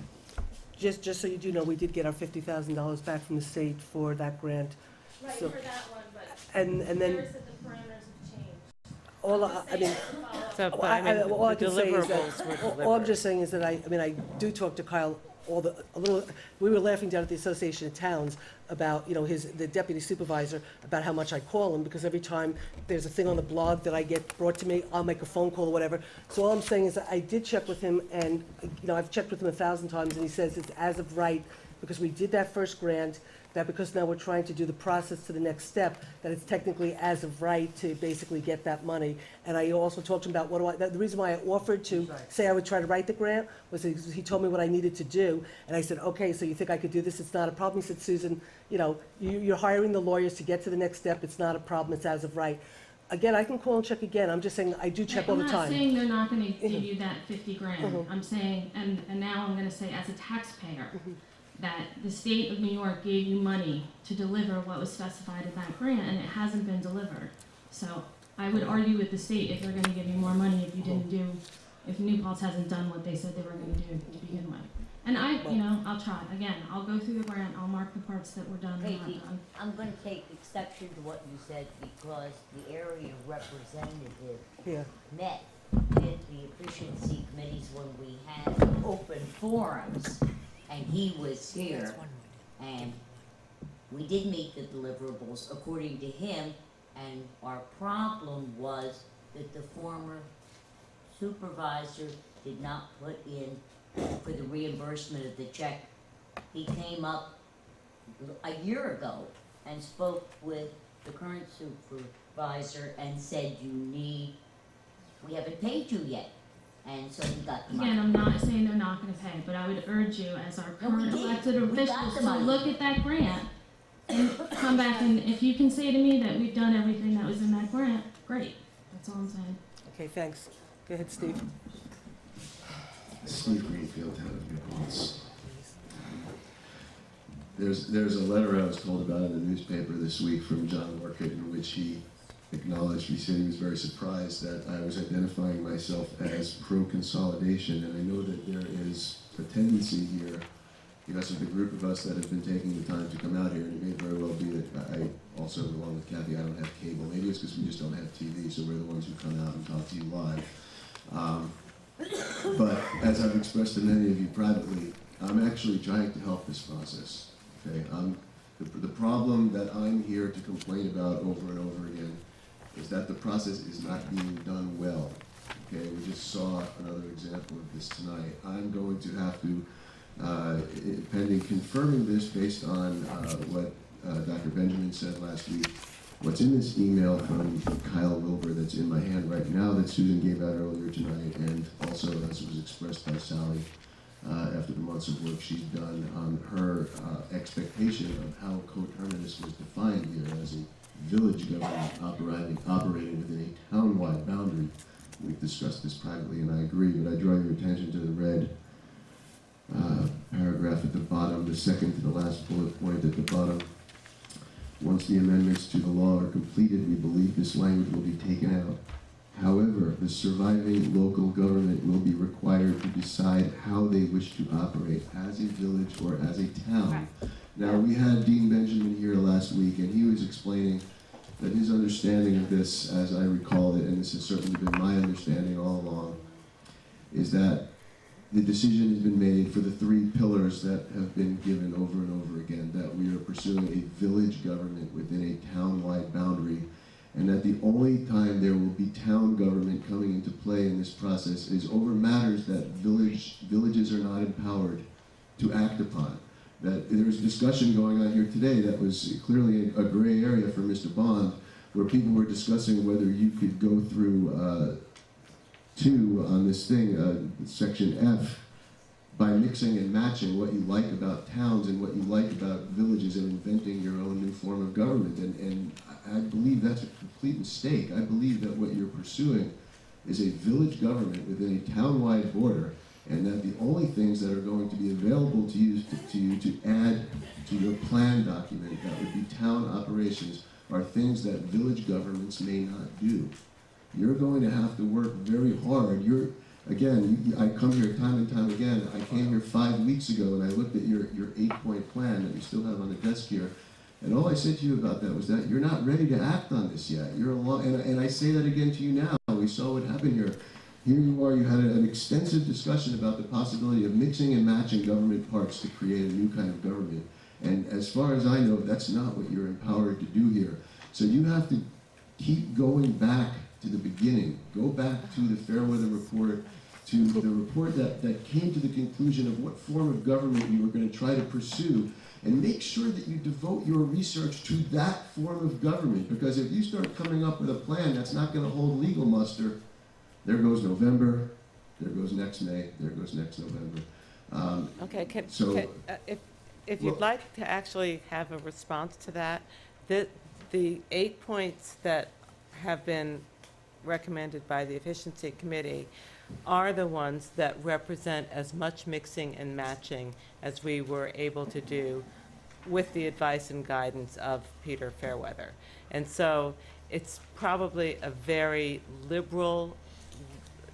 Just so you do know, we did get our $50,000 back from the state for that grant. Right, So- for that one, but and then Jerry said the parameters have changed. all I mean. So, but I mean, all I the can say is deliverables that, were all I'm delivered. just saying is that I do talk to Kyle we were laughing down at the Association of Towns about, the deputy supervisor, about how much I call him, because every time there's a thing on the blog that I get brought to me, I'll make a phone call or whatever. So all I'm saying is that I did check with him, and, I've checked with him 1,000 times, and he says it's as of right, because we did that first grant, that because now we're trying to do the process to the next step, that it's technically as of right to basically get that money. And I also talked to him about the reason why I offered to say I would try to write the grant was he told me what I needed to do. And I said, okay, so you think I could do this? It's not a problem. He said, Susan, you're hiring the lawyers to get to the next step. It's not a problem. It's as of right. Again, I can call and check again. I'm just saying I do check all the time. I'm not saying they're not going to give you that 50 grand. I'm saying, and now I'm going to say as a taxpayer, that the state of New York gave you money to deliver what was specified in that grant, and it hasn't been delivered. So I would argue with the state if they're going to give you more money if New Paltz hasn't done what they said they were going to do to begin with. And I'll try. Again, I'll go through the grant, I'll mark the parts that were done and not done. I'm going to take exception to what you said because the area representative met with the efficiency committees when we had open forums. And he was here, and we did meet the deliverables according to him, and our problem was that the former supervisor did not put in for the reimbursement of the check. He came up a year ago and spoke with the current supervisor and said, we haven't paid you yet. And so we got the money. Again, I'm not saying they're not going to pay, but I would urge you as our current elected officials to look at that grant and come back, and if you can say to me that we've done everything that was in that grant, great. That's all I'm saying. Okay, thanks. Go ahead, Steve. Steve Greenfield, Town of New Paltz. There's a letter I was told about in the newspaper this week from John Orcutt in which he said he was very surprised that I was identifying myself as pro-consolidation, and I know that there is a tendency here, because of the group of us that have been taking the time to come out here, and it may very well be that I also, along with Kathy, I don't have cable. Maybe it's because we just don't have TV, so we're the ones who come out and talk to you live. But as I've expressed to many of you privately, I'm actually trying to help this process, okay? The problem that I'm here to complain about over and over again is that the process is not being done well, okay? We just saw another example of this tonight. I'm going to have to, pending confirming this based on what Dr. Benjamin said last week, what's in this email from Kyle Wilbur that's in my hand right now that Susan gave out earlier tonight, and also as was expressed by Sally after the months of work she's done on her expectation of how coterminous was defined here as a village government operating within a town-wide boundary. We've discussed this privately, and I agree, but I draw your attention to the red paragraph at the bottom, the second to the last bullet point at the bottom. Once the amendments to the law are completed, we believe this language will be taken out. However, the surviving local government will be required to decide how they wish to operate as a village or as a town. Now, we had Dean Benjamin here last week, and he was explaining that his understanding of this, as I recall it, and this has certainly been my understanding all along, is that the decision has been made for the three pillars that have been given over and over again, that we are pursuing a village government within a town-wide boundary, and that the only time there will be town government coming into play in this process is over matters that villages are not empowered to act upon. That there's discussion going on here today that was clearly a gray area for Mr. Bond, where people were discussing whether you could go through 2 on this thing, section F, by mixing and matching what you like about towns and what you like about villages and inventing your own new form of government. And I believe that's a complete mistake. I believe that what you're pursuing is a village government within a town-wide border, and that the only things that are going to be available to you to add to your plan document that would be town operations are things that village governments may not do. You're going to have to work very hard. I come here time and time again. I came here 5 weeks ago and I looked at your 8-point plan that you still have on the desk here. And all I said to you about that was that you're not ready to act on this yet. And I say that again to you now. We saw what happened here. Here you are, you had an extensive discussion about the possibility of mixing and matching government parts to create a new kind of government. And as far as I know, that's not what you're empowered to do here. So you have to keep going back to the beginning. Go back to the Fairweather report, to the report that came to the conclusion of what form of government you were going to try to pursue, and make sure that you devote your research to that form of government, because if you start coming up with a plan that's not going to hold legal muster, there goes November, there goes next May, there goes next November. If you'd like to actually have a response to that, the 8 points that have been recommended by the Efficiency Committee are the ones that represent as much mixing and matching as we were able to do with the advice and guidance of Peter Fairweather. And so it's probably a very liberal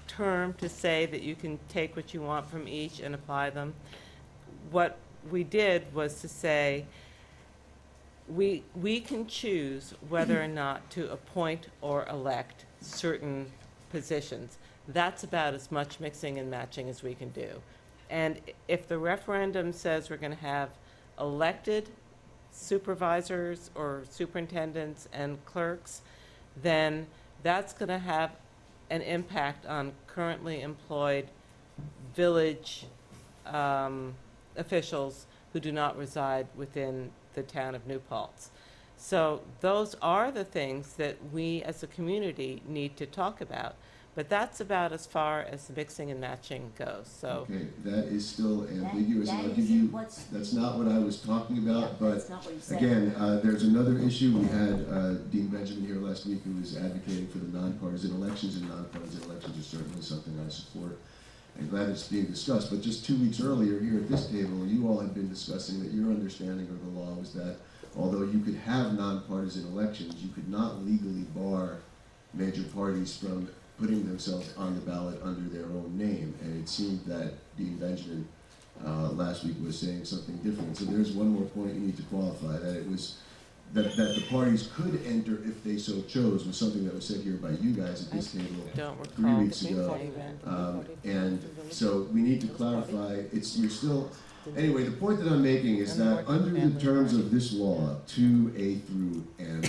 term to say that you can take what you want from each and apply them. What we did was to say we can choose whether or not to appoint or elect certain positions. That's about as much mixing and matching as we can do. And if the referendum says we're going to have elected supervisors or superintendents and clerks, then that's going to have an impact on currently employed village officials who do not reside within the town of New Paltz. So those are the things that we as a community need to talk about. But that's about as far as mixing and matching goes. So okay, that is still ambiguous. And I'll give you, that's not what I was talking about. But again, there's another issue. We had Dean Benjamin here last week who was advocating for the nonpartisan elections, and nonpartisan elections are certainly something I support. I'm glad it's being discussed. But just 2 weeks earlier here at this table, you all had been discussing that your understanding of the law was that although you could have nonpartisan elections, you could not legally bar major parties from putting themselves on the ballot under their own name. And it seemed that Dean Benjamin last week was saying something different. So there's one more point you need to qualify, that it was that the parties could enter if they so chose, was something that was said here by you guys at this table 3 weeks ago. And so we need to clarify, you're still, Anyway, the point that I'm making is that under the terms of this law, 2A through N,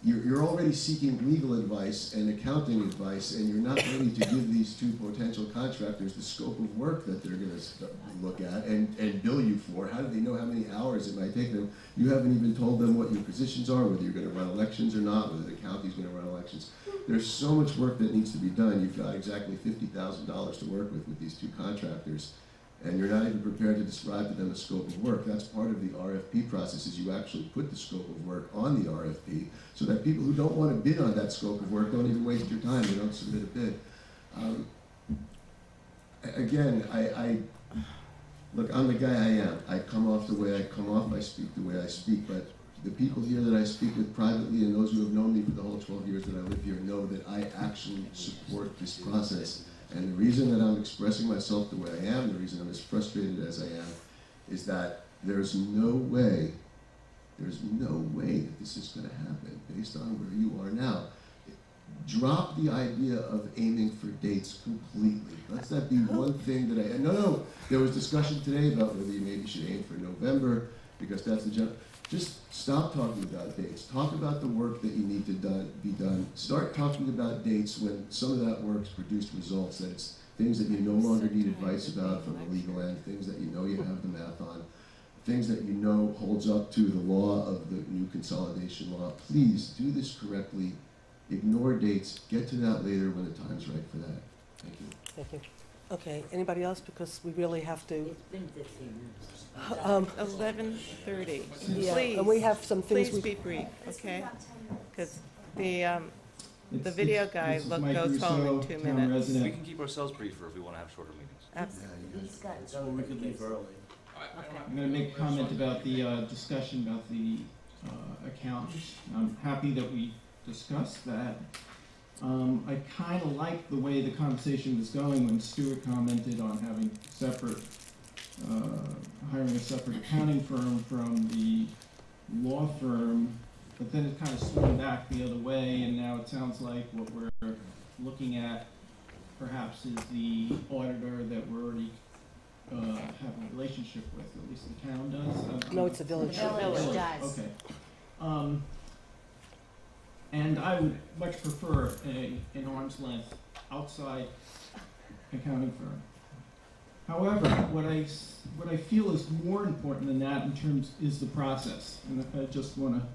you're already seeking legal advice and accounting advice, and you're not ready to give these two potential contractors the scope of work that they're going to look at and bill you for. How do they know how many hours it might take them? You haven't even told them what your positions are, whether you're going to run elections or not, whether the county's going to run elections. There's so much work that needs to be done. You've got exactly $50,000 to work with these two contractors, and you're not even prepared to describe to them the scope of work. That's part of the RFP process, is you actually put the scope of work on the RFP so that people who don't want to bid on that scope of work don't even waste your time. They don't submit a bid. Again, look, I'm the guy I am. I come off the way I come off. I speak the way I speak. But the people here that I speak with privately and those who have known me for the whole 12 years that I live here know that I actually support this process. And the reason that I'm expressing myself the way I am, the reason I'm as frustrated as I am, is that there's no way that this is going to happen based on where you are now. Drop the idea of aiming for dates completely. Let's that be one thing that no, there was discussion today about whether you maybe should aim for November, because that's the general. Just stop talking about dates. Talk about the work that you need to be done. Start talking about dates when some of that work's produced results, that it's things that you no longer need advice about from the legal end, things that you know you have the math on, things that you know holds up to the law of the new consolidation law. Please do this correctly. Ignore dates. Get to that later when the time's right for that. Thank you. Thank you. Okay, anybody else? Because we really have to. It's been 15 minutes. 11:30. Yeah, Please, and we have some things please we. be brief, okay? Because the video guy goes home in 2 minutes. We can keep ourselves briefer if we want to have shorter meetings. Absolutely. So we could leave early. I'm going to make a comment about the discussion about the accountants. I'm happy that we discussed that. I kind of liked the way the conversation was going when Stuart commented on having separate, hiring a separate accounting firm from the law firm, but then it kind of swung back the other way, and now it sounds like what we're looking at perhaps is the auditor that we're already have a relationship with, at least the town does. No, it's the village. The village does. Okay. And I would much prefer an arm's length outside accounting firm. However, what I feel is more important than that in terms is the process, and I just want to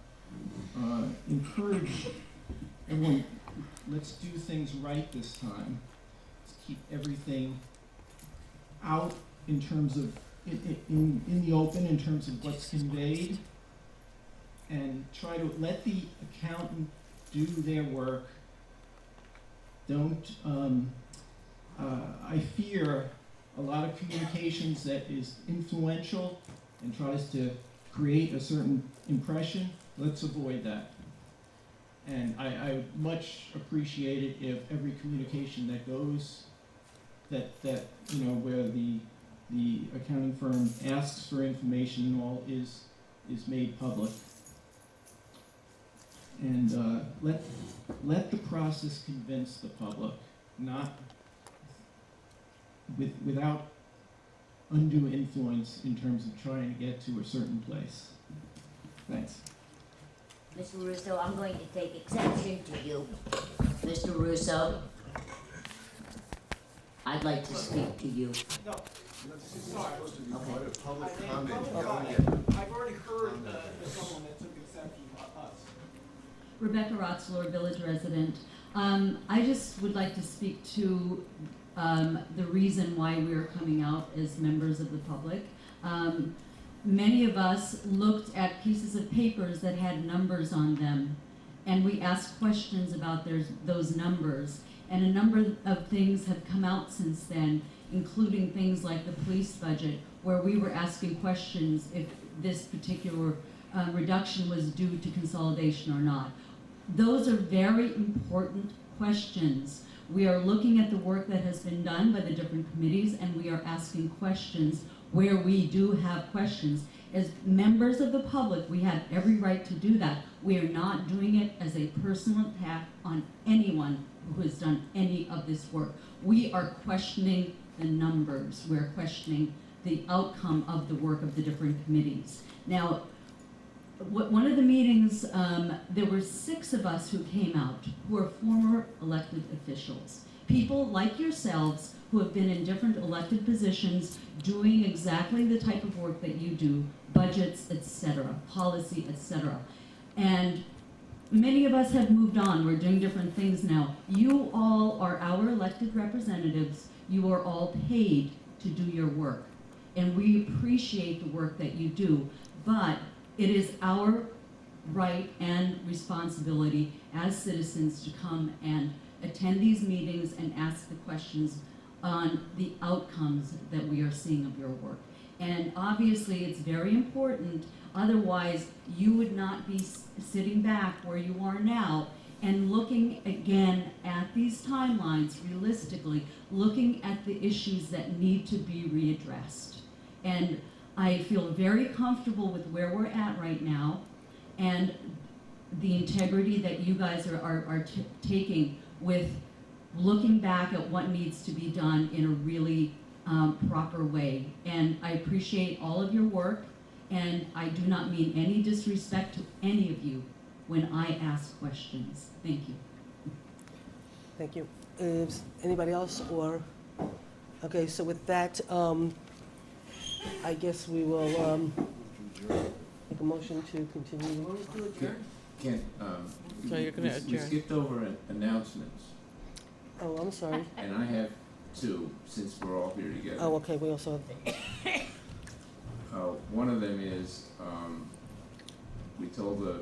encourage everyone. Let's do things right this time. Let's keep everything out in terms of in the open in terms of what's conveyed, and try to let the accountant do their work. Don't, I fear a lot of communications that is influential and tries to create a certain impression. Let's avoid that. And I would much appreciate it if every communication that goes, that you know, where the accounting firm asks for information and all is made public. And let the process convince the public, not without undue influence in terms of trying to get to a certain place. Thanks. Mr. Russo, I'm going to take exception to you. Mr. Russo, I'd like to speak to you. No, sorry. Okay. I've already heard someone that took exception to us. Rebecca Rotzler, village resident. I just would like to speak to the reason why we're coming out as members of the public. Many of us looked at pieces of papers that had numbers on them, and we asked questions about those numbers. And a number of things have come out since then, including things like the police budget, where we were asking questions if this particular reduction was due to consolidation or not. Those are very important questions. We are looking at the work that has been done by the different committees, and we are asking questions where we do have questions. As members of the public, we have every right to do that. We are not doing it as a personal attack on anyone who has done any of this work. We are questioning the numbers. We're questioning the outcome of the work of the different committees. Now, one of the meetings, there were 6 of us who came out who are former elected officials. People like yourselves who have been in different elected positions doing exactly the type of work that you do, budgets, etc., policy, etc. And many of us have moved on. We're doing different things now. You all are our elected representatives. You are all paid to do your work. And we appreciate the work that you do. But it is our right and responsibility as citizens to come and attend these meetings and ask the questions on the outcomes that we are seeing of your work. And obviously it's very important, otherwise you would not be sitting back where you are now and looking again at these timelines realistically, looking at the issues that need to be readdressed. And I feel very comfortable with where we're at right now and the integrity that you guys are taking with looking back at what needs to be done in a really proper way. And I appreciate all of your work, and I do not mean any disrespect to any of you when I ask questions. Thank you. Thank you. Is anybody else or, okay, so with that, I guess we will make a motion to continue. Kent, So you're gonna we adjourn. skipped over announcements, Oh, I'm sorry. and I have 2, since we're all here together. Oh, okay, we also, One of them is, we told the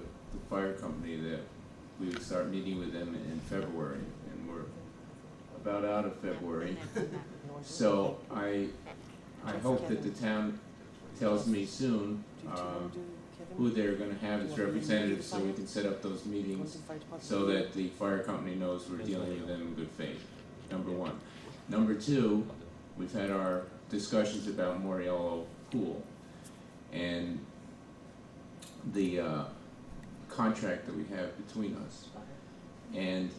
fire company that we would start meeting with them in February, and we're about out of February. So I hope that the town tells me soon, who they're gonna have as representatives, so we can set up those meetings, so that the fire company knows we're dealing with them in good faith, number 1. Number 2, we've had our discussions about Moriello Pool, and the contract that we have between us. And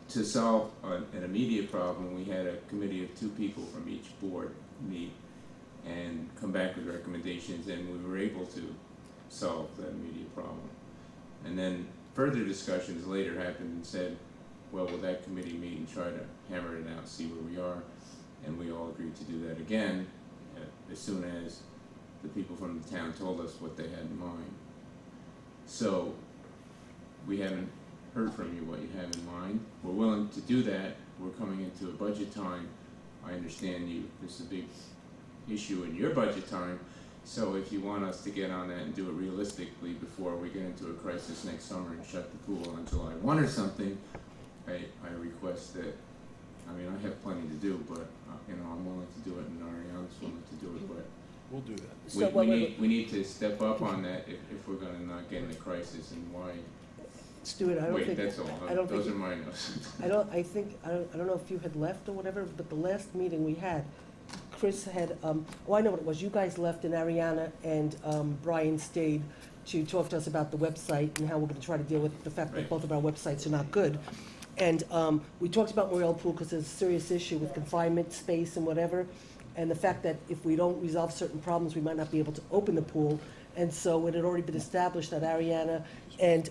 to solve an immediate problem, we had a committee of 2 people from each board meet and come back with recommendations, and we were able to solve that immediate problem. And then further discussions later happened and said, well, will that committee meet and try to hammer it out, see where we are? And we all agreed to do that again as soon as the people from the town told us what they had in mind. So we haven't heard from you what you have in mind. We're willing to do that. We're coming into a budget time. I understand this is a big issue in your budget time, so if you want us to get on that and do it realistically before we get into a crisis next summer and shut the pool on July 1 or something, I request that, I mean, I have plenty to do, but I'm willing to do it, and Ariana's willing to do it, but we'll do that. We need to step up on that if we're gonna not get in a crisis, and why. Stuart, I don't think. Wait, that's all. I don't Those think- are my notes. I don't know if you had left or whatever, but the last meeting we had, Chris had, I know what it was, you guys left and Ariana and Brian stayed to talk to us about the website and how we're gonna try to deal with the fact that Right. both of our websites are not good. And we talked about Moriel Pool because there's a serious issue with confinement space and whatever, and the fact that if we don't resolve certain problems, we might not be able to open the pool. And so it had already been established that Ariana and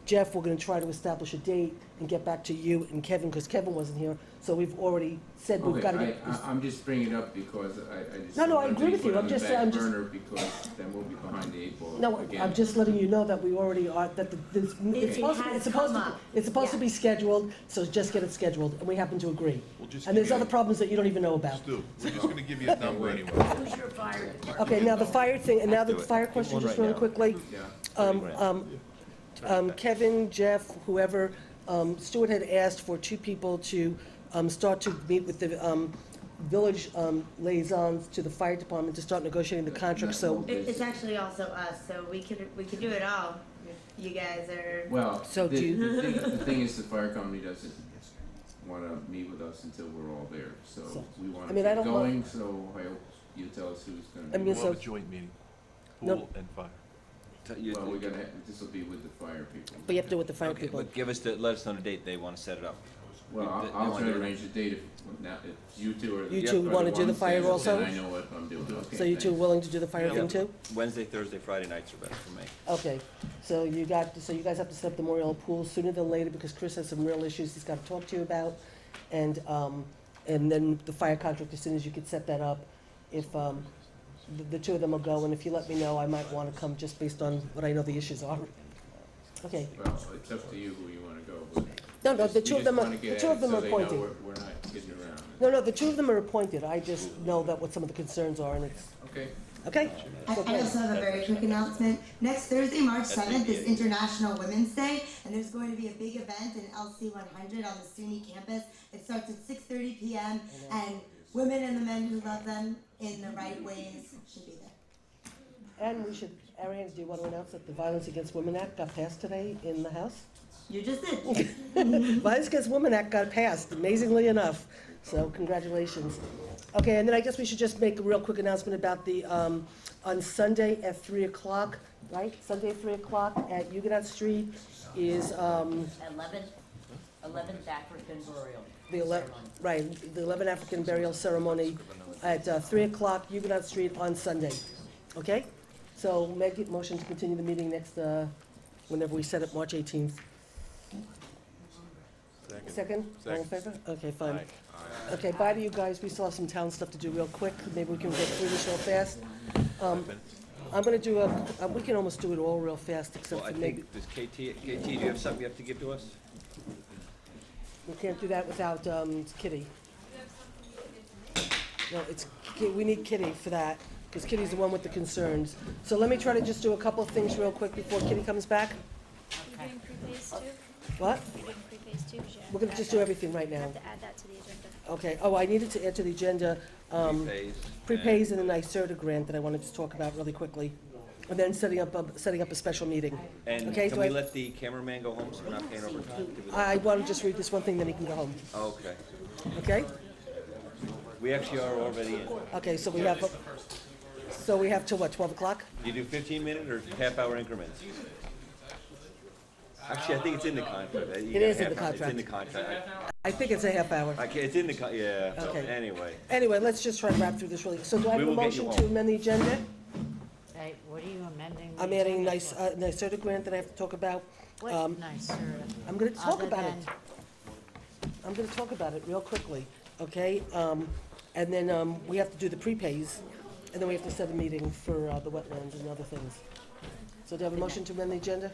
Jeff were gonna try to establish a date and get back to you and Kevin, because Kevin wasn't here. So we've already said we've gotta get. I'm just bringing it up because I just. No, don't I want agree to with you. put it I'm on the just- back I'm just- burner, because then we'll be behind the 8 ball No, again. I'm just letting you know that we already are, that it's has come up. supposed to be scheduled, so just get it scheduled, and we happen to agree. We'll just And there's give you other problems that you don't even know about. Stu, we're just gonna give you a number anyway. Who's your fire department? Okay, now the fire thing, and now the fire question, one just right really now. quickly. Yeah. Kevin, Jeff, whoever, Stuart had asked for 2 people to start to meet with the village liaisons to the fire department to start negotiating the contract, so. It's actually also us, so we could do it all if you guys are. Well, So do you- the thing is, the fire company doesn't want to meet with us until we're all there, so we want I to mean, I get don't want- going, so I hope you tell us who's going I to mean, be. We'll have a joint meeting, No. pool and fire. Well, we're gonna, this will be with the fire people. But you have to do it with the fire Okay, people. but let us know the date they wanna set it up. Well, I'll try to arrange a date if you two are. You two wanna do the fire also? Then I know what I'm doing, okay. So you two willing to do the fire thing too? Wednesday, Thursday, Friday nights are better for me. Okay, so you guys have to set up the Memorial Pool sooner than later because Chris has some real issues he's gotta talk to you about. And then the fire contract, as soon as you could set that up, if, the two of them will go, and if you let me know, I might wanna come just based on what I know the issues are. Okay. Well, it's up to you who you wanna go, but. No, the two of them are, We just wanna get the two of at it them so are they know appointed. we're not kidding around. No, the two of them are appointed, I just know that what some of the concerns are, and it's, Okay. okay? I also have a very quick announcement. Next Thursday, March 7th, is International Women's Day, and there's going to be a big event in LC 100 on the SUNY campus. It starts at 6:30 p.m., and women and the men who love them in the right ways should be there. And we should, Ariane, do you want to announce that the Violence Against Women Act got passed today in the House? You just did. Violence Against Women Act got passed, amazingly enough, so congratulations. Okay, and then I guess we should just make a real quick announcement about the, on Sunday at 3 o'clock, right? Sunday at 3 o'clock at Huguenot Street is, 11th African burial. the 11 African burial ceremony at 3 o'clock, Huguenot Street on Sunday, okay? So make it motion to continue the meeting next, whenever we set it, March 18th. Second? All in favor? Okay, fine. Okay, bye to you guys, we still have some town stuff to do real quick, maybe we can get through this real fast. I'm gonna do we can almost do it all real fast, except Well, I for maybe, think, does KT, do you have something you have to give to us? we can't do that without, Kitty. No, we need Kitty for that, because Kitty's the one with the concerns. So let me try to just do a couple of things real quick before Kitty comes back. You're doing prepays too? What? You're doing prepays too? We're gonna just do everything right You now. have to add that to the agenda. Okay, oh, I needed to add to the agenda, prepays and the NYSERDA grant that I wanted to talk about really quickly. And then setting up a special meeting. And Okay, can so we let the cameraman go home so we're not paying overtime? I want to just read this one thing, then he can go home. Okay. Okay? We actually are already in. Okay, so we have till what, 12 o'clock? You do 15-minute or half-hour increments? Actually, I think it's in the contract. It is in the It's contract. in the contract. I think it's a half hour. It's in the, yeah, Okay. anyway. Anyway, let's just try to wrap through this really. So do I have We a will get you motion to home. amend the agenda? Hey, what are you amending? the I'm adding agenda for? NYSERDA grant that I have to talk about. What NYSERDA? I'm gonna talk Other about it. than- I'm gonna talk about it real quickly, okay? And then, we have to do the prepays, and then we have to set a meeting for, the wetlands and other things. So do I have a motion to amend the agenda?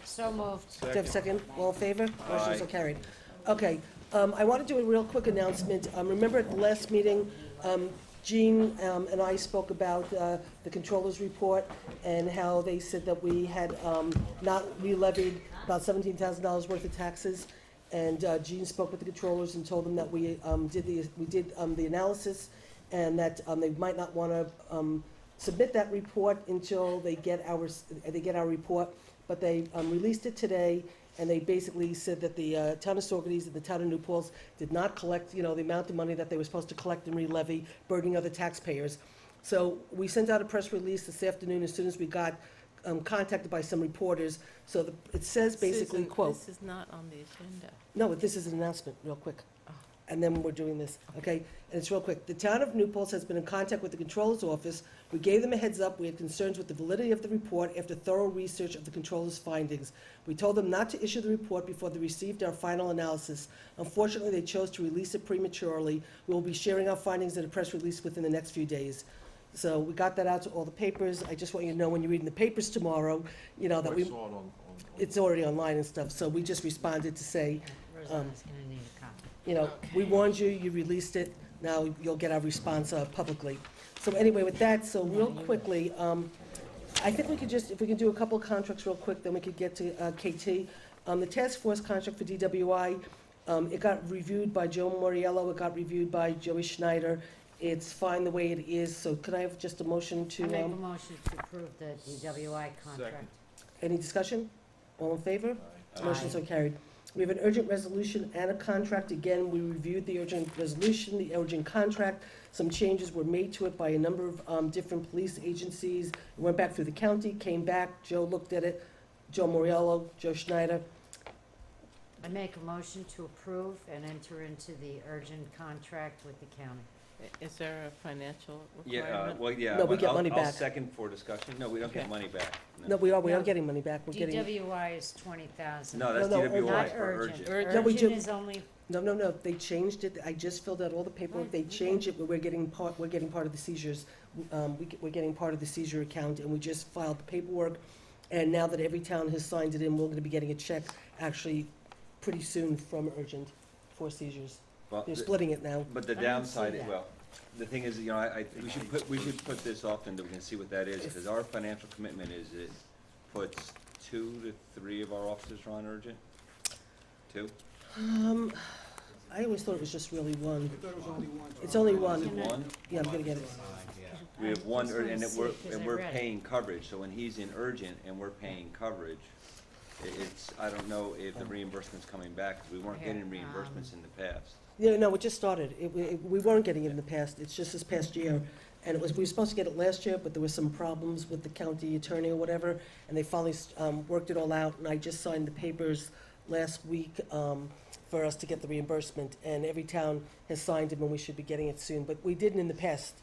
So moved. Do you have a second? All in favor? Motion so carried. Okay, I want to do a real quick announcement. Remember at the last meeting, Jean and I spoke about the controller's report and how they said that we had not re-levied about $17,000 worth of taxes. And Jean spoke with the controllers and told them that we did the analysis and that they might not want to submit that report until they get our report. But they released it today, and they basically said that the town of Saugerties and the town of New Paltz did not collect, the amount of money that they were supposed to collect and re-levy, burdening other taxpayers. So we sent out a press release this afternoon as soon as we got contacted by some reporters. So it says basically, Susan, quote. this is not on the agenda. No, but this is an announcement, real quick. And then we're doing this, okay? And it's real quick. The town of New Paltz has been in contact with the controller's office. We gave them a heads up. We had concerns with the validity of the report after thorough research of the controller's findings. We told them not to issue the report before they received our final analysis. Unfortunately, they chose to release it prematurely. We will be sharing our findings in a press release within the next few days. So we got that out to all the papers. I just want you to know when you're reading the papers tomorrow, that I we, saw it on. it's already online and stuff. So we just responded to say, Rosanna's gonna need a copy. we warned you, you released it, now you'll get our response publicly. So anyway, with that, so real quickly, I think we could just, if we can do a couple of contracts real quick, then we could get to KT. The task force contract for DWI, it got reviewed by Joe Moriello, it got reviewed by Joey Schneider. It's fine the way it is, so could I have just a motion to, I make a motion to approve the DWI contract. any discussion? All in favor? Aye. Motion so carried. We have an urgent resolution and a contract. Again, we reviewed the urgent resolution, the urgent contract. Some changes were made to it by a number of different police agencies. It went back through the county, came back, Joe looked at it, Joe Moriello, Joe Schneider. I make a motion to approve and enter into the urgent contract with the county. Is there a financial Yeah, requirement? well, yeah. No, we but get I'll- money I'll back. second for discussion. No, we don't get Okay. money back. No, we are No. getting money back. We're getting, DWI is 20,000. No, that's No, no, DWI Not for urgent. urgent. No, we Urgent do- is only, no, they changed it. I just filled out all the paperwork. They changed it, but we're getting part of the seizures. We're getting part of the seizure account, and we just filed the paperwork. And now that every town has signed it in, we're gonna be getting a check actually pretty soon from Urgent for seizures. Well, They're the- splitting it now. But the I don't downside, see that. well, the thing is, we should put this off and we can see what that is, because our financial commitment is it puts 2 to 3 of our officers are on urgent? 2? I always thought it was just really one. I thought it was only one. It's only Is one. it one? Yeah, I'm gonna get it. We have one, just wanna and see it 'cause I we're read it. paying coverage, so when he's in urgent and we're paying coverage, it's, I don't know if the reimbursement's coming back, because we weren't Here, getting reimbursements in the past. Yeah, no, it just started. We weren't getting it in the past. It's just this past year. And we were supposed to get it last year, but there were some problems with the county attorney or whatever, and they finally worked it all out, and I just signed the papers last week for us to get the reimbursement, and every town has signed them, and we should be getting it soon. But we didn't in the past.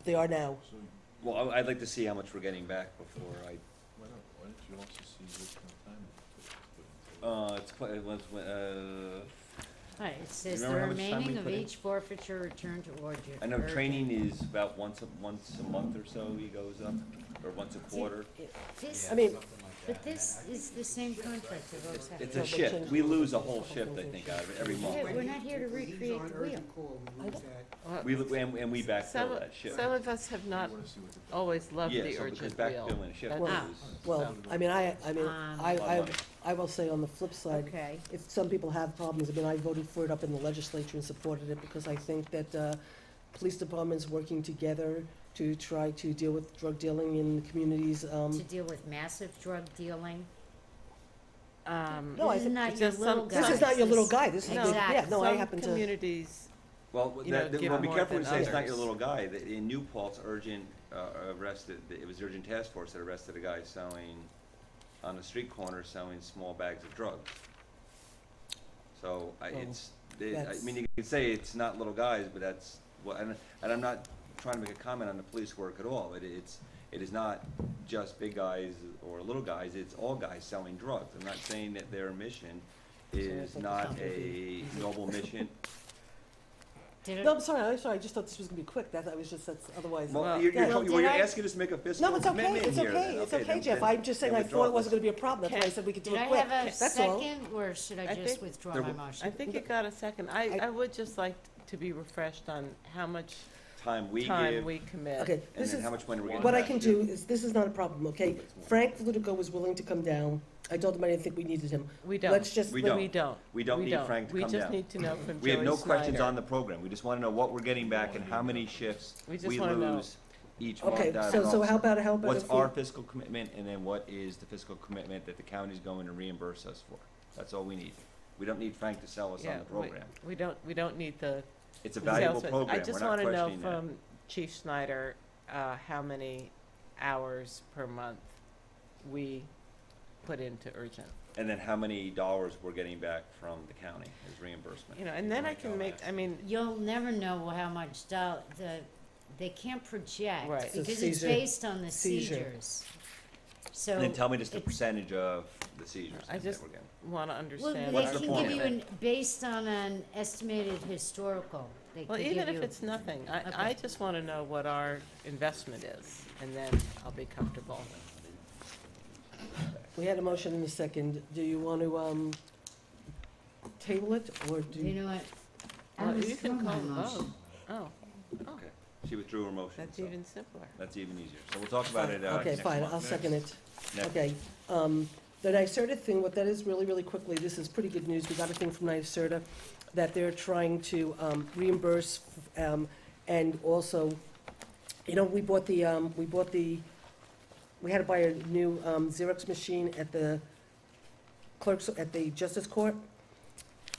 They are now. Well, I'd like to see how much we're getting back before I, Why don't you also see what kind of time it's quite, right, it says the Remember how much time we remaining of put in? each forfeiture returned to urgent. I know urgent. training is about once a month or so he goes up, or once a quarter. This, I mean, but this is the same contract that always It's happens. a shift. We lose a whole shift, I think, out of it every Yeah, month. we're not here to recreate the wheel. And we backfill Some, that shift. some of us have not always loved Yeah, the so because urgent wheel. backfilling a shift, That's- we Well, lose. well, I mean, money. I will say on the flip side, Okay. if some people have problems, I mean, I voted for it up in the legislature and supported it because I think that police departments working together to try to deal with drug dealing in the communities. To deal with massive drug dealing. No, I This is think not it's your just little some- guy. This is not your little guy. This is, No, yeah, no, I some happen to. communities, Well, you know, that, give well, be more careful when than you say it's not your others. little guy. In New Paltz, urgent arrested, it was the urgent task force that arrested a guy selling, on the street corner, selling small bags of drugs. So, I that's- mean, you could say it's not little guys, but that's, and I'm not trying to make a comment on the police work at all. It is not just big guys or little guys, it's all guys selling drugs. I'm not saying that their mission is not a noble mission. No, I'm sorry, I just thought this was gonna be quick. That's otherwise. Well, yeah. you're asking us to make a fiscal No, it's okay, commitment it's here. okay, then. it's Okay, okay, then- Jeff. then- I'm just saying, then I withdraw thought it wasn't this. gonna be a problem. That's why I said we could do Did it I quick. have a That's all. second, or should I I just think withdraw there my w- motion? I think you got a second. I would just like to be refreshed on how much Time we time give, we commit. Okay, and this then is, how much money we're getting what I back. can do is, this is not a problem, okay? Frank Lutico was willing to come down. I told him I didn't think we needed him. We don't. Let's just, We We don't. don't. We don't need Frank to We come just down. need to know from We have no Joey questions Snyder. on the program. We just want to know what we're getting back and how many shifts We just we wanna know. lose each month. okay, out of so officer. how about What's if we? our fiscal commitment, and then what is the fiscal commitment that the county's going to reimburse us for? That's all we need. We don't need Frank to sell us on the program. We don't need the. It's a valuable salesman. program. I just We're not wanna know questioning that. from Chief Snyder, how many hours per month we put into urgent. And then how many dollars we're getting back from the county as reimbursement. You know, and then I can make, I mean, You'll never know how much they can't project. Right. It's a Because it's seizure. based on the Seizure. seizures. So. And then tell me just the it's- percentage of the seizures I that just we're getting. want to Well, understand. What's they the can give you formula? based on an estimated historical. They Well, could even give if you- it's nothing, Okay. I just want to know what our investment is, and then I'll be comfortable. We had a motion in a second. Do you want to, table it, or do? You know what? I Well, you withdraw can my call the motion. vote. Oh, Okay. She withdrew her motion. that's so even simpler. That's even easier. So we'll talk about it Okay, next fine, month. I'll second it. Next. Okay, the NYSERDA thing, what that is really, really quickly, this is pretty good news. We got a thing from NYSERDA that they're trying to reimburse, and also, you know, we had to buy a new Xerox machine at the clerk's, at the Justice Court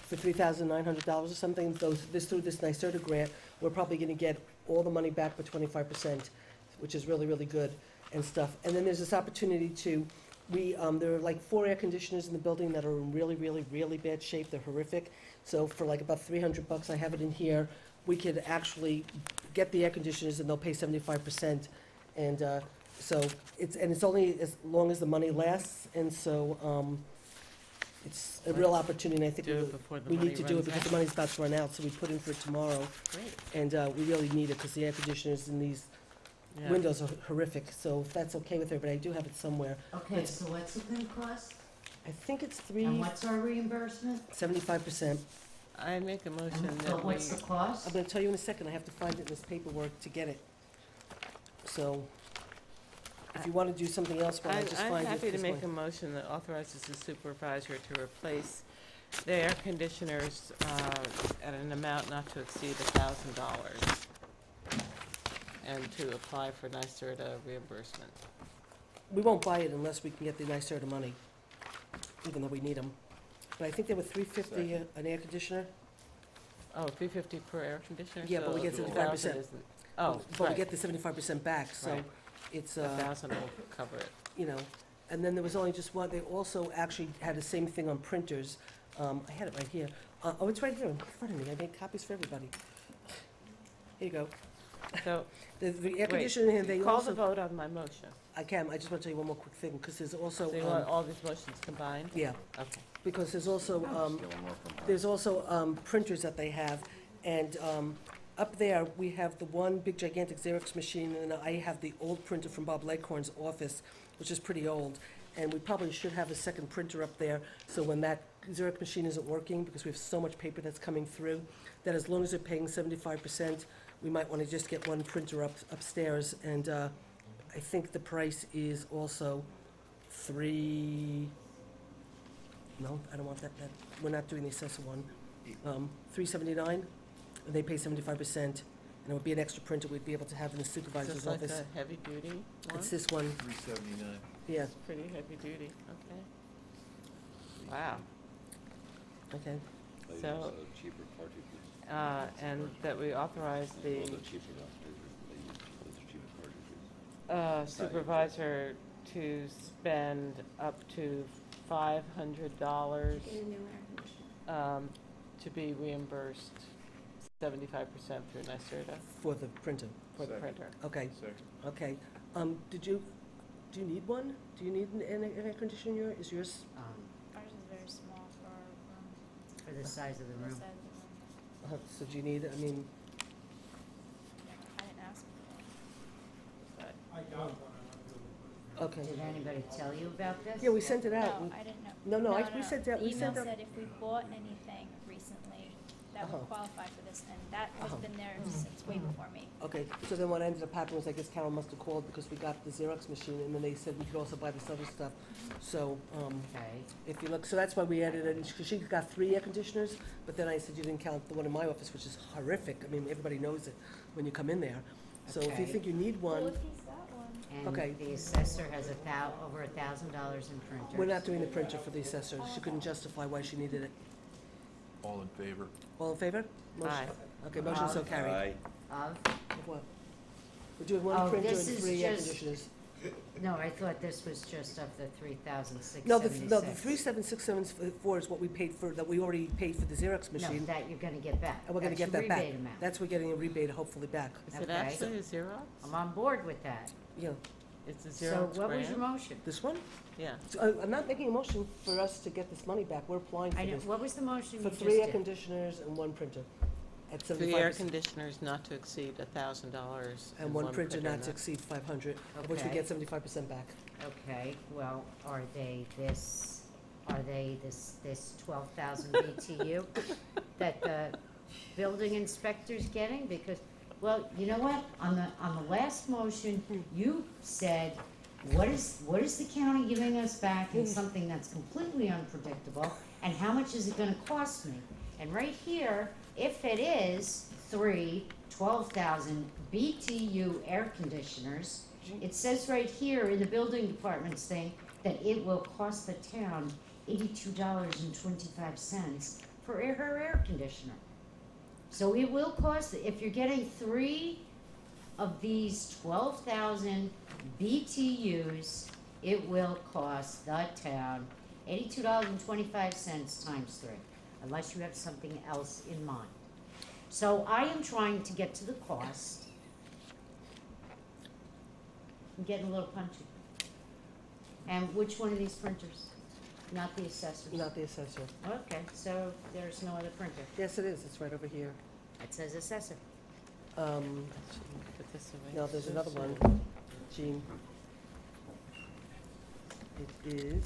for $3,900 or something. Through this NYSERDA grant, we're probably gonna get all the money back for 25%, which is really, really good and stuff. And then there's this opportunity to there are like 4 air conditioners in the building that are in really, really, really bad shape. They're horrific. So for like about $300, I have it in here. We could actually get the air conditioners and they'll pay 75%. And so it's only as long as the money lasts. And so it's a real opportunity. And I think we need to do it because the money's about to run out. So we put in for it tomorrow. Great. And we really need it because the air conditioners in these windows are horrific. So if that's okay with her, but I do have it somewhere. Okay, so what's it gonna cost? I think it's And what's our reimbursement? 75%. I make a motion And that so what's the cost? I'm gonna tell you in a second, I have to find it in this paperwork to get it. So, if you wanna do something else, while I just find it. I'm happy to this make way. a motion that authorizes the supervisor to replace the air conditioners at an amount not to exceed $1,000 and to apply for NYSERDA reimbursement. We won't buy it unless we can get the NYSERDA money, even though we need them. But I think they were $350 an air conditioner. Oh, $350 per air conditioner? Yeah, but we So get 75%. 1,000 isn't- Oh, But we right. get the 75% back, so Right. it's, 1,000 will cover it. you know. And then there was only just one, they also actually had the same thing on printers. I had it right here. Oh, it's right here in front of me. I made copies for everybody. Here you go. So, The air wait, conditioner, they call also. the vote on my motion. I can, I just want to tell you one more quick thing, because there's also. So you want all these motions combined? Yeah. Okay. Because there's also, printers that they have, and up there, we have the one big gigantic Xerox machine, and I have the old printer from Bob Leghorn's office, which is pretty old, and we probably should have a second printer up there, so when that Xerox machine isn't working, because we have so much paper that's coming through, that as long as they're paying 75%, we might want to just get one printer upstairs, and I think the price is also no, I don't want that, we're not doing the assessor one. $379, and they pay 75%, and it would be an extra printer we'd be able to have in the Is supervisor's this like office. a heavy duty one? It's this one, $379. yeah, It's pretty heavy duty, okay. Wow. okay. So, cheaper cartridges. and that we authorize the cheaper cartridges. supervisor to spend up to $500 to be reimbursed 75% through NYSERDA For the printer, for the printer. okay, Second. okay. Do you need one? Do you need an air conditioner? Is yours, Ours is very small for our room. For the size of the for the room. size of the room. so do you need, I mean, I didn't ask for it. I got one. okay. Did anybody tell you about this? Yeah, we sent it out. No, I didn't know. No, we sent out, The we sent email out. said if we bought anything recently that would qualify for this, and that has been there since way before me. Okay, so then what ended up happening was I guess Carol must have called because we got the Xerox machine, and then they said we could also buy this other stuff. So, Okay. if you look, so that's why we added it, because she got 3 air conditioners, but then I said you didn't count the one in my office, which is horrific. I mean, everybody knows it when you come in there. So if you Okay. think you need Well, one, if he's got one. And Okay. the assessor has over $1,000 in printers. we're not doing the printer for the assessor. She couldn't justify why she needed it. All in favor? All in favor? Motion- Aye. Okay, motion so carried. Of? Of what? We're doing one Oh, printer and this is 3 air just- conditioners. No, I thought this was just of the 3,676. No, the 37674 is what we paid for, that we already paid for the Xerox No, machine. that you're gonna get back. And we're gonna That's get that your back. rebate amount. That's, we're getting a rebate hopefully back. Is it Okay. actually a Xerox? I'm on board with that. Yeah, It's a So Xerox what was your brand? motion? this one? Yeah. So, I'm not making a motion for us to get this money back. We're applying for I know, this. what was the motion you For just 3 air did? conditioners and 1 printer at 3 air 75%. conditioners not to exceed $1,000. And 1 printer not to exceed 500, of which we Okay. get 75% back. Okay, well, are they this 12,000 BTU that the building inspector's getting? Because, well, you know what, on the last motion, you said, what is the county giving us back in something that's completely unpredictable, and how much is it gonna cost me? And right here, if it is 12,000 BTU air conditioners, it says right here in the building department's thing that it will cost the town $82.25 for her air conditioner. So it will cost, if you're getting 3 of these 12,000 BTUs, it will cost the town $82.25 times 3, unless you have something else in mind. So I am trying to get to the cost. I'm getting a little punchy. And which one of these printers? Not the assessor's? Not the assessor. Okay, so there's no other printer. Yes, it is. It's right over here. It says assessor. Put this away. No, there's another one, Jean. It is,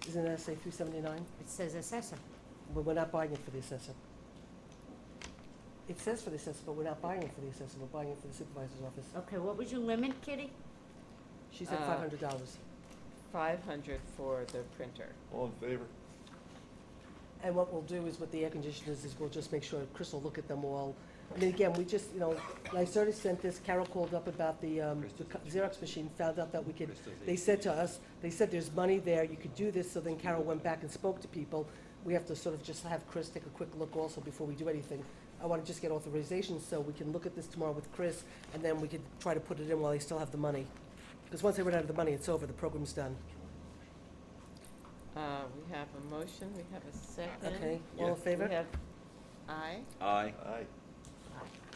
isn't that say 379? It says assessor. But we're not buying it for the assessor. It says for the assessor, but we're not buying it for the assessor. We're buying it for the supervisor's office. Okay, what was your limit, Kitty? She said $500. 500 for the printer. All in favor? And what we'll do is with the air conditioners is we'll just make sure Chris will look at them all. I mean, again, we just, NYSERDA sent this, Carol called up about the Xerox machine, found out that we could, they said to us, they said there's money there, you could do this, so then Carol went back and spoke to people. We have to sort of just have Chris take a quick look also before we do anything. I want to just get authorization so we can look at this tomorrow with Chris, and then we could try to put it in while they still have the money. Because once they run out of the money, it's over, the program's done. We have a motion, we have a second. Okay, all in favor? We have aye. Aye. Aye.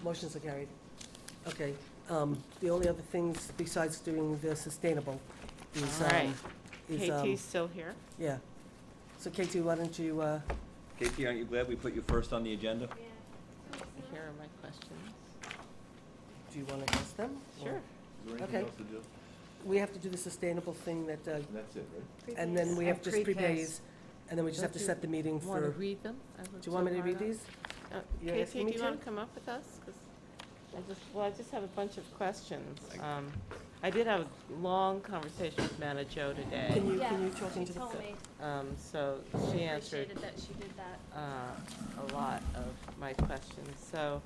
Motions are carried. Okay, the only other things besides doing the sustainable is, All right. is, KT's still here? yeah. So Katie, why don't you, KT, aren't you glad we put you first on the agenda? Here are my questions. do you want to ask them? Sure. Is there anything Okay. else to do? We have to do the sustainable thing that, That's it, right? and then we have just Prepays. prepays, and then we just have to set the meeting Want to for, read them? do you want me to read these? You're KT, asking me do you want to? to come up with us? 'Cause I just have a bunch of questions. I did have a long conversation with Mana Jo today. Can you Yeah, talk she into the? told me. So she answered Appreciated that she did that. a lot of my questions. So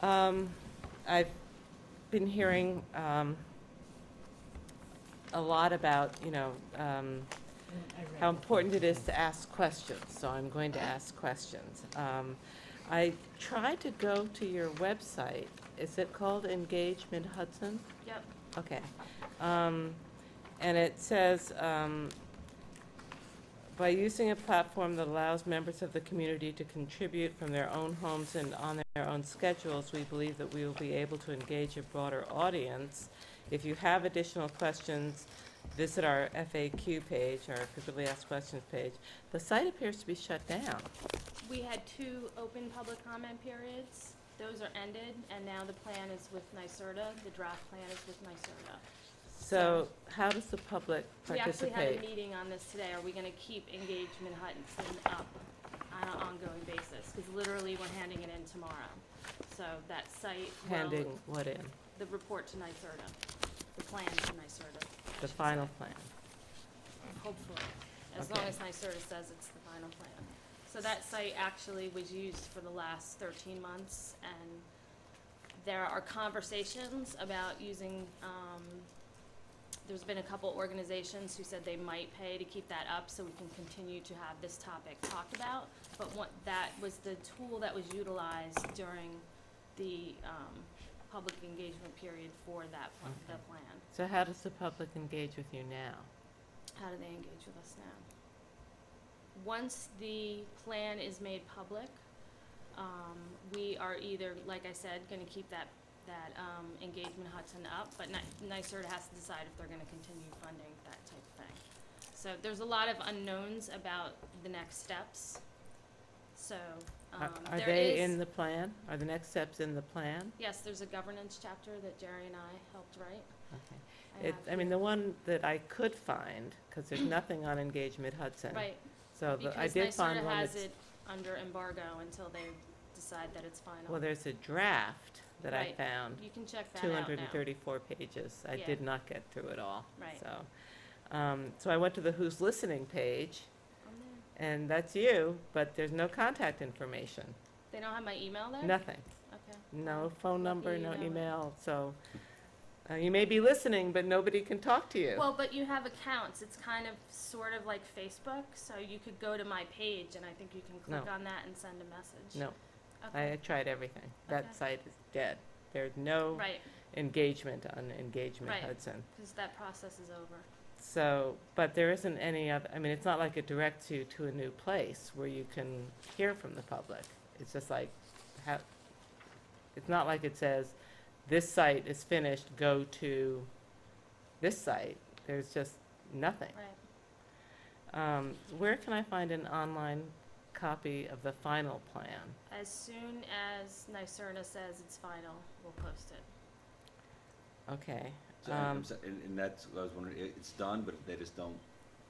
I've been hearing a lot about, how important it is to ask questions, so I'm going to ask questions. I tried to go to your website. Is it called Engagement Hudson? Yep. Okay. And it says, by using a platform that allows members of the community to contribute from their own homes and on their own schedules, we believe that we will be able to engage a broader audience. If you have additional questions, visit our FAQ page, our Frequently Asked Questions page. The site appears to be shut down. We had 2 open public comment periods. Those are ended, and now the plan is with NYSERDA. The draft plan is with NYSERDA. So how does the public We actually had a participate? meeting on this today. Are we going to keep Engagement Hudson up on an ongoing basis? Because literally, we're handing it in tomorrow. So that site will, Handing what in? the report to NYSERDA, the plan to NYSERDA. The final plan? Hopefully, as Okay. long as NYSERDA says it's the final plan. So that site actually was used for the last 13 months, and there are conversations about using, there's been a couple organizations who said they might pay to keep that up so we can continue to have this topic talked about. But that was the tool that was utilized during the public engagement period for that the plan. So how does the public engage with you now? How do they engage with us now? Once the plan is made public, we are either, like I said, going to keep that Engagement Hudson up, but NYSERDA has to decide if they're going to continue funding that type of thing. So there's a lot of unknowns about the next steps. So Are there they is- in the plan? Are the next steps in the plan? Yes, there's a governance chapter that Jerry and I helped write. Okay. I mean, the one that I could find, because there's nothing on Engagement Hudson. Right. So I did find one has that's, it under embargo until they decide that it's final. well, there's a draft that I Right. found. You can check that out now. 234 pages. I Yeah. did not get through it all. Right. So I went to the Who's Listening page, and that's you, but there's no contact information. They don't have my email there? Nothing. Okay. No phone number, you no know it. email, so you may be listening, but nobody can talk to you. Well, but you have accounts. It's kind of sort of like Facebook, so you could go to my page, and I think you can click No. on that and send a message. No. Okay. I tried everything. Okay. That site is dead. There's no Right. engagement on Engagement Right. Hudson. Because that process is over. So, but there isn't any other, I mean, it's not like it directs you to a new place where you can hear from the public. It's just like, it's not like it says, this site is finished, go to this site. There's just nothing. Right. Where can I find an online copy of the final plan? As soon as NYSERDA says it's final, we'll post it. Okay. So, and that's, I was wondering, it's done, but they just don't,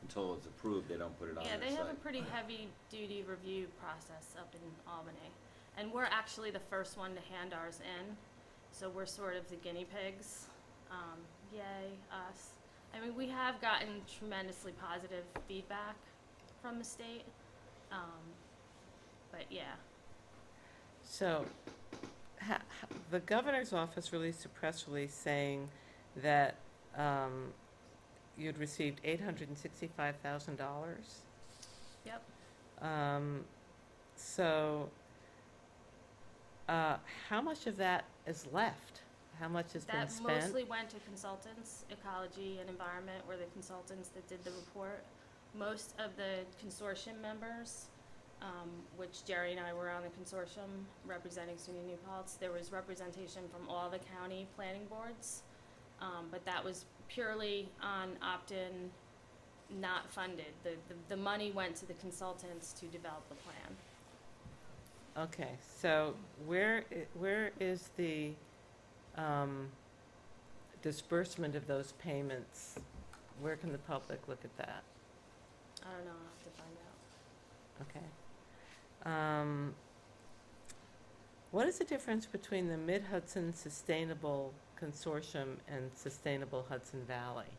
until it's approved, they don't put it on Yeah, their they have a site. pretty heavy-duty review process up in Albany. And we're actually the first one to hand ours in, so we're sort of the guinea pigs. Yay, us. I mean, we have gotten tremendously positive feedback from the state, but yeah. So, the governor's office released a press release saying that you'd received $865,000. Yep. So, how much of that is left? How much has been That spent? mostly went to consultants, Ecology and Environment were the consultants that did the report. Most of the consortium members, which Jerry and I were on the consortium representing SUNY New Paltz, there was representation from all the county planning boards, but that was purely on opt-in, not funded. The money went to the consultants to develop the plan. Okay, so where is the disbursement of those payments? Where can the public look at that? I don't know, I'll have to find out. Okay. What is the difference between the Mid-Hudson Sustainable Consortium and Sustainable Hudson Valley?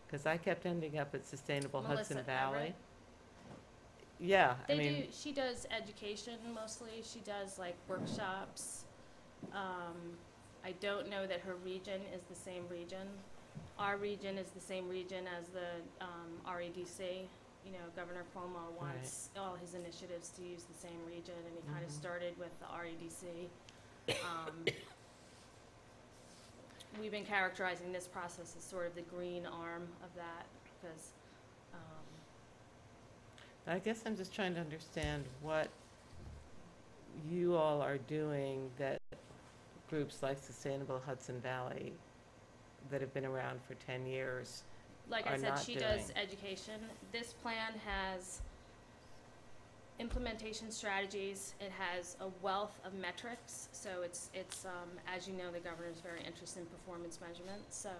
Because I kept ending up at Sustainable Hudson Melissa Valley. Everett? Yeah, I mean, She does education mostly, she does like workshops. I don't know that her region is the same region. Our region is the same region as the REDC. You know, Governor Cuomo wants all his initiatives to use the same region, and he kind of started with the REDC. We've been characterizing this process as sort of the green arm of that, because I guess I'm just trying to understand what you all are doing that groups like Sustainable Hudson Valley that have been around for 10 years like are I said, not she doing. does education. This plan has implementation strategies. It has a wealth of metrics. So it's as you know, the governor is very interested in performance measurement. So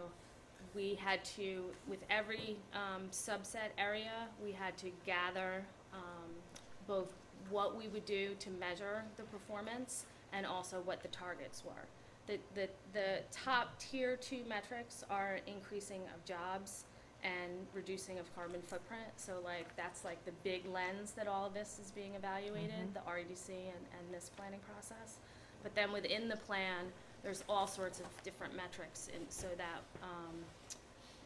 we had to, with every subset area, we had to gather both what we would do to measure the performance and also what the targets were. The top tier 2 metrics are increasing of jobs and reducing of carbon footprint. So like that's like the big lens that all of this is being evaluated, the REDC and this planning process. But then within the plan, there's all sorts of different metrics so that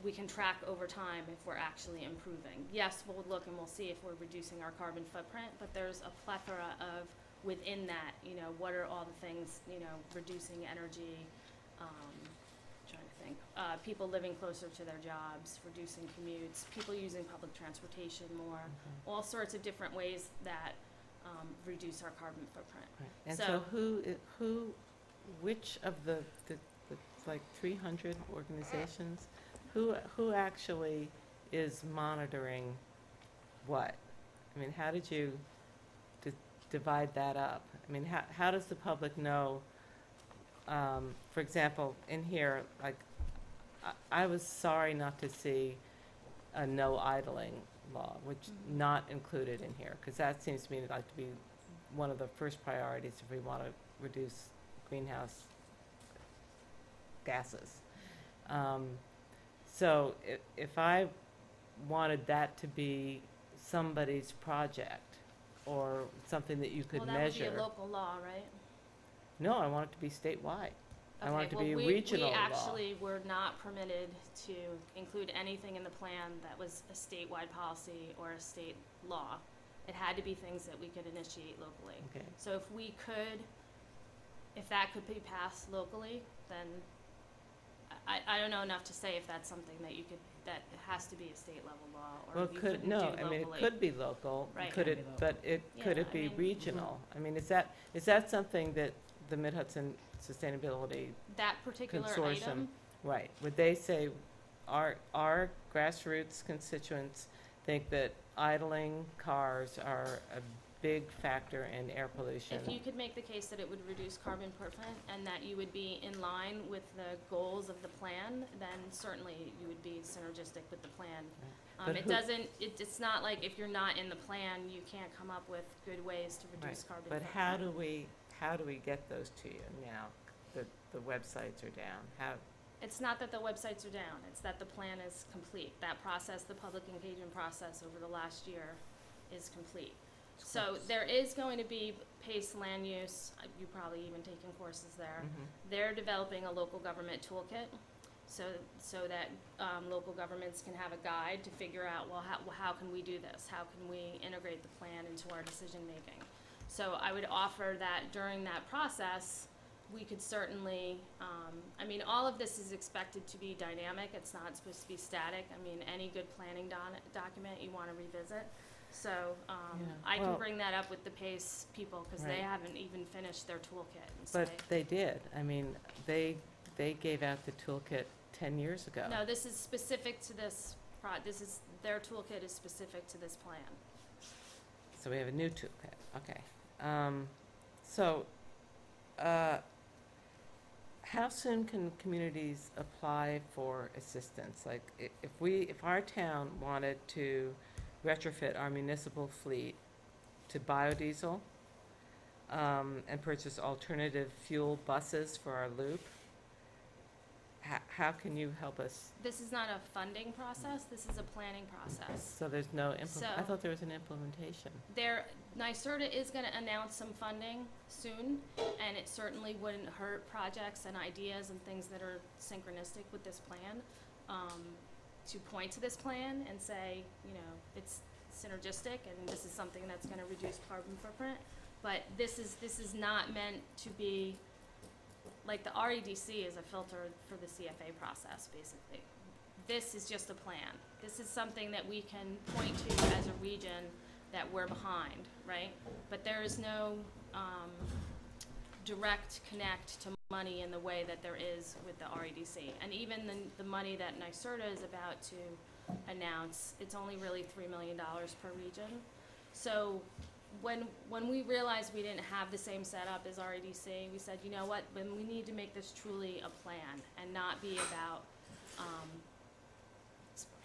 we can track over time if we're actually improving. Yes, we'll look and we'll see if we're reducing our carbon footprint, but there's a plethora of within that, you know, what are all the things, you know, reducing energy, trying to think, people living closer to their jobs, reducing commutes, people using public transportation more, all sorts of different ways that reduce our carbon footprint. And so which of the like 300 organizations, who actually is monitoring what? I mean, how did you divide that up? I mean, how does the public know, for example, in here, like, I was sorry not to see a no idling law, which not included in here, because that seems to me like to be one of the first priorities if we want to reduce greenhouse gases. So if I wanted that to be somebody's project or something that you could measure. Well, that would be a local law, right? No, I want it to be statewide. I want it to well, be a regional we law. actually were not permitted to include anything in the plan that was a statewide policy or a state law. It had to be things that we could initiate locally. Okay. So if that could be passed locally, then I don't know enough to say if that's something that you could, that has to be a state level law, or Well, you could, couldn't no, do I mean, it locally. could be local. Right. Could Could it, but it, could Yeah, it I be mean- regional? I mean, is that something that the Mid-Hudson Sustainability That particular Consortium, item, right, would they say, our grassroots constituents think that idling cars are a big factor in air pollution? if you could make the case that it would reduce carbon footprint and that you would be in line with the goals of the plan, then certainly you would be synergistic with the plan. But It who- doesn't, it's not like if you're not in the plan, you can't come up with good ways to reduce Right, carbon but footprint. how do we get those to you now, that the websites are down? How, It's not that the websites are down, it's that the plan is complete. That process, the public engagement process over the last year is complete. So there is going to be PACE land use, you probably even taken courses there. Mhm. They're developing a local government toolkit, so that local governments can have a guide to figure out, well, how can we do this? How can we integrate the plan into our decision-making? So I would offer that during that process, we could certainly, I mean, all of this is expected to be dynamic, it's not supposed to be static. I mean, any good planning document you want to revisit. So I can well- bring that up with the PACE people, because they Right. haven't even finished their toolkit. And but say, they did, I mean, they gave out the toolkit 10 years ago. no, this is specific to this, their toolkit is specific to this plan. So we have a new toolkit, okay. So, how soon can communities apply for assistance? Like, if our town wanted to retrofit our municipal fleet to biodiesel, and purchase alternative fuel buses for our loop, how can you help us? This is not a funding process, this is a planning process. So there's no I So- thought there was an implementation. NYSERDA is gonna announce some funding soon, and it certainly wouldn't hurt projects and ideas and things that are synchronistic with this plan, to point to this plan and say, you know, it's synergistic and this is something that's gonna reduce carbon footprint. But this is not meant to be, like, the REDC is a filter for the CFA process, basically. This is just a plan. This is something that we can point to as a region that we're behind, right? But there is no direct connect to money in the way that there is with the REDC. And even the money that NYSERDA is about to announce, it's only really $3 million per region. So when we realized we didn't have the same setup as REDC, we said, you know what, then we need to make this truly a plan and not be about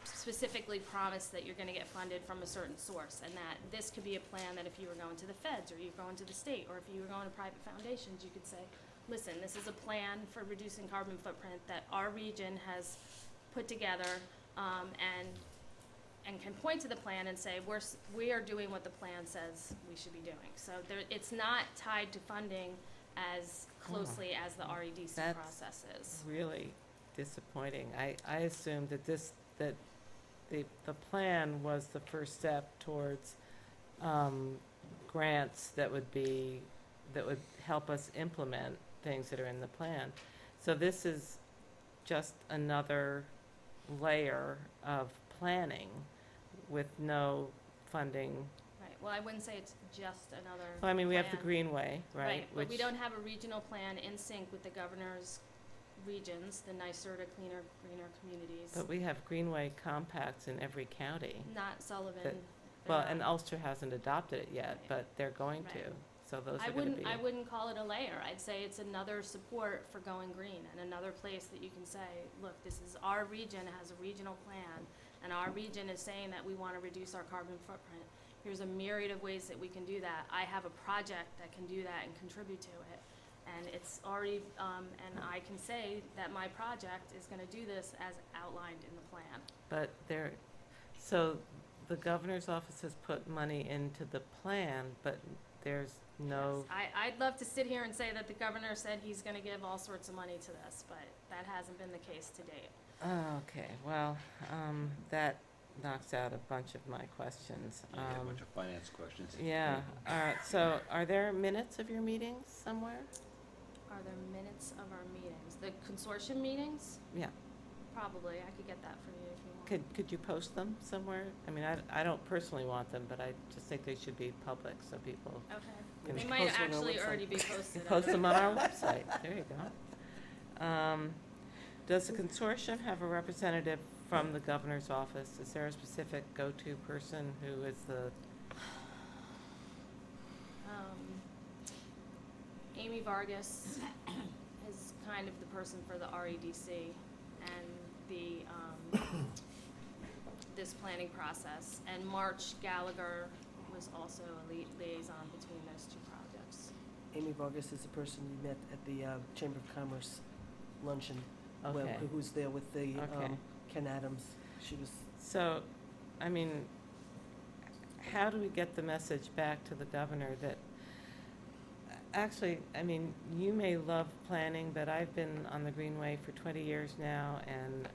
specifically promise that you're gonna get funded from a certain source, and that this could be a plan that if you were going to the feds, or you're going to the state, or if you were going to private foundations, you could say, listen, this is a plan for reducing carbon footprint that our region has put together, and can point to the plan and say, we are doing what the plan says we should be doing. So it's not tied to funding as closely as the REDC process is. Really disappointing. I assumed that the plan was the first step towards grants that would help us implement things that are in the plan. So this is just another layer of planning with no funding. Right, well, I wouldn't say it's just another Well, I mean, we have the plan. Greenway, right? But we which- don't have a regional plan in sync with the governor's regions, the NYSERDA Cleaner, Greener Communities. But we have Greenway compacts in every county. Not Sullivan. that- they're Well, not. and Ulster hasn't adopted it yet, Right. but they're going Right. to. So those are gonna be. I wouldn't call it a layer. I'd say it's another support for going green and another place that you can say, look, this is our region has a regional plan, and our region is saying that we want to reduce our carbon footprint. Here's a myriad of ways that we can do that. I have a project that can do that and contribute to it. And it's already, and I can say that my project is going to do this as outlined in the plan. But so the governor's office has put money into the plan, but there's no. I'd love to sit here and say that the governor said he's going to give all sorts of money to this, but that hasn't been the case to date. Okay, well, that knocks out a bunch of my questions. You get a bunch of finance questions. Yeah, so are there minutes of your meetings somewhere? Are there minutes of our meetings? The consortium meetings? Yeah. Probably, I could get that for you if you want. Could you post them somewhere? I mean, I don't personally want them, but I just think they should be public so people Okay. can They might post them on our actually website. already be posted. post them on our website. There you go. Does the consortium have a representative from the governor's office? Is there a specific go-to person who is the, Amy Vargas is kind of the person for the REDC and the, this planning process. And March Gallagher was also a liaison between those two projects. Amy Vargas is the person you met at the Chamber of Commerce luncheon. Okay. Who's there with the Okay. Ken Adams. She was. so, I mean, how do we get the message back to the governor that, actually, I mean, you may love planning, but I've been on the Greenway for 20 years now, and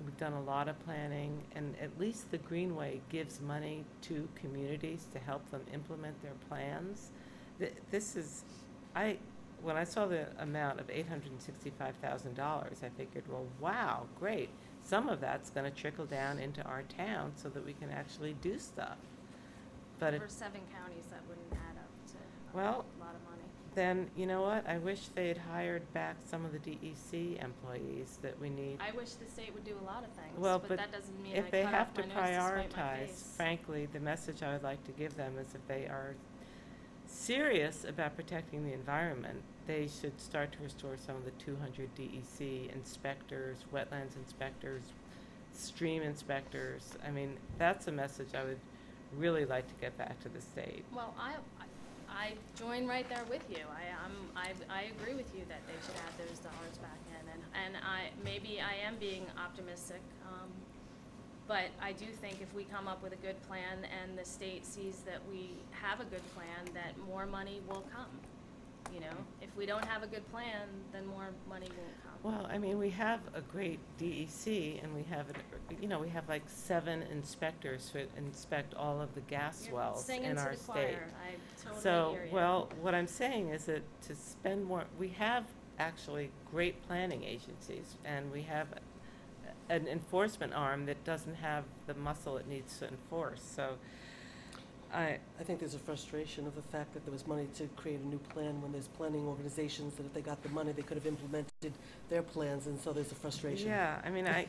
we've done a lot of planning, and at least the Greenway gives money to communities to help them implement their plans. This is, when I saw the amount of $865,000, I figured, well, wow, great. Some of that's going to trickle down into our town so that we can actually do stuff. But For 7 counties, that wouldn't add up to well, a lot of money. then, you know what? I wish they'd hired back some of the DEC employees that we need. I wish the state would do a lot of things, Well, but that doesn't mean I if they cut have off to my nose to spite my prioritize, face. frankly, the message I would like to give them is if they are serious about protecting the environment, they should start to restore some of the 200 DEC inspectors, wetlands inspectors, stream inspectors. I mean, that's a message I would really like to get back to the state. Well, I join right there with you. I agree with you that they should add those dollars back in, and maybe I am being optimistic, but I do think if we come up with a good plan and the state sees that we have a good plan, that more money will come. You know, if we don't have a good plan, then more money won't come. Well, I mean, we have a great DEC, and we have, we have like 7 inspectors who inspect all of the gas You're wells singing in to our the state. choir. I totally So, hear you. well, what I'm saying is that to spend more, we have actually great planning agencies, and we have an enforcement arm that doesn't have the muscle it needs to enforce. So, I think there's a frustration of the fact that there was money to create a new plan when there's planning organizations that if they got the money, they could have implemented their plans, and so there's a frustration. yeah, I mean, I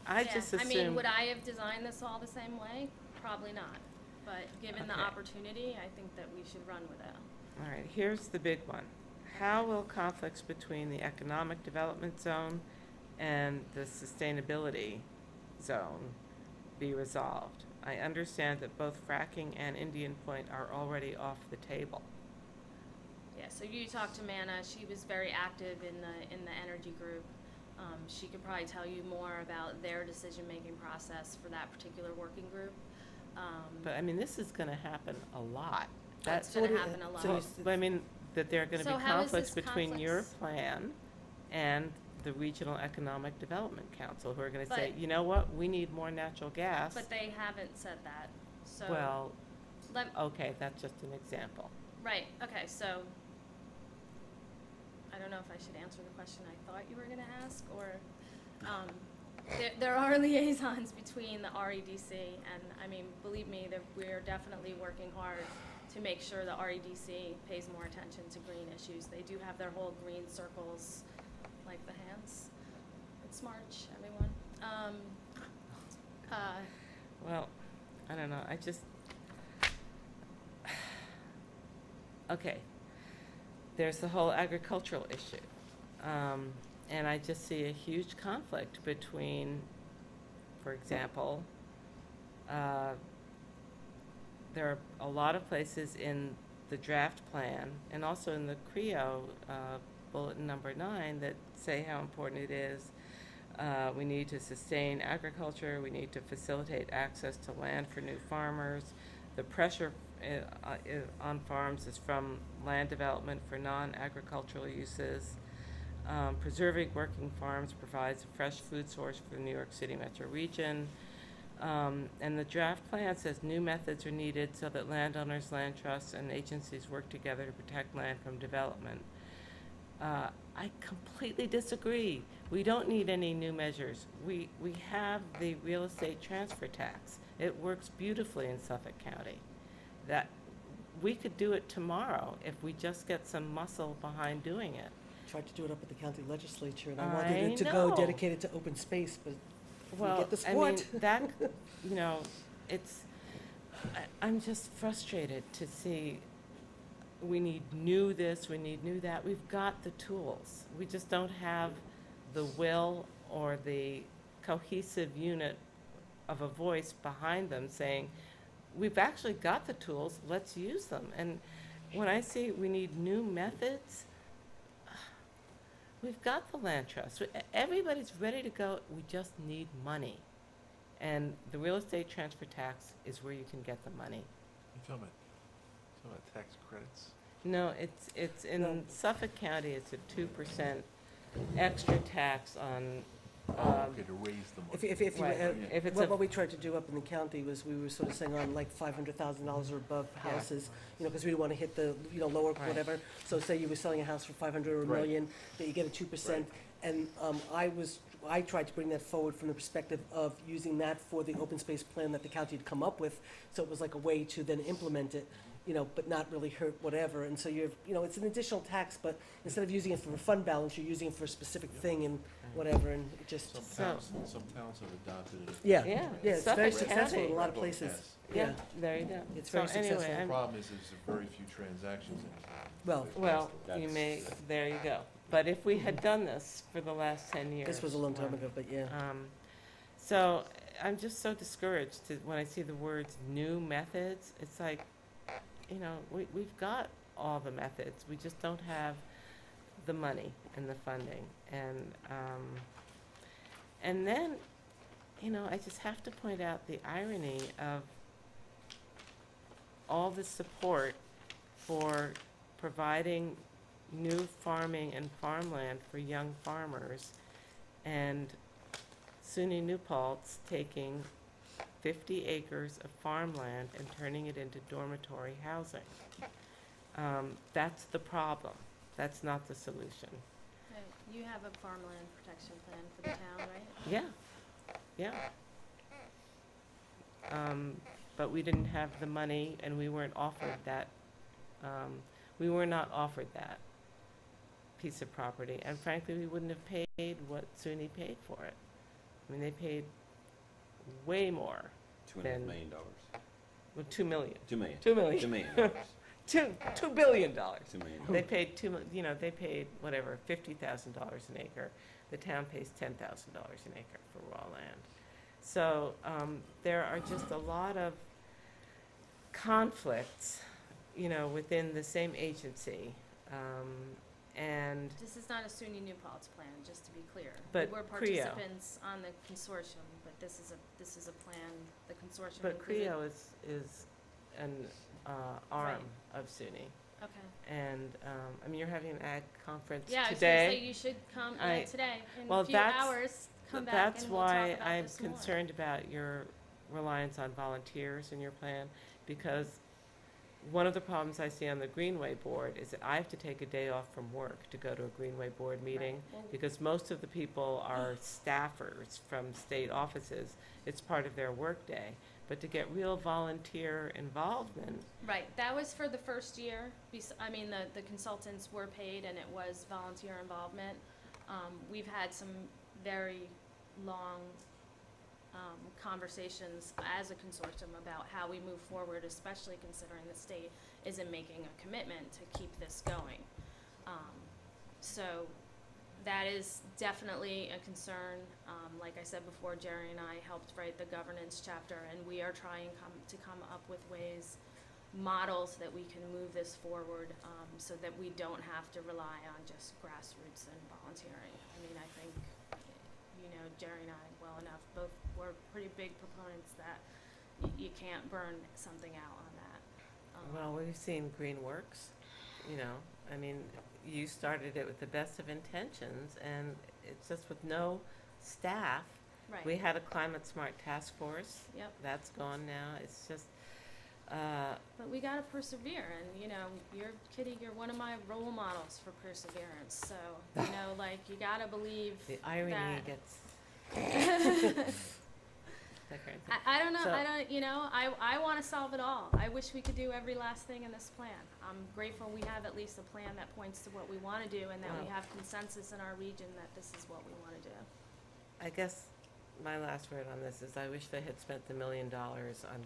Yeah, just assume. I mean, would I have designed this all the same way? Probably not. But given the Okay. opportunity, I think that we should run with it. All right, here's the big one. How will conflicts between the economic development zone and the sustainability zone be resolved? I understand that both fracking and Indian Point are already off the table. Yeah, so you talked to Manna. She was very active in the energy group. She could probably tell you more about their decision-making process for that particular working group. But I mean, this is gonna happen a lot. That's gonna happen a lot. So I mean, that there are gonna So be how is conflicts this between your conflicts? plan and the Regional Economic Development Council, who are gonna say, But- you know what, we need more natural gas. But they haven't said that. So Well, let, okay, that's just an example. right, okay, so I don't know if I should answer the question I thought you were gonna ask, or, there are liaisons between the REDC, and, I mean, believe me, that we're definitely working hard to make sure the REDC pays more attention to green issues. They do have their whole green circles, like the hands. It's March, everyone. Well, I don't know, I just, okay, there's the whole agricultural issue. And I just see a huge conflict between, for example, there are a lot of places in the draft plan and also in the CREO bulletin number 9 that say how important it is. We need to sustain agriculture. We need to facilitate access to land for new farmers. The pressure on farms is from land development for non-agricultural uses. Preserving working farms provides a fresh food source for the New York City metro region. And the draft plan says new methods are needed so that landowners, land trusts, and agencies work together to protect land from development. I completely disagree. We don't need any new measures. We have the real estate transfer tax. It works beautifully in Suffolk County. That we could do it tomorrow if we just get some muscle behind doing it. Tried to do it up at the county legislature, and I I wanted it to go know. dedicated to open space, but Well, we get the I mean, support. that, you know, I'm just frustrated to see we need new this, we need new that. We've got the tools. We just don't have the will or the cohesive unit of a voice behind them saying, we've actually got the tools, let's use them. And when I say we need new methods, we've got the land trust. Everybody's ready to go. We just need money. And the real estate transfer tax is where you can get the money. You talking about tax credits? No, it's in Suffolk County, it's a 2% extra tax on, Okay, to raise the money. If you, Right. If it's what we tried to do up in the county was we were sort of saying on like $500,000 or above Yeah. houses, you know, because we didn't want to hit the, you know, lower, Right. whatever. So say you were selling a house for 500 or a Right. million, that you get a 2%. And I tried to bring that forward from the perspective of using that for the open space plan that the county had come up with. So it was like a way to then implement it, you know, but not really hurt whatever. And so you know, it's an additional tax, but instead of using it for a fund balance, you're using it for a specific thing and whatever, and it just. Some towns have adopted it. Yeah, Yeah, yeah, it's very Suffolk successful in a County. lot of places. Yeah, there you go. It's So very successful. anyway, The problem is there's very few transactions in town. Well, you may, there you go. But if we had done this for the last 10 years. this was a long time ago, but yeah. So I'm just so discouraged when I see the words new methods. It's like, you know, we've got all the methods. We just don't have the money and the funding. And then, you know, I just have to point out the irony of all the support for providing new farming and farmland for young farmers, and SUNY New Paltz taking 50 acres of farmland and turning it into dormitory housing. That's the problem. That's not the solution. You have a farmland protection plan for the town, right? Yeah, yeah. But we didn't have the money, and we weren't offered that. We were not offered that piece of property, and frankly, we wouldn't have paid what SUNY paid for it. I mean, they paid way more $2.5 than million. well, $2 million. $2 million. $2 million. $2 million. $2 billion. $2 million. They paid they paid whatever, $50,000 an acre. The town pays $10,000 an acre for raw land. So there are just a lot of conflicts, you know, within the same agency, and This is not a SUNY New Paltz plan, just to be clear. But We're CREO. participants on the consortium, but this is a plan, the consortium but included. CREO is an arm of SUNY. Okay. And I mean, you're having an ag conference Yeah, today. I was gonna say you should come today, in well, a few that's- hours, come back That's and we'll talk why about I'm this more. concerned about your reliance on volunteers in your plan, because one of the problems I see on the Greenway Board is that I have to take a day off from work to go to a Greenway Board meeting, Well- because most of the people are staffers from state offices. It's part of their workday. But to get real volunteer involvement, Right, that was for the first year. I mean, the consultants were paid and it was volunteer involvement. We've had some very long conversations as a consortium about how we move forward, especially considering the state isn't making a commitment to keep this going. So that is definitely a concern. Like I said before, Jerry and I helped write the governance chapter, and we are trying to come up with ways, models that we can move this forward, so that we don't have to rely on just grassroots and volunteering. I mean, I think, you know, Jerry and I well enough, both were pretty big proponents that you can't burn something out on that. well, we've seen Green Works, you know, I mean, you started it with the best of intentions, and it's just with no staff. Right. We had a climate smart task force. Yep. That's gone now. It's just, But we gotta persevere, and you know, Kitty, you're one of my role models for perseverance. So you know, like you gotta believe. The irony that gets. I don't know. So- I want to solve it all. I wish we could do every last thing in this plan. I'm grateful we have at least a plan that points to what we want to do, and that we have consensus in our region that this is what we want to do. I guess my last word on this is I wish they had spent the $1 million on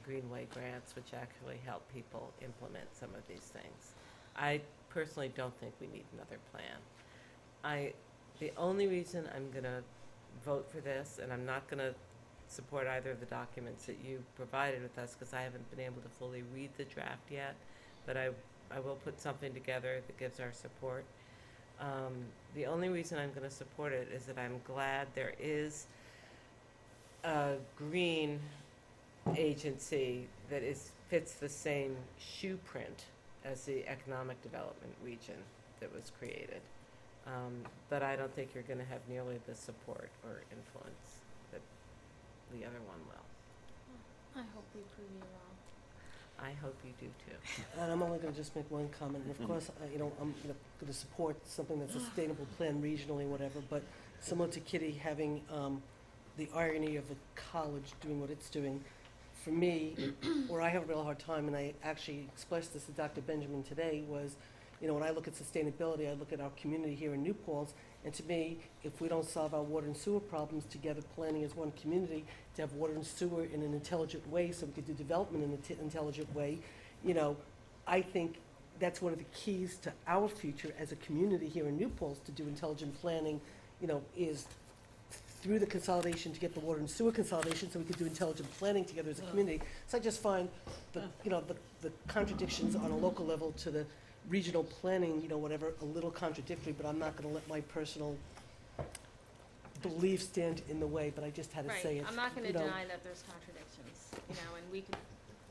Greenway grants, which actually help people implement some of these things. I personally don't think we need another plan. The only reason I'm gonna vote for this, and I'm not gonna support either of the documents that you provided with us, because I haven't been able to fully read the draft yet, but I will put something together that gives our support. The only reason I'm gonna support it is that I'm glad there is a green agency that fits the same shoe print as the economic development region that was created. But I don't think you're gonna have nearly the support or influence that the other one will. I hope we prove you wrong. I hope you do too. And I'm only going to just make one comment, and of course, I'm going to support something that's a sustainable plan regionally, whatever, but similar to Kitty having the irony of the college doing what it's doing, for me, where I have a real hard time, and I actually expressed this to Dr. Benjamin today, was, when I look at sustainability, I look at our community here in New Paltz, and to me, if we don't solve our water and sewer problems together, planning as one community, to have water and sewer in an intelligent way so we could do development in an intelligent way, I think that's one of the keys to our future as a community here in New Paltz to do intelligent planning, is through the consolidation to get the water and sewer consolidation so we could do intelligent planning together as a community. So I just find the contradictions on a local level to the regional planning, whatever, a little contradictory, but I'm not going to let my personal belief stand in the way, but I just had to say it. I'm not going to deny that there's contradictions, and we could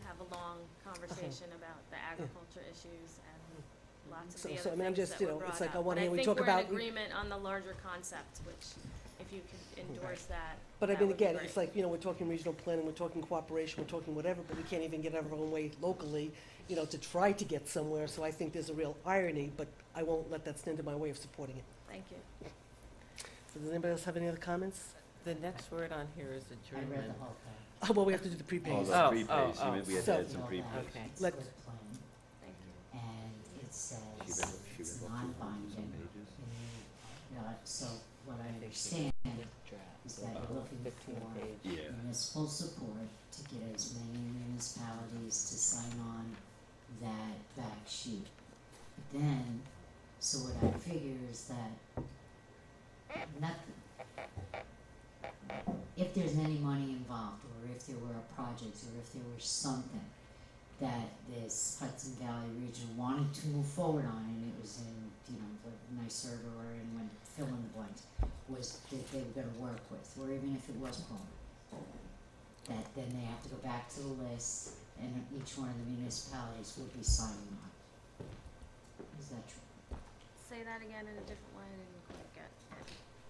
have a long conversation about the agriculture issues and lots of the other things that were brought it's like up. I want to hear we think talk we're about. in agreement on the larger concept, which, if you could endorse that. But that I mean, would be again, great. it's like, we're talking regional planning, we're talking cooperation, we're talking whatever, but we can't even get out of our own way locally, to try to get somewhere. So I think there's a real irony, but I won't let that stand in my way of supporting it. Thank you. So does anybody else have any other comments? The next word on here is I read adjournment. the whole thing. Oh, well, we have to do the prepays. Oh, the prepays. We had to add some prepays. Okay. It's Let- the plan, Thank you. and it says She it's read some non-binding. pages. So what I understand is that you're looking for Yeah. municipal support to get as many municipalities to sign on that back sheet. But then, so what I figure is that if there's any money involved, or if there were a project, or if there were something that this Hudson Valley region wanted to move forward on, and it was in, the NYSERDA or in when fill in the blanks, was that they were gonna work with, or even if it was Palmer, that then they have to go back to the list, and each one of the municipalities would be signing on. Is that true? Say that again in a different way. I didn't quite get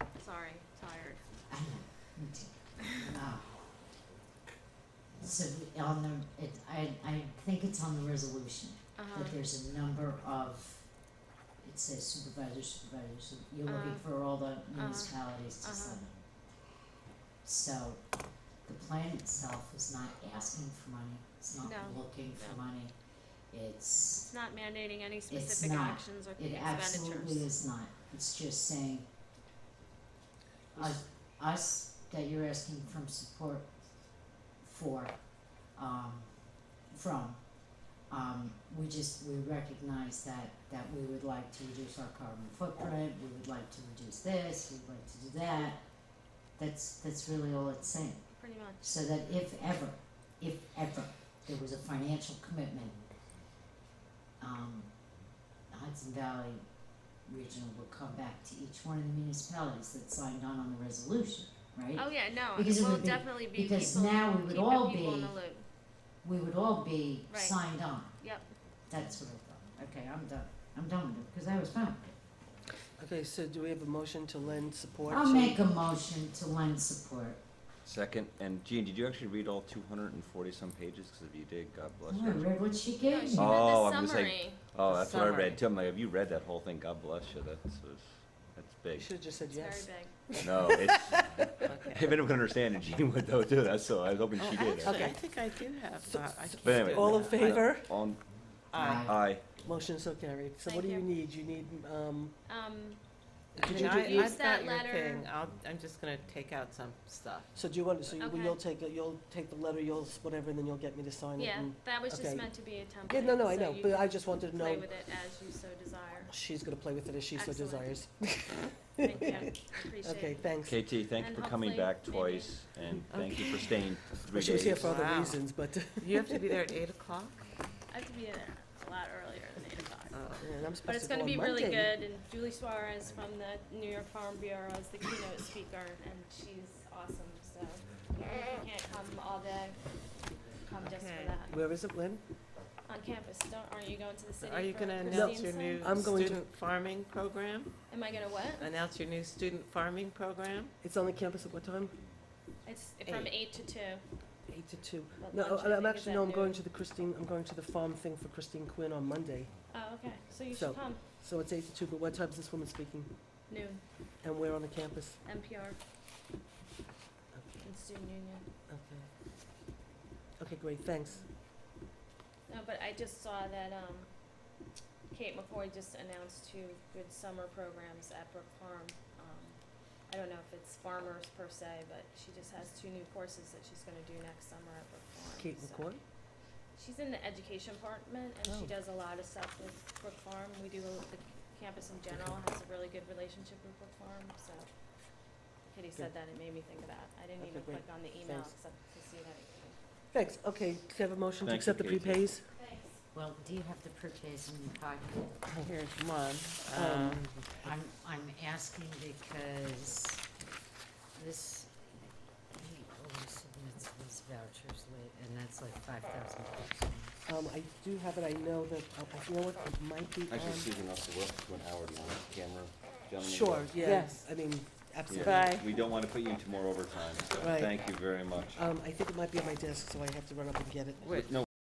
it. Sorry, tired. I know, me too. So I think it's on the resolution, that there's a number of, it says supervisors, you're looking for all the municipalities to sign on. So, the plan itself is not asking for money, it's not No. looking for money, It's not mandating any it's specific not, actions or it expenditures. absolutely is not, it's just saying, us that you're asking from support for, we recognize that we would like to reduce our carbon footprint, we would like to reduce this, we'd like to do that. That's really all it's saying. Pretty much. So that if ever there was a financial commitment, Hudson Valley Regional would come back to each one of the municipalities that signed on the resolution, right? Oh yeah, no, Because it we'll would be- definitely be because people, now we would keeping all people in be- the loop. We would all be Right. signed on. Yep. That's what I thought. Okay, I'm done. I'm done with it, because I was fine. Okay, so do we have a motion to lend support? I'll make a motion to lend support Second, and Jean, did you actually read all 240 some pages? Because if you did, God bless Oh, I you. read what she gave me. She read the I'm gonna say, summary. oh, that's what I Summary. read too. I'm like, have you read that whole thing? God bless you. That's You big. should have just said It's yes. very big. No, it's. If anyone can understand it, Jean would though too. That's so I was hoping she did. Actually, I Okay. think I do have, I can't But anyway, do All in that. favor? On Aye. aye. Motion so carried. So what Thank do you you. need? You need, did And you I, do, use I've that got your letter. thing. I'm just gonna take out some stuff. so do you want, so Okay. you'll take the letter, whatever, and then you'll get me to sign it? Yeah, and- that was okay. just meant to be a template. Yeah, no, I so know, you but I can just wanted to know. Play with it as you so desire. She's gonna play with it as she so Excellent. desires. Thank you. Appreciate Okay, it. thanks. KT, thank you And for coming hopefully back maybe- twice, and thank you for staying 3 Well, days. she was here for other Wow. reasons, but, You have to be there at 8 o'clock? I have to be there a lot earlier than 8 o'clock. and I'm But supposed it's to go gonna on be really Monday. good, and Julie Suarez from the New York Farm Bureau is the keynote speaker, and she's awesome, so even if you can't come all day, come just Okay. for that. Where is it, when? On campus, aren't you going to the city Are you for gonna announce your Christine's new thing? I'm going to- student farming program? Am I gonna what? Announce your new student farming program? It's on the campus at what time? It's from 8 to 2. 8 to 2. But No, lunch, I I'm think, is actually, at no, I'm going noon. to the farm thing for Christine Quinn on Monday. Oh, okay, so you So- should come, So it's 8 to 2, but what time is this woman speaking? noon, And where on the campus? NPR, in Student Union. Okay. Okay, great, thanks. No, but I just saw that, Kate McCoy just announced 2 good summer programs at Brook Farm. I don't know if it's farmers per se, but she just has 2 new courses that she's gonna do next summer at Brook Farm. Kate so- McCoy? She's in the education department, and she Oh. does a lot of stuff with Brook Farm. The campus in general has a really good relationship with Brook Farm, so Kitty said that, it made me think of that. I didn't Okay, even great. click on the email Thanks. except to see that. Thanks, okay, can I have a motion to Thank you, accept the Katie. prepays? Thanks. Well, do you have the prepays in your pocket? Here's one. I'm asking because this, he always submits these vouchers late, and that's like $5,000. I do have it, I know that, you know what, it might be Actually, on. Susan, also, when Howard on camera. Gentlemen, Sure, yeah, Yes. I mean, Yeah, absolutely. Bye. We don't want to put you into more overtime, so Right. thank you very much. I think it might be on my desk, so I have to run up and get it. Wait, No,